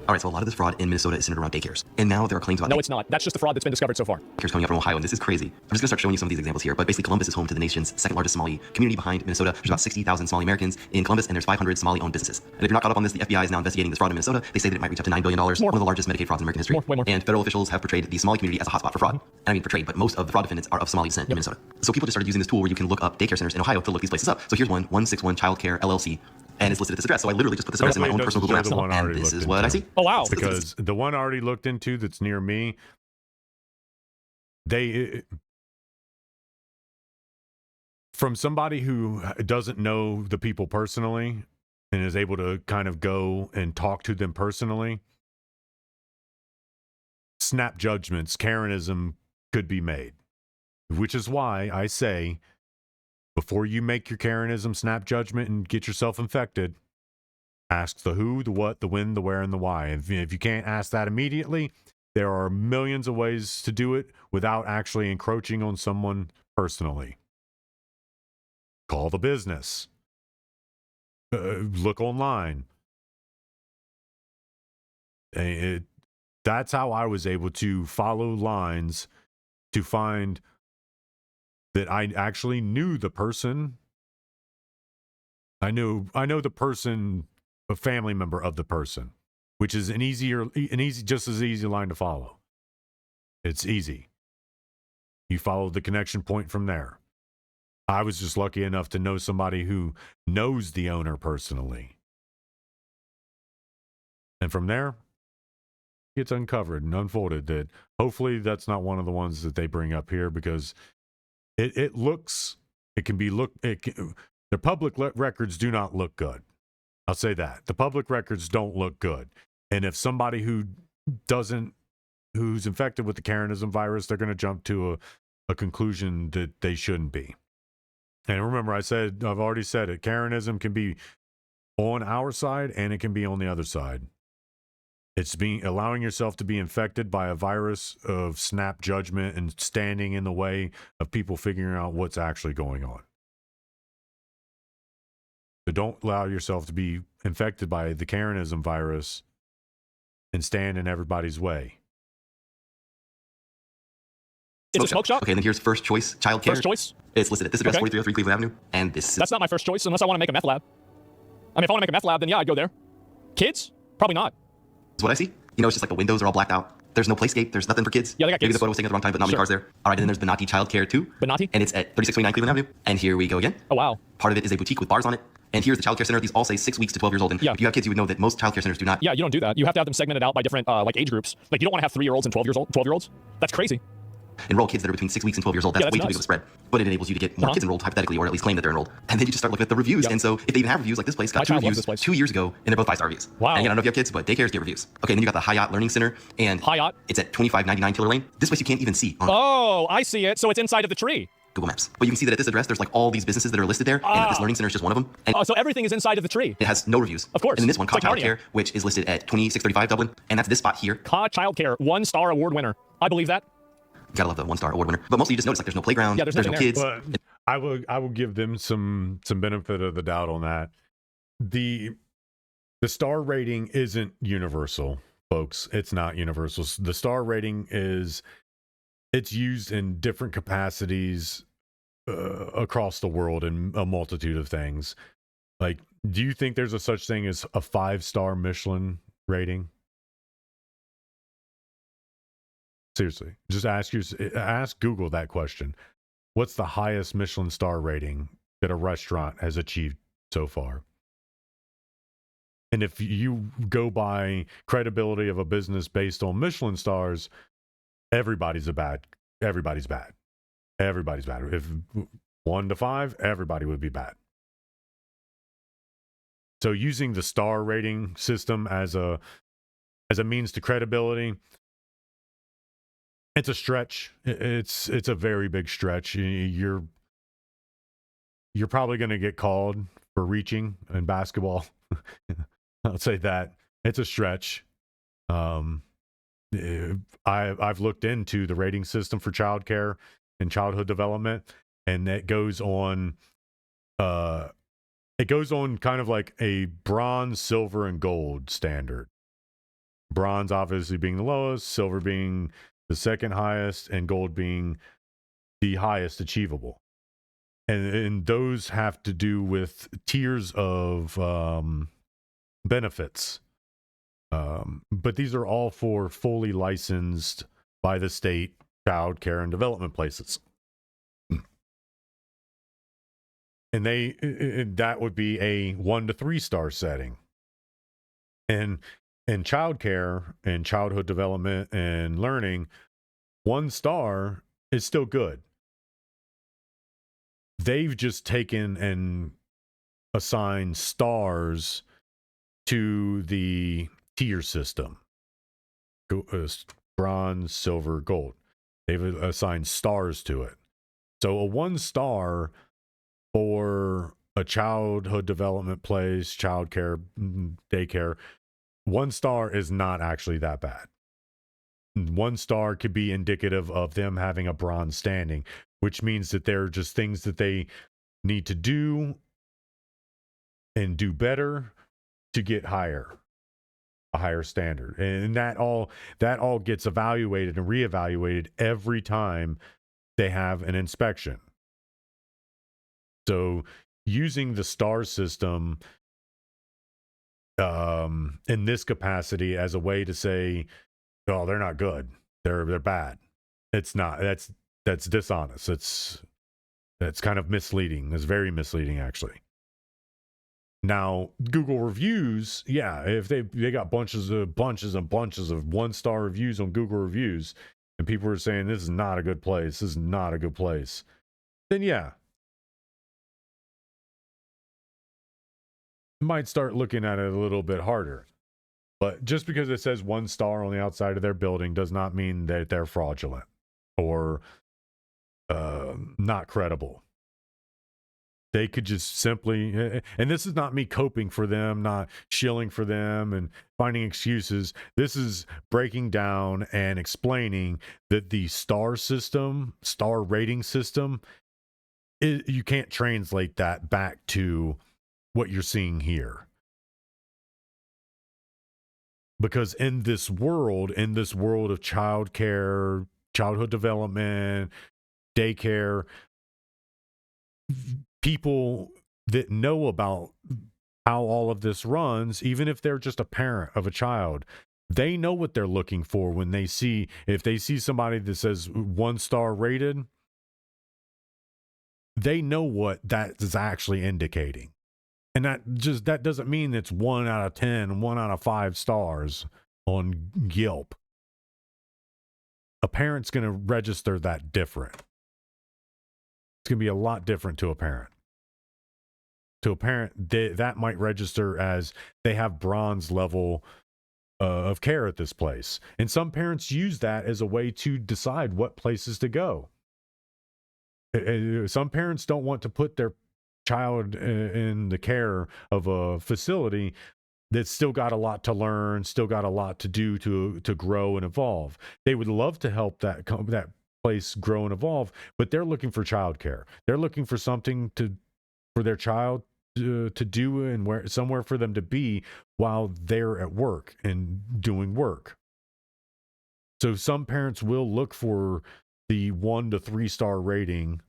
All right, so a lot of this fraud in Minnesota is centered around daycares. And now there are claims about... No, it's not. That's just the fraud that's been discovered so far. Daycares coming up from Ohio, and this is crazy. I'm just going to start showing you some of these examples here. But basically, Columbus is home to the nation's second largest Somali community behind Minnesota. There's about 60,000 Somali Americans in Columbus, and there's 500 Somali-owned businesses. And if you're not caught up on this, the FBI is now investigating this fraud in Minnesota. They say that it might reach up to $9 billion, one of the largest Medicaid frauds in American history. Way more. And federal officials have portrayed the Somali community as a hotspot for fraud. And I mean portrayed, but most of the fraud defendants are of Somali descent in Minnesota. So people just started using this tool where you can look up daycare centers in Ohio to look these places up. So here's one, 161 Childcare LLC. And it's listed at this address. So I literally just put this address in my own personal Google Maps, and this is what I see. Oh, wow. Because the one I already looked into that's near me, from somebody who doesn't know the people personally and is able to kind of go and talk to them personally, snap judgments, Karenism could be made. Which is why I say, before you make your Karenism snap judgment and get yourself infected, ask the who, the what, the when, the where, and the why. If you can't ask that immediately, there are millions of ways to do it without actually encroaching on someone personally. Call the business. Look online. That's how I was able to follow lines to find that I actually knew the person. I know the person, a family member of the person, which is an easy, just as easy line to follow. It's easy. You follow the connection point from there. I was just lucky enough to know somebody who knows the owner personally. And from there, it gets uncovered and unfolded. That hopefully that's not one of the ones that they bring up here, because the public records do not look good. I'll say that. The public records don't look good. And if somebody who's infected with the Karenism virus, they're going to jump to a conclusion that they shouldn't be. And remember, I've already said it, Karenism can be on our side and it can be on the other side. It's allowing yourself to be infected by a virus of snap judgment and standing in the way of people figuring out what's actually going on. So don't allow yourself to be infected by the Karenism virus and stand in everybody's way. It's a smoke shop? Okay, and then here's first choice child care. First choice? It's listed at this address, 4303 Cleveland Avenue. And this That's not my first choice unless I want to make a meth lab. I mean, if I want to make a meth lab, then yeah, I'd go there. Kids? Probably not. is what I see. You know, it's just like the windows are all blacked out. There's no playscape. There's nothing for kids. Yeah, they got kids. Maybe the photo was taken at the wrong time, but not many cars there. All right, and then there's Bonatti Childcare too. Bonatti? And it's at 3629 Cleveland Avenue. And here we go again. Oh, wow. Part of it is a boutique with bars on it. And here's the childcare center. These all say 6 weeks to 12 years old. And if you have kids, you would know that most childcare centers do not. Yeah, you don't do that. You have to have them segmented out by different like age groups. Like, you don't want to have 3-year-olds and 12-year-olds. That's crazy. Enroll kids that are between 6 weeks and 12 years old. That's way too big of a spread. But it enables you to get more kids enrolled hypothetically, or at least claim that they're enrolled. And then you just start looking at the reviews. And so if they even have reviews, like this place got 2 reviews 2 years ago, and they're both 5-star reviews. Wow. And again, I don't know if you have kids, but daycares get reviews. Okay, and then you got the Hyatt Learning Center. And Hyatt? It's at 2599 Killer Lane. This place you can't even see. Oh, I see it. So it's inside of the tree. Google Maps. But you can see that at this address, there's like all these businesses that are listed there, and this learning center is just one of them. And so everything is inside of the tree. It has no reviews. Of course. And then this one, It's Cod like Childcare, which is listed at 2635 Dublin, and that's this spot here. Cod Childcare, 1-star award winner. I believe that. Gotta love the 1-star award winner. But mostly you just notice like there's no playground, there's no kids. But I will give them some benefit of the doubt on that. The star rating isn't universal, folks. It's not universal. The star rating it's used in different capacities across the world in a multitude of things. Like, do you think there's a such thing as a 5-star Michelin rating? Seriously, just ask Google that question. What's the highest Michelin star rating that a restaurant has achieved so far? And if you go by credibility of a business based on Michelin stars, everybody's bad. Everybody's bad. If 1 to 5, everybody would be bad. So using the star rating system as a means to credibility, it's a stretch. It's a very big stretch. You're probably going to get called for reaching in basketball. I'll say that. It's a stretch. I've looked into the rating system for childcare and childhood development, and it goes on kind of like a bronze, silver, and gold standard. Bronze obviously being the lowest, silver being the second highest, and gold being the highest achievable. And those have to do with tiers of benefits. But these are all for fully licensed by the state child care and development places. And that would be a 1 to 3 star setting. And child care and childhood development and learning, 1 star is still good. They've just taken and assigned stars to the tier system. Bronze, silver, gold. They've assigned stars to it. So a 1 star for a childhood development place, child care, daycare, 1 star is not actually that bad. 1 star could be indicative of them having a bronze standing, which means that there are just things that they need to do and do better to get a higher standard. And that all gets evaluated and reevaluated every time they have an inspection. So using the star system in this capacity as a way to say, oh, they're not good, they're bad, It's not. That's dishonest. That's kind of misleading. It's very misleading, actually. Now, Google reviews, yeah, if they got bunches and bunches of 1-star reviews on Google reviews, and people are saying this is not a good place, this is not a good place, then yeah, might start looking at it a little bit harder. But just because it says 1 star on the outside of their building does not mean that they're fraudulent or not credible. They could just simply, and this is not me coping for them, not shilling for them and finding excuses. This is breaking down and explaining that the star rating system, you can't translate that back to what you're seeing here. Because in this world of childcare, childhood development, daycare, people that know about how all of this runs, even if they're just a parent of a child, they know what they're looking for when if they see somebody that says 1-star rated, they know what that is actually indicating. And that doesn't mean it's 1 out of 10, 1 out of 5 stars on Yelp. A parent's going to register that different. It's going to be a lot different to a parent. To a parent, that might register as they have bronze level of care at this place. And some parents use that as a way to decide what places to go. Some parents don't want to put their child in the care of a facility that's still got a lot to learn, still got a lot to do to grow and evolve. They would love to help that place grow and evolve, but they're looking for childcare. They're looking for something for their child to do and somewhere for them to be while they're at work and doing work. So some parents will look for the 1 to 3 star rating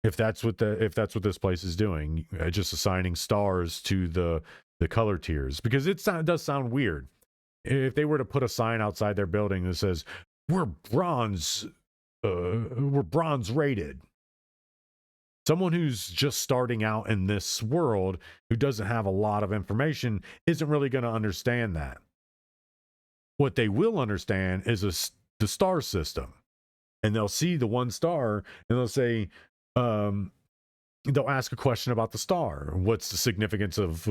if that's what this place is doing, just assigning stars to the color tiers, because it does sound weird if they were to put a sign outside their building that says we're bronze rated. Someone who's just starting out in this world, who doesn't have a lot of information, isn't really going to understand that. What they will understand is the star system, and they'll see the 1 star and they'll say, they'll ask a question about the star. What's the significance of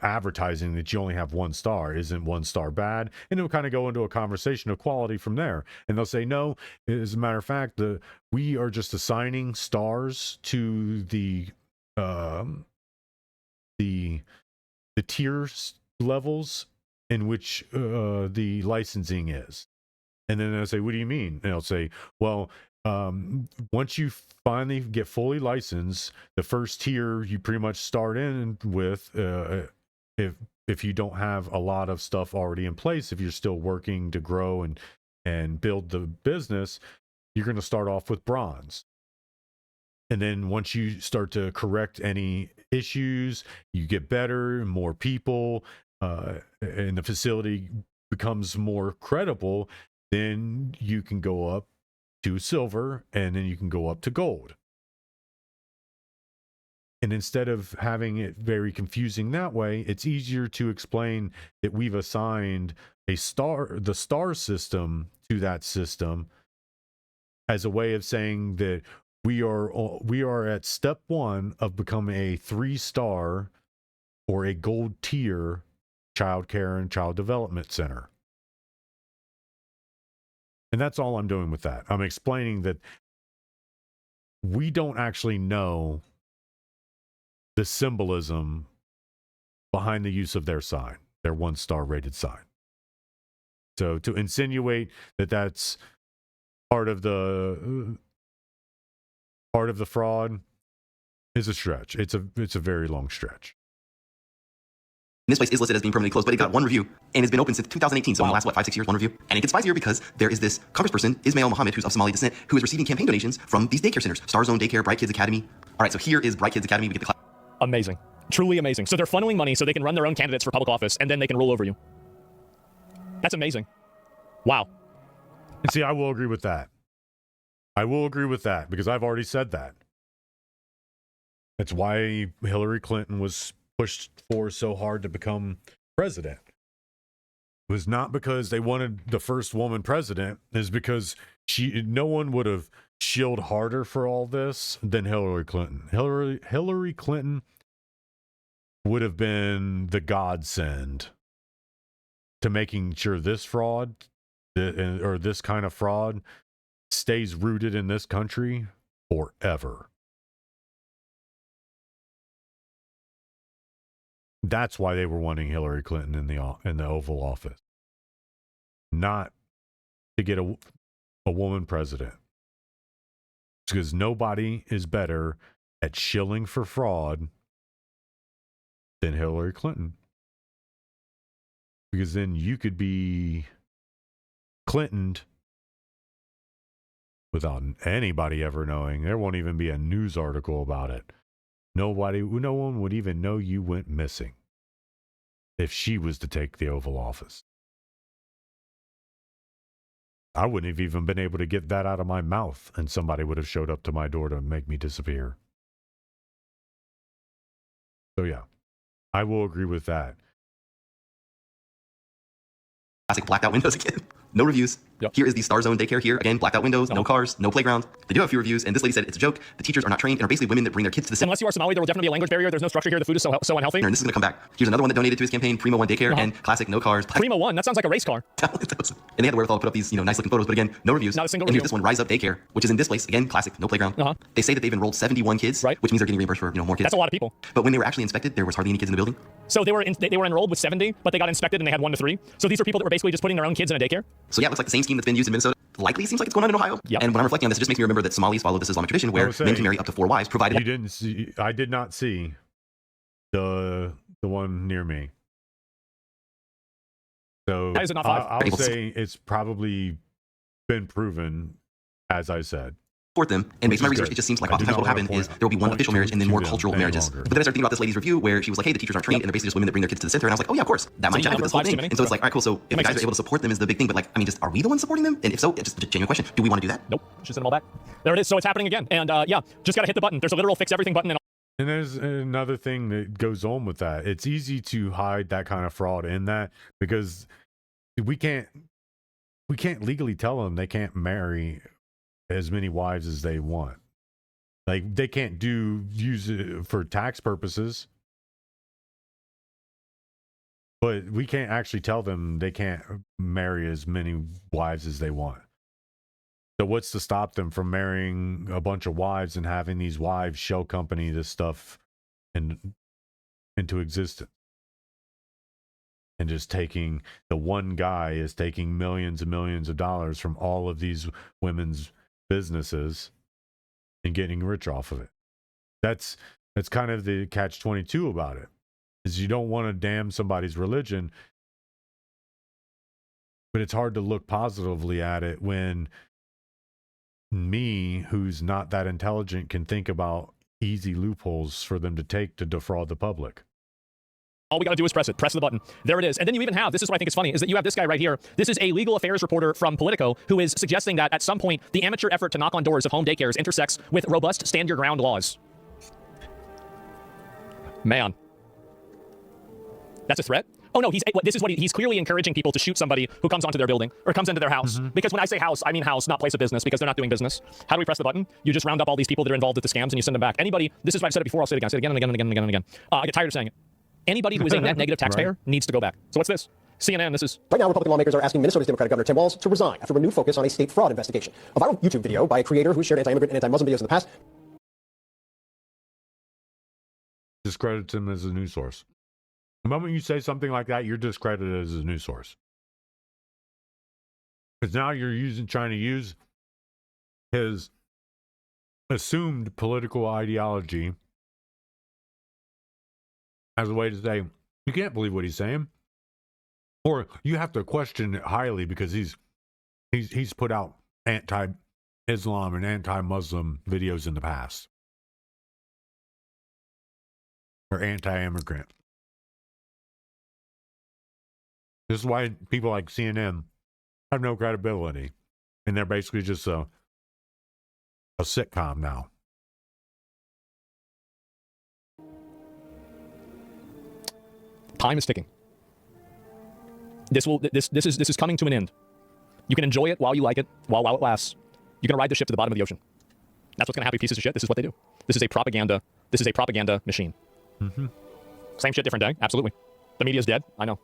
advertising that you only have 1 star? Isn't 1 star bad? And it'll kind of go into a conversation of quality from there. And they'll say, no, as a matter of fact, we are just assigning stars to the tier levels in which the licensing is. And then they'll say, what do you mean? And they'll say, well, once you finally get fully licensed, the first tier you pretty much start in with, if you don't have a lot of stuff already in place, if you're still working to grow and build the business, you're going to start off with bronze. And then once you start to correct any issues, you get better, more people, and the facility becomes more credible, then you can go up to silver, and then you can go up to gold. And instead of having it very confusing that way, it's easier to explain that we've assigned the star system to that system as a way of saying that we are at step 1 of becoming a 3-star or a gold tier child care and child development center. And that's all I'm doing with that. I'm explaining that we don't actually know the symbolism behind the use of their sign, their 1-star rated sign. So to insinuate that that's part of the fraud is a stretch. It's a very long stretch. This place is listed as being permanently closed, but it got 1 review and it's been open since 2018. So in the last, 5-6 years, 1 review. And it gets spicier because there is this congressperson, Ismail Mohammed, who's of Somali descent, who is receiving campaign donations from these daycare centers. Star Zone Daycare, Bright Kids Academy. All right, so here is Bright Kids Academy. We get the class. Amazing. Truly amazing. So they're funneling money so they can run their own candidates for public office, and then they can rule over you. That's amazing. Wow. And see, I will agree with that. I will agree with that because I've already said that. That's why Hillary Clinton was pushed for so hard to become president. It was not because they wanted the first woman president, is because no one would have shielded harder for all this than Hillary Clinton. Hillary Clinton would have been the godsend to making sure this fraud or this kind of fraud stays rooted in this country forever. That's why they were wanting Hillary Clinton in the Oval Office, not to get a woman president. It's because nobody is better at shilling for fraud than Hillary Clinton. Because then you could be Clintoned without anybody ever knowing. There won't even be a news article about it. No one would even know you went missing if she was to take the Oval Office. I wouldn't have even been able to get that out of my mouth, and somebody would have showed up to my door to make me disappear. So yeah, I will agree with that. Classic blacked out windows again. No reviews. Yep. Here is the Star Zone daycare here. Again, blacked out windows, no cars, no playground. They do have a few reviews, and this lady said it's a joke. The teachers are not trained and are basically women that bring their kids to the center. Unless you are Somali, there will definitely be a language barrier. There's no structure here. The food is so unhealthy. And this is going to come back. Here's another one that donated to his campaign, Primo One Daycare, and classic no cars. Primo One, that sounds like a race car. And they had the wherewithal to put up these, nice looking photos, but again, no reviews. Not a single and review. Here's this one, Rise Up Daycare, which is in this place. Again, classic, no playground. They say that they've enrolled 71 kids, right, which means they're getting reimbursed for more kids. That's a lot of people. But when they were actually inspected, there was hardly any kids in the building. So they were enrolled with 70, but they got inspected and they had 1 to 3. So these are people that were basically just putting their own kids in a daycare. So yeah, it looks like the same scheme that's been used in Minnesota. Likely seems like it's going on in Ohio. Yep. And when I'm reflecting on this, it just makes me remember that Somalis follow this Islamic tradition where men can marry up to 4 wives, provided I did not see the one near me. So Why is it not 5? I'll say it's probably been proven, as I said. Support them, and based on my research, it just seems like oftentimes what will happen is there will be one official marriage and then more cultural marriages. But then I started thinking about this lady's review where she was like, hey, the teachers aren't trained and they're basically just women that bring their kids to the center. And I was like, oh yeah, of course. That might check with this whole thing. And so it's like, all right, cool. So if the guys are able to support them is the big thing. But just are we the ones supporting them? And if so, just a genuine question. Do we want to do that? Nope. Just send them all back. There it is. So it's happening again. And just got to hit the button. There's a literal fix everything button. And there's another thing that goes on with that. It's easy to hide that kind of fraud in that because we can't legally tell them they can't marry as many wives as they want. Like they can't use it for tax purposes, but we can't actually tell them they can't marry as many wives as they want. So what's to stop them from marrying a bunch of wives and having these wives shell company this stuff into existence? And just taking the one guy is taking millions and millions of dollars from all of these women's businesses and getting rich off of it. That's kind of the catch-22 about it, is you don't want to damn somebody's religion, but it's hard to look positively at it when me, who's not that intelligent, can think about easy loopholes for them to take to defraud the public. All we got to do is press it. Press the button. There it is. And then you even have, this is what I think is funny, is that you have this guy right here. This is a legal affairs reporter from Politico who is suggesting that at some point, the amateur effort to knock on doors of home daycares intersects with robust stand your ground laws. Man. That's a threat? Oh no, he's clearly encouraging people to shoot somebody who comes onto their building or comes into their house. Because when I say house, I mean house, not place of business, because they're not doing business. How do we press the button? You just round up all these people that are involved with the scams and you send them back. Anybody, this is what I've said it before, I'll say it again. I say it again and again and again and again and again. I get tired of saying it. Anybody who is a net negative taxpayer needs to go back. So what's this? CNN, this is... Right now, Republican lawmakers are asking Minnesota's Democratic Governor Tim Walz to resign after a renewed focus on a state fraud investigation. A viral YouTube video by a creator who shared anti-immigrant and anti-Muslim videos in the past discredits him as a news source. The moment you say something like that, you're discredited as a news source. Because now you're trying to use his assumed political ideology as a way to say, you can't believe what he's saying. Or you have to question it highly because he's put out anti-Islam and anti-Muslim videos in the past. Or anti-immigrant. This is why people like CNN have no credibility. And they're basically just a sitcom now. Time is ticking. This is coming to an end. You can enjoy it while you like it, while it lasts. You're gonna ride the ship to the bottom of the ocean. That's what's gonna happen, pieces of shit. This is what they do. This is a propaganda machine. Mm-hmm. Same shit, different day. Absolutely. The media is dead. I know.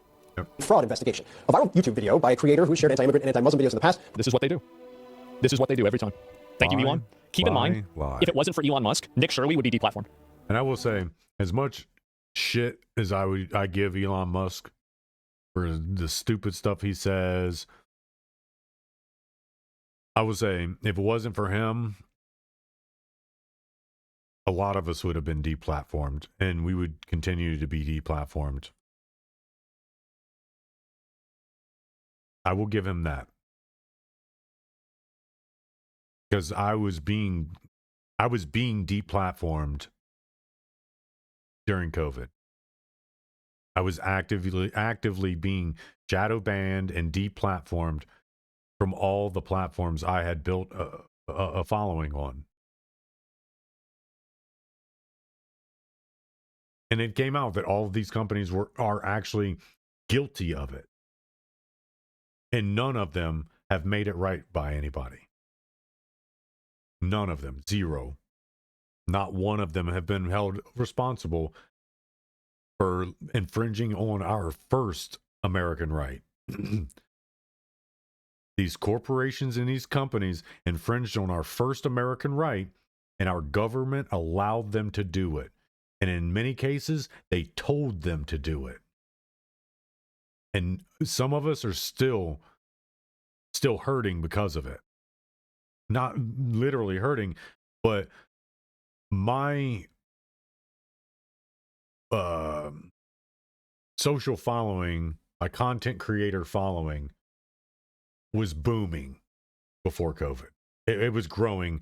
Fraud investigation. A viral YouTube video by a creator who shared anti-immigrant and anti-Muslim videos in the past. This is what they do. This is what they do every time. Thank you, Elon. Keep in mind, if it wasn't for Elon Musk, Nick Shirley would be deplatformed. And I will say, as much shit as I give Elon Musk for the stupid stuff he says, I will say, if it wasn't for him, a lot of us would have been deplatformed, and we would continue to be deplatformed. I will give him that. Because I was being deplatformed during COVID. I was actively being shadow banned and deplatformed from all the platforms I had built a following on. And it came out that all of these companies are actually guilty of it. And none of them have made it right by anybody. None of them. Zero. Not one of them have been held responsible for infringing on our first American right. These corporations and these companies infringed on our first American right, and our government allowed them to do it. And in many cases, they told them to do it. And some of us are still hurting because of it. Not literally hurting, but my social following, my content creator following was booming before COVID. It was growing.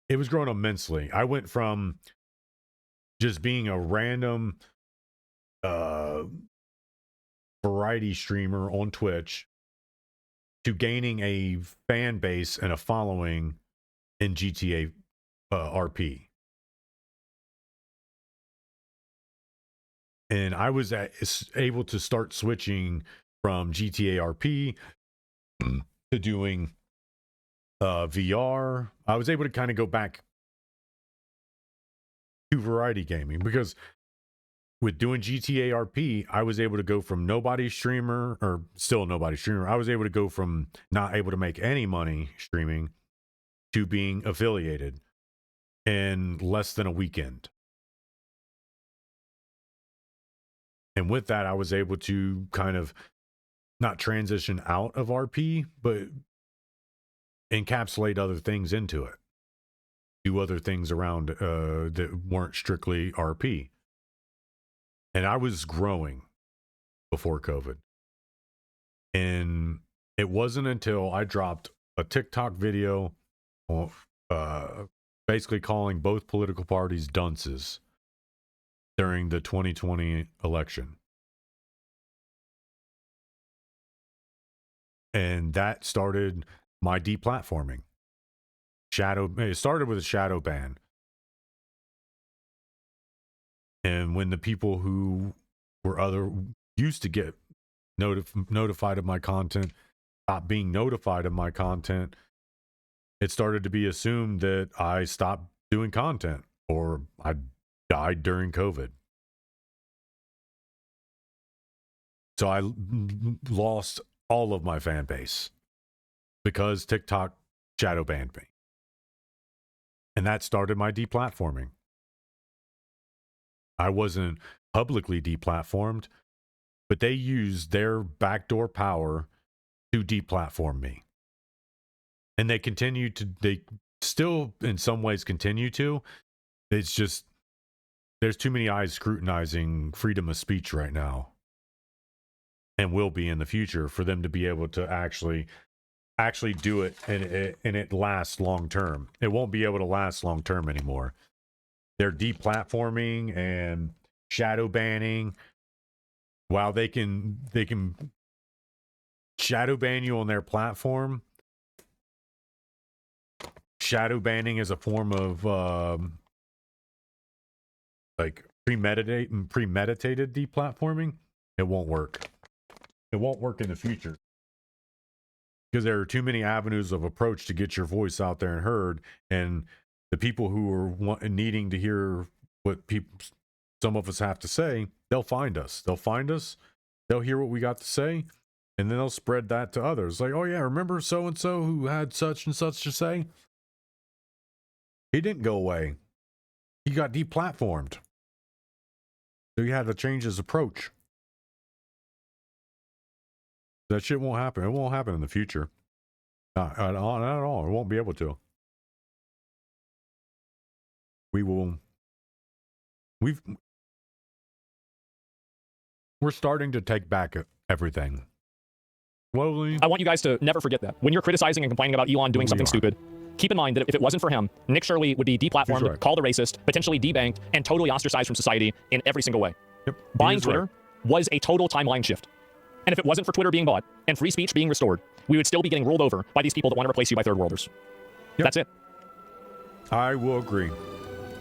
It was growing immensely. I went from just being a random variety streamer on Twitch to gaining a fan base and a following in GTA RP. And I was able to start switching from GTA RP to doing VR. I was able to kind of go back to variety gaming because with doing GTA RP, I was able to go from nobody streamer, or still nobody streamer. I was able to go from not able to make any money streaming to being affiliated in less than a weekend. And with that, I was able to kind of not transition out of RP, but encapsulate other things into it. Do other things around that weren't strictly RP. And I was growing before COVID. And it wasn't until I dropped a TikTok video basically calling both political parties dunces during the 2020 election. And that started my deplatforming. It started with a shadow ban. And when the people who were used to get notified of my content stopped being notified of my content, it started to be assumed that I stopped doing content or I died during COVID. So I lost all of my fan base because TikTok shadow banned me. And that started my deplatforming. I wasn't publicly deplatformed, but they used their backdoor power to deplatform me. And they still in some ways continue to. It's just, there's too many eyes scrutinizing freedom of speech right now. And will be in the future for them to be able to actually do it and it lasts long term. It won't be able to last long term anymore. They're deplatforming and shadow banning. While they can shadow ban you on their platform, shadow banning as a form of like premeditated deplatforming, it won't work. It won't work in the future because there are too many avenues of approach to get your voice out there and heard, and the people who are needing to hear what some of us have to say, they'll find us. They'll hear what we got to say, and then they'll spread that to others. Like, oh yeah, remember so and so who had such and such to say? He didn't go away. He got deplatformed. So he had to change his approach. That shit won't happen. It won't happen in the future. Not at all. It won't be able to. We're starting to take back everything. Slowly. I want you guys to never forget that. When you're criticizing and complaining about Elon doing something stupid, keep in mind that if it wasn't for him, Nick Shirley would be deplatformed, called a racist, potentially debanked, and totally ostracized from society in every single way. Yep, buying Twitter was a total timeline shift. And if it wasn't for Twitter being bought and free speech being restored, we would still be getting ruled over by these people that want to replace you by third worlders. Yep. That's it. I will agree.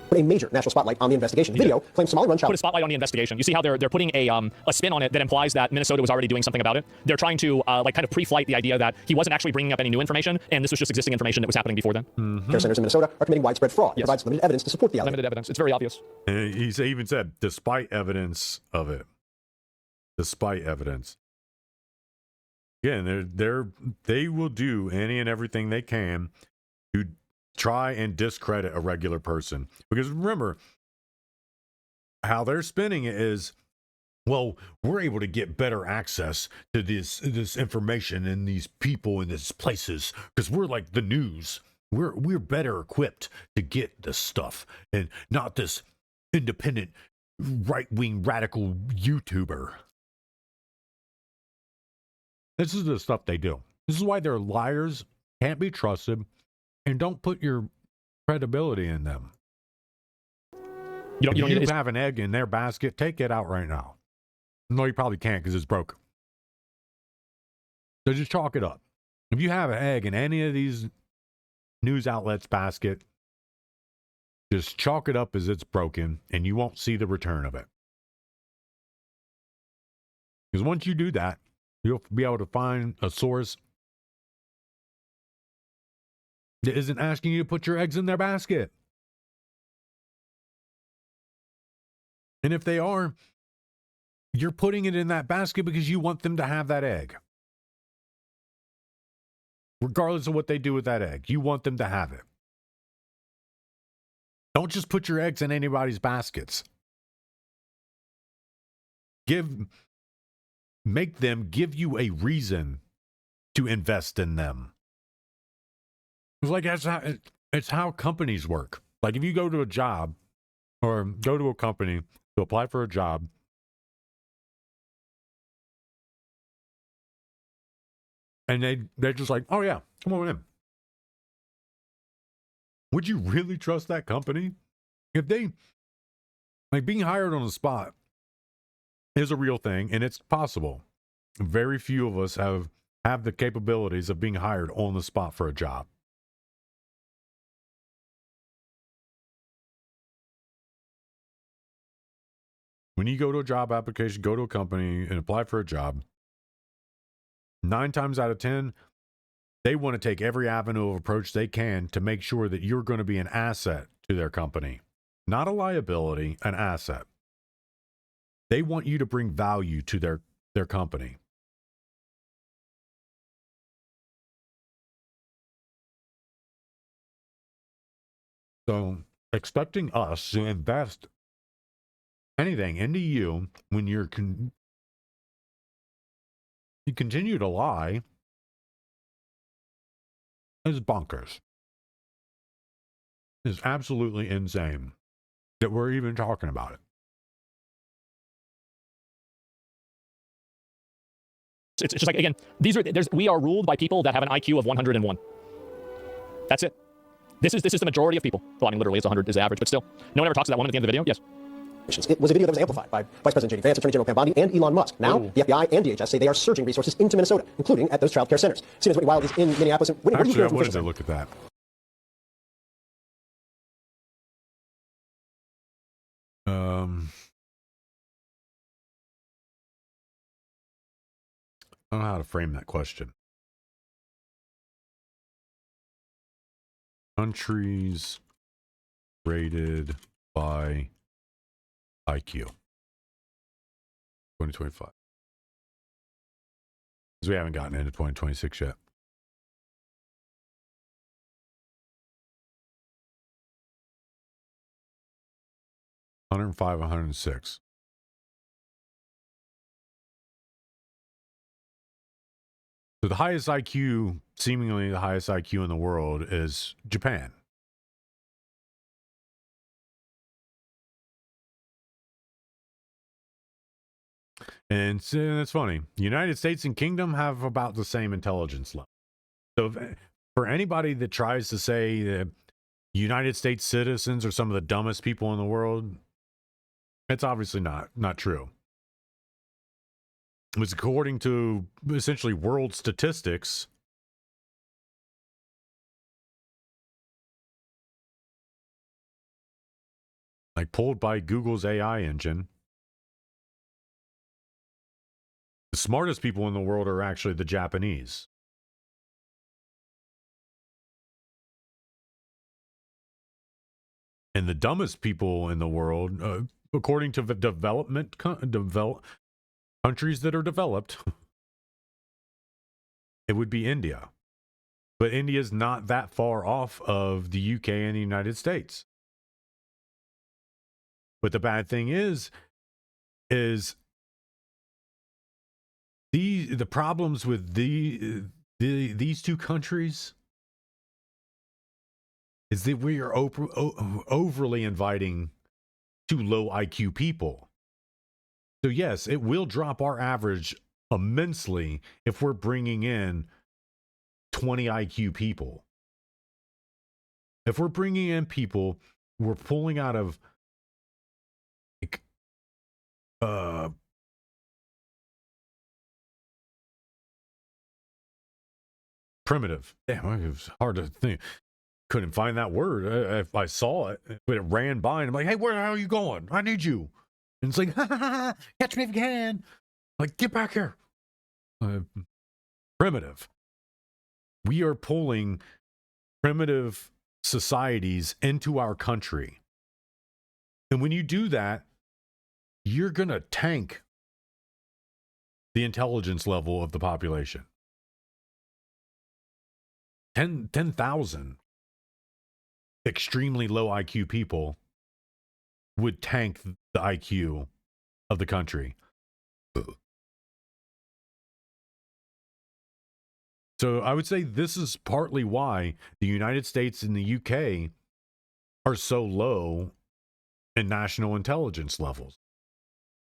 Put a major national spotlight on the investigation. Video claims Somali-run child. Put a spotlight on the investigation. You see how they're putting a spin on it that implies that Minnesota was already doing something about it. They're trying to like kind of pre-flight the idea that he wasn't actually bringing up any new information, and this was just existing information that was happening before then. Care centers in Minnesota are committing widespread fraud. Yes. It provides limited evidence to support the allegation. Limited evidence. It's very obvious. And he even said, despite evidence of it. Despite evidence. Again, they will do any and everything they can to try and discredit a regular person. Because remember, how they're spinning it is, well, we're able to get better access to this information and these people in these places because we're like the news. We're better equipped to get this stuff and not this independent right-wing radical YouTuber. This is the stuff they do. This is why they're liars, can't be trusted, and don't put your credibility in them. If you have an egg in their basket, take it out right now. No, you probably can't because it's broken. So just chalk it up. If you have an egg in any of these news outlets' basket, just chalk it up as it's broken, and you won't see the return of it. Because once you do that, you'll be able to find a source that isn't asking you to put your eggs in their basket. And if they are, you're putting it in that basket because you want them to have that egg. Regardless of what they do with that egg, you want them to have it. Don't just put your eggs in anybody's baskets. Make them give you a reason to invest in them. It's like it's how companies work. Like if you go to a job or go to a company to apply for a job, and they're just like, oh yeah, come on in. Would you really trust that company? If they, like being hired on the spot is a real thing, and it's possible. Very few of us have the capabilities of being hired on the spot for a job. When you go to a job application, go to a company and apply for a job, 9 times out of 10, they want to take every avenue of approach they can to make sure that you're going to be an asset to their company. Not a liability, an asset. They want you to bring value to their company. So expecting us to invest anything into you when you continue to lie is bonkers. It's absolutely insane that we're even talking about it. It's just like, again, we are ruled by people that have an IQ of 101. That's it. This is the majority of people. Well, I mean, literally, it's 100 is average, but still. No one ever talks to that woman at the end of the video? Yes. It was a video that was amplified by Vice President J.D. Vance, Attorney General Pam Bondi, and Elon Musk. Now, the FBI and DHS say they are surging resources into Minnesota, including at those child care centers. CNN's Whitney Wild is in Minneapolis. And Whitney, Actually, I wanted to look at that. I don't know how to frame that question. Countries rated by IQ. 2025. Because we haven't gotten into 2026 yet. $105, $106. So the highest IQ, seemingly the highest IQ in the world, is Japan. And so that's funny. United States and Kingdom have about the same intelligence level. So for anybody that tries to say that United States citizens are some of the dumbest people in the world, it's obviously not true. It was according to essentially world statistics. Like pulled by Google's AI engine. The smartest people in the world are actually the Japanese. And the dumbest people in the world, according to the countries that are developed, it would be India. But India's not that far off of the UK and the United States. But the bad thing is the problems with these two countries is that we are overly inviting too low IQ people. So yes, it will drop our average immensely if we're bringing in 20 IQ people. If we're bringing in people, we're pulling out of primitive. Damn, it was hard to think. Couldn't find that word. If I saw it, but it ran by, and I'm like, "Hey, where the hell are you going? I need you." And it's like, "Catch me if you can!" Like, get back here. Primitive. We are pulling primitive societies into our country, and when you do that, you're gonna tank the intelligence level of the population. 10,000 extremely low IQ people would tank the IQ of the country. So I would say this is partly why the United States and the UK are so low in national intelligence levels.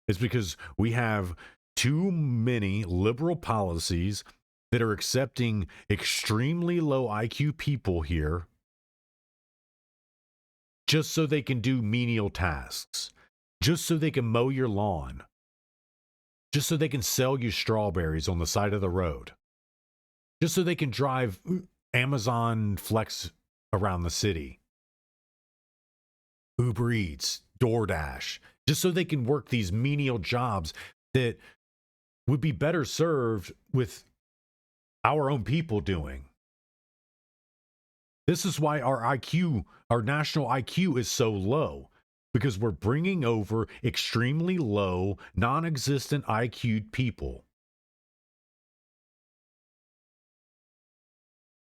It's because we have too many liberal policies that are accepting extremely low IQ people here just so they can do menial tasks, just so they can mow your lawn, just so they can sell you strawberries on the side of the road, just so they can drive Amazon Flex around the city, Uber Eats, DoorDash, just so they can work these menial jobs that would be better served with our own people doing. This is why our IQ, our national IQ is so low, because we're bringing over extremely low, non-existent IQ people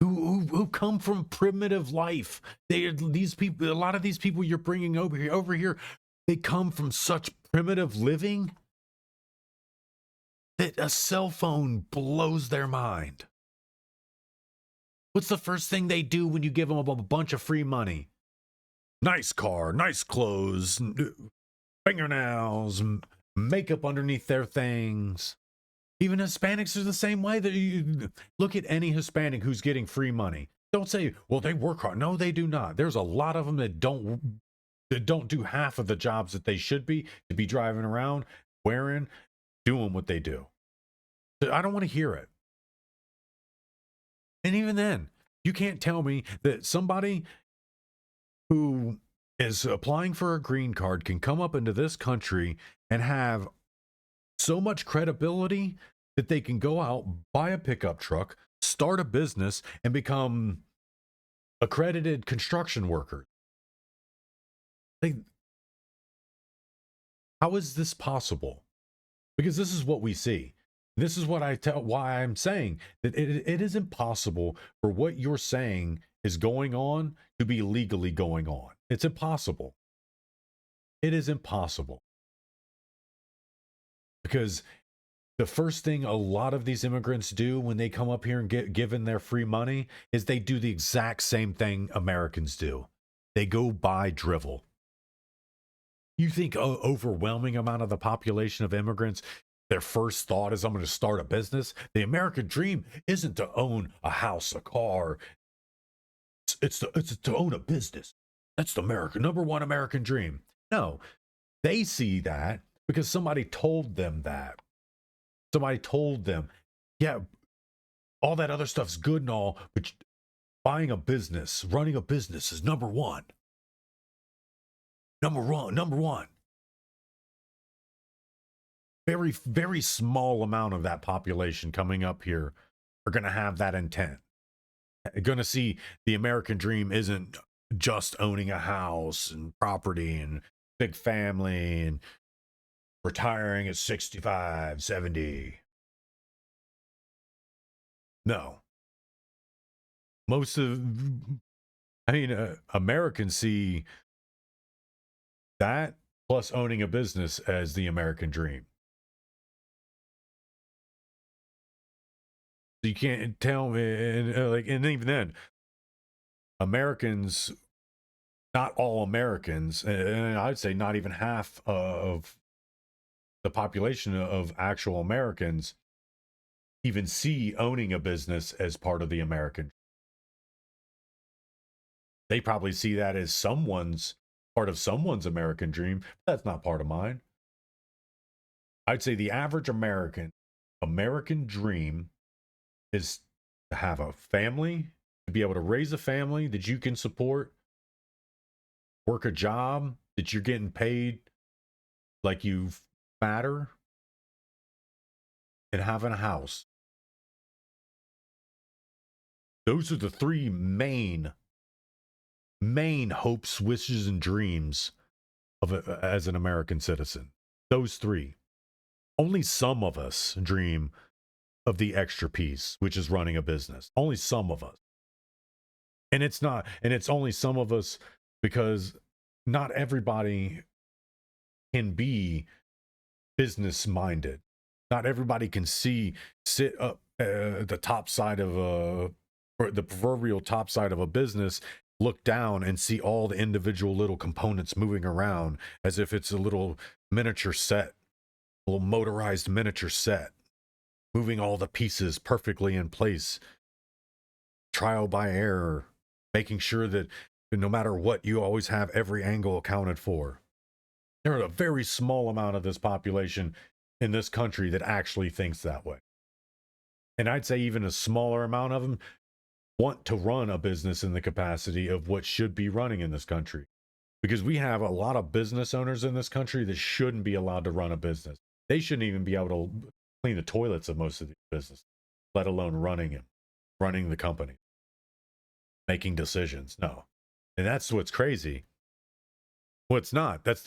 who come from primitive life. These people, a lot of these people you're bringing over here, they come from such primitive living that a cell phone blows their mind. What's the first thing they do when you give them a bunch of free money? Nice car, nice clothes, fingernails, makeup underneath their things. Even Hispanics are the same way. That you look at any Hispanic who's getting free money. Don't say, well, they work hard. No, they do not. There's a lot of them that don't do half of the jobs that they should be to be driving around, wearing, doing what they do. I don't want to hear it. And even then, you can't tell me that somebody who is applying for a green card can come up into this country and have so much credibility that they can go out, buy a pickup truck, start a business, and become accredited construction workers. How is this possible? Because this is what we see. This is what why I'm saying that it is impossible for what you're saying is going on to be legally going on. It's impossible. It is impossible. Because the first thing a lot of these immigrants do when they come up here and get given their free money is they do the exact same thing Americans do. They go buy drivel. You think an overwhelming amount of the population of immigrants, their first thought is, I'm going to start a business? The American dream isn't to own a house, a car. It's to own a business. That's the number one American dream. No, they see that because somebody told them that. Somebody told them, yeah, all that other stuff's good and all, but buying a business, running a business is number one. Number one. Very, very small amount of that population coming up here are going to have that intent. Going to see the American dream isn't just owning a house and property and big family and retiring at 65, 70. No. Americans see that plus owning a business as the American dream. You can't tell me, and even then, Americans, not all Americans, and I'd say not even half of the population of actual Americans even see owning a business as part of the American. They probably see that as part of someone's American dream. That's not part of mine. I'd say the average American dream is to have a family, to be able to raise a family that you can support, work a job that you're getting paid like you matter, and having a house. Those are the three main hopes, wishes, and dreams as an American citizen. Those three. Only some of us dream of the extra piece, which is running a business. Only some of us. And it's only some of us because not everybody can be business minded. Not everybody can sit up the top side of the proverbial top side of a business, look down and see all the individual little components moving around as if it's a little miniature set, a little motorized miniature set, moving all the pieces perfectly in place, trial by error, making sure that no matter what, you always have every angle accounted for. There are a very small amount of this population in this country that actually thinks that way. And I'd say even a smaller amount of them want to run a business in the capacity of what should be running in this country. Because we have a lot of business owners in this country that shouldn't be allowed to run a business. They shouldn't even be able to clean the toilets of most of these businesses, let alone running the company, making decisions. No. And that's what's crazy. Well, it's not. That's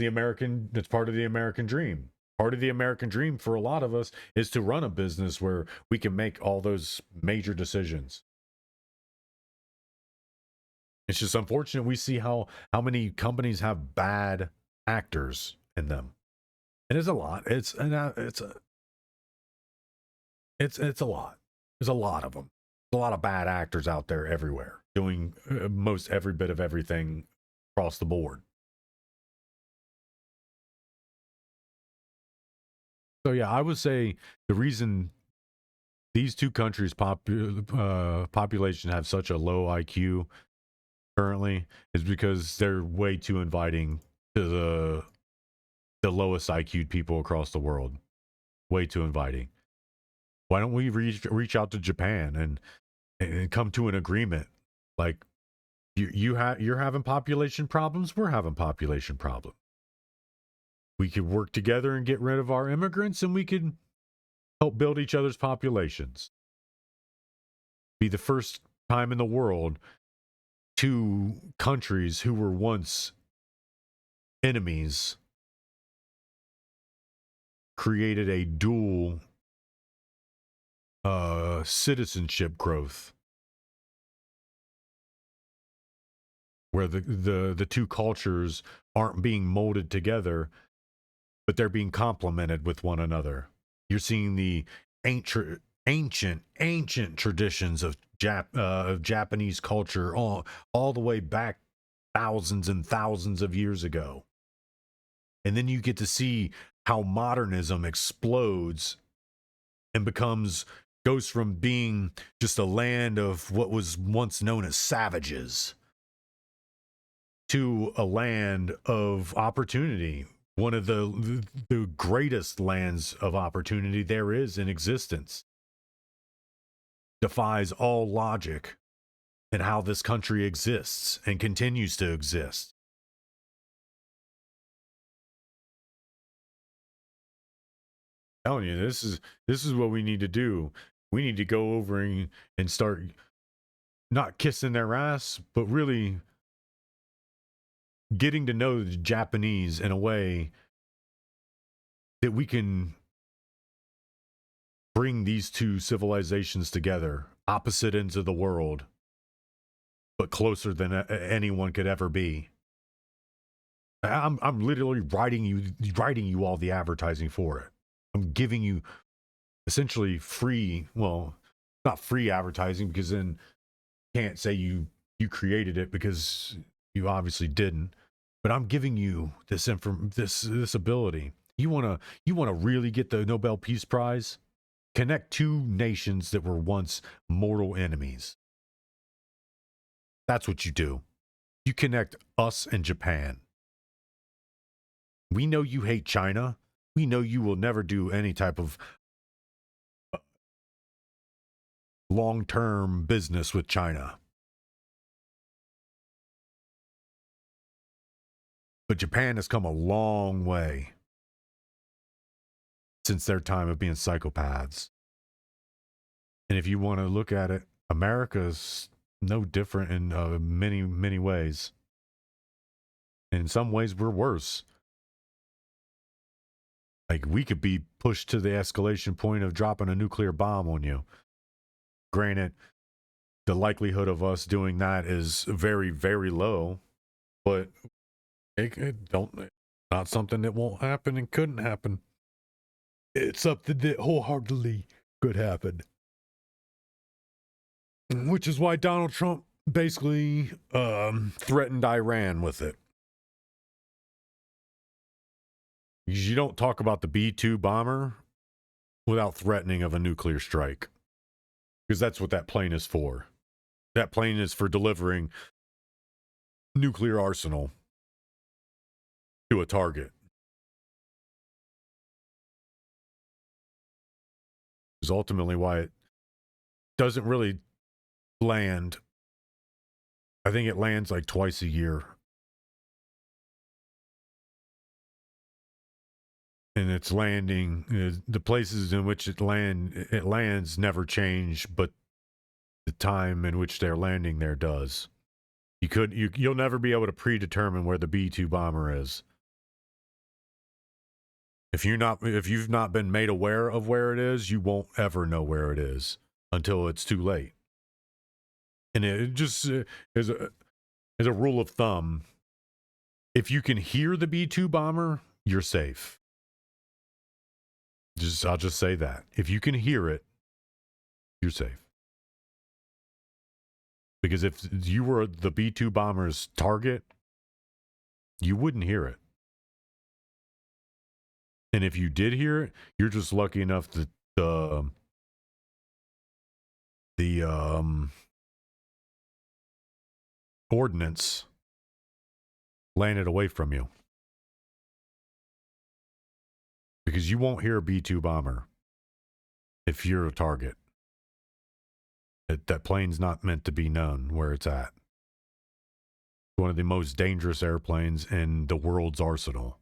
part of the American dream. Part of the American dream for a lot of us is to run a business where we can make all those major decisions. It's just unfortunate we see how many companies have bad actors in them. And it's a lot. It's a lot. There's a lot of them. There's a lot of bad actors out there everywhere doing most every bit of everything across the board. So yeah, I would say the reason these two countries' population have such a low IQ currently is because they're way too inviting to the lowest IQ people across the world. Way too inviting. Why don't we reach out to Japan and come to an agreement? Like, You're having population problems. We're having population problems. We could work together and get rid of our immigrants, and we could help build each other's populations. Be the first time in the world two countries who were once enemies created a dual citizenship growth, where the two cultures aren't being molded together, but they're being complemented with one another. You're seeing the ancient traditions of Japanese culture all the way back thousands and thousands of years ago. And then you get to see how modernism explodes and goes from being just a land of what was once known as savages to a land of opportunity. One of the greatest lands of opportunity there is in existence. Defies all logic in how this country exists and continues to exist. I'm telling you, this is what we need to do. We need to go over and start not kissing their ass, but really getting to know the Japanese in a way that we can bring these two civilizations together, opposite ends of the world, but closer than anyone could ever be. I'm literally writing you all the advertising for it. I'm giving you essentially free, well, not free advertising, because then you can't say you created it, because you obviously didn't. But I'm giving you this ability. You wanna really get the Nobel Peace Prize? Connect two nations that were once mortal enemies. That's what you do. You connect us and Japan. We know you hate China. We know you will never do any type of long-term business with China. But Japan has come a long way since their time of being psychopaths. And if you want to look at it, America's no different in many, many ways. And in some ways, we're worse. Like, we could be pushed to the escalation point of dropping a nuclear bomb on you. Granted, the likelihood of us doing that is very, very low, but not something that won't happen and couldn't happen. It's something that wholeheartedly could happen. Which is why Donald Trump basically threatened Iran with it. You don't talk about the B-2 bomber without threatening of a nuclear strike. Because that's what that plane is for. That plane is for delivering nuclear arsenal to a target. Is ultimately why it doesn't really land. I think it lands like twice a year. And it's landing, the places in which it lands never change, but the time in which they're landing there does. You'll never be able to predetermine where the B-2 bomber is. If you've not been made aware of where it is, you won't ever know where it is until it's too late. And it just is a rule of thumb. If you can hear the B-2 bomber, you're safe. I'll just say that. If you can hear it, you're safe. Because if you were the B-2 bomber's target, you wouldn't hear it. And if you did hear it, you're just lucky enough that the ordnance landed away from you. Because you won't hear a B-2 bomber if you're a target. That plane's not meant to be known where it's at. One of the most dangerous airplanes in the world's arsenal.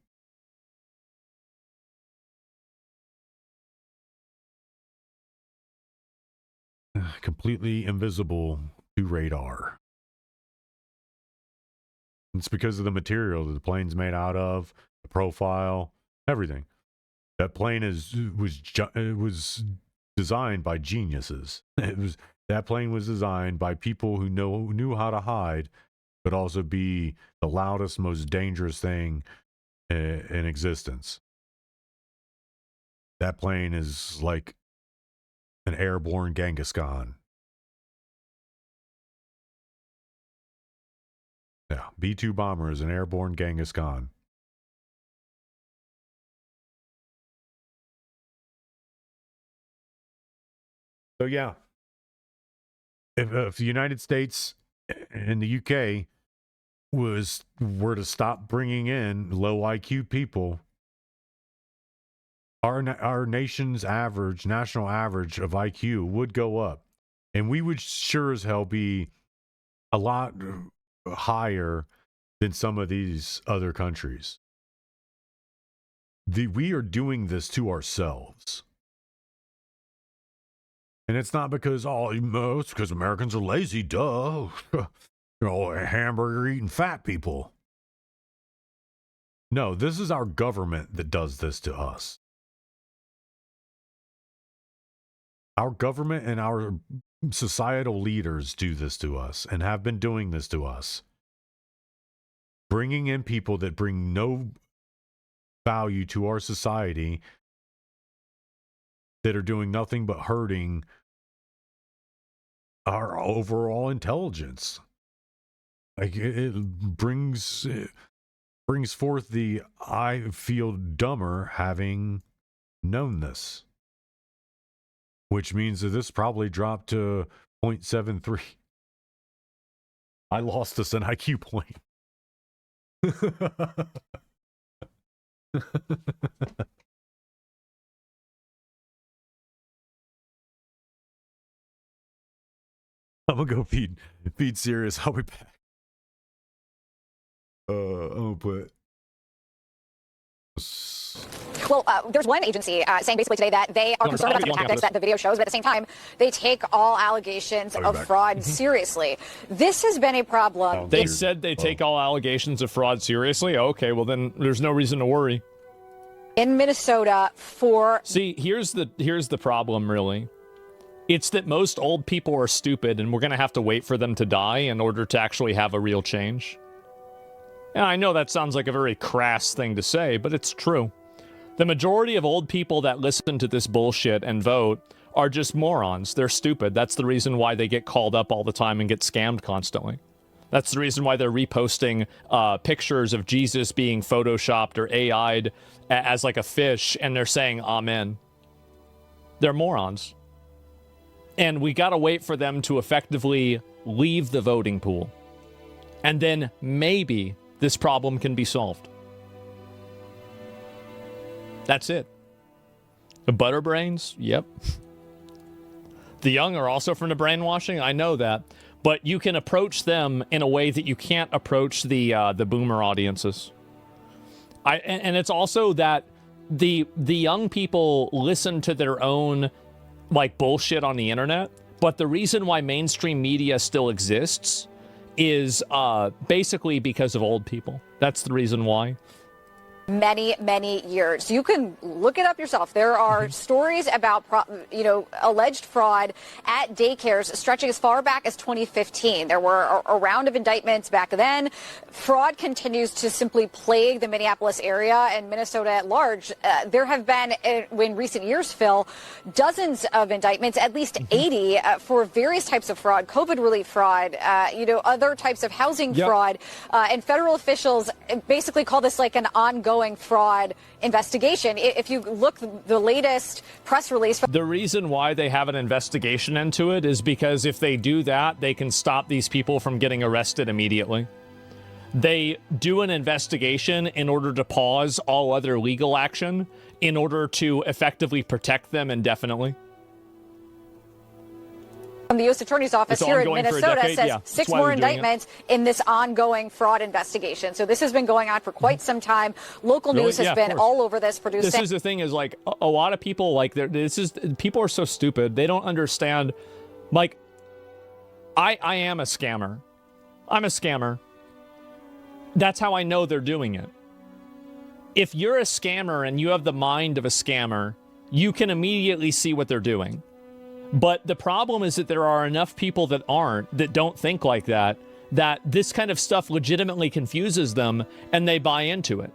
Completely invisible to radar. It's because of the material that the plane's made out of, the profile, everything. That plane was designed by geniuses. That plane was designed by people who knew how to hide, but also be the loudest, most dangerous thing in existence. That plane is like an airborne Genghis Khan. Yeah, B-2 bomber is an airborne Genghis Khan. So yeah, if the United States and the UK were to stop bringing in low IQ people, our nation's national average of IQ would go up, and we would sure as hell be a lot higher than some of these other countries. We are doing this to ourselves. And it's not because, it's because Americans are lazy, duh. Hamburger eating fat people. No, this is our government that does this to us. Our government and our societal leaders do this to us and have been doing this to us. Bringing in people that bring no value to our society, that are doing nothing but hurting our overall intelligence. Like it brings forth the I feel dumber having known this. Which means that this probably dropped to 0.73. I lost us an IQ point. I'm gonna go feed Sirius. I'll be back. I'm gonna put. Well, there's one agency saying basically today that they are concerned about the tactics that the video shows, but at the same time, they take all allegations of fraud seriously. This has been a problem. They said they take all allegations of fraud seriously? Okay, well then there's no reason to worry. In Minnesota for... See, here's the problem, really. It's that most old people are stupid, and we're going to have to wait for them to die in order to actually have a real change. And I know that sounds like a very crass thing to say, but it's true. The majority of old people that listen to this bullshit and vote are just morons. They're stupid. That's the reason why they get called up all the time and get scammed constantly. That's the reason why they're reposting pictures of Jesus being photoshopped or AI'd as like a fish, and they're saying amen. They're morons. And we gotta wait for them to effectively leave the voting pool. And then maybe this problem can be solved. That's it. The butterbrains? Yep. The young are also from the brainwashing? I know that. But you can approach them in a way that you can't approach the boomer audiences. And it's also that the young people listen to their own like bullshit on the internet, but the reason why mainstream media still exists is basically because of old people. That's the reason why. Many, many years. You can look it up yourself. There are stories about, alleged fraud at daycares stretching as far back as 2015. There were a round of indictments back then. Fraud continues to simply plague the Minneapolis area and Minnesota at large. There have been, in recent years, Phil, dozens of indictments, at least 80 for various types of fraud, COVID relief fraud, other types of housing fraud. And federal officials basically call this like an ongoing fraud investigation. If you look the latest press release, the reason why they have an investigation into it is because if they do that, they can stop these people from getting arrested immediately. They do an investigation in order to pause all other legal action in order to effectively protect them indefinitely. From the U.S. Attorney's Office here in Minnesota says 6 more indictments in this ongoing fraud investigation. So this has been going on for quite some time. Local news has been all over this. Producing. This is the thing is like a lot of people like people are so stupid. They don't understand. Like, I am a scammer. I'm a scammer. That's how I know they're doing it. If you're a scammer and you have the mind of a scammer, you can immediately see what they're doing. But the problem is that there are enough people that aren't, that don't think like that this kind of stuff legitimately confuses them and they buy into it.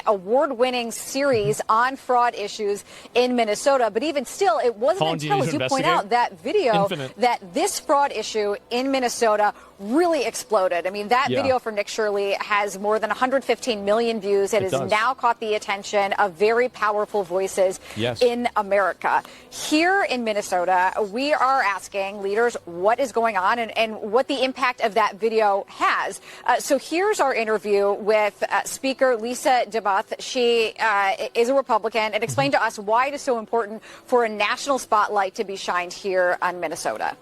Award-winning series on fraud issues in Minnesota. But even still, it wasn't until, as you point out, that video that this fraud issue in Minnesota really exploded. I mean, that video from Nick Shirley has more than 115 million views. It has now caught the attention of very powerful voices in America. Here in Minnesota, we are asking leaders what is going on and what the impact of that video has. So here's our interview with Speaker Lisa DeMuth. She is a Republican and explained to us why it is so important for a national spotlight to be shined here on Minnesota.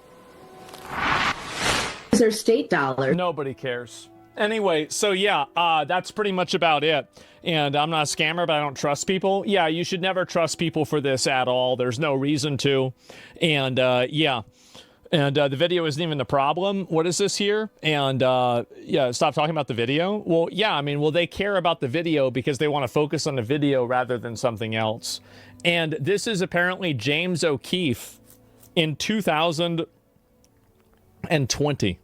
Their state dollar. Nobody cares. Anyway, so that's pretty much about it. And I'm not a scammer, but I don't trust people. Yeah, you should never trust people for this at all. There's no reason to. And the video isn't even the problem. What is this here? And stop talking about the video. Well, I mean, they care about the video because they want to focus on the video rather than something else. And this is apparently James O'Keefe in 2020.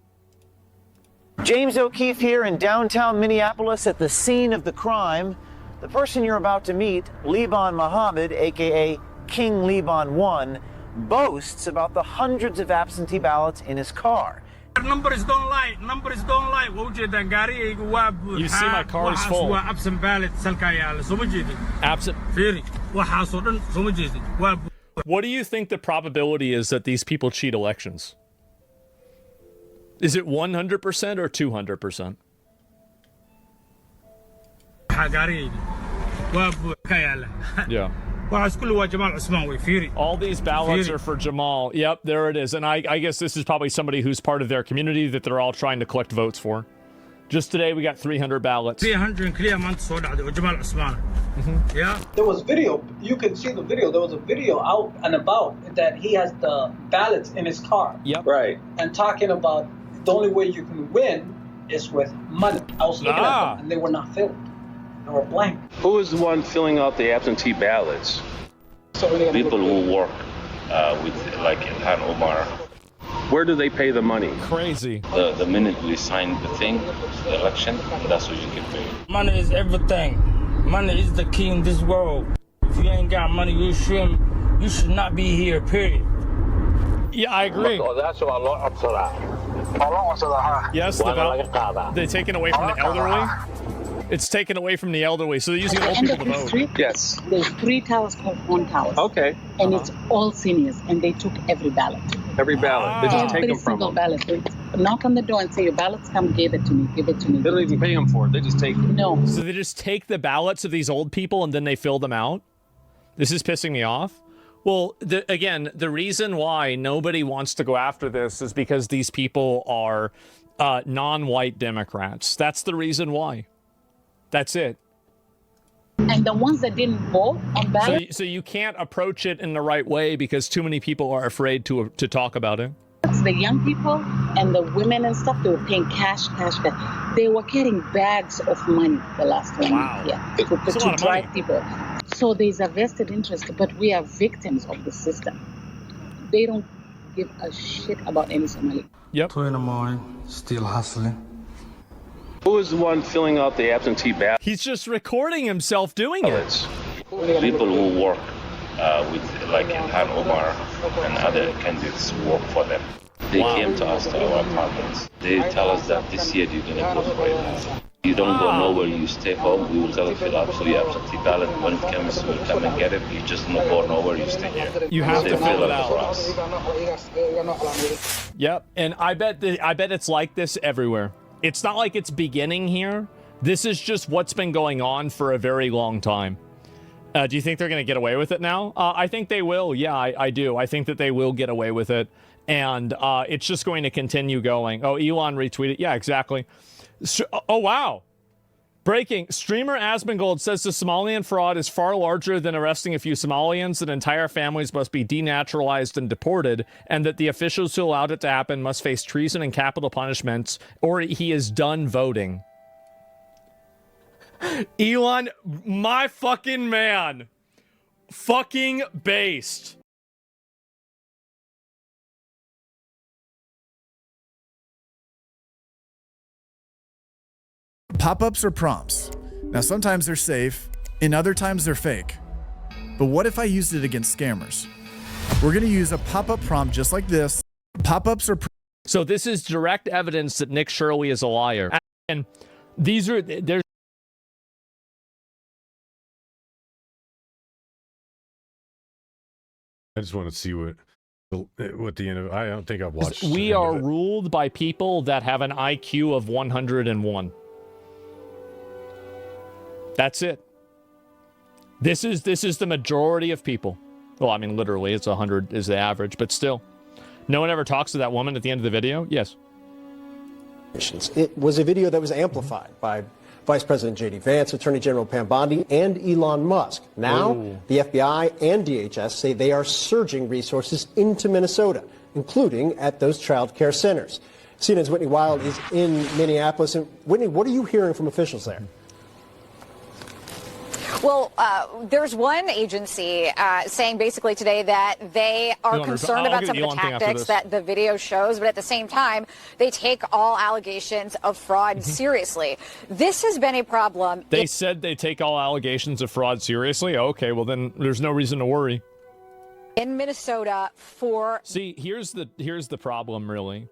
James O'Keefe here in downtown Minneapolis at the scene of the crime. The person you're about to meet, Liban Mohammed, aka King Liban 1, boasts about the hundreds of absentee ballots in his car. Numbers don't lie. You see my car is full. Absent ballots. Absent. What do you think the probability is that these people cheat elections? Is it 100% or 200%? Yeah. All these ballots are for Jamal. Yep, there it is. And I guess this is probably somebody who's part of their community that they're all trying to collect votes for. Just today, we got 300 ballots. 300 Yeah. There was video. You can see the video. There was a video out and about that he has the ballots in his car. Yep. Right. And talking about the only way you can win is with money. I was looking at them and they were not filled. They were blank. Who is the one filling out the absentee ballots? People who work with, like Ilhan Omar. Where do they pay the money? Crazy. The minute we sign the thing, the election, that's what you get paid. Money is everything. Money is the key in this world. If you ain't got money, you should not be here, period. Yeah, I agree. Yes, they're taken away from the elderly. It's taken away from the elderly, so they're using old people to vote. Yes. There's 3 towers called one tower. Okay. And it's all seniors, and they took every ballot. Every ballot. They just take them from them. Every single ballot. They knock on the door and say, your ballots, come give it to me, give it to me. They don't even pay them for it. They just take them. No. So they just take the ballots of these old people and then they fill them out? This is pissing me off. Well, again, the reason why nobody wants to go after this is because these people are non-white Democrats. That's the reason why. That's it. And the ones that didn't vote on ballot. So you can't approach it in the right way because too many people are afraid to talk about it. The young people and the women and stuff, they were paying cash. They were getting bags of money the last 1 year to drive people. So there's a vested interest, but we are victims of the system. They don't give a shit about any Somali. Yep. 2 in the morning, still hustling. Who is the one filling out the absentee ballots? He's just recording himself doing it. People who work with, like Ilhan Omar and other candidates work for them. They came to us, to our apartments. They tell us that this year you're going to vote for Ilhan. You don't go nowhere, you stay home, we will tell you fill up, so you absentee ballot. When it comes, we'll come and get it. You just don't go nowhere, you stay here. You have to fill it out for us. Yep, and I bet it's like this everywhere. It's not like it's beginning here. This is just what's been going on for a very long time. Do you think they're going to get away with it now? I think they will. Yeah, I do. I think that they will get away with it. And it's just going to continue going. Oh, Elon retweeted. Yeah, exactly. Oh, wow. Breaking. Streamer Asmongold says the Somalian fraud is far larger than arresting a few Somalians, that entire families must be denaturalized and deported, and that the officials who allowed it to happen must face treason and capital punishments, or he is done voting. Elon, my fucking man. Fucking based. Pop-ups are prompts. Now sometimes they're safe, and other times they're fake. But what if I used it against scammers? We're gonna use a pop-up prompt just like this. Pop-ups are so this is direct evidence that Nick Shirley is a liar. And these are, there's I just want to see what the end of. I don't think I've watched. We are ruled by people that have an IQ of 101. That's it. This is the majority of people. Well, I mean, literally, it's 100 is the average, but still, no one ever talks to that woman at the end of the video. Yes. It was a video that was amplified by Vice President J.D. Vance, Attorney General Pam Bondi, and Elon Musk. Now, the FBI and DHS say they are surging resources into Minnesota, including at those child care centers. CNN's Whitney Wild is in Minneapolis. And Whitney, what are you hearing from officials there? Well, there's one agency saying basically today that they are concerned about some of the tactics that the video shows, but at the same time, they take all allegations of fraud seriously. This has been a problem. They said they take all allegations of fraud seriously? Okay, well then there's no reason to worry. In Minnesota for... See, here's the problem, really.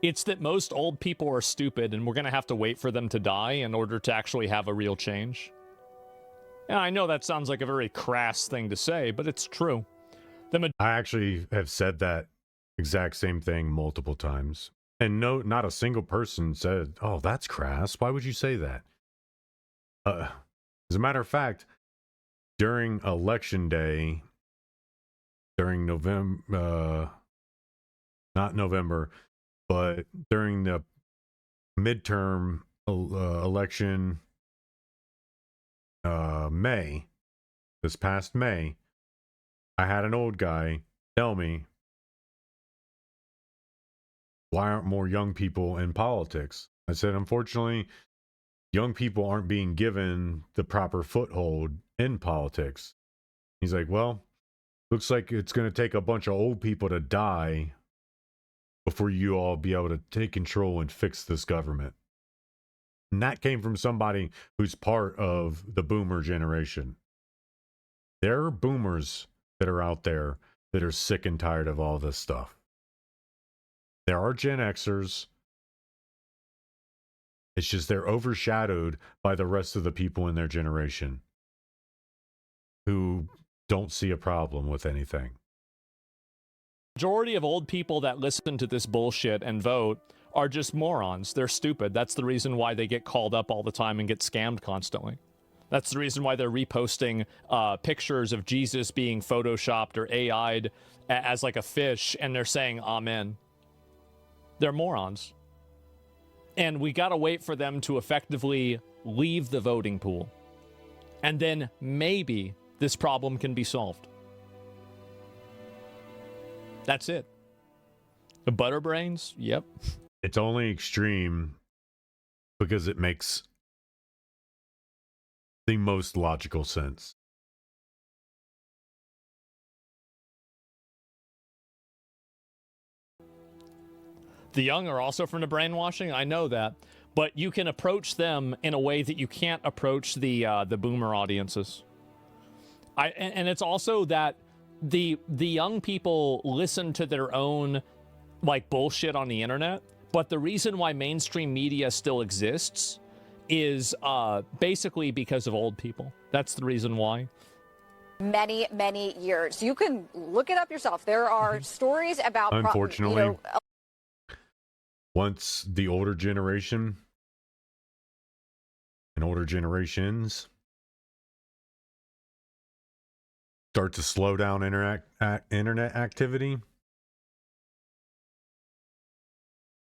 It's that most old people are stupid, and we're going to have to wait for them to die in order to actually have a real change. Yeah, I know that sounds like a very crass thing to say, but it's true. I actually have said that exact same thing multiple times. And no, not a single person said, oh, that's crass. Why would you say that? As a matter of fact, during election day, during November, not November, but during the midterm election, May, this past May, I had an old guy tell me, why aren't more young people in politics? I said, unfortunately, young people aren't being given the proper foothold in politics. He's like, well, looks like it's going to take a bunch of old people to die before you all be able to take control and fix this government. And that came from somebody who's part of the boomer generation. There are boomers that are out there that are sick and tired of all this stuff. There are Gen Xers. It's just they're overshadowed by the rest of the people in their generation who don't see a problem with anything. Majority of old people that listen to this bullshit and vote are just morons. They're stupid. That's the reason why they get called up all the time and get scammed constantly. That's the reason why they're reposting pictures of Jesus being photoshopped or AI'd as like a fish, and they're saying amen. They're morons. And we gotta wait for them to effectively leave the voting pool. And then maybe this problem can be solved. That's it. The butterbrains? Yep. It's only extreme because it makes the most logical sense. The young are also from the brainwashing. I know that, but you can approach them in a way that you can't approach the boomer audiences. And it's also that the young people listen to their own like bullshit on the internet, but the reason why mainstream media still exists is basically because of old people. That's the reason why. Many, many years. You can look it up yourself. There are stories about... Unfortunately, once the older generation and older generations start to slow down internet activity,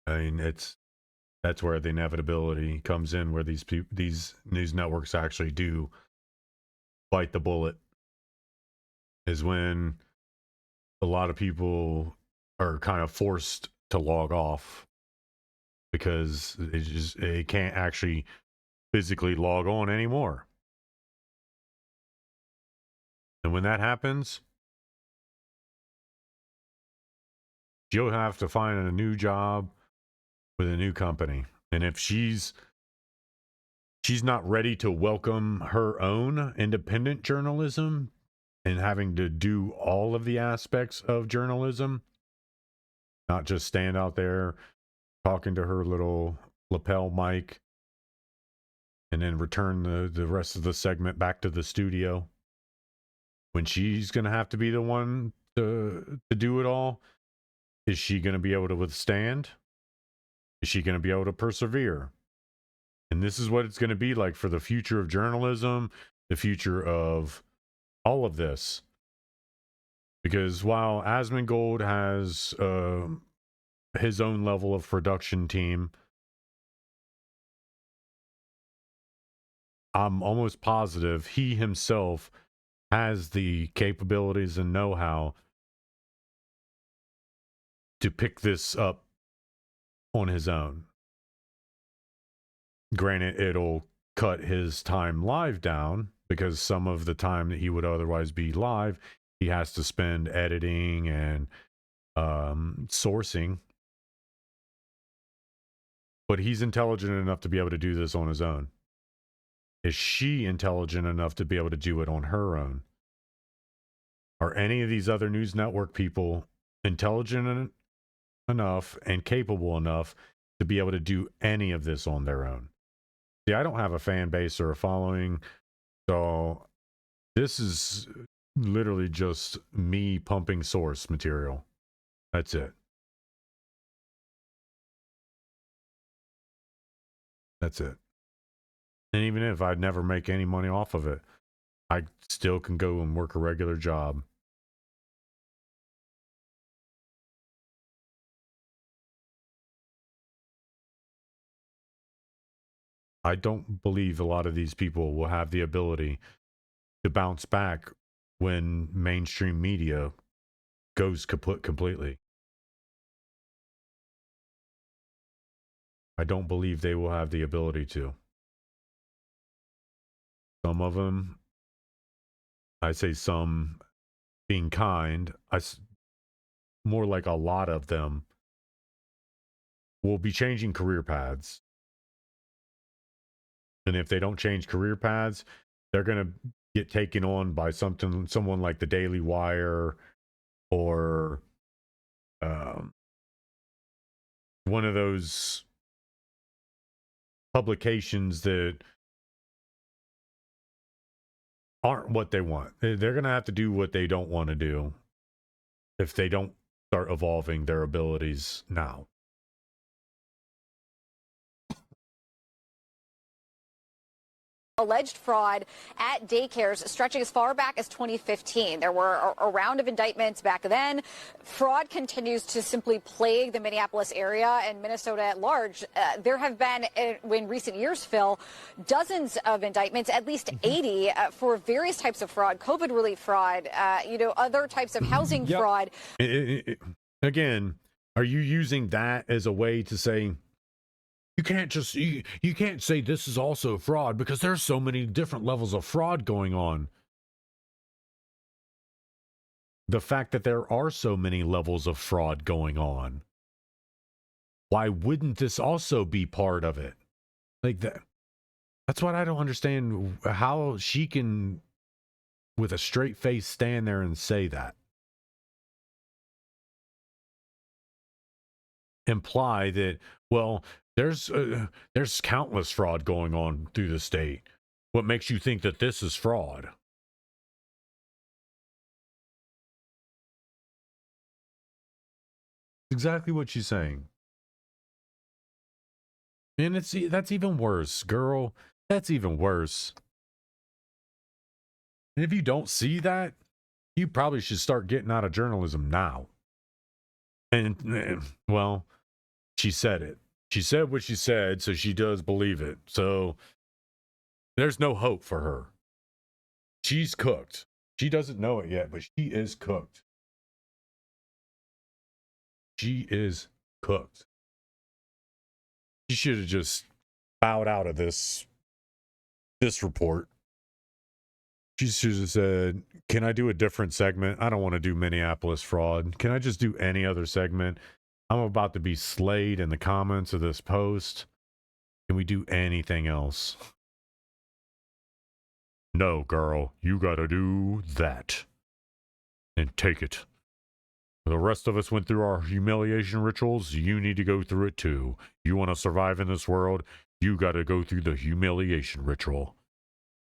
I mean, that's where the inevitability comes in, where these news networks actually do bite the bullet, is when a lot of people are kind of forced to log off because they can't actually physically log on anymore. And when that happens, you'll have to find a new job with a new company. And if she's not ready to welcome her own independent journalism and having to do all of the aspects of journalism, not just stand out there talking to her little lapel mic and then return the rest of the segment back to the studio, when she's going to have to be the one to do it all, is she going to be able to withstand? Is she going to be able to persevere? And this is what it's going to be like for the future of journalism, the future of all of this. Because while Asmongold has his own level of production team, I'm almost positive he himself has the capabilities and know-how to pick this up on his own. Granted, it'll cut his time live down, because some of the time that he would otherwise be live, he has to spend editing and sourcing. But he's intelligent enough to be able to do this on his own. Is she intelligent enough to be able to do it on her own? Are any of these other news network people intelligent enough and capable enough to be able to do any of this on their own? See, I don't have a fan base or a following, so this is literally just me pumping source material. That's it. That's it. And even if I'd never make any money off of it, I still can go and work a regular job. I don't believe a lot of these people will have the ability to bounce back when mainstream media goes kaput completely. I don't believe they will have the ability to. Some of them, I say some being kind, more like a lot of them, will be changing career paths. And if they don't change career paths, they're going to get taken on by someone like the Daily Wire or one of those publications that aren't what they want. They're going to have to do what they don't want to do if they don't start evolving their abilities now. Alleged fraud at daycares stretching as far back as 2015. There were a round of indictments back then. Fraud continues to simply plague the Minneapolis area and Minnesota at large. There have been, in recent years, Phil, dozens of indictments, at least 80 for various types of fraud, COVID relief fraud, other types of housing fraud. Again, are you using that as a way to say, you can't just you can't say this is also fraud because there's so many different levels of fraud going on? The fact that there are so many levels of fraud going on, why wouldn't this also be part of it? Like that's what I don't understand, how she can with a straight face stand there and say that. Imply that, well, there's countless fraud going on through the state. What makes you think that this is fraud? Exactly what she's saying. And that's even worse, girl. That's even worse. And if you don't see that, you probably should start getting out of journalism now. And, well, she said it. She said what she said, so she does believe it. So there's no hope for her. She's cooked. She doesn't know it yet, but she is cooked. She is cooked. She should have just bowed out of this report. She should have said, can I do a different segment? I don't want to do Minneapolis fraud. Can I just do any other segment? I'm about to be slayed in the comments of this post. Can we do anything else? No, girl, you gotta do that. And take it. The rest of us went through our humiliation rituals. You need to go through it too. You want to survive in this world, you gotta go through the humiliation ritual.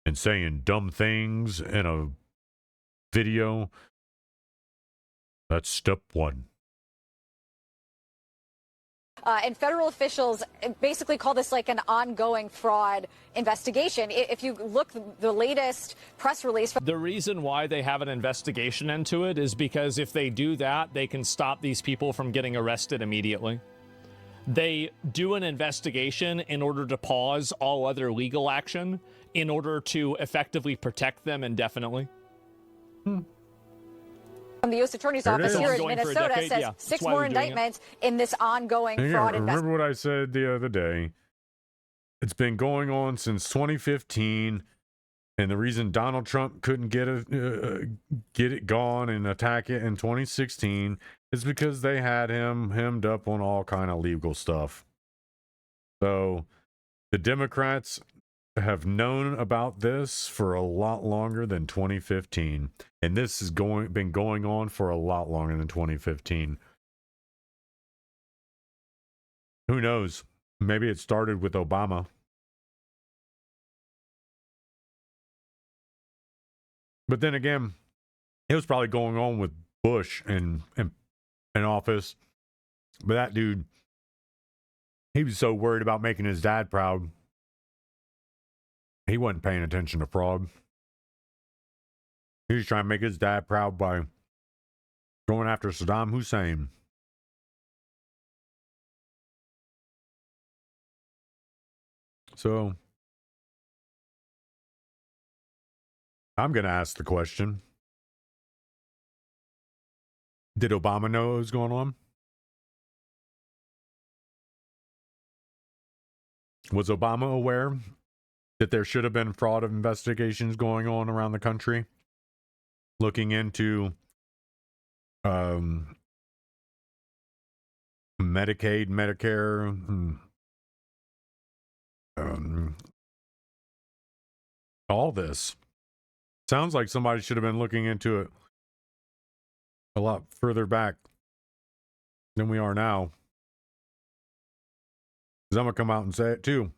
And saying dumb things in a video, that's step one. And federal officials basically call this like an ongoing fraud investigation. If you look, the latest press release. The reason why they have an investigation into it is because if they do that, they can stop these people from getting arrested immediately. They do an investigation in order to pause all other legal action in order to effectively protect them indefinitely. From the U.S. Attorney's Office here in Minnesota says 6 more indictments in this ongoing fraud investigation. Remember what I said the other day? It's been going on since 2015, and the reason Donald Trump couldn't get it gone and attack it in 2016 is because they had him hemmed up on all kind of legal stuff. So the Democrats have known about this for a lot longer than 2015, and this has been going on for a lot longer than 2015. Who knows? Maybe it started with Obama. But then again, it was probably going on with Bush in office. But that dude, he was so worried about making his dad proud. He wasn't paying attention to fraud. He was trying to make his dad proud by going after Saddam Hussein. So, I'm going to ask the question. Did Obama know what was going on? Was Obama aware that there should have been fraud investigations going on around the country, looking into Medicaid, Medicare, all this? Sounds like somebody should have been looking into it a lot further back than we are now. Because I'm going to come out and say it too.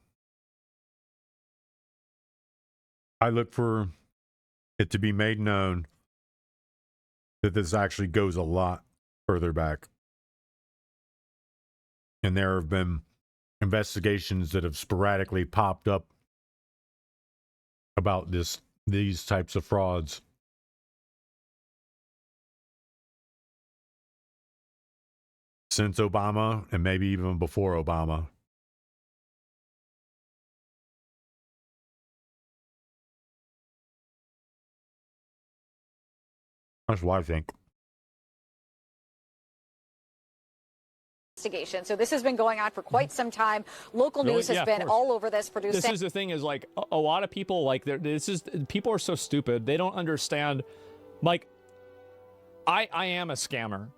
I look for it to be made known that this actually goes a lot further back. And there have been investigations that have sporadically popped up about these types of frauds. Since Obama, and maybe even before Obama. That's what I think. Investigation. So this has been going on for quite some time. Local news has been all over this. Producing. This is the thing: is like a lot of people like people are so stupid. They don't understand. Like, I am a scammer.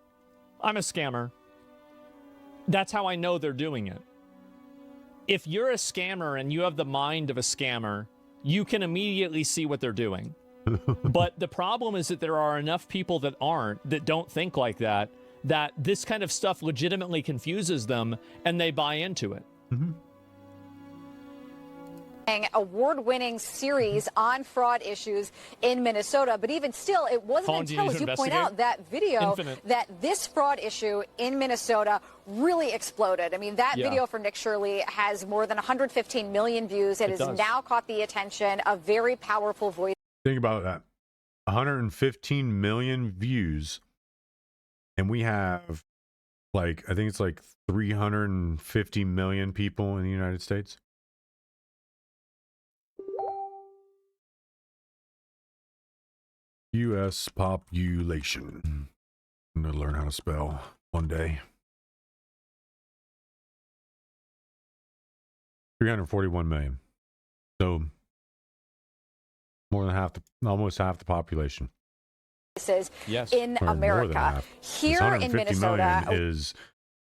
I'm a scammer. That's how I know they're doing it. If you're a scammer and you have the mind of a scammer, you can immediately see what they're doing. But the problem is that there are enough people that don't think like that this kind of stuff legitimately confuses them and they buy into it. Mm-hmm. Award-winning series on fraud issues in Minnesota, but even still, it wasn't until, as you point out, that video that this fraud issue in Minnesota really exploded. I mean, that video for Nick Shirley has more than 115 million views. It has now caught the attention of very powerful voices. Think about that. 115 million views, and we have like, I think it's like 350 million people in the United States. U.S. population. I'm going to learn how to spell one day. 341 million. So more than half, almost half the population. Yes. In Or more than America. half. Here in 150 Minnesota. million is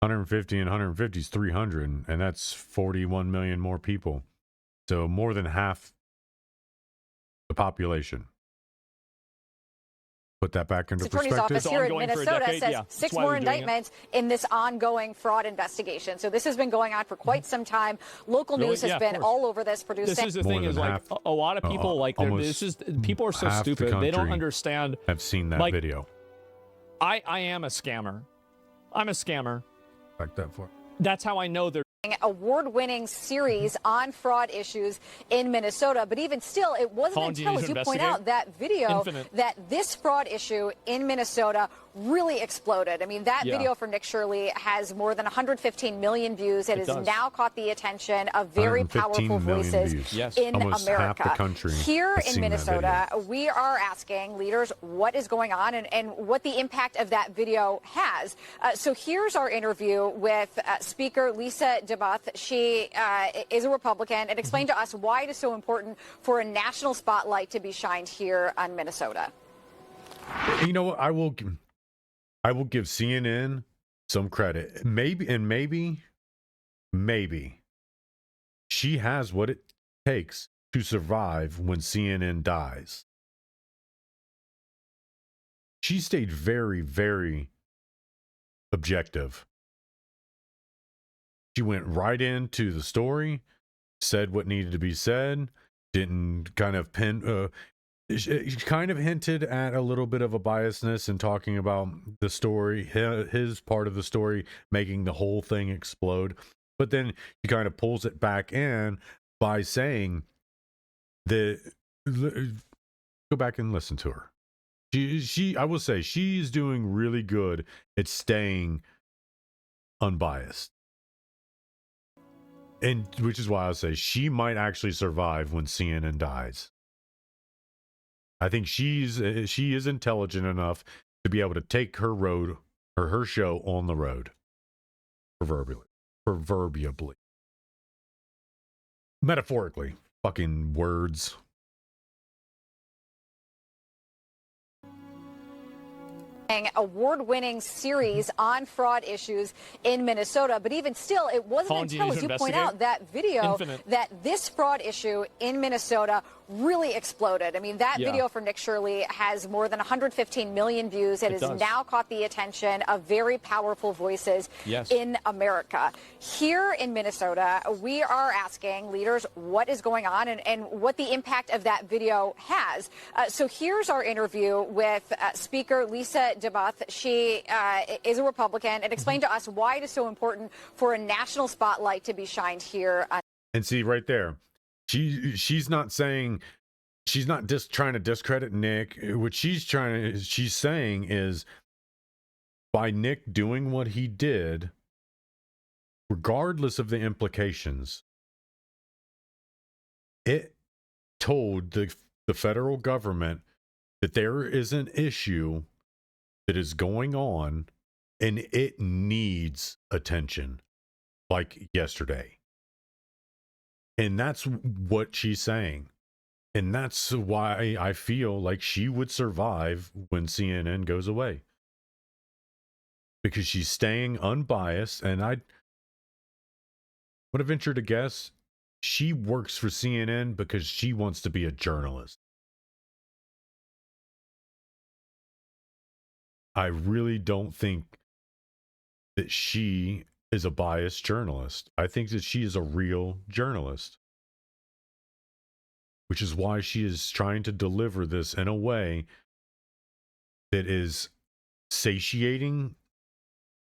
150 and 150 is 300, and that's 41 million more people. So more than half the population. Put that back into Attorney's perspective. office here in Minnesota says 6 more indictments in this ongoing fraud investigation. So this has been going on for quite some time. Local news has been all over this. Producing. This is the thing is like a lot of people like people are so stupid. They don't understand. I've seen that video. I am a scammer. I'm a scammer. Back that for. That's how I know they're award-winning series on fraud issues in Minnesota. But even still, it wasn't until, as you point out, that video that this fraud issue in Minnesota really exploded. I mean, that video for Nick Shirley has more than 115 million views. It has now caught the attention of very powerful voices in Almost America. Half the country Here in Minnesota, we are asking leaders what is going on and what the impact of that video has. So here's our interview with Speaker Lisa DeMuth. She is a Republican, and explained to us why it is so important for a national spotlight to be shined here on Minnesota. You know what? I will give CNN some credit. Maybe she has what it takes to survive when CNN dies. She stayed very, very objective. She went right into the story, said what needed to be said, didn't kind of she kind of hinted at a little bit of a biasness in talking about the story, his part of the story, making the whole thing explode. But then she kind of pulls it back in by saying that, go back and listen to her. I will say she's doing really good at staying unbiased. And which is why I say she might actually survive when CNN dies. I think she is intelligent enough to be able to take her road or her show on the road. Proverbially. Metaphorically. Fucking words. Award-winning series on fraud issues in Minnesota. But even still, it wasn't until, as you point out, that video that this fraud issue in Minnesota really exploded. I mean, that video for Nick Shirley has more than 115 million views. It has now caught the attention of very powerful voices in America. Here in Minnesota, we are asking leaders what is going on and what the impact of that video has. So here's our interview with Speaker Lisa DeMuth. She is a Republican, and explained to us why it is so important for a national spotlight to be shined here. And see right there, she's not saying, she's not just trying to discredit Nick. What she's saying is, by Nick doing what he did, regardless of the implications, it told the federal government that there is an issue that is going on and it needs attention, like yesterday. And that's what she's saying. And that's why I feel like she would survive when CNN goes away. Because she's staying unbiased, and I would have ventured to guess she works for CNN because she wants to be a journalist. I really don't think that she is a biased journalist. I think that she is a real journalist, which is why she is trying to deliver this in a way that is satiating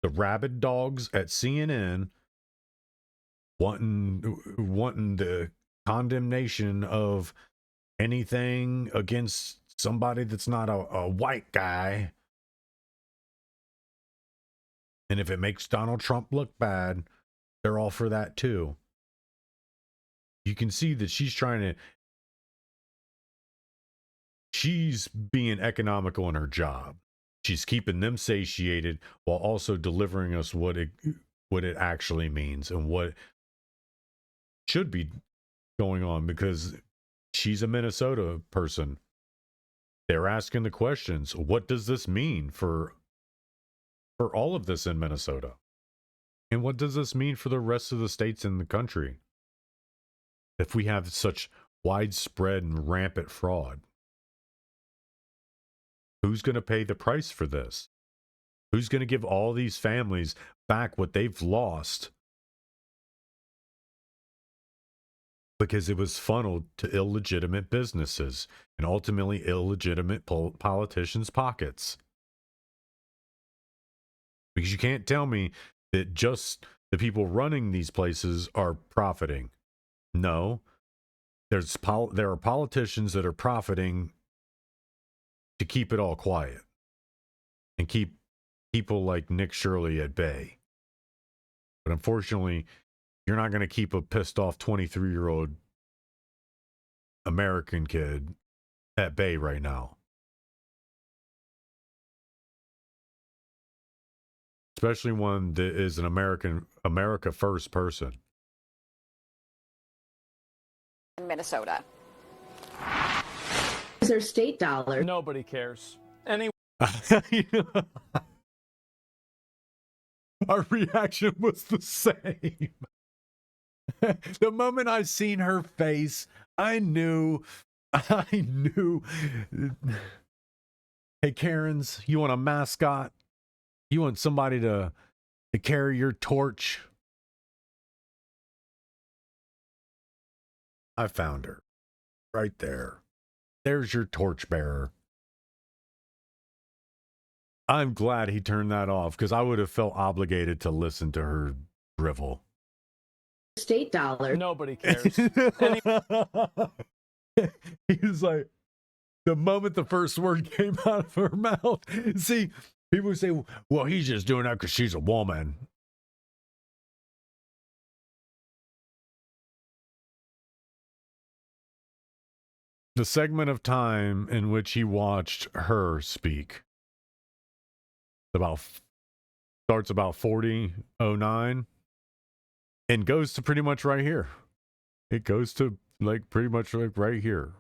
the rabid dogs at CNN, wanting the condemnation of anything against somebody that's not a white guy. And if it makes Donald Trump look bad, they're all for that too. You can see that she's being economical in her job. She's keeping them satiated while also delivering us what it actually means and what should be going on, because she's a Minnesota person. They're asking the questions. What does this mean for all of this in Minnesota? And what does this mean for the rest of the states in the country if we have such widespread and rampant fraud? Who's going to pay the price for this? Who's going to give all these families back what they've lost because it was funneled to illegitimate businesses and ultimately illegitimate politicians' pockets? Because you can't tell me that just the people running these places are profiting. No, there are politicians that are profiting to keep it all quiet and keep people like Nick Shirley at bay. But unfortunately, you're not going to keep a pissed off 23-year-old American kid at bay right now. Especially one that is an America first person. In Minnesota. Is there state dollar? Nobody cares. Anyway. Our reaction was the same. The moment I seen her face, I knew. Hey, Karens, you want a mascot? You want somebody to carry your torch? I found her. Right there. There's your torchbearer. I'm glad he turned that off, because I would have felt obligated to listen to her drivel. State dollar. Nobody cares. He was like, the moment the first word came out of her mouth. See, people say, well, he's just doing that because she's a woman. The segment of time in which he watched her speak starts about 40:09 and goes to pretty much right here. It goes to like pretty much like right here.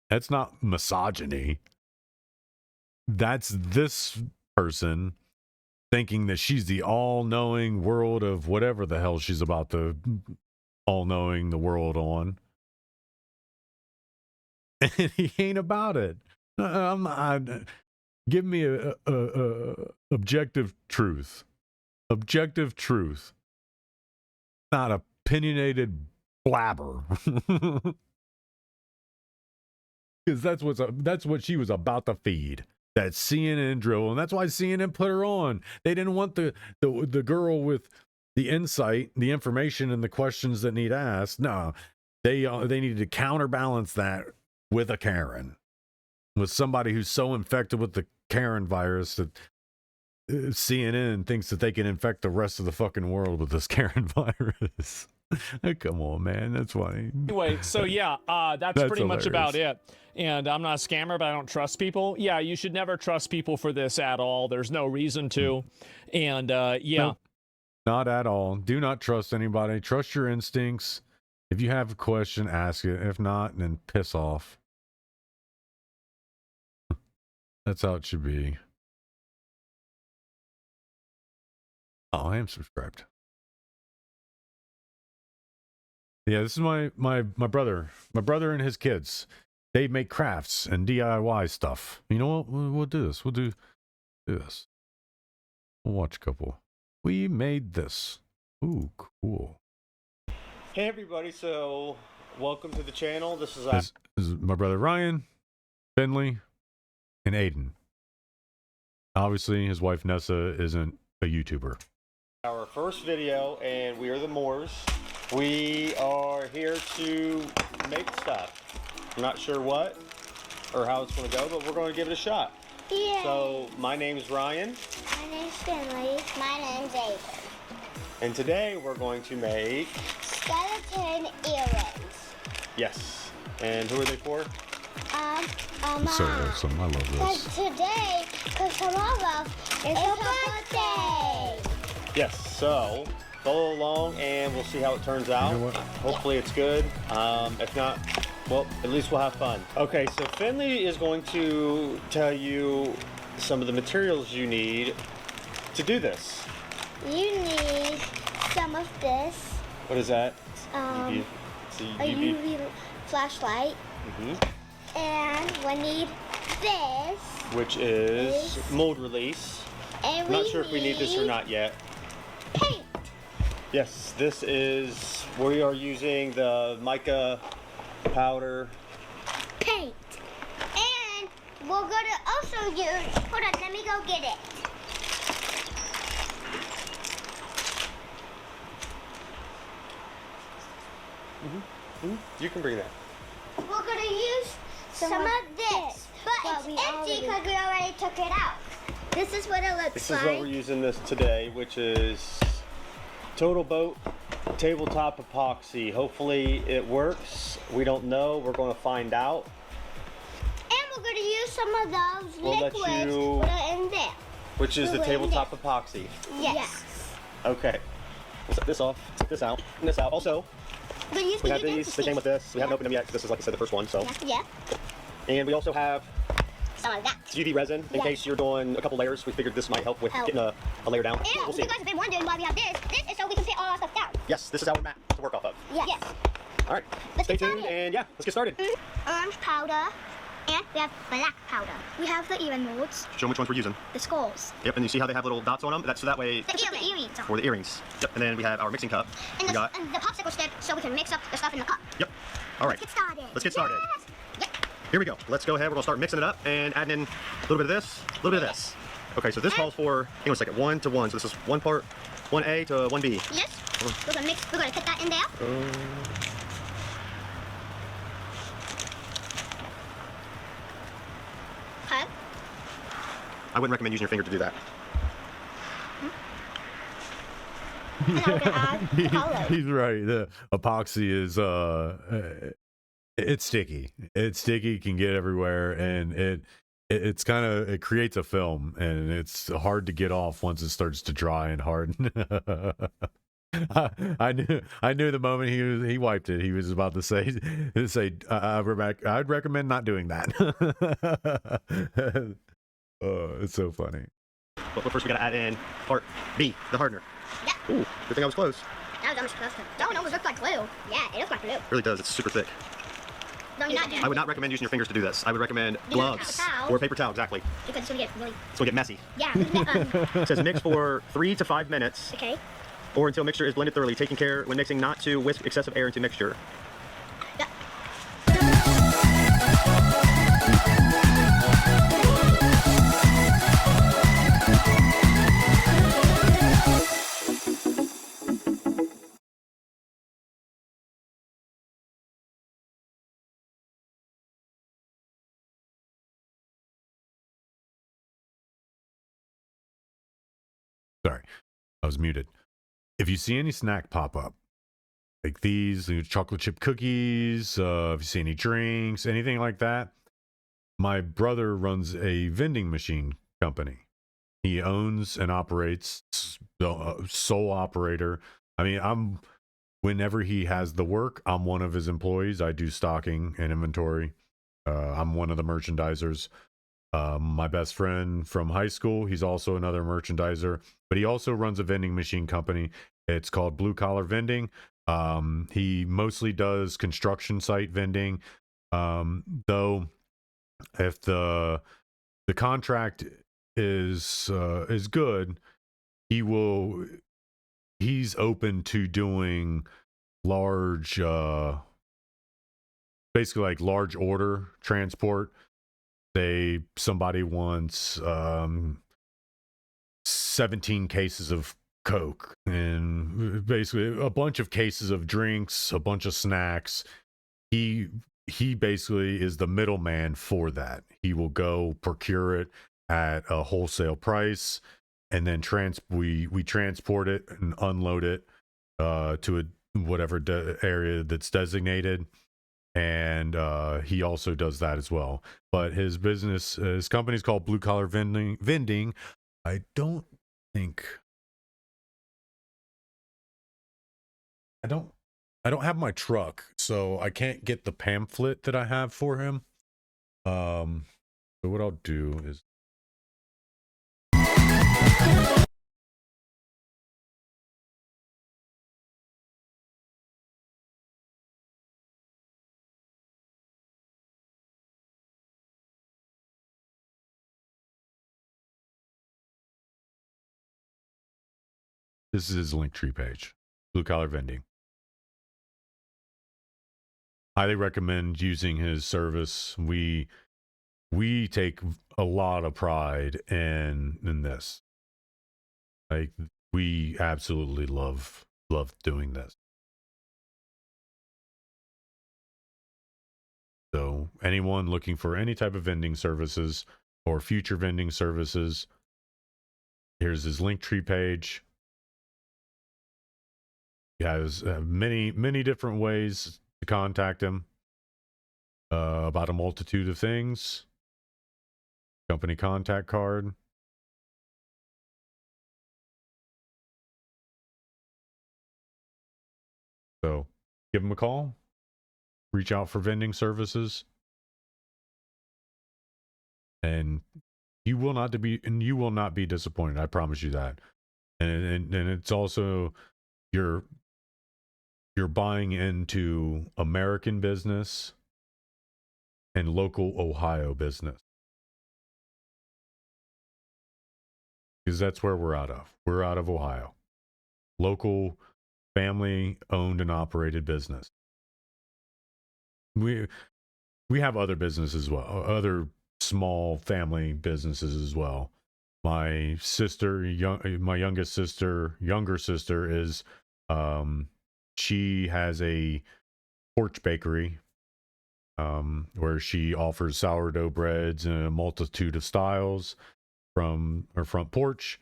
That's not misogyny. That's this person thinking that she's the all-knowing world of whatever the hell she's about to all-knowing the world on. And he ain't about it. Give me a objective truth. Objective truth. Not opinionated blabber. Because that's what she was about to feed. That CNN drill, and that's why CNN put her on. They didn't want the girl with the insight, the information, and the questions that need asked. No, they needed to counterbalance that with a Karen, with somebody who's so infected with the Karen virus that CNN thinks that they can infect the rest of the fucking world with this Karen virus. Come on, man, that's funny. Anyway, so yeah, that's pretty hilarious. much about it. And I'm not a scammer, but I don't trust people. Yeah, you should never trust people for this at all. There's no reason to. And yeah. No, not at all. Do not trust anybody. Trust your instincts. If you have a question, ask it. If not, then piss off. That's how it should be. Oh, I am subscribed. Yeah, this is my brother. My brother and his kids. They make crafts and DIY stuff. You know what? We'll do this. We'll do this. We'll watch a couple. We made this. Ooh, cool. Hey everybody, so welcome to the channel. This is This is my brother Ryan, Finley, and Aiden. Obviously, his wife Nessa isn't a YouTuber. Our first video, and we are the Moors. We are here to make stuff. I'm not sure what or how it's going to go, but we're going to give it a shot. Yeah. So, my name's Ryan. My name's Finley. My name's Aiden. And today we're going to make skeleton earrings. Yes. And who are they for? So awesome. I love this. Today, because tomorrow is her birthday. Yes. So follow along, and we'll see how it turns out. You know what? Hopefully it's good. If not, well, at least we'll have fun. Okay. So Finley is going to tell you some of the materials you need to do this. You need some of this. What is that? A UV flashlight. And we need this. Which is mold release. And I'm not sure if we need this or not yet. Paint. Yes, this is, we are using the mica powder. Paint. And we're going to also use, hold on, let me go get it. You can bring that. We're going to use some of this, but it's empty because we already took it out. This is what it looks This like. is what we're using this today, which is Total Boat tabletop epoxy. Hopefully it works. We don't know. We're going to find out. And we're going to use some of those We'll let liquids you- put it in there. Which is the Put it in tabletop epoxy. Yes. Okay. We'll set this off, set this out, and this out. Also, But you we have these. They came with this. We haven't opened them yet because this is, like I said, the first one. So. Yeah. And we also have Some of that. UV resin in case you're doing a couple layers. We figured this might help with getting a layer down. And We'll see. you guys have been wondering why we have this. This is so we can fit all our stuff down. Yes, this is our map to work off of. Yes. All right. Let's Stay get tuned, started. and yeah, let's get started. Orange powder. And we have black powder. We have the even molds, Show them which ones we're using. the skulls, Yep, and you see how they have little dots on them? That's so that way the earrings. for the earrings. Yep, and then we have our mixing cup. And We got. and the popsicle stick so we can mix up the stuff in the cup. Yep. All right. Let's get started. Let's get started. Yes. Here we go. Let's go ahead. We're gonna start mixing it up and adding in a little bit of this, a little bit of this. Okay, so this calls for, hang on a second, 1 to 1. So this is one part, 1A to 1B. Yes. We're gonna mix. We're gonna put that in there. Okay. I wouldn't recommend using your finger to do that. And now we're gonna add the color. He's right. The epoxy is it's sticky. It's sticky, can get everywhere, and it's kind of, it creates a film, and it's hard to get off once it starts to dry and harden. I knew the moment he wiped it, he was about to say I'd recommend not doing that. It's so funny. But first we gotta add in part B, the hardener. Yeah. Ooh, good thing I was close. That was almost close. That one almost looked like glue. Yeah, it looks like glue. It really does. It's super thick. No, you're not doing I would not recommend using your fingers to do this. I would recommend Do not gloves have a towel. or paper towel. Exactly. because it's gonna get really. It's gonna get messy. Yeah. It says mix for 3 to 5 minutes. Okay. Or until mixture is blended thoroughly, taking care when mixing not to whisk excessive air into mixture. Sorry, I was muted. If you see any snack pop up, like these chocolate chip cookies, if you see any drinks, anything like that, my brother runs a vending machine company. He owns and operates, sole operator. I mean, whenever he has the work, I'm one of his employees. I do stocking and inventory. I'm one of the merchandisers. My best friend from high school, he's also another merchandiser, but he also runs a vending machine company. It's called Blue Collar Vending. He mostly does construction site vending, though if the contract is good, he's open to doing large, basically like large order transport. Say somebody wants 17 cases of Coke, and basically a bunch of cases of drinks, a bunch of snacks. He basically is the middleman for that. He will go procure it at a wholesale price, and then we transport it and unload it to whatever area that's designated. And he also does that as well. But his company's called Blue Collar Vending. I don't have my truck, so I can't get the pamphlet that I have for him. So what I'll do is this is his Linktree page, Blue Collar Vending. Highly recommend using his service. We take a lot of pride in this. Like, we absolutely love doing this. So anyone looking for any type of vending services or future vending services, here's his Linktree page. He has many different ways to contact him about a multitude of things. Company contact card. So give him a call. Reach out for vending services, and you will not be disappointed. I promise you that. And it's also you're buying into American business and local Ohio business, because that's where we're out of. We're out of Ohio. Local, family owned and operated business. We have other businesses as well, other small family businesses as well. My younger sister is she has a porch bakery where she offers sourdough breads in a multitude of styles from her front porch.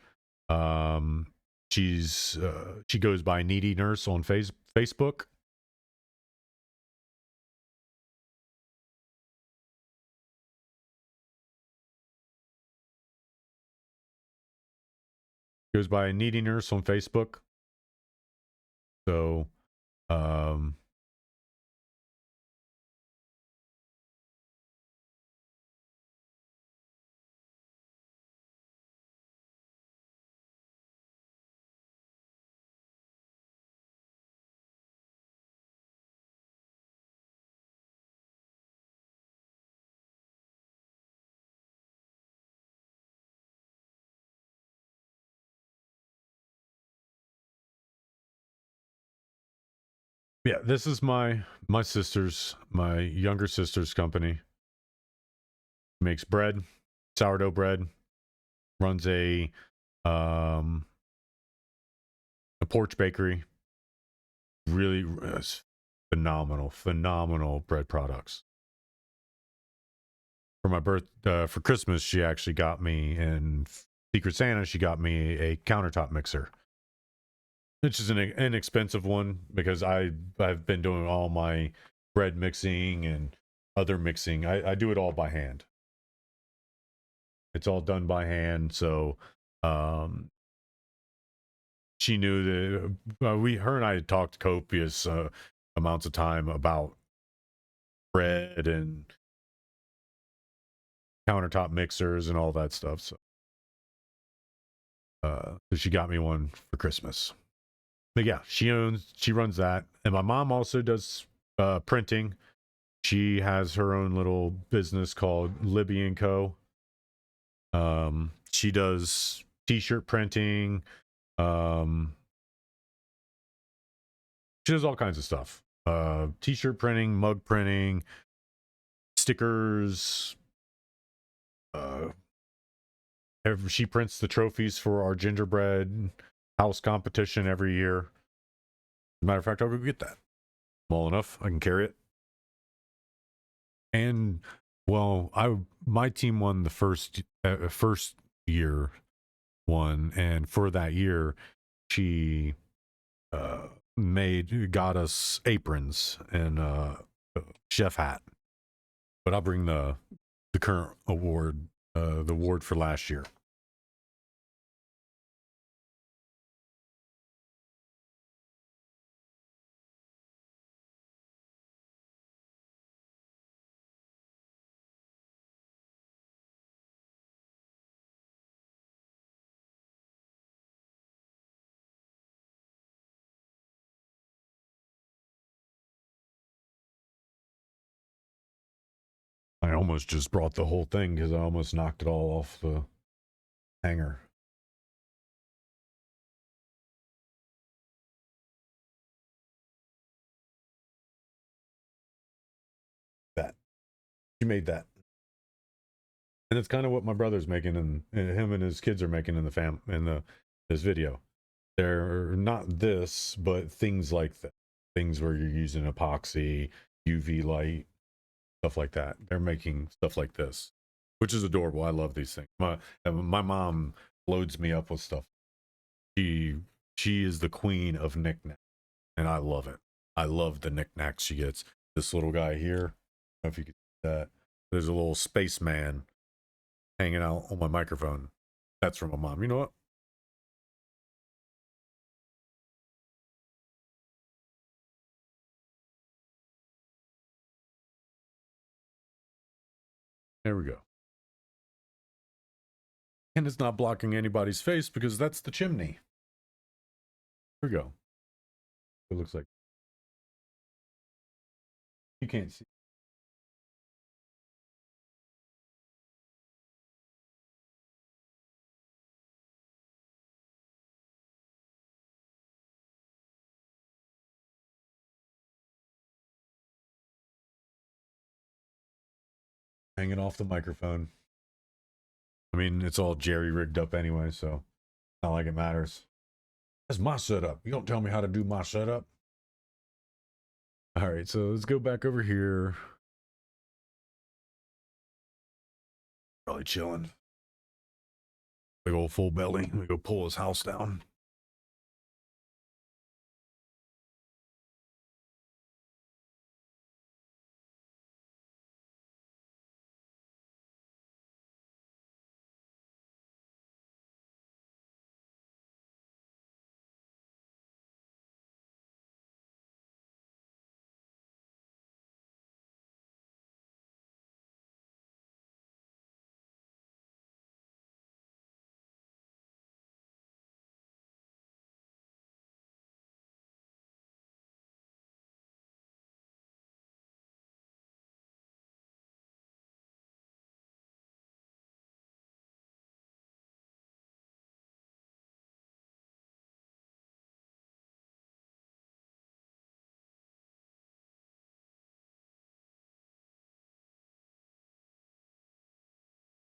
She goes by Needy Nurse on Facebook. Goes by Needy Nurse on Facebook. So, yeah, this is my younger sister's company. Makes bread, sourdough bread, runs a porch bakery. Really phenomenal bread products. For my for Christmas, she actually got me, and Secret Santa, she got me a countertop mixer, which is an inexpensive one, because I've been doing all my bread mixing and other mixing. I do it all by hand. It's all done by hand. So she knew that her and I had talked copious amounts of time about bread and countertop mixers and all that stuff. So she got me one for Christmas. But yeah, she runs that. And my mom also does printing. She has her own little business called Libby & Co. She does t-shirt printing. She does all kinds of stuff. T-shirt printing, mug printing, stickers. She prints the trophies for our gingerbread house competition every year. As a matter of fact, I'll go get that. Small enough, I can carry it. And well, my team won the first year one, and for that year, she got us aprons and chef hat. But I'll bring the current award, the award for last year. I almost just brought the whole thing because I almost knocked it all off the hanger. That. She made that. And it's kind of what my brother's making, and him and his kids are making in this video. They're not this, but things like that. Things where you're using epoxy, UV light, stuff like that. They're making stuff like this, which is adorable. I love these things. My mom loads me up with stuff. She is the queen of knickknacks, and I love it. I love the knickknacks she gets. This little guy here, I don't know if you can see that. There's a little spaceman hanging out on my microphone. That's from my mom. You know what? There we go. And it's not blocking anybody's face because that's the chimney. Here we go. It looks like you can't see. Hanging off the microphone. I mean, it's all jerry rigged up anyway, so not like it matters. That's my setup. You don't tell me how to do my setup. All right, so let's go back over here. Probably chilling. Big old full belly. Let me go pull his house down.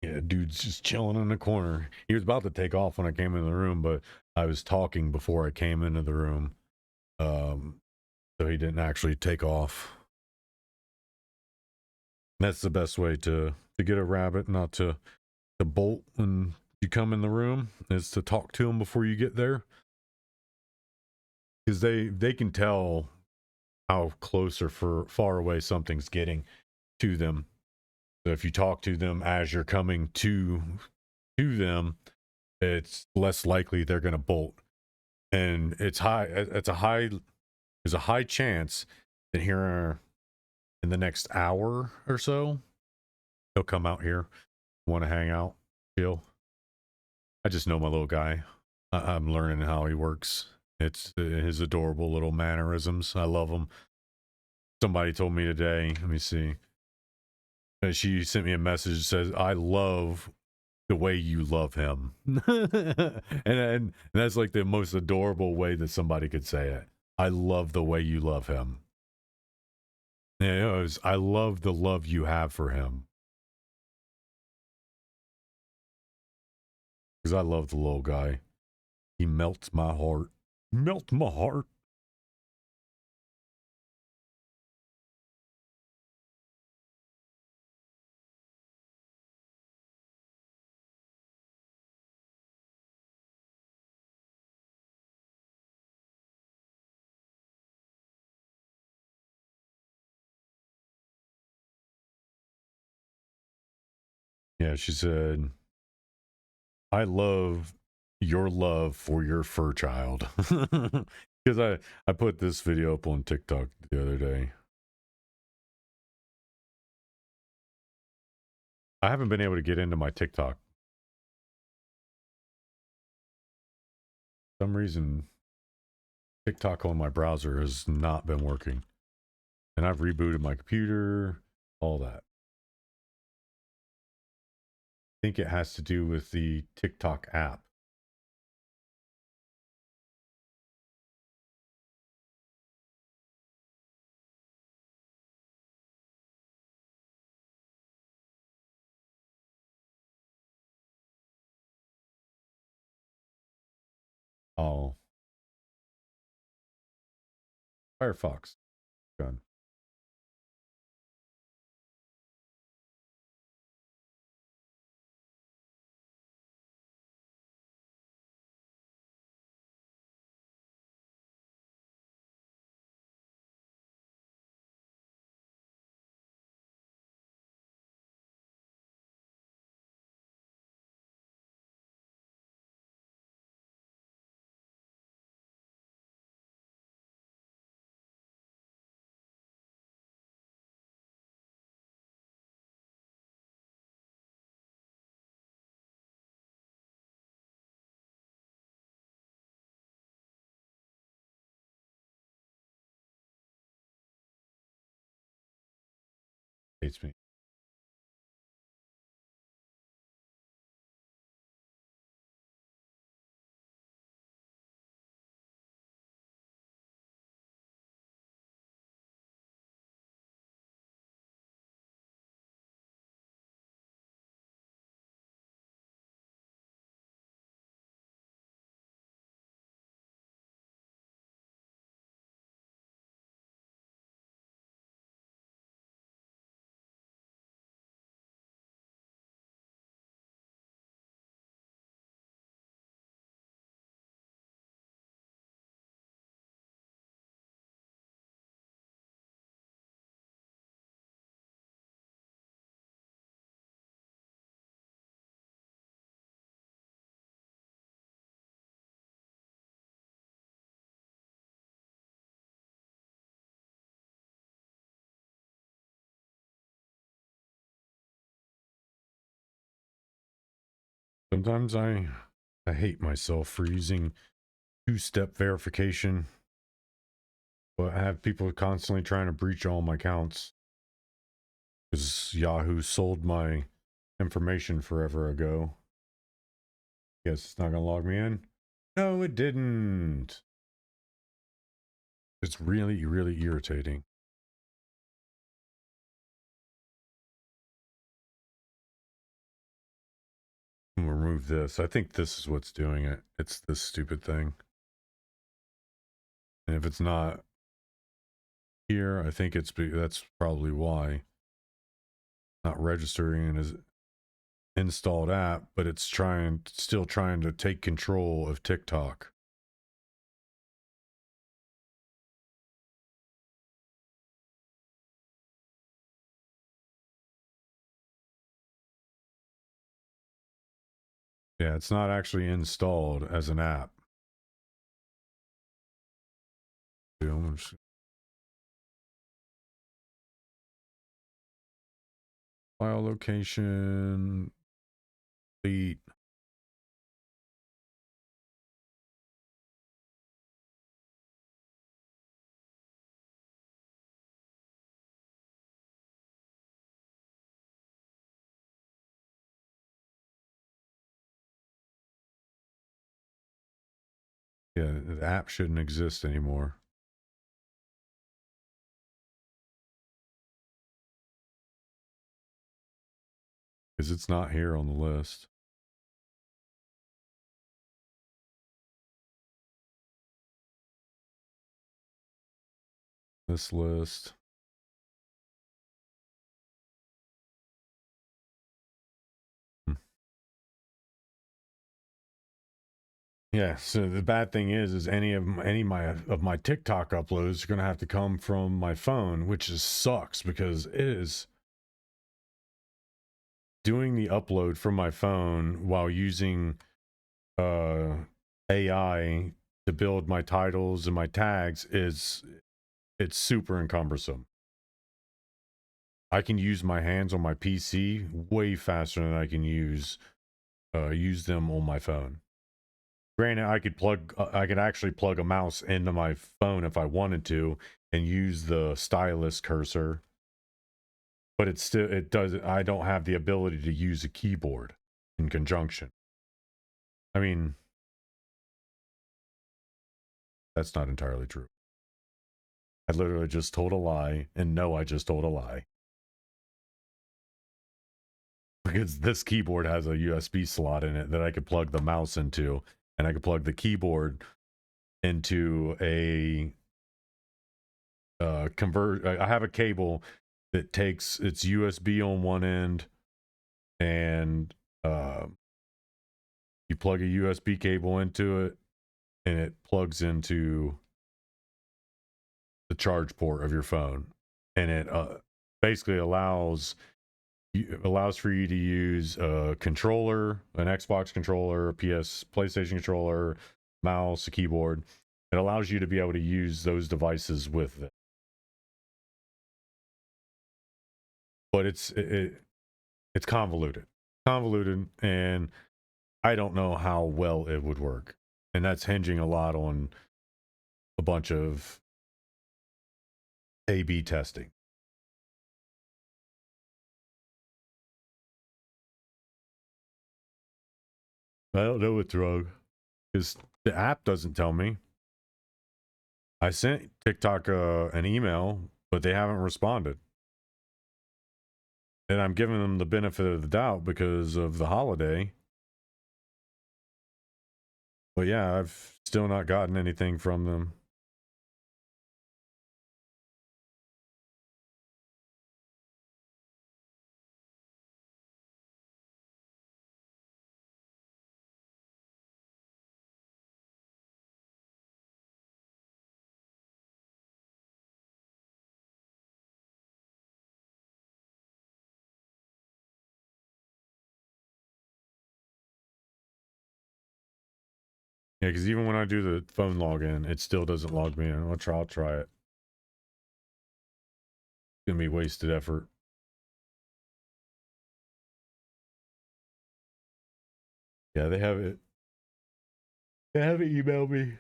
Yeah, dude's just chilling in the corner. He was about to take off when I came in the room, but I was talking before I came into the room. So he didn't actually take off. That's the best way to get a rabbit not to bolt when you come in the room, is to talk to him before you get there. Because they can tell how close or far away something's getting to them. So if you talk to them as you're coming to them, it's less likely they're going to bolt. And there's a high chance that here in the next hour or so, he'll come out here, want to hang out, chill. I just know my little guy. I'm learning how he works. It's his adorable little mannerisms. I love him. Somebody told me today, let me see. She sent me a message that says, I love the way you love him. and that's like the most adorable way that somebody could say it. I love the way you love him. Yeah, I love the love you have for him. Because I love the little guy. He melts my heart. Melt my heart. Yeah, she said, I love your love for your fur child. Because I put this video up on TikTok the other day. I haven't been able to get into my TikTok. For some reason, TikTok on my browser has not been working. And I've rebooted my computer, all that. I think it has to do with the TikTok app. Oh. Firefox. Gun. Hates me. Sometimes I hate myself for using two-step verification, but I have people constantly trying to breach all my accounts because Yahoo sold my information forever ago. Guess it's not gonna log me in. No, it didn't. It's really, really irritating. Remove this. I think this is what's doing it. It's this stupid thing. And if it's not here, I think that's probably why. Not registering as installed app, but it's still trying to take control of TikTok. Yeah, it's not actually installed as an app. File location, delete. Yeah, the app shouldn't exist anymore. Because it's not here on the list. This list. Yeah, so the bad thing is any of my TikTok uploads are gonna have to come from my phone, which just sucks because it is doing the upload from my phone while using AI to build my titles and my tags it's super encumbersome. I can use my hands on my PC way faster than I can use them on my phone. Granted, I could actually plug a mouse into my phone if I wanted to and use the stylus cursor, but I don't have the ability to use a keyboard in conjunction. I mean, that's not entirely true. I literally just told a lie, and no, I just told a lie. Because this keyboard has a USB slot in it that I could plug the mouse into, and I could plug the keyboard into a I have a cable that takes its USB on one end, and you plug a USB cable into it, and it plugs into the charge port of your phone, and it basically allows for you to use a controller, an Xbox controller, a PlayStation controller, mouse, a keyboard. It allows you to be able to use those devices with it. But it's convoluted, and I don't know how well it would work. And that's hinging a lot on a bunch of A/B testing. I don't know what's wrong, because the app doesn't tell me. I sent TikTok an email, but they haven't responded. And I'm giving them the benefit of the doubt because of the holiday. But yeah, I've still not gotten anything from them. Yeah, because even when I do the phone login, it still doesn't log me in. I'll try it. It's gonna be wasted effort. Yeah, they have it. They haven't emailed me.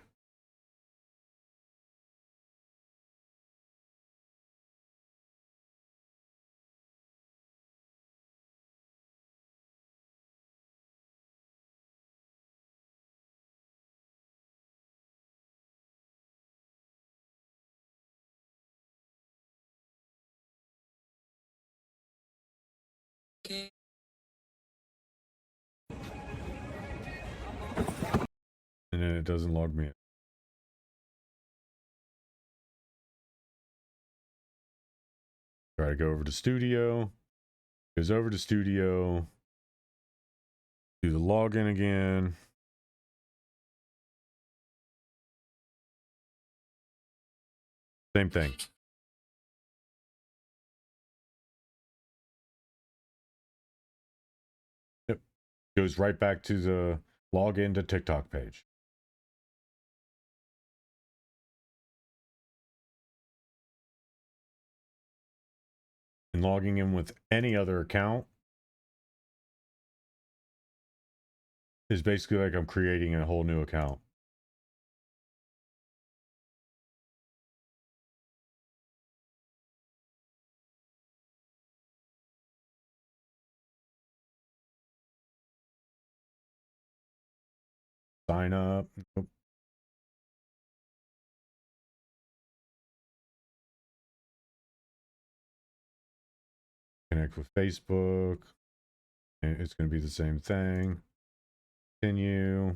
And then it doesn't log me in. Try to go over to Studio. Goes over to Studio. Do the login again. Same thing. Yep. Goes right back to the login to TikTok page. And logging in with any other account is basically like I'm creating a whole new account. Sign up. Nope. Connect with Facebook. And it's going to be the same thing. Continue.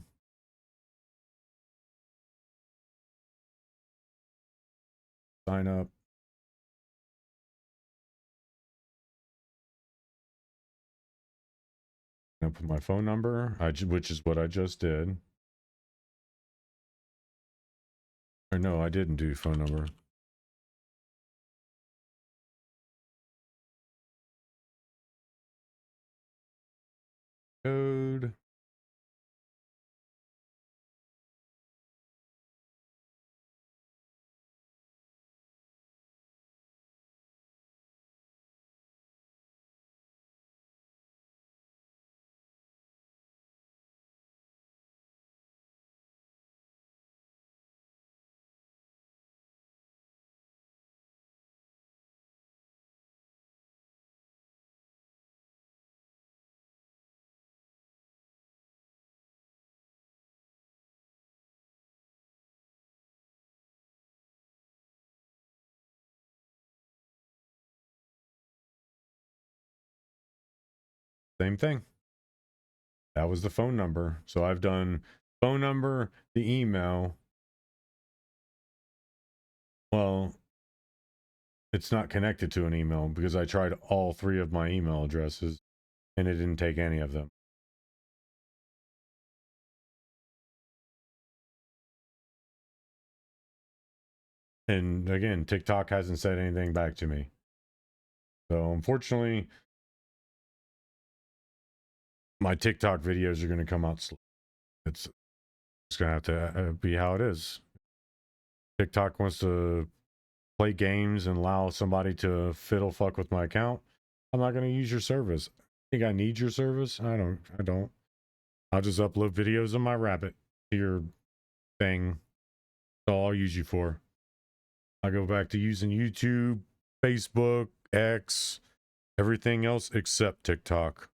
Sign up. I put my phone number, which is what I just did. Or no, I didn't do phone number. Code. Same thing. That was the phone number. So I've done phone number, the email. Well, it's not connected to an email because I tried all 3 of my email addresses and it didn't take any of them. And again, TikTok hasn't said anything back to me. So unfortunately, my TikTok videos are going to come out slow. It's going to have to be how it is. TikTok wants to play games and allow somebody to fiddle fuck with my account. I'm not going to use your service. Think I need your service? I don't. I'll just upload videos of my rabbit to your thing. That's all I'll use you for. I go back to using YouTube, Facebook, X, everything else except TikTok.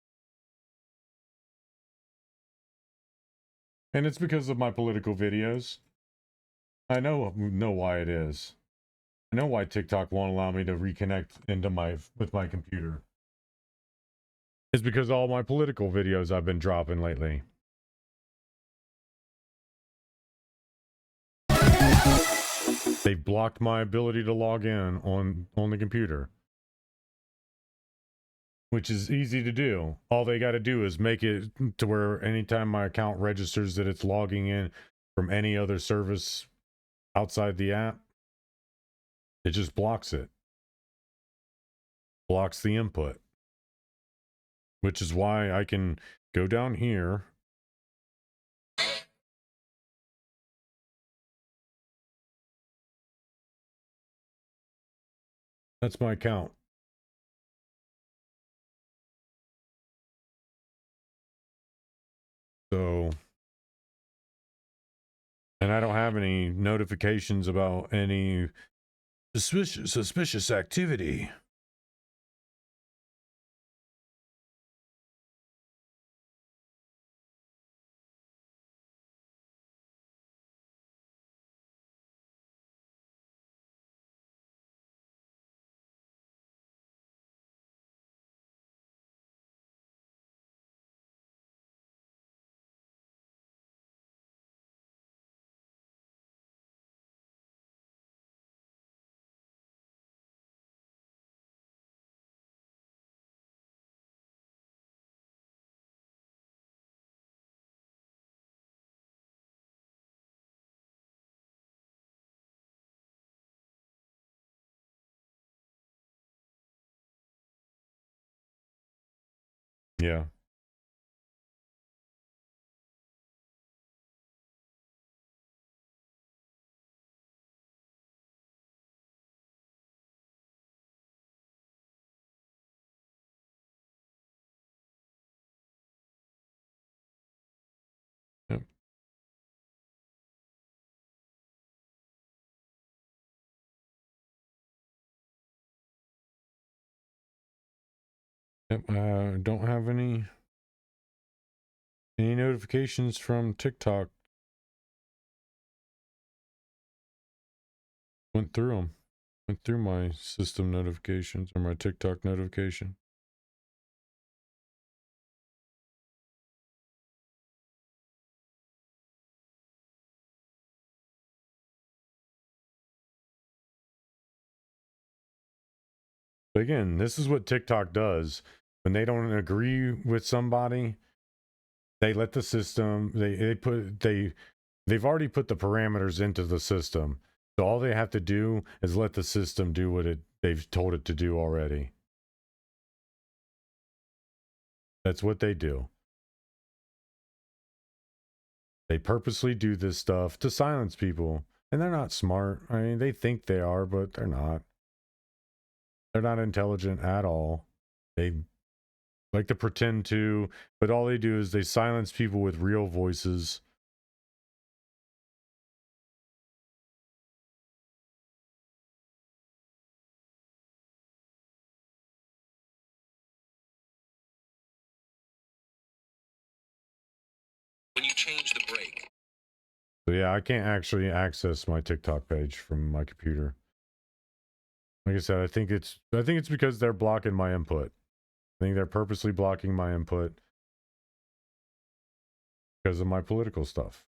And it's because of my political videos. I know why it is. I know why TikTok won't allow me to reconnect with my computer. It's because of all my political videos I've been dropping lately. They've blocked my ability to log in on the computer. Which is easy to do. All they got to do is make it to where anytime my account registers that it's logging in from any other service outside the app, it just blocks it. Blocks the input. Which is why I can go down here. That's my account. So, and I don't have any notifications about any suspicious activity. Yeah. Yep. Yep. I don't have any notifications from TikTok. Went through them. Went through my system notifications or my TikTok notification. But again, this is what TikTok does. When they don't agree with somebody, They let the system. They've already put the parameters into the system. So all they have to do is let the system do what they've told it to do already. That's what they do. They purposely do this stuff to silence people. And they're not smart. I mean, they think they are, but they're not. They're not intelligent at all. They like to pretend to, but all they do is they silence people with real voices. When you change the brake. So yeah, I can't actually access my TikTok page from my computer. Like I said, I think it's because they're blocking my input. I think they're purposely blocking my input because of my political stuff.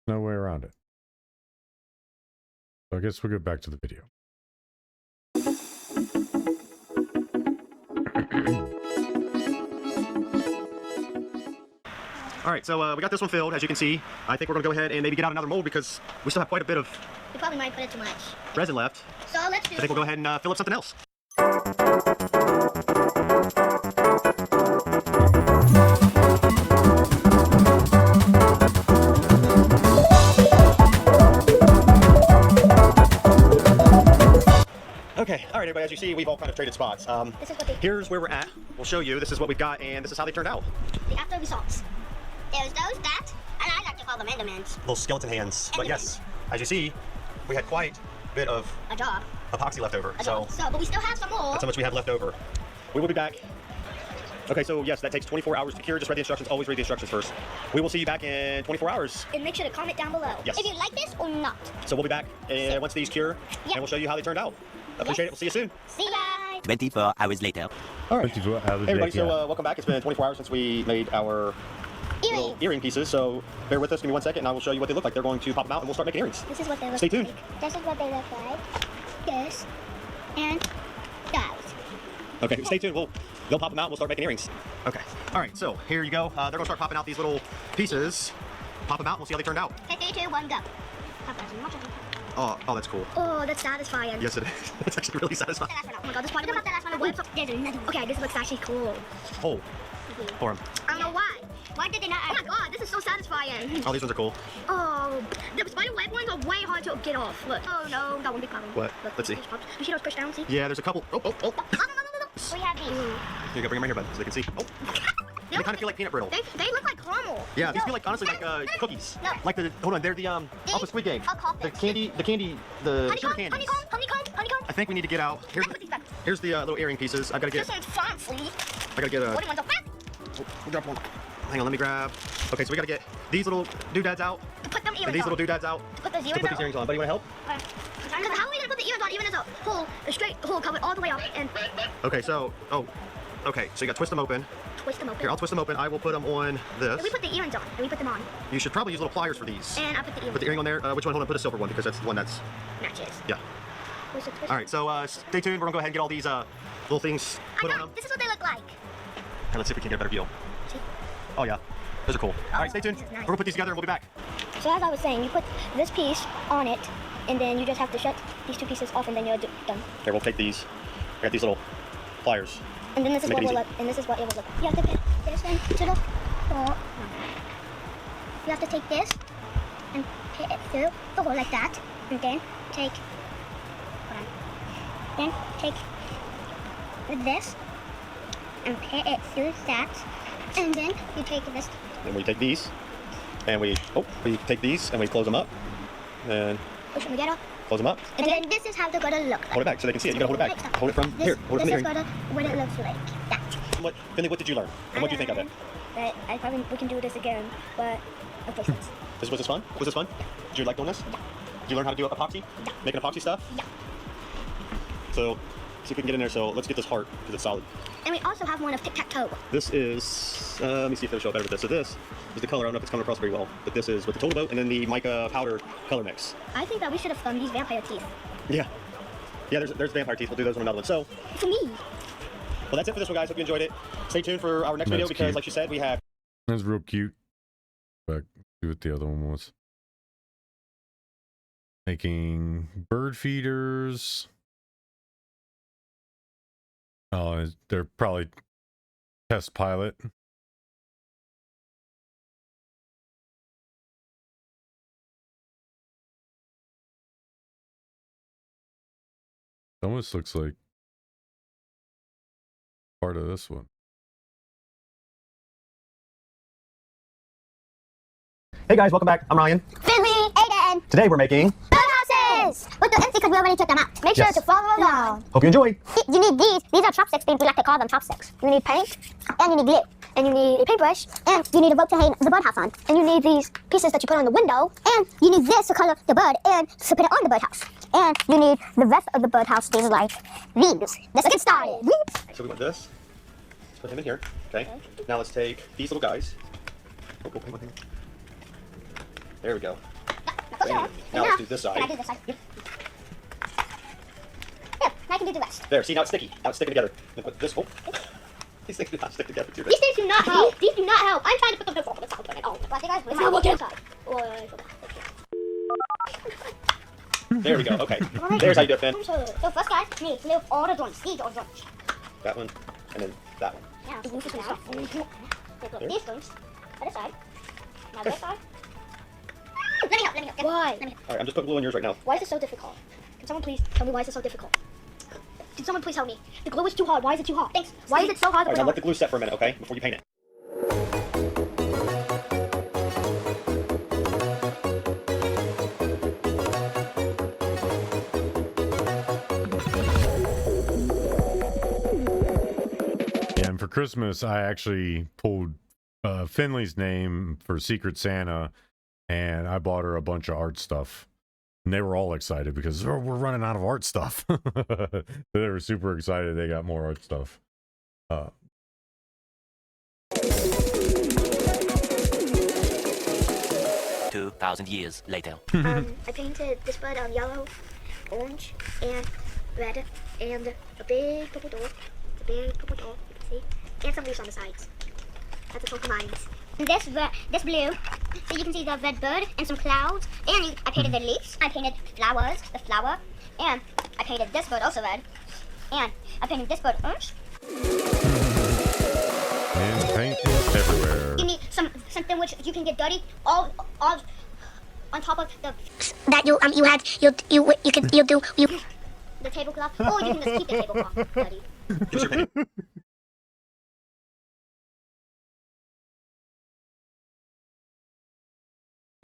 No way around it. So I guess we'll get back to the video. All right, so we got this one filled, as you can see. I think we're gonna go ahead and maybe get out another mold because we still have quite a bit of You probably might put it too much. resin left. So let's do I think we'll go ahead and fill up something else. Okay, all right, everybody, as you see, we've all kind of traded spots. Here's where we're at. We'll show you. This is what we've got, and this is how they turned out. the after results. There's those, that, and I like to call them Endermans. Little skeleton hands. But yes, as you see, we had quite a bit of A job. epoxy left over. So But we still have some more. that's how much we have left over. We will be back. Okay, so yes, that takes 24 hours to cure. Just read the instructions. Always read the instructions first. We will see you back in 24 hours. And make sure to comment down below Yes. if you like this or not. So we'll be back once these cure, and we'll show you how they turned out. Appreciate it. We'll see you soon. See ya. 24 hours later. All right. 24 hours Hey everybody, later. so welcome back. It's been 24 hours since we made our little earring pieces, so bear with us. Give me 1 second, and I will show you what they look like. They're going to pop them out, and we'll start making earrings. This is what they look Stay tuned. like. This is what they look like. This. And that. Okay, stay tuned. They'll pop them out, and we'll start making earrings. Okay. All right, so here you go. They're going to start popping out these little pieces. Pop them out, and we'll see how they turned out. 3, 2, 1, go. Oh, that's cool. Oh, that's satisfying. Yes, it is. It's actually really satisfying. Oh my god, this part about the last one. Okay, this looks actually cool. Hole for them. I don't know why. Why did they not? Oh my god, this is so satisfying. Oh, these ones are cool. Oh, the spider web ones are way hard to get off. Look. Oh no, that one big problem. What? Look, Let's see. You see those push down, see? Yeah, there's a couple. Oh. No. We have these. Here you go, bring them right here, bud, so they can see. Oh. They kind of feel like peanut brittle. They look like caramel. Yeah, these feel like, honestly, like cookies. No. Like hold on, they're the off the Squid Game. The candy, the sugar candies. Honeycomb. I think we need to get out. Here's the little earring pieces. I've got to get. This one's fancy. I gotta get a. What do you want? Oh, drop one. Hang on, let me grab. Okay, so we gotta get these little doodads out. To put them earrings and these on. little doodads out. To put these earrings on. Buddy, you wanna help? How are we gonna put the earrings on even as a straight hole covered all the way up and Okay, so okay, so you gotta twist them open. twist them open? Here, I'll twist them open. I will put them on this. And we put the earrings on. And we put them on. You should probably use little pliers for these. And I put the earring. Put the earring on there. Which one? Hold on, put a silver one because that's the one that's matches. Yeah. All right, so stay tuned. We're gonna go ahead and get all these little things put on them. This is what they look like. Here, let's see if we can get a better view. See? Oh yeah, those are cool. All right, stay tuned. We're gonna put these together and we'll be back. So as I was saying, you put this piece on it, and then you just have to shut these two pieces off, and then you're done. Here, we'll take these. I got these little pliers. And then this is Make what it will easy. look. And this is what it will look like. You have to get this into the hole. You have to take this and put it through the hole like that, and then take. Then take this and put it through that, and then you take this. And we take these, and we take these and we close them up, and push them together. close them up. And then this is how they're gonna look like. Hold it back so they can see it. You gotta hold it back. Hold it from here. Hold it from This here. is what it looks like. That. Finley, what did you learn? And what do you think of it? That I probably we can do this again, but okay, sense. Was this fun? Was this fun? Did you like doing this? Did you learn how to do epoxy? Yeah. Making epoxy stuff? Yeah. So, see if we can get in there. So let's get this heart because it's solid. And we also have one of tic-tac-toe. This is, let me see if it'll show up better with this. So this is the color. I don't know if it's coming across very well, but this is with the total boat and then the mica powder color mix. I think that we should have used vampire teeth. Yeah. Yeah, there's vampire teeth. We'll do those on another one. So, for me. Well, that's it for this one, guys. Hope you enjoyed it. Stay tuned for our next video because, like she said, we have That's real cute. But see what the other one was. Making bird feeders. Oh, they're probably test pilot. Almost looks like part of this one. Hey guys, welcome back. I'm Ryan. Finley, Aiden. Today we're making Birdhouses! But they're empty because we already took them out. Make sure Yes. to follow along. Hope you enjoy. You need these. These are chopsticks. We like to call them chopsticks. You need paint, and you need glue, and you need a paintbrush, and you need a rope to hang the birdhouse on, and you need these pieces that you put on the window, and you need this to color the bird and to put it on the birdhouse. And you need the rest of the birdhouse things like these. Let's get started. So we want this. Let's put him in here. Okay. Now let's take these little guys. Oh, hang on. There we go. Now let's do this side. Can I do this side? Yep. Yeah, I can do the rest. There, see, now it's sticky. Now it's sticking together. Then put this. Oh. These things do not stick together too. These things do not help. These do not help. I'm trying to put them on the top of it. Oh, I think it's not working. There we go. Okay. There's how you do it, Finn. So first, guys, we need to live all the joints. These are joints. That one, and then that one. Now, these joints. Other side. Now this side. Let me help. Why? All right, I'm just putting glue on yours right now. Why is it so difficult? Can someone please tell me why is it so difficult? Can someone please help me? The glue is too hard. Why is it too hard? Thanks. Why is it so hard to All right, put now on? let the glue set for a minute, okay? Before you paint it. Yeah, and for Christmas, I actually pulled Finley's name for Secret Santa, and I bought her a bunch of art stuff. And they were all excited because we're running out of art stuff. So they were super excited they got more art stuff. 2,000 years later. I painted this bird on yellow, orange, and red, and a big purple door. A big purple door, you can see. And some leaves on the sides. That's a total lines. And this blue, so you can see the red bird and some clouds. And I painted the leaves. I painted flowers, the flower. And I painted this bird also red. And I painted this bird orange. And paint is everywhere. You need something which you can get dirty all on top of the that you can do the tablecloth, or you can just keep the tablecloth dirty. Here's your paint.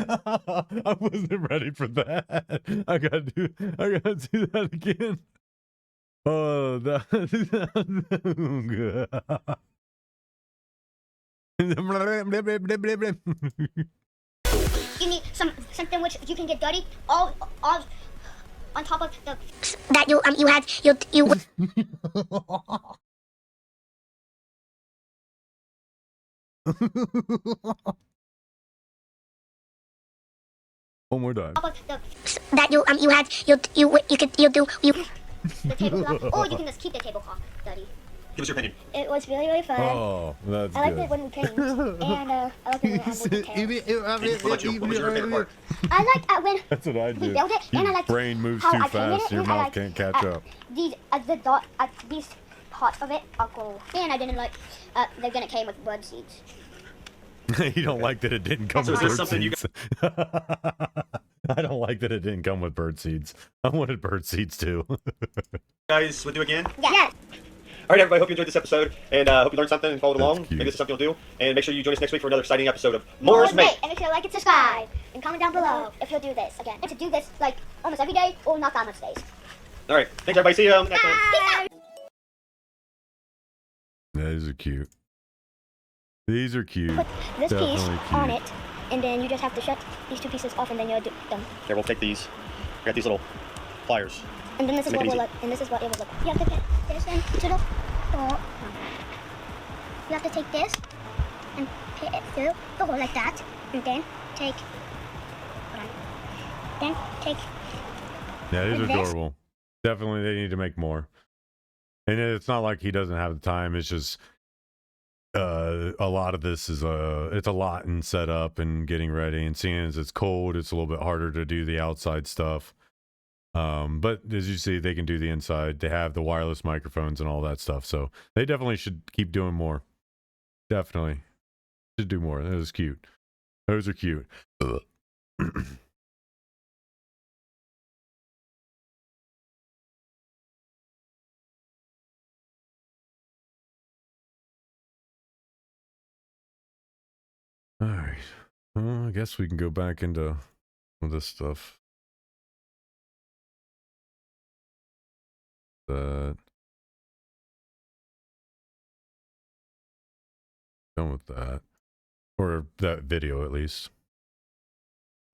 I wasn't ready for that. I gotta do that again. Oh, that good. You need something which you can get dirty all on top of the that you One more time. that you can do the tablecloth, or you can just keep the tablecloth dirty. Give us your opinion. It was really fun. Oh, that's I liked good. it when we painted, and I liked it when we What about you? What was your favorite part? I liked when That's what I we do. built it, and I liked Your brain moves how too I painted fast, it, your and I mouth liked, can't catch up. These these parts of it are gold, and I didn't like they're gonna came with bird seeds. You don't like that it didn't come So with is this bird something you seeds. I don't like that it didn't come with bird seeds. I wanted bird seeds too. Guys, with you again? Yes. All right, everybody, hope you enjoyed this episode, and hope you learned something and followed along. Maybe this is something you'll do. And make sure you join us next week for another exciting episode of Moore's Mate. And make sure to like and subscribe, and comment down below if you'll do this again. And to do this like almost every day, or not that much days. All right, thanks, everybody. See you on the next one. These are cute. These are cute. Put this Definitely piece cute. on it, and then you just have to shut these two pieces off, and then you're done. Here, we'll take these. We got these little pliers. And then this is Make what it will easy. look. And this is what it will look. You have to get this into the hole. You have to take this and put it through the hole like that, and then take. Hold on. Then take. Yeah, these are this. adorable. Definitely, they need to make more. And it's not like he doesn't have the time. It's just a lot of this is it's a lot in setup and getting ready, and seeing as it's cold, it's a little bit harder to do the outside stuff. But as you see, they can do the inside. They have the wireless microphones and all that stuff, so they definitely should keep doing more. Definitely should do more. That was cute. Those are cute. All right. Well, I guess we can go back into this stuff. That. Done with that. Or that video, at least.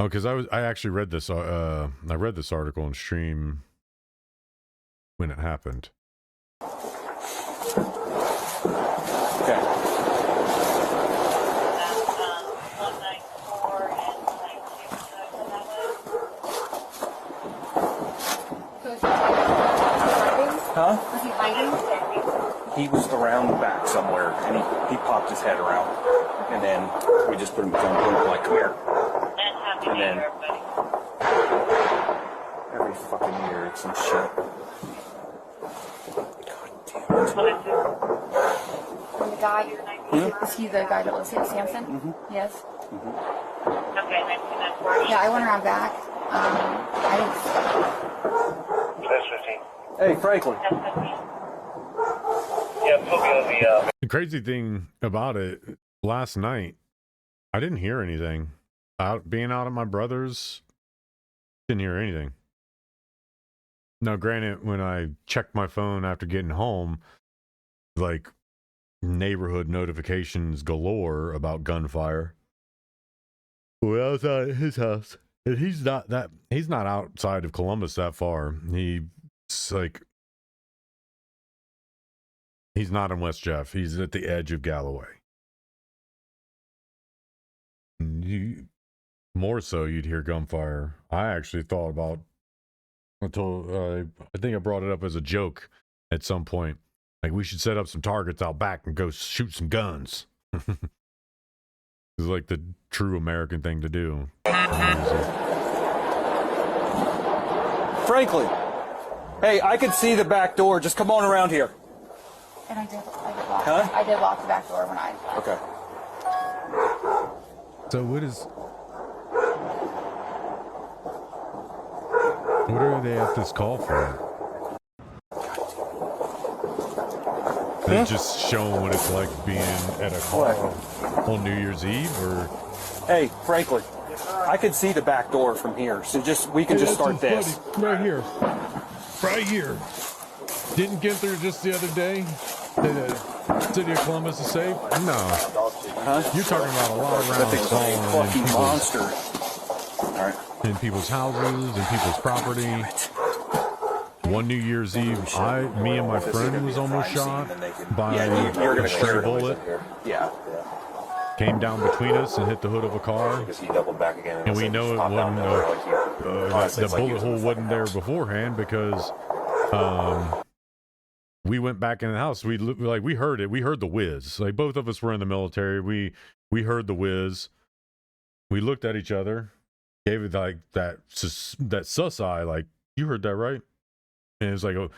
Oh, because I actually read this. I read this article on stream when it happened. Okay. Huh? Was he hiding? He was around the back somewhere, and he popped his head around, and then we just put him down, like, come here. And then every fucking year it's some shit. God damn it. And the guy, is he the guy that lives here, Samson? Mm-hmm. Yes. Mm-hmm. Okay, yeah, I went around back. I Hey, Franklin. The crazy thing about it, last night, I didn't hear anything. Being out at my brother's, didn't hear anything. Now, granted, when I checked my phone after getting home, like, neighborhood notifications galore about gunfire. We're outside his house, and he's not outside of Columbus that far. He's not in West Jeff. He's at the edge of Galloway. More so, you'd hear gunfire. I actually thought about, I think I brought it up as a joke at some point. Like, we should set up some targets out back and go shoot some guns. It's like the true American thing to do. Franklin, hey, I can see the back door. Just come on around here. And I did lock. Huh? I did lock the back door when I. Okay. So what are they at this call for? They're just showing what it's like being at a car on New Year's Eve, or? Hey, Franklin, I can see the back door from here, so we can just start this. Right here. Right here. Didn't get there just the other day? The city of Columbus is safe? No. Huh? You're talking about a lot of rounds That thing's a fucking monster. All right. In people's houses, in people's property. One New Year's Eve, me and my friend was almost shot by a stray bullet. Yeah. Came down between us and hit the hood of a car. And we know it wasn't, the bullet hole wasn't there beforehand because we went back in the house. We heard it. We heard the whiz. Like, both of us were in the military. We heard the whiz. We looked at each other, gave it like that sus eye, like, you heard that, right? And it was like a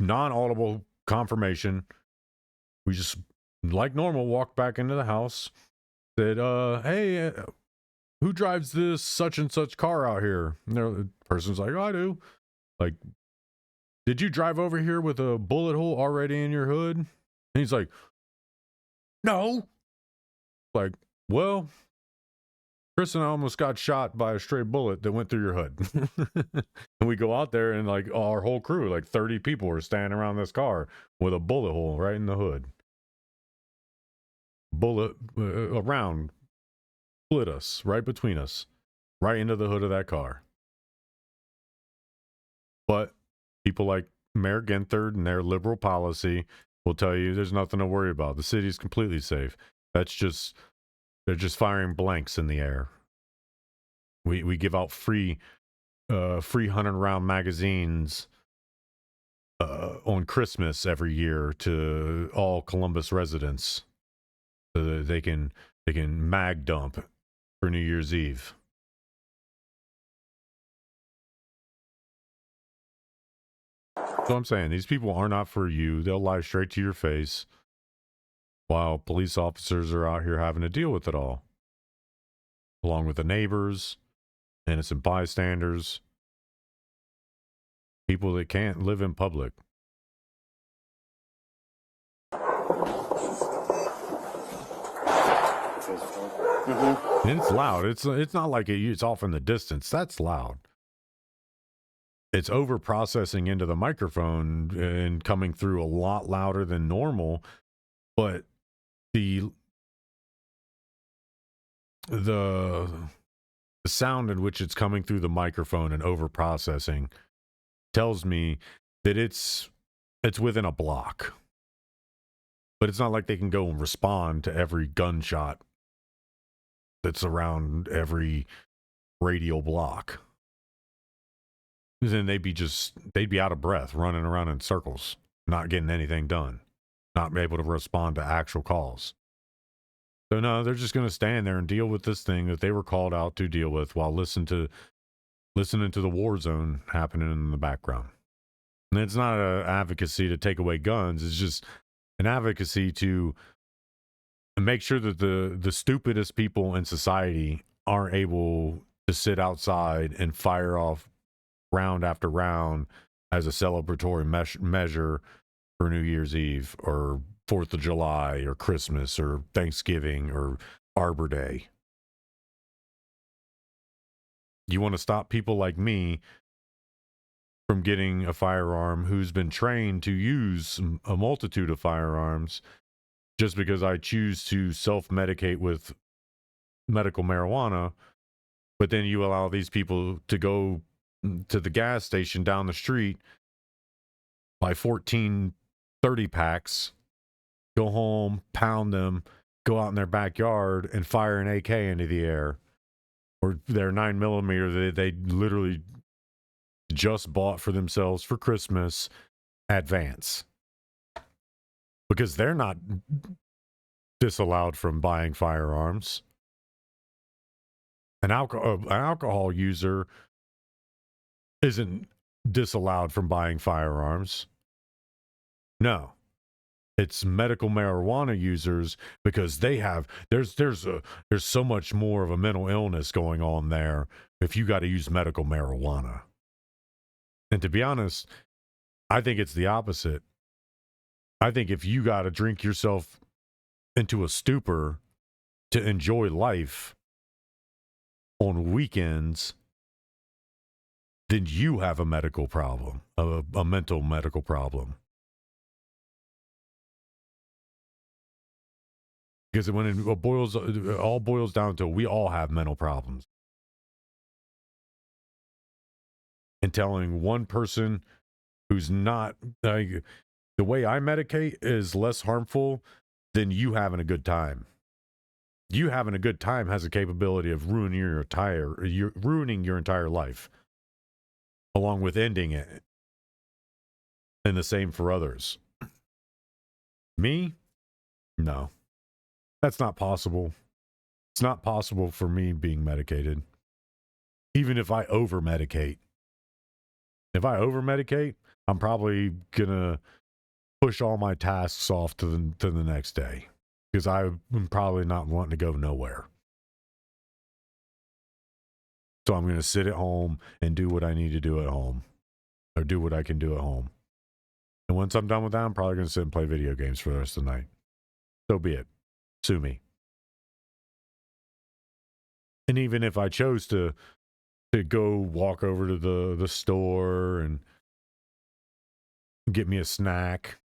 non-audible confirmation. We just, like normal, walked back into the house. Said, hey, who drives this such and such car out here? And the person's like, oh, I do. Like, did you drive over here with a bullet hole already in your hood? And he's like, no. Like, well, Chris and I almost got shot by a stray bullet that went through your hood. And we go out there, and like our whole crew, like 30 people, are standing around this car with a bullet hole right in the hood. Bullet around, split us right between us, right into the hood of that car. But people like Mayor Ginthard and their liberal policy will tell you there's nothing to worry about. The city's completely safe. They're just firing blanks in the air. We give out free 100-round magazines on Christmas every year to all Columbus residents. so that they can mag dump for New Year's Eve. So I'm saying these people are not for you. They'll lie straight to your face while police officers are out here having to deal with it all, along with the neighbors, innocent bystanders, people that can't live in public. And it's loud. It's not like it's off in the distance. That's loud. It's over processing into the microphone and coming through a lot louder than normal, but the sound in which it's coming through the microphone and over processing tells me that it's within a block. But it's not like they can go and respond to every gunshot that's around every radial block. Then they'd be out of breath, running around in circles, not getting anything done, not able to respond to actual calls. So no, they're just going to stand there and deal with this thing that they were called out to deal with while listening to the war zone happening in the background. And it's not an advocacy to take away guns. It's just an advocacy to make sure that the stupidest people in society aren't able to sit outside and fire off round after round as a celebratory measure for New Year's Eve or 4th of July or Christmas or Thanksgiving or Arbor Day. You want to stop people like me from getting a firearm who's been trained to use a multitude of firearms just because I choose to self-medicate with medical marijuana, but then you allow these people to go to the gas station down the street, buy 14 30-packs, go home, pound them, go out in their backyard and fire an AK into the air, or their 9mm they literally just bought for themselves for Christmas at Vance, because they're not disallowed from buying firearms. An alcohol user isn't disallowed from buying firearms. No, it's medical marijuana users, because they have there's so much more of a mental illness going on there if you got to use medical marijuana. And to be honest, I think it's the opposite. I think if you got to drink yourself into a stupor to enjoy life on weekends, then you have a medical problem, a mental medical problem. Because when it all boils down to, we all have mental problems. And telling one person who's not, the way I medicate is less harmful than you having a good time. You having a good time has a capability of ruining your entire life, along with ending it. And the same for others. Me? No. That's not possible. It's not possible for me being medicated. Even if I over-medicate. If I over-medicate, I'm probably going to push all my tasks off to the next day, because I'm probably not wanting to go nowhere. So I'm going to sit at home and do what I need to do at home, or do what I can do at home. And once I'm done with that, I'm probably going to sit and play video games for the rest of the night. So be it. Sue me. And even if I chose to go walk over to the store and get me a snack,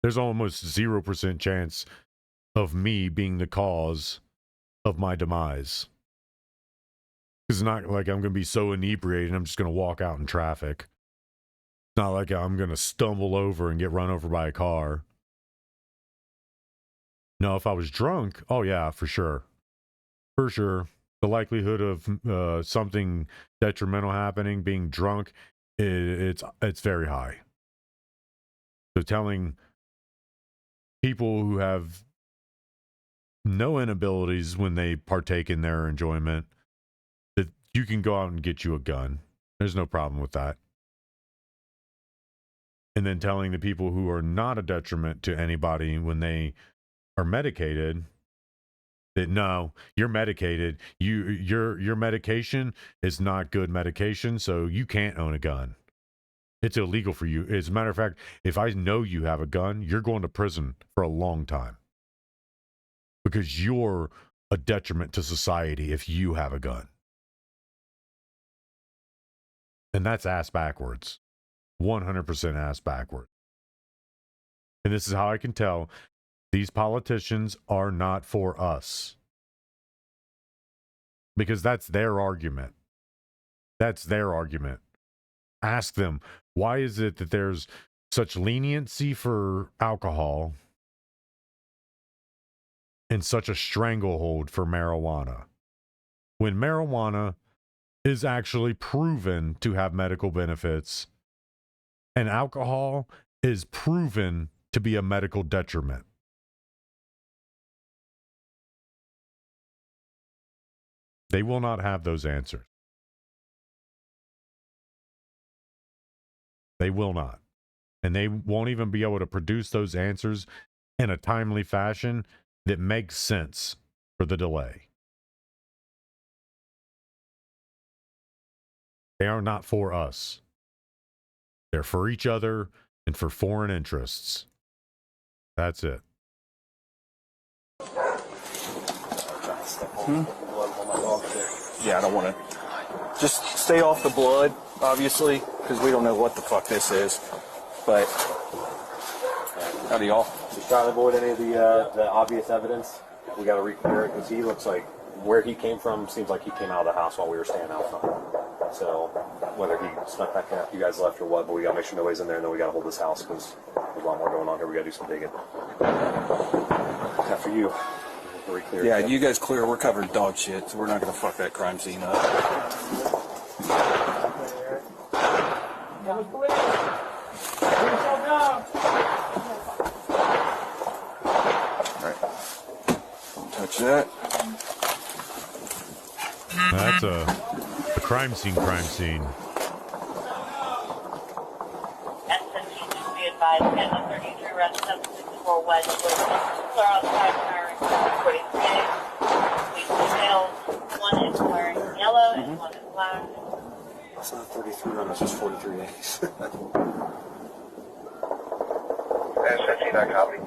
there's almost 0% chance of me being the cause of my demise. It's not like I'm going to be so inebriated I'm just going to walk out in traffic. It's not like I'm going to stumble over and get run over by a car. No, if I was drunk, oh yeah, for sure. For sure. The likelihood of something detrimental happening, being drunk, it's very high. So telling people who have no inabilities when they partake in their enjoyment, that you can go out and get you a gun. There's no problem with that. And then telling the people who are not a detriment to anybody when they are medicated that no, you're medicated. Your medication is not good medication, so you can't own a gun. It's illegal for you. As a matter of fact, if I know you have a gun, you're going to prison for a long time. Because you're a detriment to society if you have a gun. And that's ass backwards. 100% ass backwards. And this is how I can tell these politicians are not for us. Because that's their argument. That's their argument. Ask them, why is it that there's such leniency for alcohol and such a stranglehold for marijuana? When marijuana is actually proven to have medical benefits and alcohol is proven to be a medical detriment. They will not have those answers. They will not. And they won't even be able to produce those answers in a timely fashion that makes sense for the delay. They are not for us. They're for each other and for foreign interests. That's it. Yeah, I don't want to. Just stay off the blood, obviously, because we don't know what the fuck this is. But howdy, y'all. Just trying to avoid any of the obvious evidence. We got to re-clear it because he looks like where he came from seems like he came out of the house while we were staying out front. So whether he snuck back in after you guys left or what, but we got to make sure nobody's in there, and then we got to hold this house because there's a lot more going on here. We got to do some digging. After you. Yeah, you guys clear. We're covered in dog shit, so we're not going to fuck that crime scene up. Alright. Don't touch that. That's a crime scene. SMG, just be advised, Canada 33 West 764 West, clear outside firing 43 days. Police details, one is wearing yellow and one is black. That's not 33 run, that's just 43 days. SMG, that copy.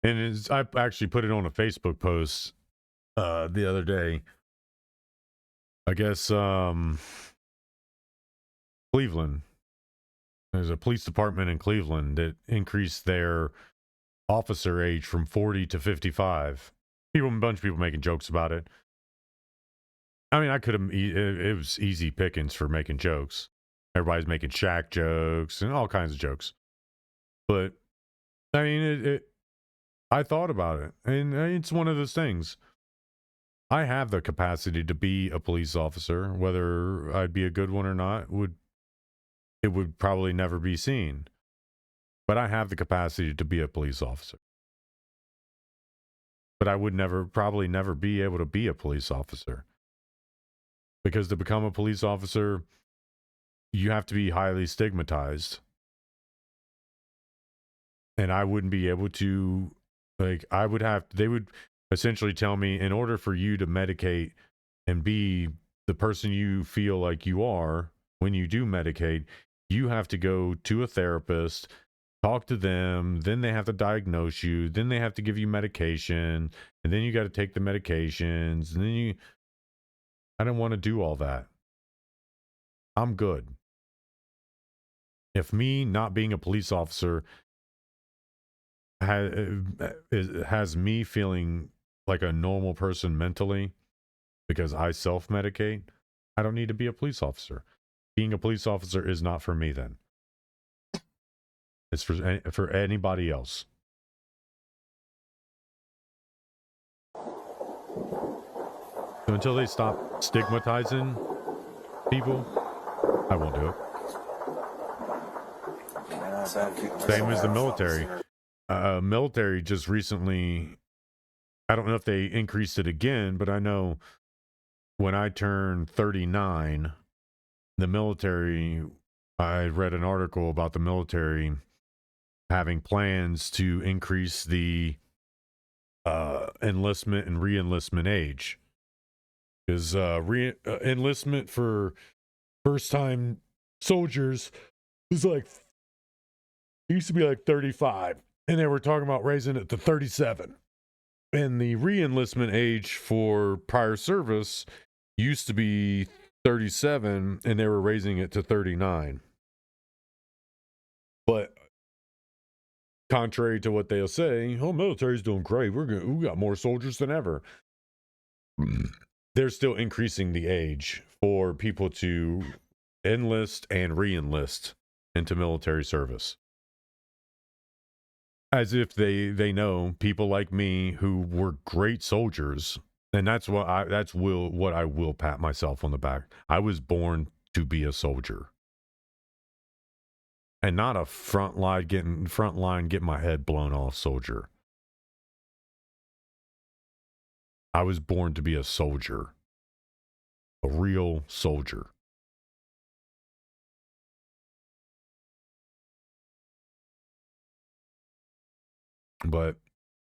And I actually put it on a Facebook post the other day. I guess Cleveland. There's a police department in Cleveland that increased their officer age from 40 to 55. A bunch of people making jokes about it. I mean, I could have. It was easy pickings for making jokes. Everybody's making Shaq jokes and all kinds of jokes. But I mean, I thought about it, and it's one of those things. I have the capacity to be a police officer. Whether I'd be a good one or not would probably never be seen. But I have the capacity to be a police officer. But I would probably never be able to be a police officer. Because to become a police officer, you have to be highly stigmatized. And I wouldn't be able to, they would essentially tell me, in order for you to medicate and be the person you feel like you are when you do medicate, you have to go to a therapist, talk to them, then they have to diagnose you, then they have to give you medication, and then you got to take the medications, and then I don't want to do all that. I'm good. If me not being a police officer has me feeling like a normal person mentally because I self-medicate, I don't need to be a police officer. Being a police officer is not for me then. It's for anybody else. So until they stop stigmatizing people, I won't do it. Same as the military. military just recently, I don't know if they increased it again, but I know when I turned 39, the military, I read an article about the military having plans to increase the enlistment and re-enlistment age. Because enlistment for first-time soldiers was like, it used to be like 35, and they were talking about raising it to 37. And the re-enlistment age for prior service used to be 37, and they were raising it to 39. But contrary to what they'll say, oh, military's doing great. We got more soldiers than ever. They're still increasing the age for people to enlist and re-enlist into military service. As if they know people like me who were great soldiers, and that's what I will pat myself on the back. I was born to be a soldier. And not a front line get my head blown off soldier. I was born to be a soldier. A real soldier. But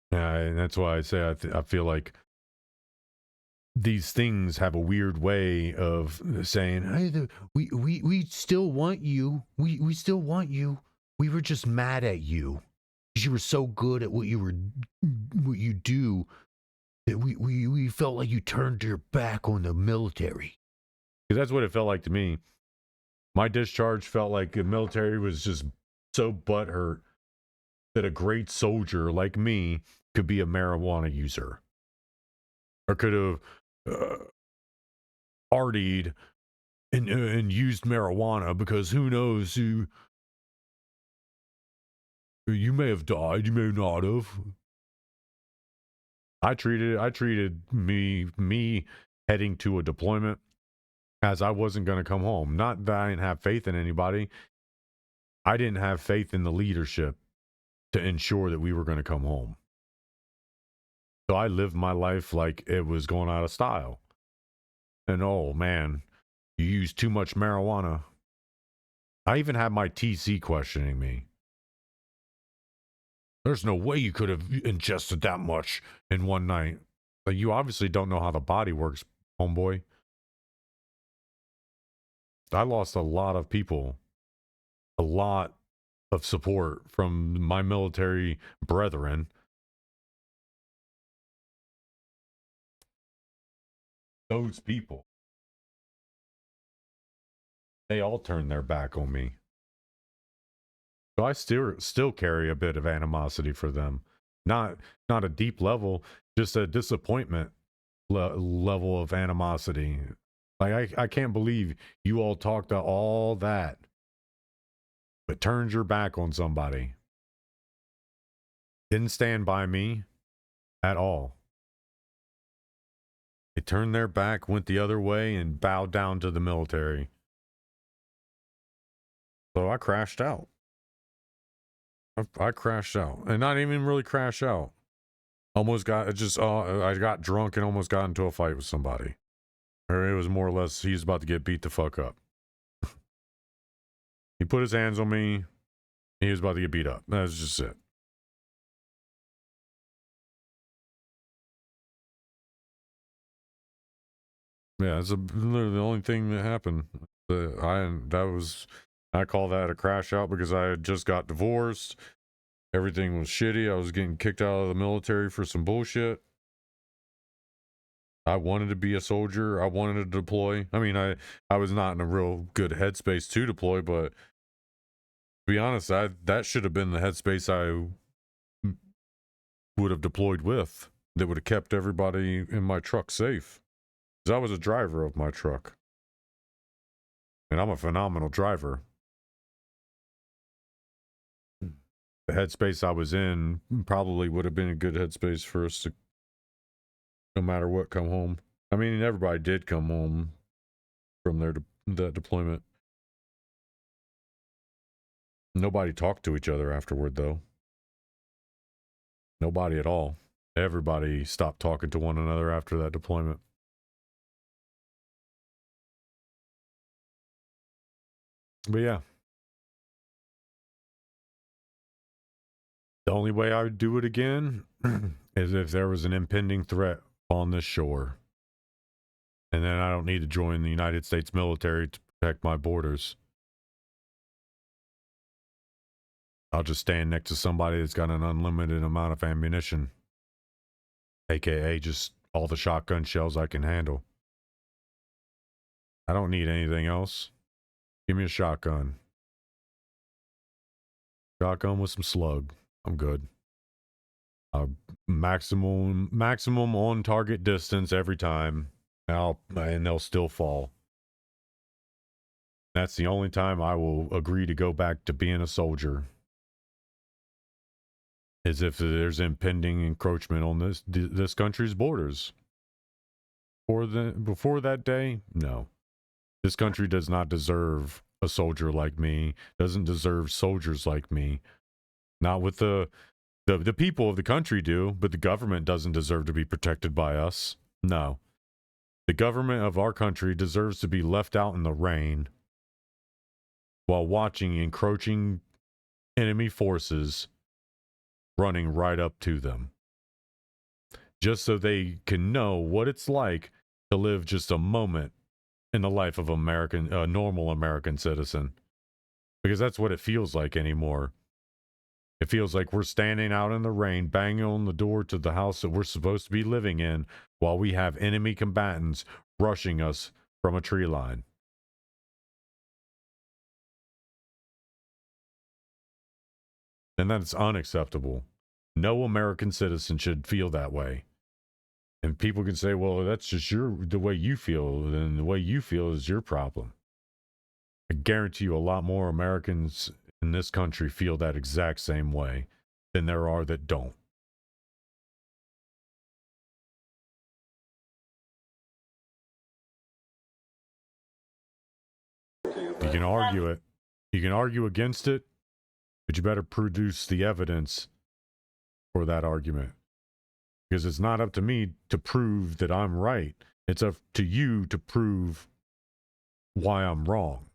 that's why I say I feel like these things have a weird way of saying, hey, we still want you. We still want you. We were just mad at you because you were so good at what you do that we felt like you turned your back on the military. Because that's what it felt like to me. My discharge felt like the military was just so butthurt that a great soldier like me could be a marijuana user. Or could have partied and used marijuana, because who knows, you may have died, you may not have. I treated me heading to a deployment as I wasn't going to come home. Not that I didn't have faith in anybody. I didn't have faith in the leadership to ensure that we were going to come home. So I lived my life like it was going out of style. And oh man, you use too much marijuana. I even had my TC questioning me. There's no way you could have ingested that much in one night. Like, you obviously don't know how the body works, homeboy. I lost a lot of people, a lot of support from my military brethren. Those people, they all turned their back on me. So I still carry a bit of animosity for them. Not a deep level, just a disappointment level of animosity. Like, I can't believe you all talked to all that, but turned your back on somebody. Didn't stand by me at all. They turned their back, went the other way, and bowed down to the military. So I crashed out. I crashed out. And not even really crash out. I got drunk and almost got into a fight with somebody. Or it was more or less, he was about to get beat the fuck up. He put his hands on me. He was about to get beat up. That's just it. Yeah, it's literally the only thing that happened. I call that a crash out because I had just got divorced. Everything was shitty. I was getting kicked out of the military for some bullshit. I wanted to be a soldier. I wanted to deploy. I mean, I was not in a real good headspace to deploy, but to be honest, that should have been the headspace I would have deployed with. That would have kept everybody in my truck safe. Because I was a driver of my truck. And I'm a phenomenal driver. The headspace I was in probably would have been a good headspace for us to, no matter what, come home. I mean, everybody did come home from that deployment. Nobody talked to each other afterward, though. Nobody at all. Everybody stopped talking to one another after that deployment. But yeah. The only way I would do it again is if there was an impending threat on this shore. And then I don't need to join the United States military to protect my borders. I'll just stand next to somebody that's got an unlimited amount of ammunition. AKA just all the shotgun shells I can handle. I don't need anything else. Give me a shotgun. Shotgun with some slug. I'm good. Maximum on target distance every time. And they'll still fall. That's the only time I will agree to go back to being a soldier. Is if there's impending encroachment on this country's borders. Before that day, no. This country does not deserve a soldier like me. Doesn't deserve soldiers like me. Not with the people of the country do, but the government doesn't deserve to be protected by us. No. The government of our country deserves to be left out in the rain while watching encroaching enemy forces running right up to them. Just so they can know what it's like to live just a moment in the life of a normal American citizen. Because that's what it feels like anymore. It feels like we're standing out in the rain, banging on the door to the house that we're supposed to be living in while we have enemy combatants rushing us from a tree line. And that's unacceptable. No American citizen should feel that way. And people can say, well, that's just the way you feel, and the way you feel is your problem. I guarantee you a lot more Americans in this country feel that exact same way than there are that don't. You can argue it. You can argue against it, but you better produce the evidence for that argument. Because it's not up to me to prove that I'm right. It's up to you to prove why I'm wrong.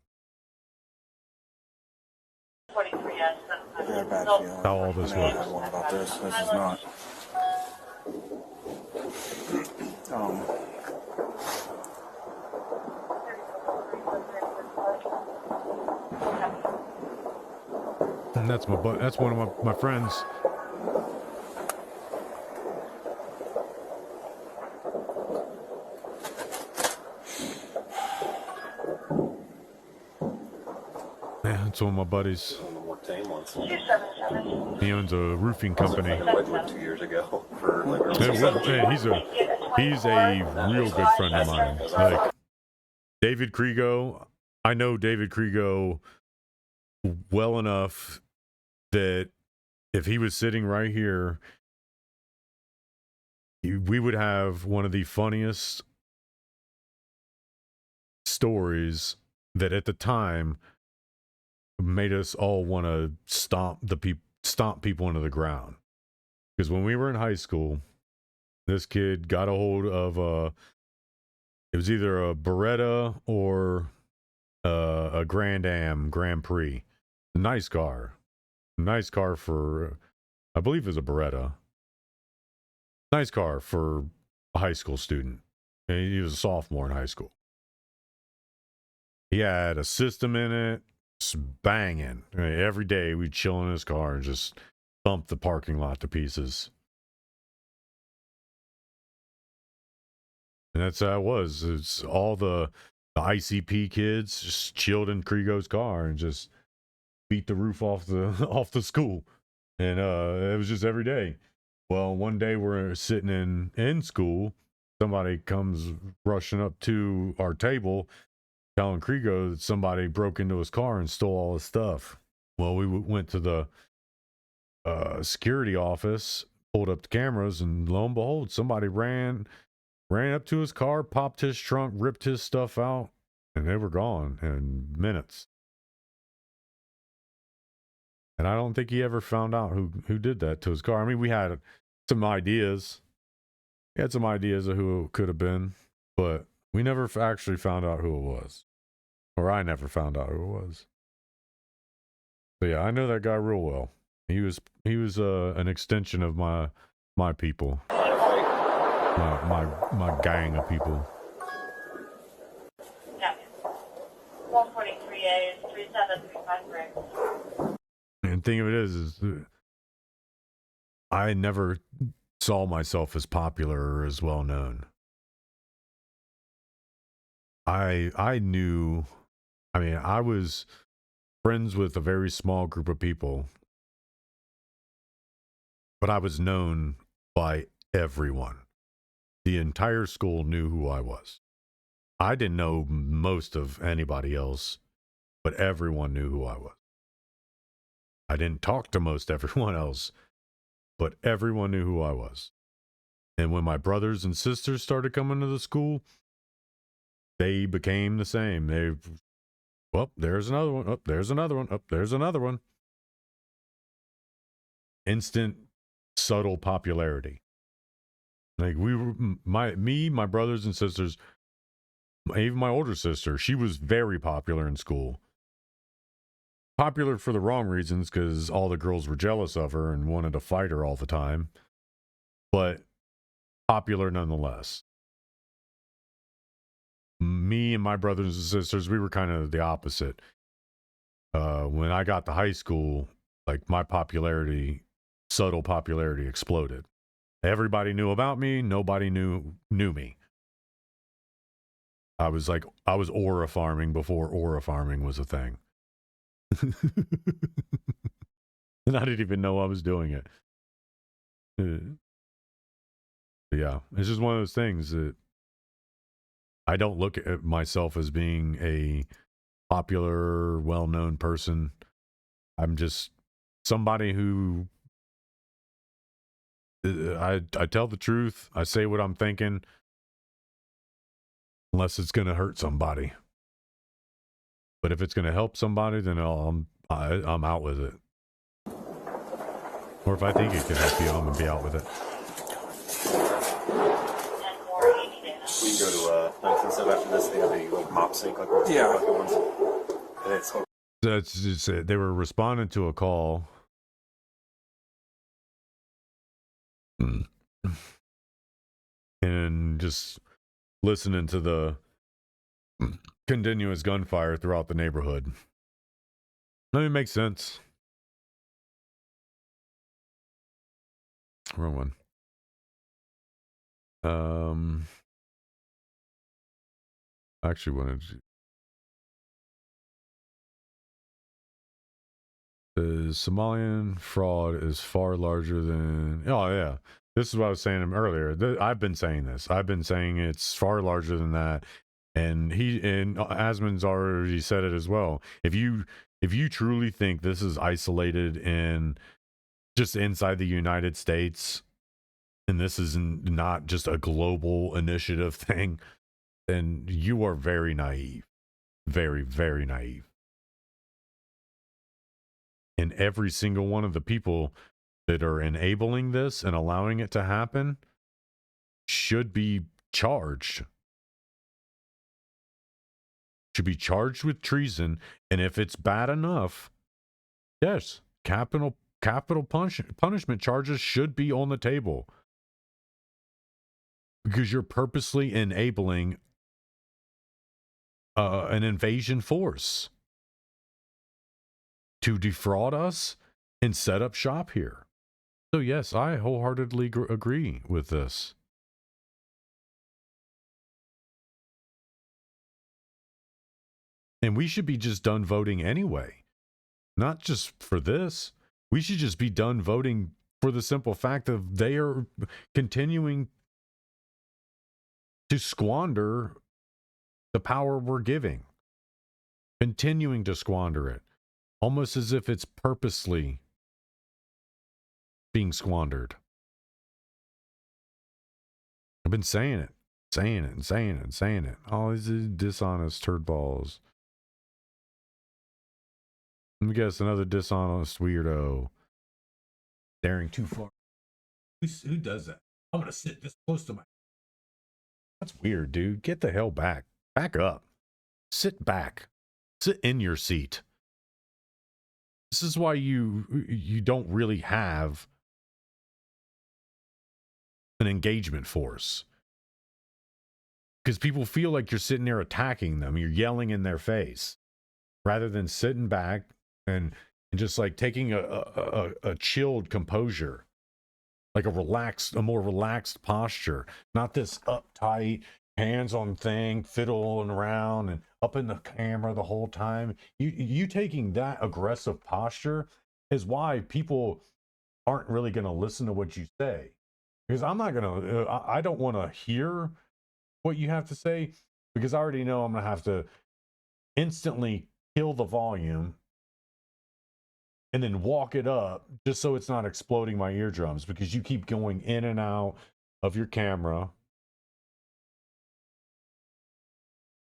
How all this works. About this is not. And that's one of my friends. Yeah, it's one of my buddies. He owns a roofing company. Wedgwood 2 years ago. He's a real good friend of mine. Like David Krigo, I know David Krigo well enough that if he was sitting right here, we would have one of the funniest stories that at the time made us all want to stomp people into the ground. Because when we were in high school, this kid got a hold of it was either a Beretta or a Grand Am Grand Prix. Nice car for, I believe it was a Beretta. Nice car for a high school student. He was a sophomore in high school. He had a system in it, just banging. Every day we'd chill in his car and just thump the parking lot to pieces. And that's how it was. It's all the ICP kids just chilled in Krigo's car and just beat the roof off the school. And it was just every day. Well, one day we're sitting in school. Somebody comes rushing up to our table telling Krigo that somebody broke into his car and stole all his stuff. Well, we went to the security office, pulled up the cameras, and lo and behold, somebody ran up to his car, popped his trunk, ripped his stuff out, and they were gone in minutes. And I don't think he ever found out who did that to his car. I mean, we had some ideas. We had some ideas of who it could have been, but we never actually found out who it was. Or I never found out who it was. But yeah, I know that guy real well. He was an extension of my people. My gang of people. Yeah. 143A is 37353. And the thing of it is I never saw myself as popular or as well known. I knew, I mean, I was friends with a very small group of people, but I was known by everyone. The entire school knew who I was. I didn't know most of anybody else, but everyone knew who I was. I didn't talk to most everyone else, but everyone knew who I was. And when my brothers and sisters started coming to the school, they became the same. Well, there's another one. Oh, there's another one. Oh, there's another one. Instant, subtle popularity. Like my brothers and sisters, even my older sister, she was very popular in school. Popular for the wrong reasons, because all the girls were jealous of her and wanted to fight her all the time. But popular nonetheless. Me and my brothers and sisters, we were kind of the opposite. When I got to high school, like my popularity, subtle popularity exploded. Everybody knew about me. Nobody knew me. I was aura farming before aura farming was a thing. And I didn't even know I was doing it. Yeah, it's just one of those things that I don't look at myself as being a popular, well-known person. I'm just somebody who I tell the truth. I say what I'm thinking, unless it's going to hurt somebody. But if it's going to help somebody, then I'm out with it. Or if I think it can help you, I'm going to be out with it. We can go to 19 after this. They have a little pop sync like we're ones. And it's That's just it. They were responding to a call. And just listening to the continuous gunfire throughout the neighborhood. I mean, it makes sense. Wrong one. I actually wanted to. The Somalian fraud is far larger than. Oh, yeah. This is what I was saying earlier. I've been saying this. I've been saying it's far larger than that. And Asmon's already said it as well. If you truly think this is isolated in just inside the United States, and this is not just a global initiative thing, then you are very naive. Very, very naive. And every single one of the people that are enabling this and allowing it to happen should be charged. Should be charged with treason. And if it's bad enough, yes, capital punishment charges should be on the table. Because you're purposely enabling an invasion force to defraud us and set up shop here. So yes, I wholeheartedly agree with this. And we should be just done voting anyway. Not just for this. We should just be done voting for the simple fact that they are continuing to squander the power we're giving. Continuing to squander it. Almost as if it's purposely being squandered. I've been saying it. Saying it. All these dishonest turd balls. Let me guess, another dishonest weirdo. Daring too far. Who does that? I'm gonna sit this close to my... That's weird, dude. Get the hell back. Back up. Sit back. Sit in your seat. This is why you don't really have an engagement force. Because people feel like you're sitting there attacking them. You're yelling in their face. Rather than sitting back and just like taking a chilled composure. Like a more relaxed posture. Not this uptight, hands on thing, fiddling around and up in the camera the whole time. You taking that aggressive posture is why people aren't really going to listen to what you say. Because I'm not going to, I don't want to hear what you have to say, because I already know I'm going to have to instantly kill the volume and then walk it up just so it's not exploding my eardrums, because you keep going in and out of your camera.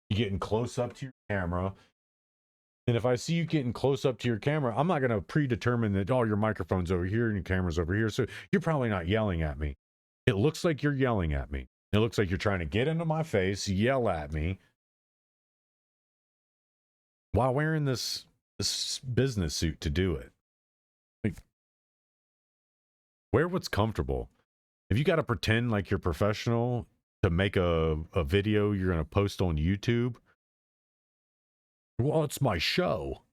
You're getting close up to your camera. And if I see you getting close up to your camera, I'm not going to predetermine that, oh, your microphone's over here and your camera's over here. So you're probably not yelling at me. It looks like you're yelling at me. It looks like you're trying to get into my face, yell at me, while wearing this business suit to do it. Like, wear what's comfortable. If you got to pretend like you're professional to make a video you're going to post on YouTube, well, it's my show.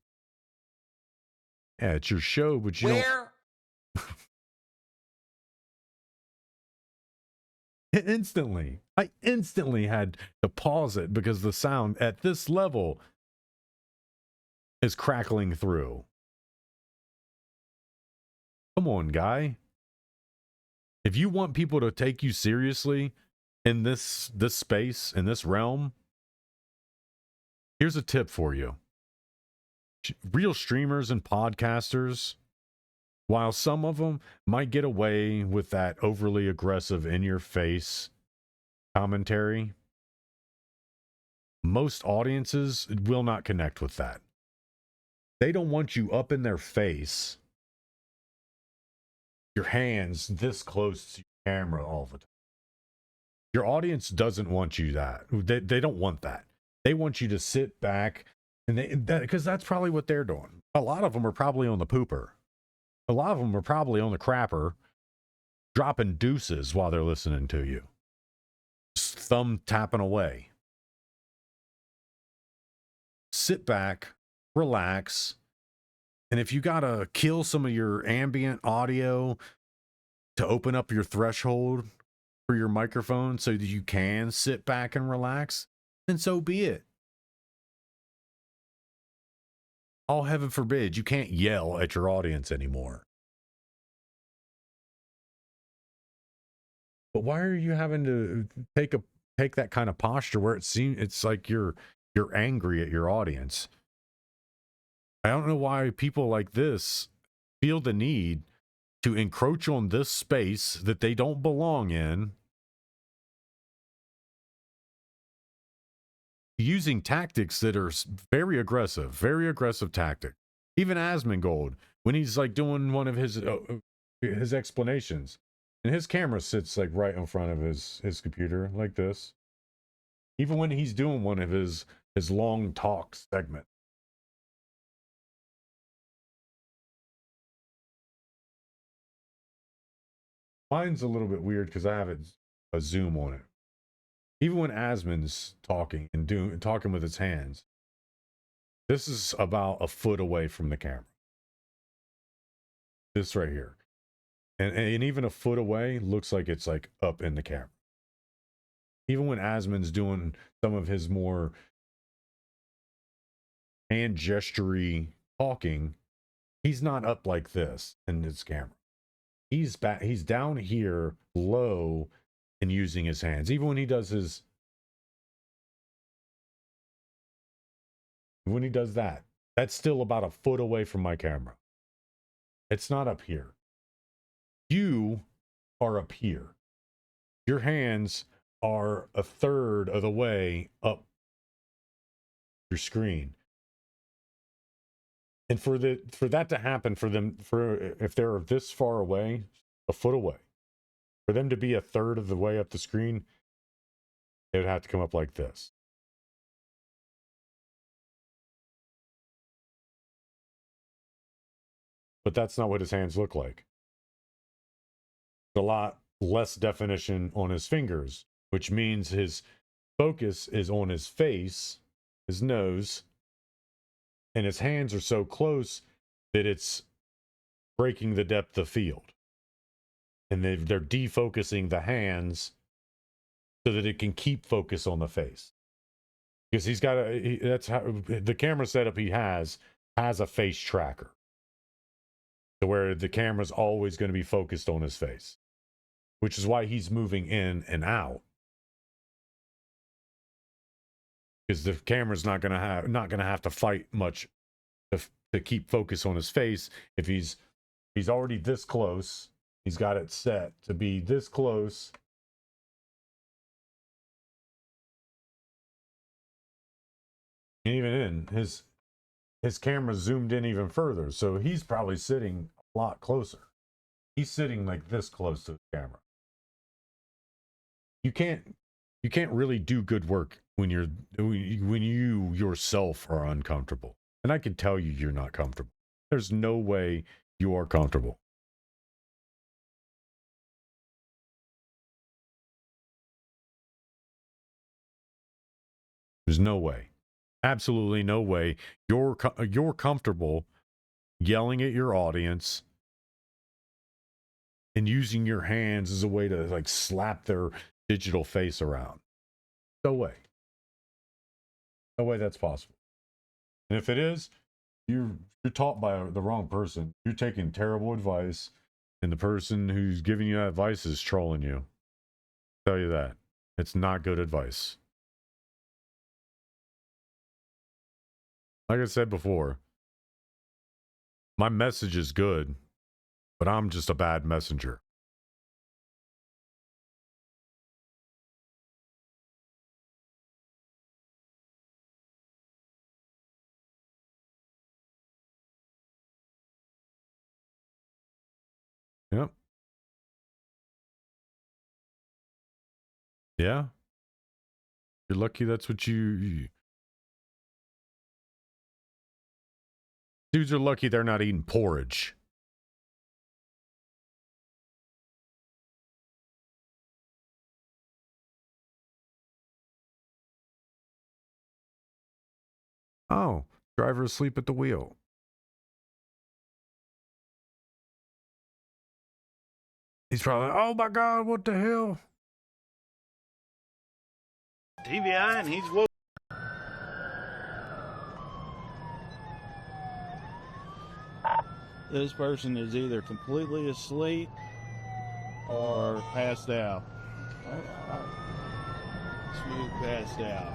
Yeah, it's your show, but you don't... I instantly had to pause it because the sound at this level is crackling through. Come on, guy. If you want people to take you seriously in this space, in this realm, here's a tip for you. Real streamers and podcasters, while some of them might get away with that overly aggressive, in-your-face commentary, most audiences will not connect with that. They don't want you up in their face, your hands this close to your camera all the time. Your audience doesn't want you that. They don't want that. They want you to sit back, and because that's probably what they're doing. A lot of them are probably on the pooper. A lot of them are probably on the crapper, dropping deuces while they're listening to you. Just thumb tapping away. Sit back, relax, and if you gotta kill some of your ambient audio to open up your threshold for your microphone so that you can sit back and relax, then so be it. Oh, heaven forbid, you can't yell at your audience anymore. But why are you having to take that kind of posture where it's like you're angry at your audience? I don't know why people like this feel the need to encroach on this space that they don't belong in, using tactics that are very aggressive tactic. Even Asmongold, when he's like doing one of his explanations, and his camera sits like right in front of his computer like this. Even when he's doing one of his long talk segment. Mine's a little bit weird because I have a zoom on it. Even when Asmon's talking and talking with his hands, this is about a foot away from the camera. This right here. And even a foot away looks like it's like up in the camera. Even when Asmon's doing some of his more hand gestury talking, he's not up like this in his camera. He's down here low and using his hands. Even when he does that, that's still about a foot away from my camera. It's not up here. You are up here. Your hands are a third of the way up your screen. And for that to happen, if they're this far away, a foot away, for them to be a third of the way up the screen, it would have to come up like this. But that's not what his hands look like. A lot less definition on his fingers, which means his focus is on his face, his nose, and his hands are so close that it's breaking the depth of field. And they're defocusing the hands so that it can keep focus on the face. Because that's how the camera setup he has a face tracker. To where the camera's always going to be focused on his face. Which is why he's moving in and out. Because the camera's not gonna have to fight much to keep focus on his face. If he's already this close, he's got it set to be this close. And even in his camera zoomed in even further, so he's probably sitting a lot closer. He's sitting like this close to the camera. You can't really do good work when you yourself are uncomfortable. And I can tell you're not comfortable. There's no way you are comfortable. There's no way. Absolutely no way you're comfortable yelling at your audience and using your hands as a way to like slap their digital face around. No way. No way that's possible. And if it is, you're taught by the wrong person. You're taking terrible advice, and the person who's giving you that advice is trolling you. I'll tell you that. It's not good advice. Like I said before, my message is good, but I'm just a bad messenger. Yep. Yeah. You're lucky that's what you... Dudes are lucky they're not eating porridge. Oh, driver asleep at the wheel. He's probably, oh my God, what the hell? TBI and he's woke. This person is either completely asleep or passed out. Smooth passed out.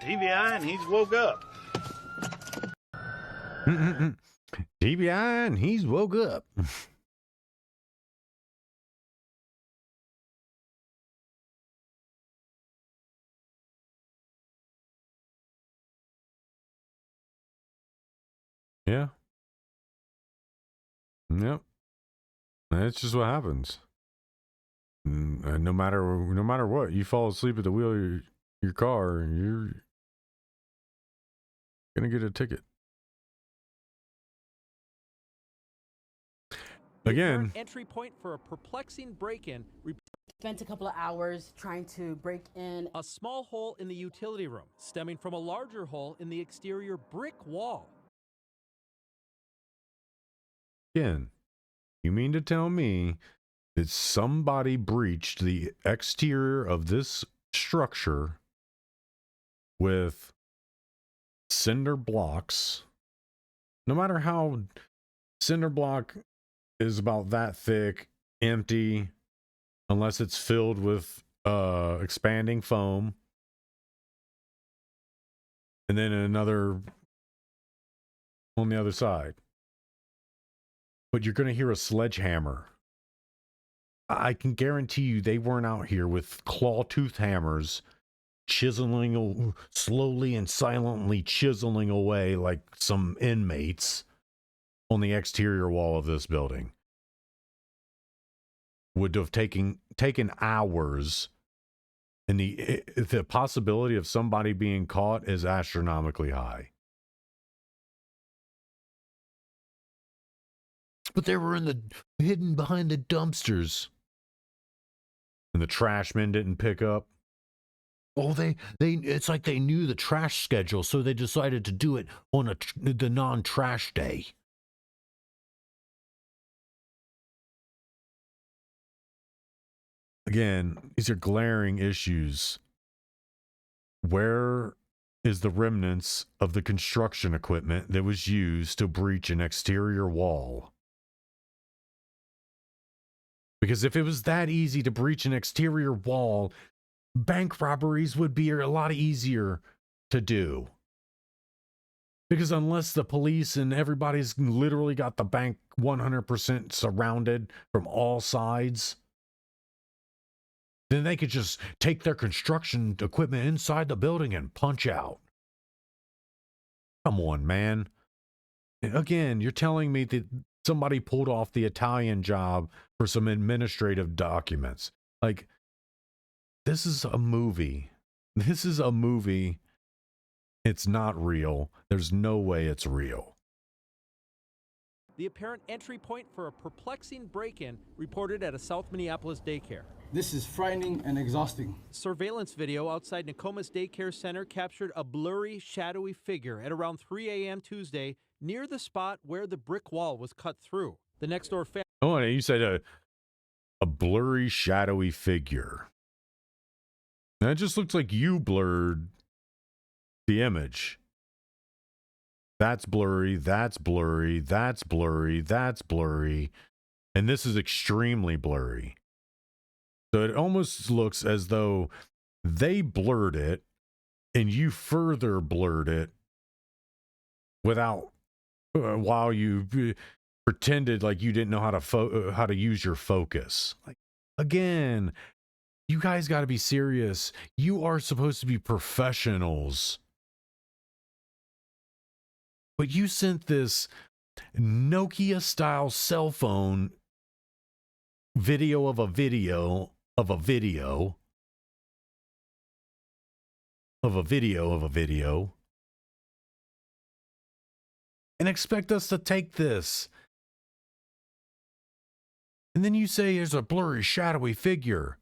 TBI and he's woke up. TBI and he's woke up. Yeah. Yep. That's just what happens. And no matter what, you fall asleep at the wheel of your car, you're gonna get a ticket. Again, entry point for a perplexing break-in. Spent a couple of hours trying to break in A small hole in the utility room, stemming from a larger hole in the exterior brick wall. again, you mean to tell me that somebody breached the exterior of this structure with cinder blocks? No matter how cinder block is about that thick, empty, unless it's filled with expanding foam, and then another on the other side. but you're going to hear a sledgehammer. I can guarantee you they weren't out here with claw-tooth hammers chiseling, slowly and silently chiseling away like some inmates on the exterior wall of this building. Would have taken hours, and the possibility of somebody being caught is astronomically high. But they were hidden behind the dumpsters. And the trash men didn't pick up. Oh, it's like they knew the trash schedule, so they decided to do it on the non-trash day. Again, these are glaring issues. Where is the remnants of the construction equipment that was used to breach an exterior wall? Because if it was that easy to breach an exterior wall, bank robberies would be a lot easier to do. Because unless the police and everybody's literally got the bank 100% surrounded from all sides, then they could just take their construction equipment inside the building and punch out. Come on, man. Again, you're telling me that somebody pulled off the Italian job for some administrative documents. Like, this is a movie. This is a movie. It's not real. There's no way it's real. The apparent entry point for a perplexing break-in reported at a South Minneapolis daycare. This is frightening and exhausting. Surveillance video outside Nokomis Daycare Center captured a blurry, shadowy figure at around 3 a.m. Tuesday near the spot where the brick wall was cut through. The next-door family... Oh, and you said a blurry, shadowy figure. That just looks like you blurred the image. That's blurry, that's blurry, that's blurry, that's blurry, and this is extremely blurry. So it almost looks as though they blurred it and you further blurred it without, while you pretended like you didn't know how to use your focus. Like, again, you guys got to be serious. You are supposed to be professionals. But you sent this Nokia-style cell phone video of a video of a video of a video of a video and expect us to take this. And then you say there's a blurry, shadowy figure.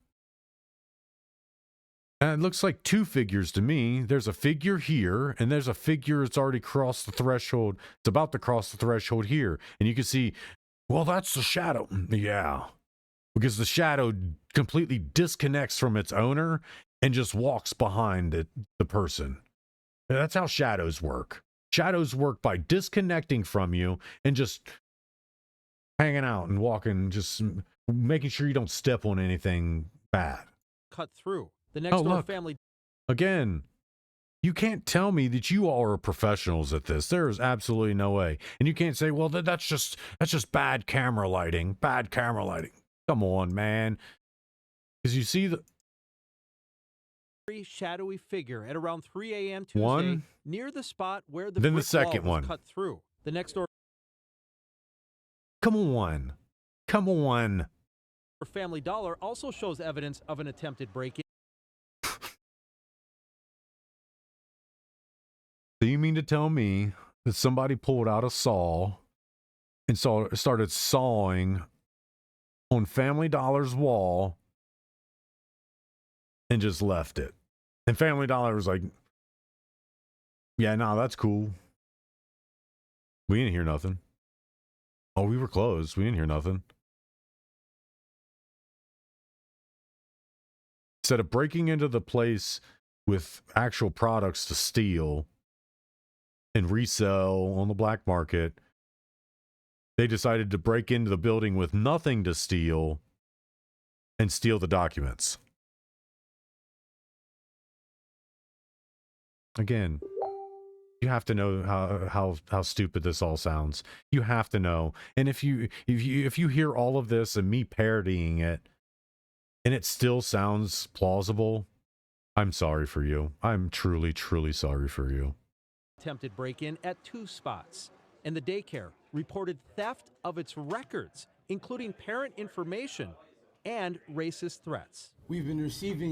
And it looks like two figures to me. There's a figure here, and there's a figure that's already crossed the threshold. It's about to cross the threshold here. And you can see, well, that's the shadow. Yeah. Because the shadow completely disconnects from its owner and just walks behind the person. And that's how shadows work. Shadows work by disconnecting from you and just hanging out and walking, just making sure you don't step on anything bad. Cut through. The next door family. Again, you can't tell me that you all are professionals at this. There is absolutely no way. And you can't say, well, that's just bad camera lighting. Bad camera lighting. Come on, man. Because you see the shadowy figure at around 3 a.m. Tuesday near the spot where the brick second wall was one cut through. The next door. Come on. Come on. Family Dollar also shows evidence of an attempted break-in. So you mean to tell me that somebody pulled out a saw and started sawing on Family Dollar's wall and just left it? And Family Dollar was like, yeah, no, that's cool. We didn't hear nothing. Oh, we were closed. We didn't hear nothing. Instead of breaking into the place with actual products to steal and resell on the black market, they decided to break into the building with nothing to steal and steal the documents. Again, You have to know how stupid this all sounds. You have to know. And if you hear all of this and me parodying it, and it still sounds plausible, I'm sorry for you. I'm truly, truly sorry for you. Attempted break-in at 2 spots, and the daycare reported theft of its records, including parent information and racist threats. We've been receiving.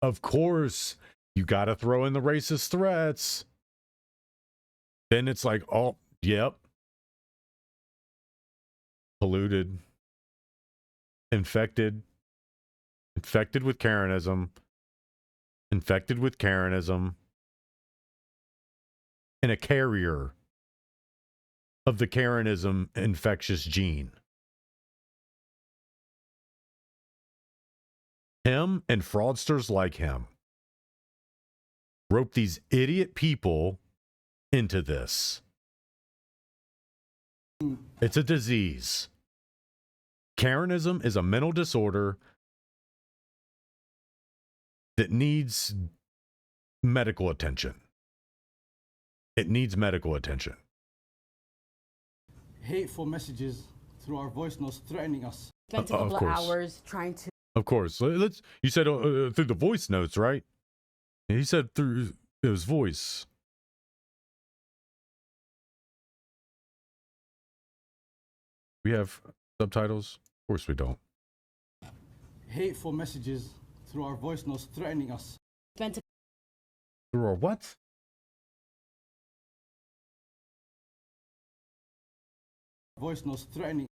Of course, you got to throw in the racist threats. Then it's like, oh, yep. Polluted. Infected with Karenism. Infected with Karenism. And a carrier of the Karenism infectious gene. Him and fraudsters like him rope these idiot people into this. It's a disease. Karenism is a mental disorder that needs medical attention. It needs medical attention. Hateful messages through our voice notes threatening us. Spent a couple of hours trying to. Of course. You said through the voice notes, right? He said through his voice. We have subtitles? Of course we don't. Hateful messages through our voice notes threatening us. Spent Through our what? Voice notes threatening.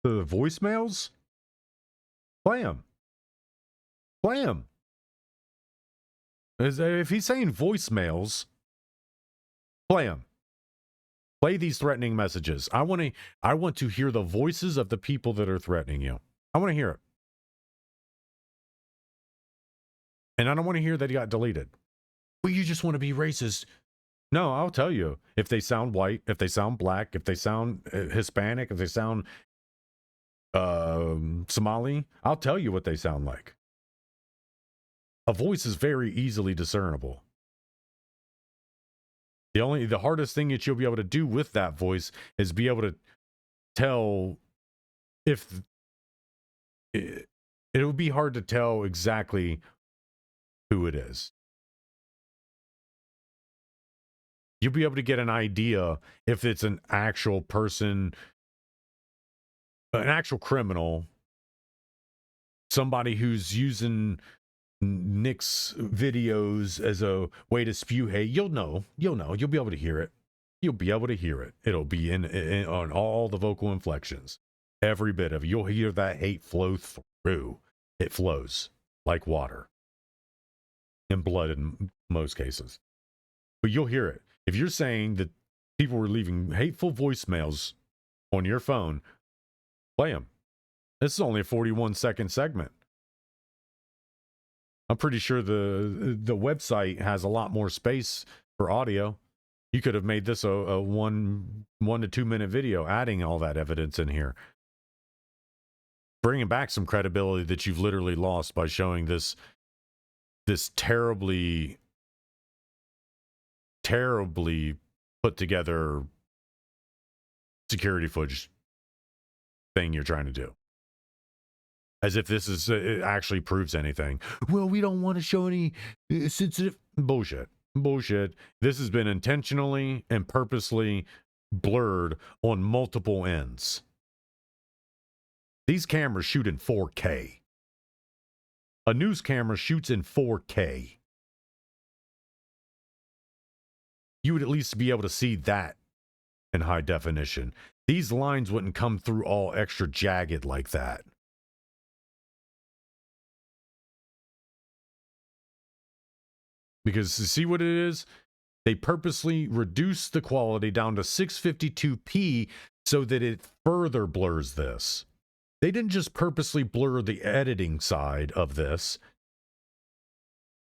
The voicemails? Play them. Play them. If he's saying voicemails, play them. Play these threatening messages. I want to hear the voices of the people that are threatening you. I want to hear it. And I don't want to hear that he got deleted. Well, you just want to be racist. No, I'll tell you. If they sound white, if they sound black, if they sound Hispanic, if they sound Somali, I'll tell you what they sound like. A voice is very easily discernible. The hardest thing that you'll be able to do with that voice is be able to tell if it would be hard to tell exactly who it is. You'll be able to get an idea if it's an actual person, an actual criminal, somebody who's using Nick's videos as a way to spew hate. You'll know. You'll be able to hear it. You'll be able to hear it. It'll be in on all the vocal inflections. Every bit of it. You'll hear that hate flow through. It flows like water. And blood in most cases. But you'll hear it. If you're saying that people were leaving hateful voicemails on your phone, play them. This is only a 41-second segment. I'm pretty sure the website has a lot more space for audio. You could have made this a 1 to 2 minute video, adding all that evidence in here. Bringing back some credibility that you've literally lost by showing this terribly put together security footage thing you're trying to do. As if this is it actually proves anything. Well, we don't want to show any sensitive bullshit. This has been intentionally and purposely blurred on multiple ends. These cameras shoot in 4K. A news camera shoots in 4K. You would at least be able to see that in high definition. These lines wouldn't come through all extra jagged like that. Because see what it is? They purposely reduce the quality down to 652p so that it further blurs this. They didn't just purposely blur the editing side of this,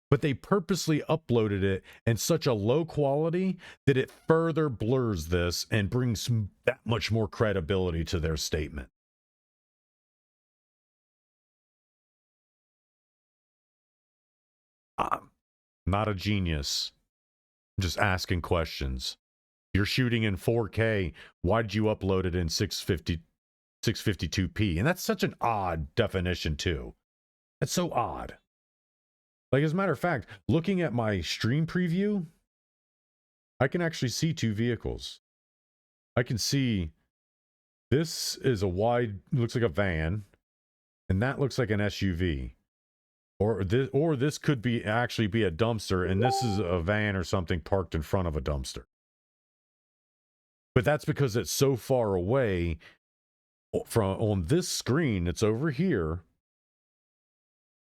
but they purposely uploaded it in such a low quality that it further blurs this and brings that much more credibility to their statement. not a genius. I'm just asking questions. You're shooting in 4K. Why did you upload it in 652p? And that's such an odd definition too. That's so odd. Like, as a matter of fact, looking at my stream preview, I can actually see two vehicles. I can see this is a wide, looks like a van, and that looks like an SUV. Or this could be actually be a dumpster, and this is a van or something parked in front of a dumpster. But that's because it's so far away from on this screen that's over here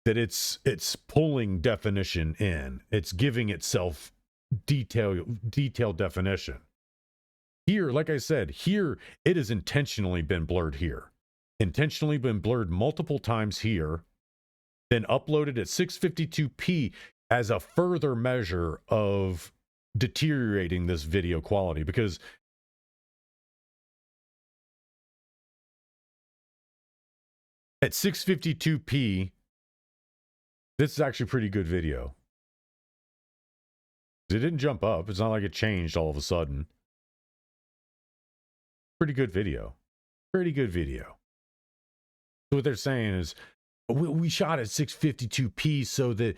that it's pulling definition in. It's giving itself detailed definition. Here, like I said, here it has intentionally been blurred here. Intentionally been blurred multiple times here, then uploaded at 652p as a further measure of deteriorating this video quality, because at 652p, this is actually pretty good video. It didn't jump up. It's not like it changed all of a sudden. Pretty good video. Pretty good video. So what they're saying is, we shot at 652p so that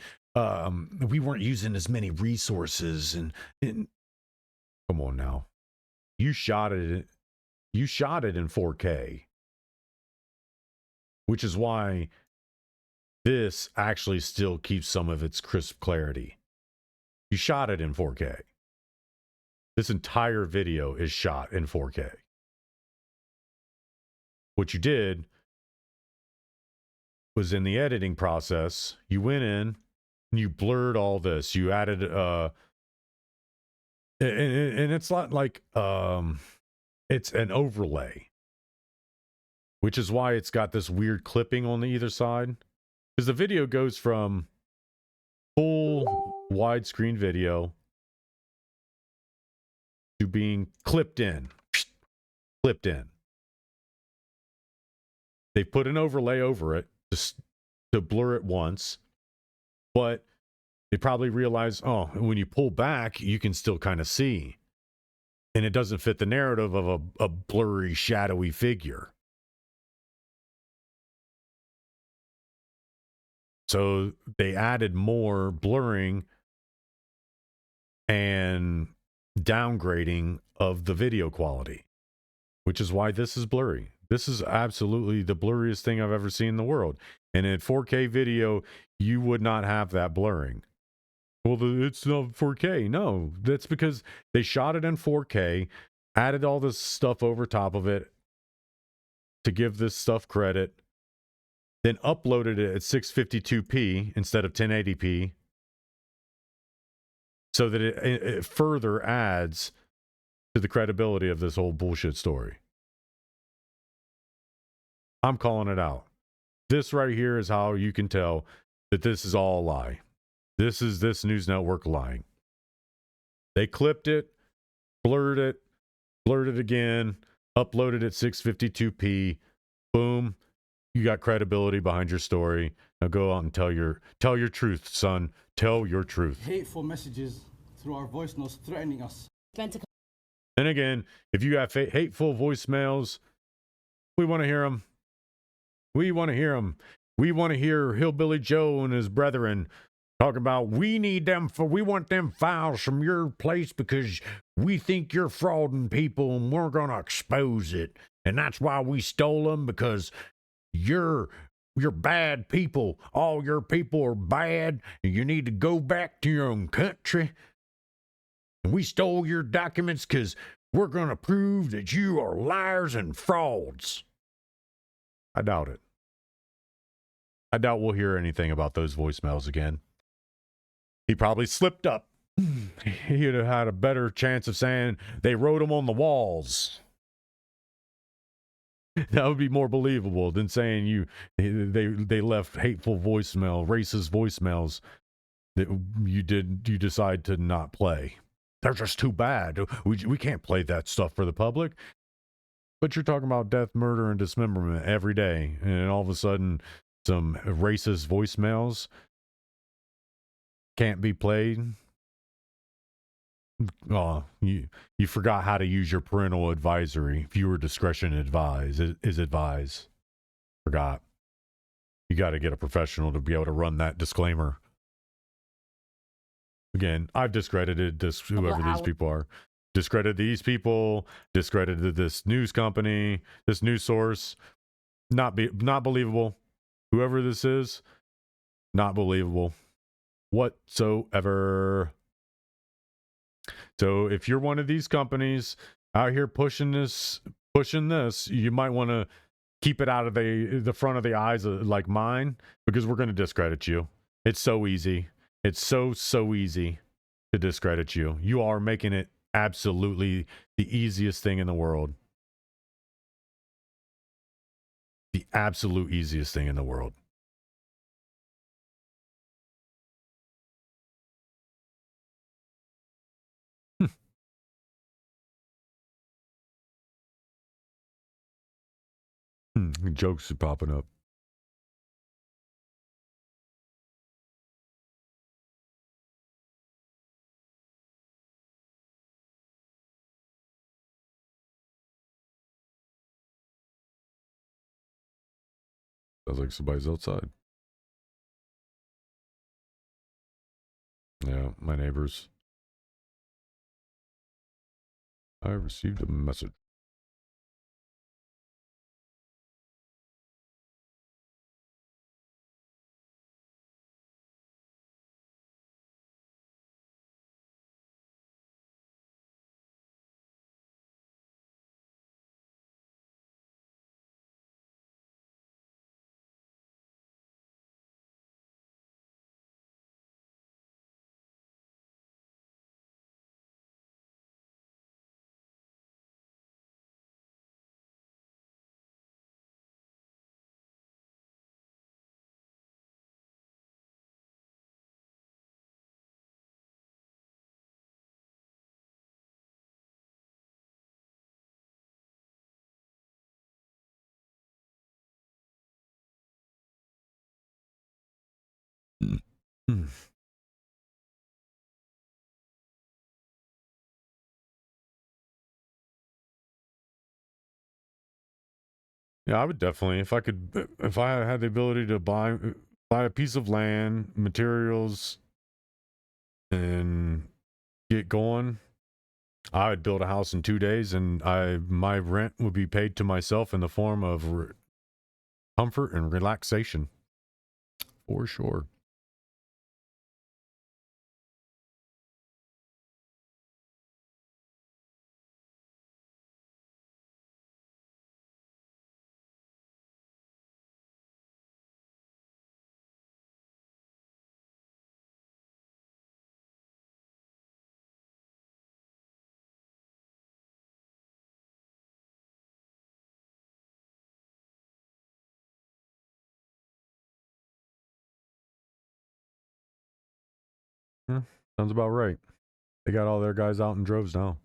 we weren't using as many resources. And come on now, you shot it in 4K, which is why this actually still keeps some of its crisp clarity. You shot it in 4K. This entire video is shot in 4K. What you did was, in the editing process, you went in and you blurred all this. You added and it's not like it's an overlay, which is why it's got this weird clipping on the either side, because the video goes from full widescreen video to being clipped in. They put an overlay over it just to blur it once, but they probably realize, oh, when you pull back, you can still kind of see, and it doesn't fit the narrative of a blurry, shadowy figure. So they added more blurring and downgrading of the video quality, which is why this is blurry. This is absolutely the blurriest thing I've ever seen in the world. And in 4K video, you would not have that blurring. Well, it's not 4K. No, that's because they shot it in 4K, added all this stuff over top of it to give this stuff credit, then uploaded it at 652p instead of 1080p, so that it further adds to the credibility of this whole bullshit story. I'm calling it out. This right here is how you can tell that this is all a lie. This is this news network lying. They clipped it, blurred it again, uploaded at 652p. Boom. You got credibility behind your story. Now go out and tell your truth, son. Tell your truth. Hateful messages through our voice notes threatening us. And again, if you have hateful voicemails, we want to hear them. We want to hear them. We want to hear Hillbilly Joe and his brethren talking about, we want them files from your place because we think you're frauding people and we're going to expose it. And that's why we stole them, because you're bad people. All your people are bad, and you need to go back to your own country. And we stole your documents because we're going to prove that you are liars and frauds. I doubt it. I doubt we'll hear anything about those voicemails again. He probably slipped up. He'd have had a better chance of saying they wrote them on the walls. That would be more believable than saying they left hateful voicemail, racist voicemails that you decide to not play. They're just too bad. We can't play that stuff for the public. But you're talking about death, murder, and dismemberment every day, and all of a sudden some racist voicemails. can't be played. Oh, you forgot how to use your parental advisory. Viewer discretion is advised. Forgot. You got to get a professional to be able to run that disclaimer. Again, I've discredited this, whoever these people are. Discredited these people. Discredited this news company. This news source. Not believable. Whoever this is, not believable whatsoever. So if you're one of these companies out here pushing this, you might want to keep it out of the front of the eyes like mine, because we're going to discredit you. It's so easy. It's so easy to discredit you. You are making it absolutely the easiest thing in the world. The absolute easiest thing in the world. Jokes are popping up. Sounds like somebody's outside. Yeah, my neighbors. I received a message. Yeah, I would definitely, if I had the ability to buy a piece of land, materials, and get going, I would build a house in 2 days, and my rent would be paid to myself in the form of comfort and relaxation, for sure. Yeah, sounds about right. They got all their guys out in droves now.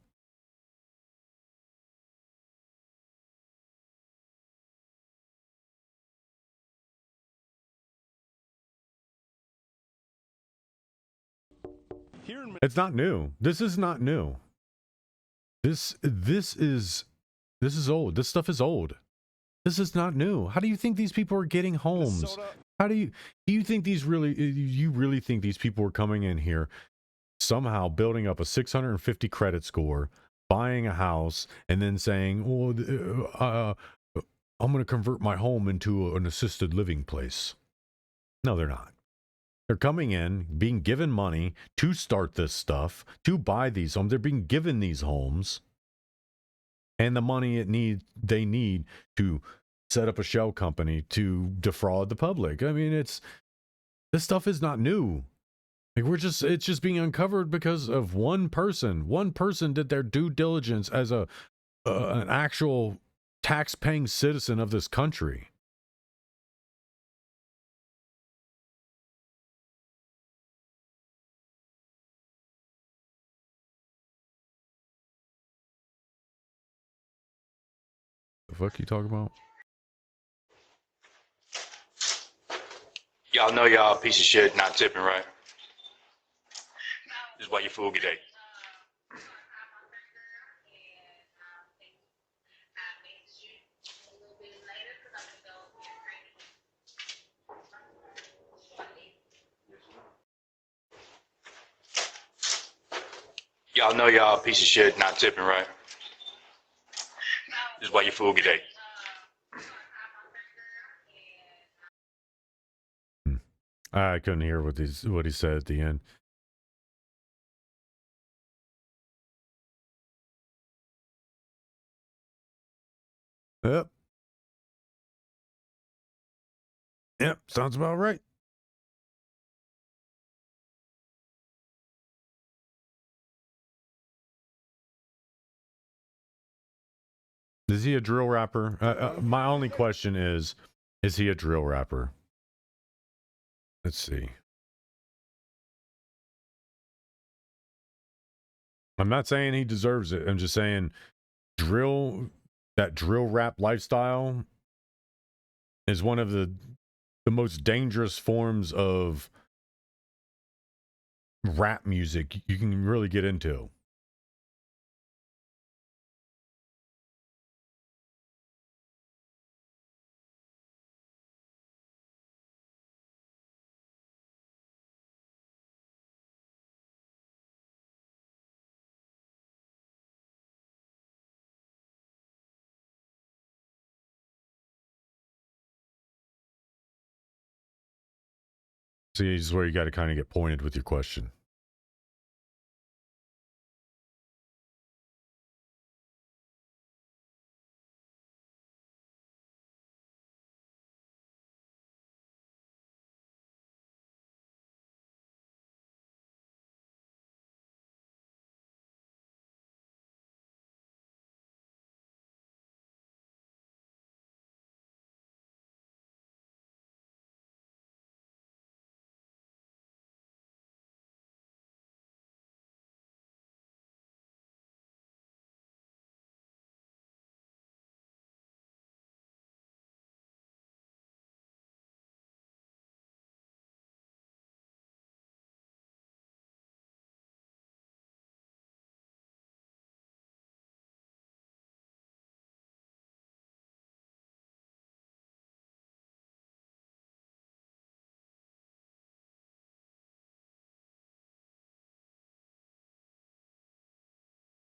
It's not new. This is not new. This is old. This stuff is old. This is not new. How do you think these people are getting homes? How do you think you really think these people are coming in here somehow building up a 650 credit score, buying a house, and then saying, "Oh, I'm going to convert my home into an assisted living place"? No, they're not. They're coming in, being given money to start this stuff, to buy these homes. They're being given these homes and the money they need to set up a shell company to defraud the public. I mean, this stuff is not new. Like it's just being uncovered because of one person. One person did their due diligence as an actual tax-paying citizen of this country. The fuck you talking about? Y'all know y'all a piece of shit not tipping, right? This is why you fool today. Y'all know y'all a piece of shit not tipping, right? This is why you fool today. I couldn't hear what he said at the end. Yep. Yep, sounds about right. Is he a drill rapper? My only question is he a drill rapper? Let's see. I'm not saying he deserves it. I'm just saying that drill rap lifestyle is one of the most dangerous forms of rap music you can really get into. See, this is where you got to kind of get pointed with your question.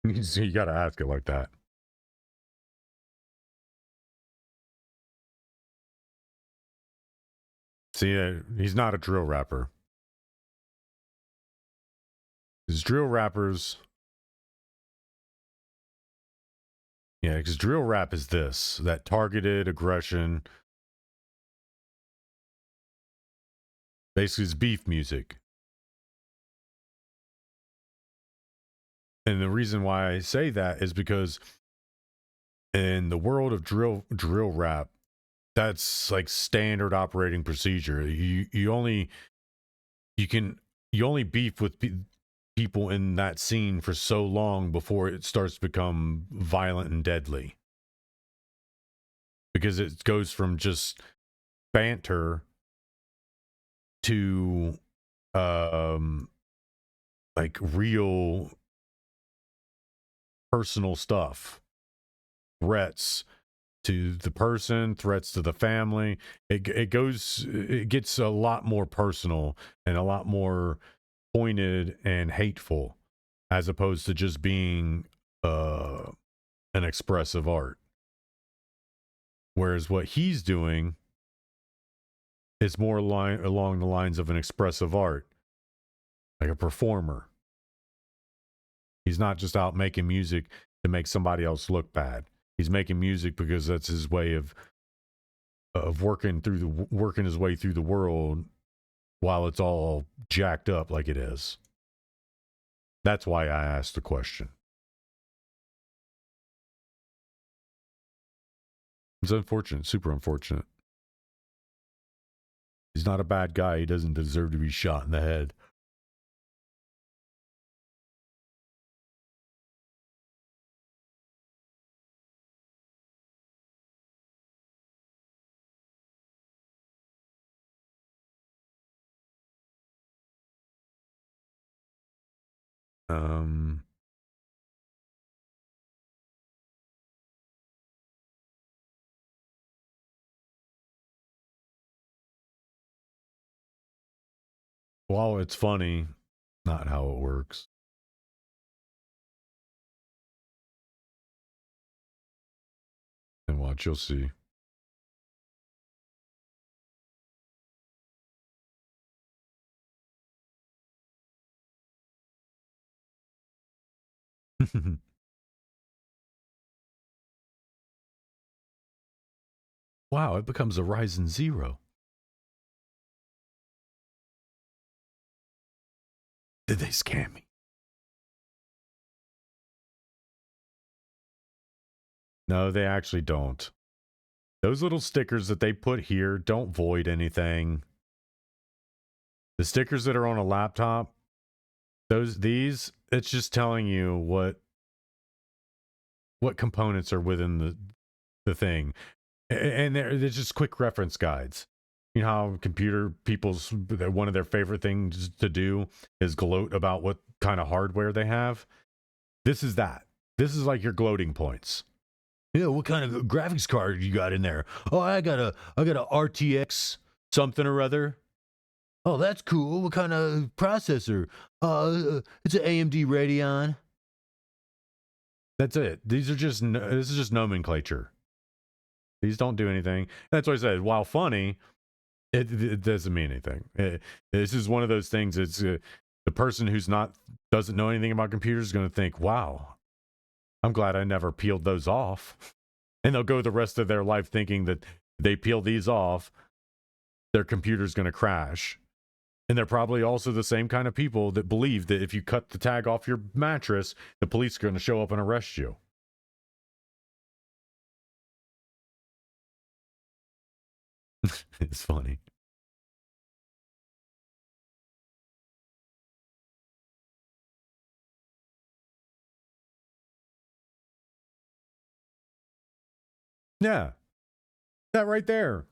You got to ask it like that. See, he's not a drill rapper. Because drill rappers... Yeah, because drill rap is that targeted aggression. Basically, it's beef music. And the reason why I say that is because in the world of drill rap, that's like standard operating procedure. You only beef with people in that scene for so long before it starts to become violent and deadly. Because it goes from just banter to like real personal stuff. Threats to the person, threats to the family. It gets a lot more personal and a lot more pointed and hateful, as opposed to just being an expressive art. Whereas what he's doing is more along the lines of an expressive art, like a performer. He's not just out making music to make somebody else look bad. He's making music because that's his way of working his way through the world while it's all jacked up like it is. That's why I asked the question. It's unfortunate, super unfortunate. He's not a bad guy. He doesn't deserve to be shot in the head. While it's funny, not how it works. And watch, you'll see. Wow, it becomes a Ryzen 0. Did they scam me? No, they actually don't. Those little stickers that they put here don't void anything. The stickers that are on a laptop, these, it's just telling you what components are within the thing. And they're just quick reference guides. You know how computer people's, one of their favorite things to do is gloat about what kind of hardware they have. This is that. This is like your gloating points. Yeah, what kind of graphics card you got in there? Oh, I got a RTX something or other. Oh, that's cool. What kind of processor? It's an AMD Radeon. That's it. This is just nomenclature. These don't do anything. That's what I said. While funny, it doesn't mean anything. This is one of those things. It's the person who's doesn't know anything about computers is going to think, "Wow, I'm glad I never peeled those off," and they'll go the rest of their life thinking that they peel these off, their computer's going to crash. And they're probably also the same kind of people that believe that if you cut the tag off your mattress, the police are going to show up and arrest you. It's funny. Yeah. That right there.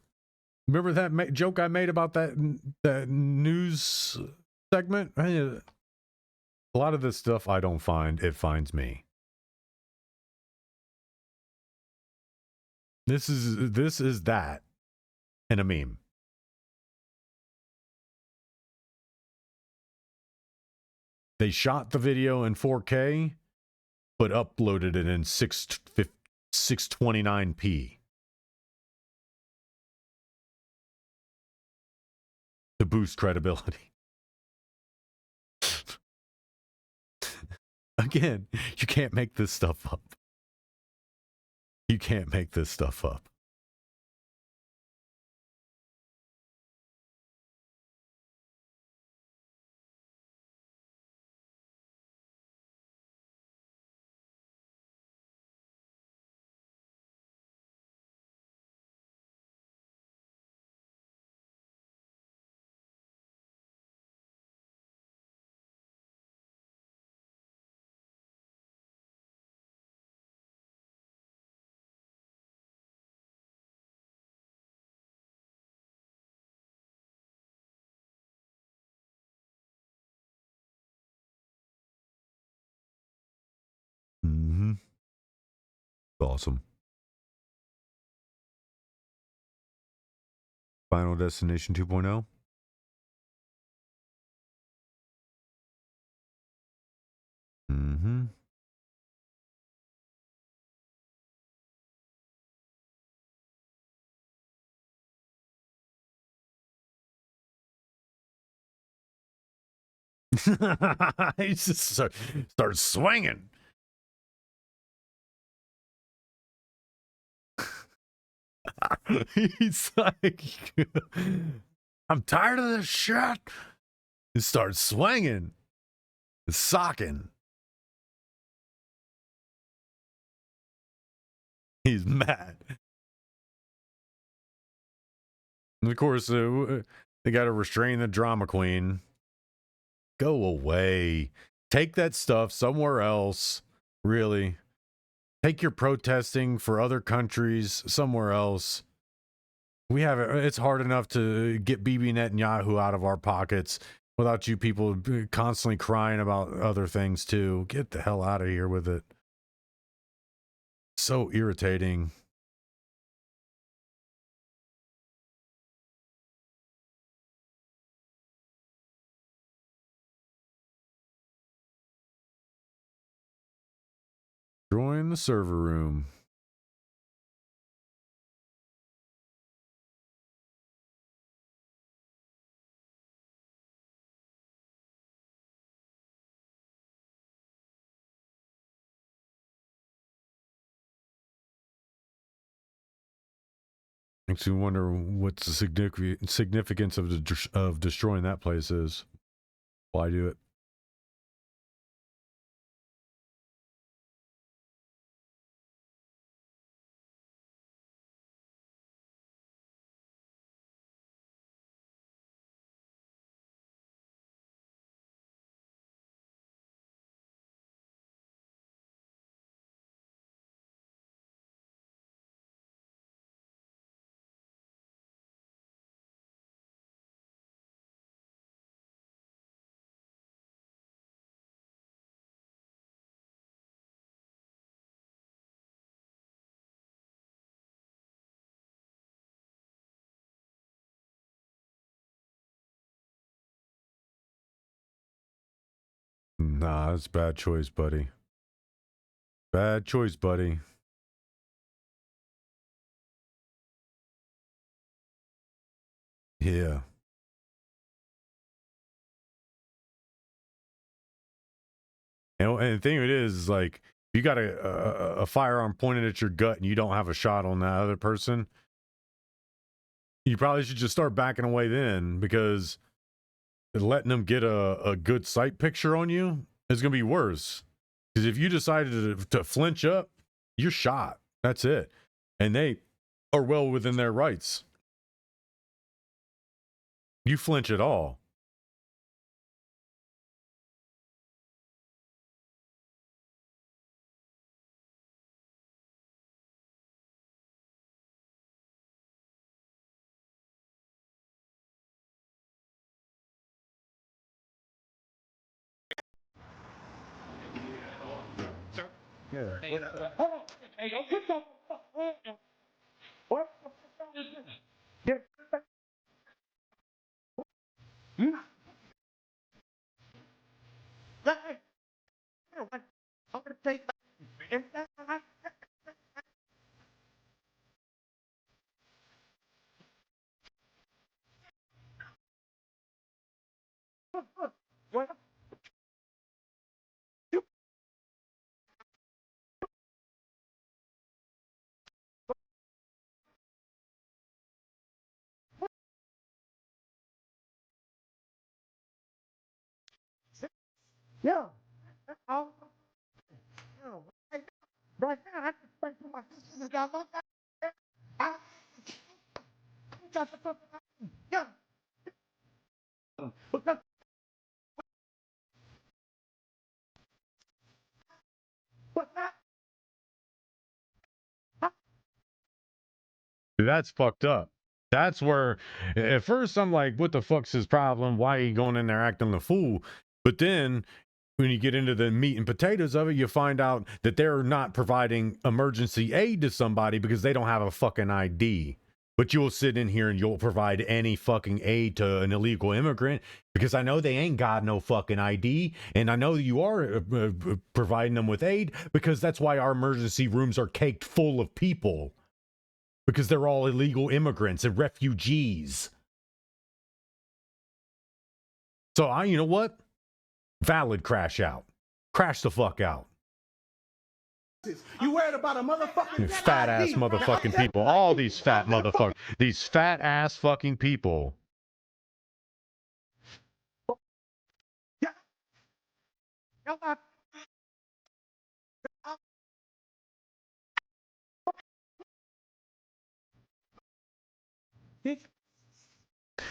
Remember that joke I made about that news segment? A lot of this stuff I don't find, it finds me. This is that in a meme. They shot the video in 4K, but uploaded it in 629p. To boost credibility. Again, you can't make this stuff up. You can't make this stuff up. Mm-hmm. Awesome. Final Destination 2.0. Mm-hmm. He just starts swinging. He's like, I'm tired of this shit. He starts swinging, socking. He's mad. And of course, they got to restrain the drama queen. Go away. Take that stuff somewhere else. Really. Take your protesting for other countries somewhere else. It's hard enough to get Bibi Netanyahu out of our pockets. Without you people constantly crying about other things too. Get the hell out of here with it. So irritating. Join the server room. Makes you wonder what the significance of destroying that place is. Why do it? Nah, that's a bad choice, buddy. Bad choice, buddy. Yeah. And the thing of it is like, you got a firearm pointed at your gut and you don't have a shot on that other person, you probably should just start backing away then, because letting them get a good sight picture on you is going to be worse. Because if you decided to flinch up, you're shot. That's it. And they are well within their rights. You flinch at all. Yeah. Hey, don't put that. What? Yeah. Hmm? I'm gonna take that. What? Yeah. Oh. No. Right now, I can think to my sister that I love that. Yeah. What's that? That's fucked up. That's where, at first, I'm like, what the fuck's his problem? Why are you going in there acting a fool? But then, when you get into the meat and potatoes of it, you find out that they're not providing emergency aid to somebody because they don't have a fucking ID. But you'll sit in here and you'll provide any fucking aid to an illegal immigrant because I know they ain't got no fucking ID. And I know you are providing them with aid because that's why our emergency rooms are caked full of people. Because they're all illegal immigrants and refugees. So you know what? Valid crash out. Crash the fuck out. You worried about a motherfucking fat ass motherfucking people. All these fat motherfuckers. These fat ass fucking people.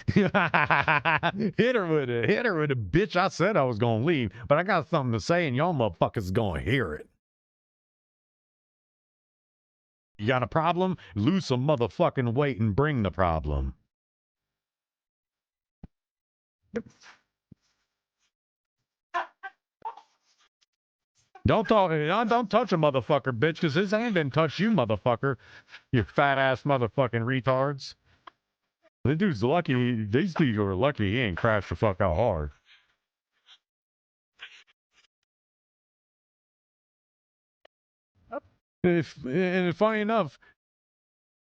Hit her with it. Hit her with it, bitch. I said I was gonna leave, but I got something to say, and y'all motherfuckers gonna hear it. You got a problem? Lose some motherfucking weight and bring the problem. Don't touch a motherfucker, bitch, because his hand didn't touch you, motherfucker. You fat ass motherfucking retards. This dude's lucky. These dudes are lucky he ain't crashed the fuck out hard. And funny enough,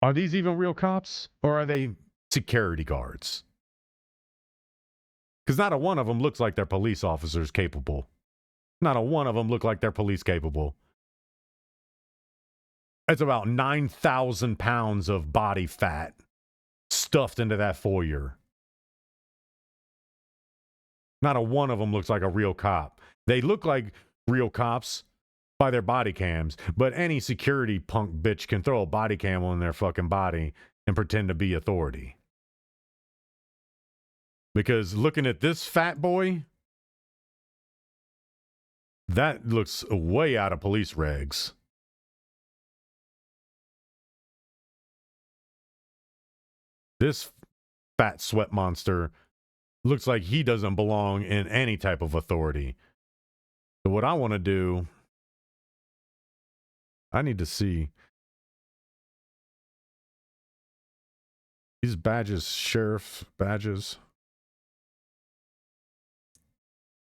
are these even real cops or are they security guards? Because not a one of them looks like they're police officers capable. Not a one of them look like they're police capable. It's about 9,000 pounds of body fat stuffed into that foyer. Not a one of them looks like a real cop. They look like real cops by their body cams, but any security punk bitch can throw a body cam on their fucking body and pretend to be authority. Because looking at this fat boy, that looks way out of police regs. This fat sweat monster looks like he doesn't belong in any type of authority. So what I want to do, I need to see these badges, sheriff badges.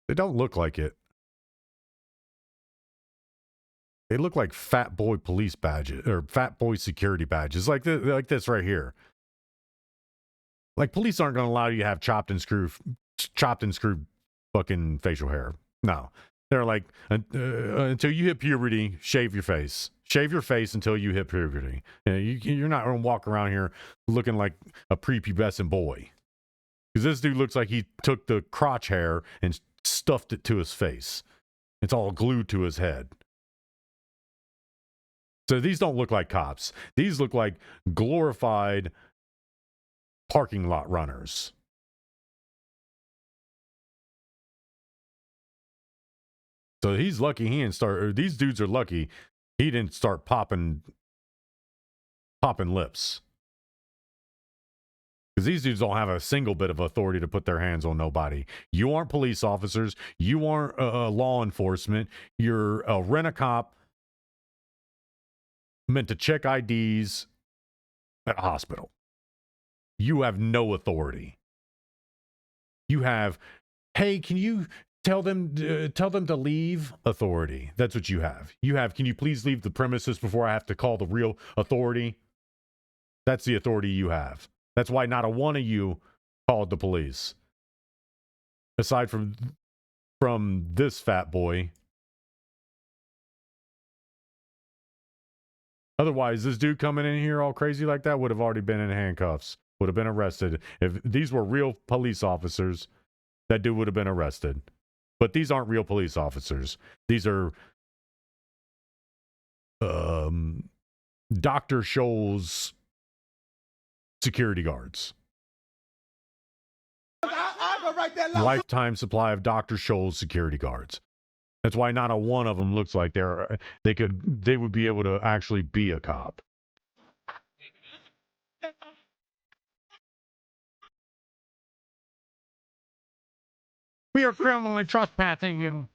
They don't look like it. They look like fat boy police badges or fat boy security badges, like this right here. Like police aren't going to allow you to have chopped and screwed fucking facial hair. No, they're like until you hit puberty, shave your face. Shave your face until you hit puberty. You know, you're not going to walk around here looking like a prepubescent boy. Because this dude looks like he took the crotch hair and stuffed it to his face. It's all glued to his head. So these don't look like cops. These look like glorified parking lot runners. So he's lucky he didn't start, or these dudes are lucky he didn't start popping lips. Because these dudes don't have a single bit of authority to put their hands on nobody. You aren't police officers. You aren't law enforcement. You're a rent-a-cop meant to check IDs at a hospital. You have no authority. You have, hey, can you tell them to leave? Authority. That's what you have. You have, can you please leave the premises before I have to call the real authority? That's the authority you have. That's why not a one of you called the police. Aside from this fat boy. Otherwise, this dude coming in here all crazy like that would have already been in handcuffs. Would have been arrested. If these were real police officers, that dude would have been arrested. But these aren't real police officers. These are Dr. Scholl's security guards. Lifetime supply of Dr. Scholl's security guards. That's why not a one of them looks like they would be able to actually be a cop. We are criminally trespassing you.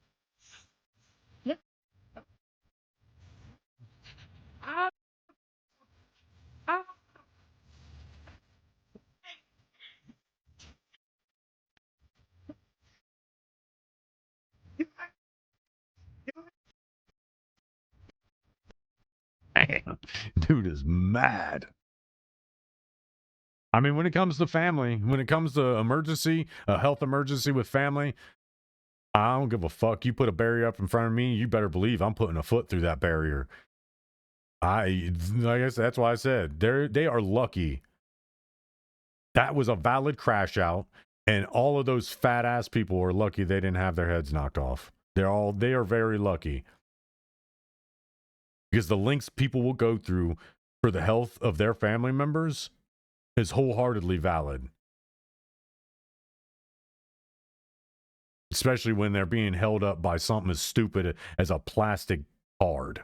Dude is mad. I mean, when it comes to family, when it comes to emergency, a health emergency with family, I don't give a fuck. You put a barrier up in front of me, you better believe I'm putting a foot through that barrier. I guess that's why I said they are lucky. That was a valid crash out, and all of those fat ass people are lucky they didn't have their heads knocked off. They are very lucky. Because the lengths people will go through for the health of their family members is wholeheartedly valid. Especially when they're being held up by something as stupid as a plastic card.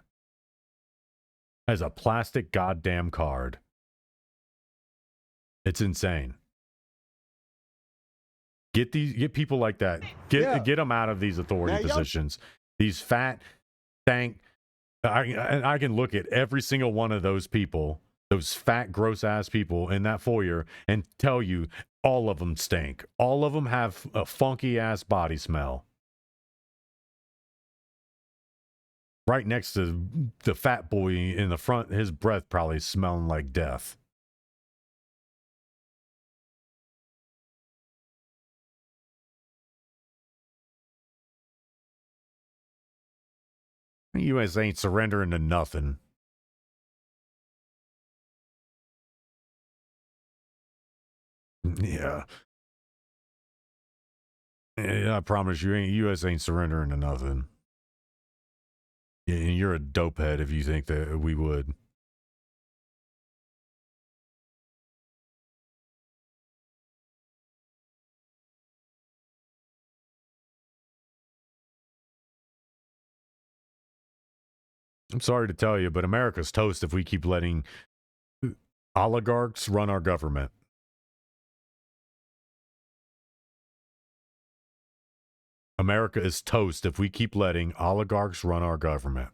As a plastic goddamn card. It's insane. Get people like that. Get them out of these authority positions. These fat stank. I can look at every single one of those people, those fat, gross ass people in that foyer, and tell you all of them stink. All of them have a funky ass body smell. Right next to the fat boy in the front, his breath probably smelling like death. The U.S. ain't surrendering to nothing. Yeah. Yeah, I promise you, U.S. ain't surrendering to nothing. And you're a dopehead if you think that we would. I'm sorry to tell you, but America's toast if we keep letting oligarchs run our government. America is toast if we keep letting oligarchs run our government.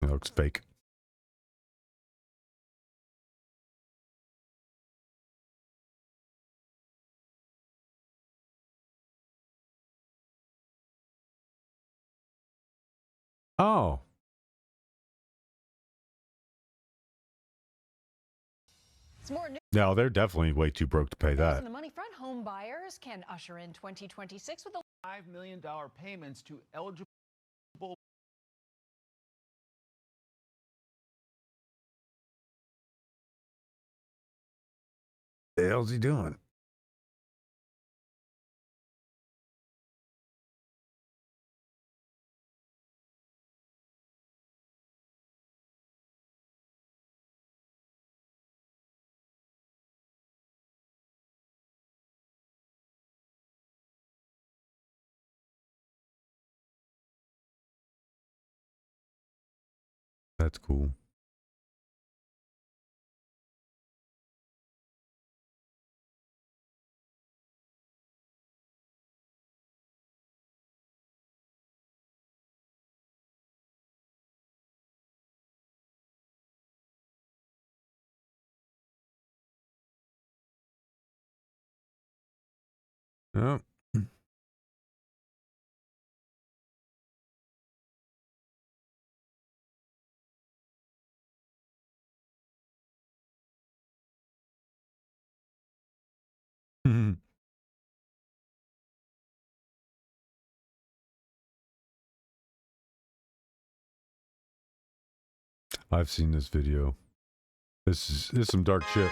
It looks fake. Oh. No, they're definitely way too broke to pay that. On the money front, home buyers can usher in 2026 with a $5 million payments to eligible. The hell's he doing? That's cool. Oh. I've seen this video. This is some dark shit.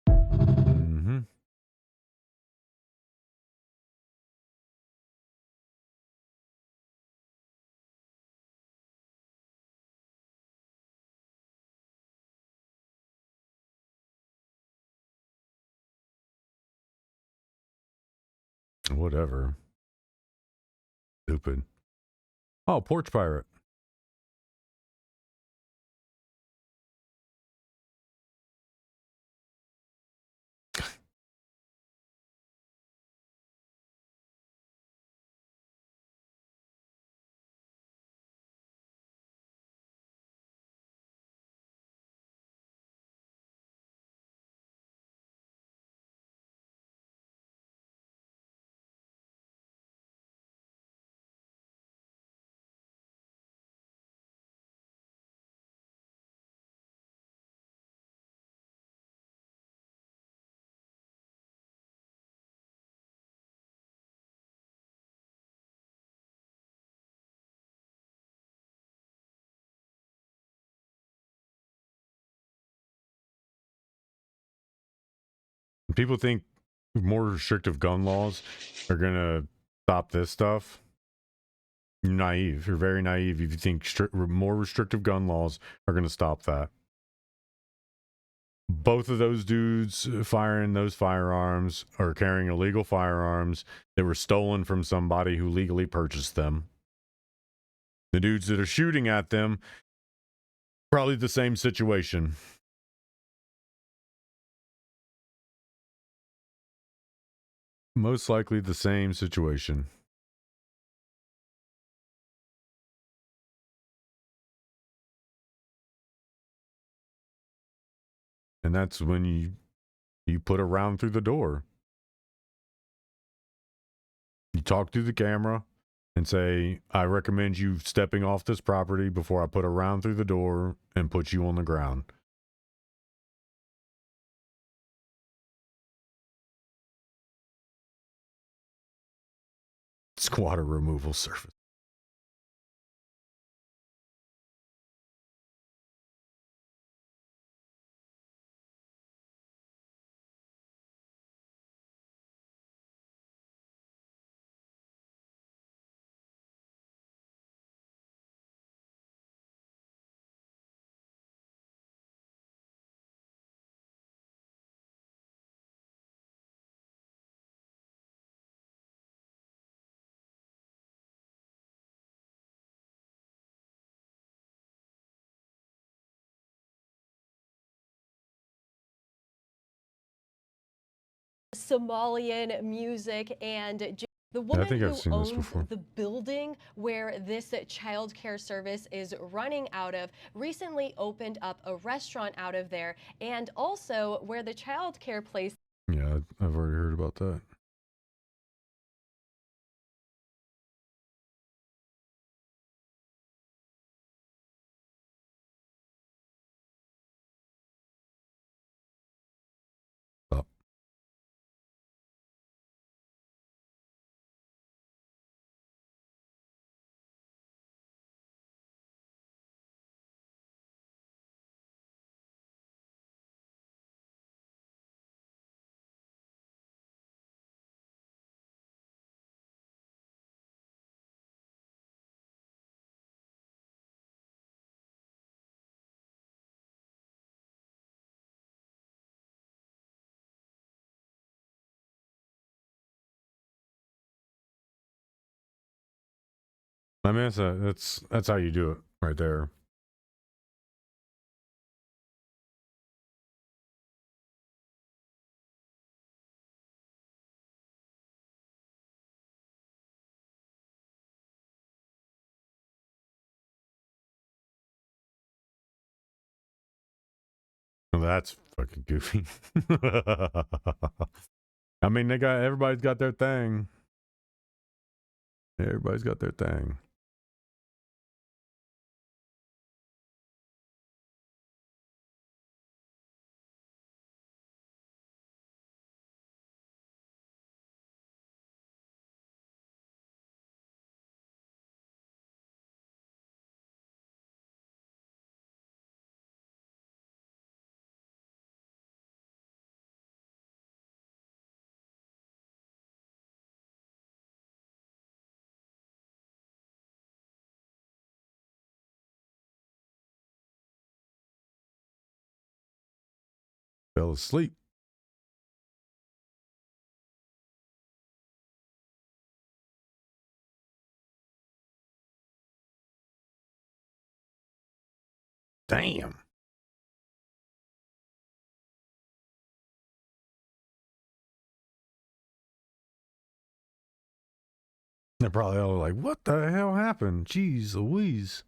Mm-hmm. Whatever. Stupid. Oh, Porch Pirate. people think more restrictive gun laws are gonna stop this stuff. You're naive. You're very naive if you think more restrictive gun laws are gonna stop that. Both of those dudes firing those firearms are carrying illegal firearms that were stolen from somebody who legally purchased them. The dudes that are shooting at them, probably the same situation. Most likely the same situation. And that's when you put a round through the door. You talk through the camera and say, I recommend you stepping off this property before I put a round through the door and put you on the ground. Squatter removal service. Somalian music, and the woman who owns the building where this child care service is running out of recently opened up a restaurant out of there, and also where the child care place. Yeah, I've already heard about that. I mean, that's how you do it right there. Well, that's fucking goofy. I mean, everybody's got their thing. Everybody's got their thing. Fell asleep. Damn. They're probably all like, what the hell happened? Jeez Louise.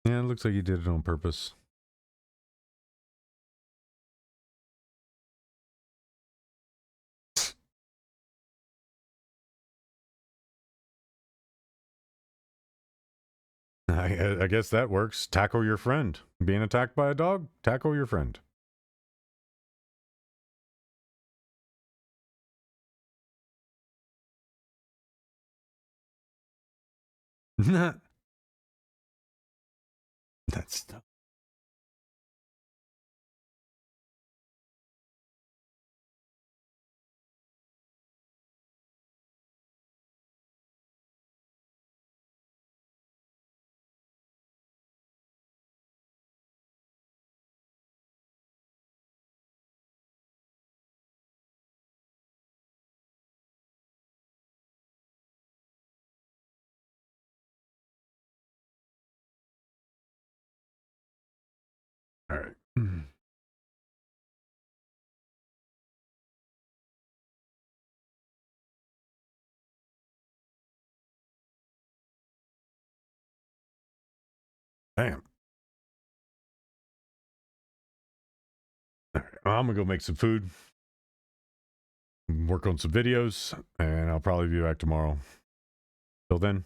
Yeah, it looks like he did it on purpose. I guess that works. Tackle your friend. Being attacked by a dog? Tackle your friend. That's tough. All right. Damn. All right. Well, I'm going to go make some food, work on some videos, and I'll probably be back tomorrow. Till then,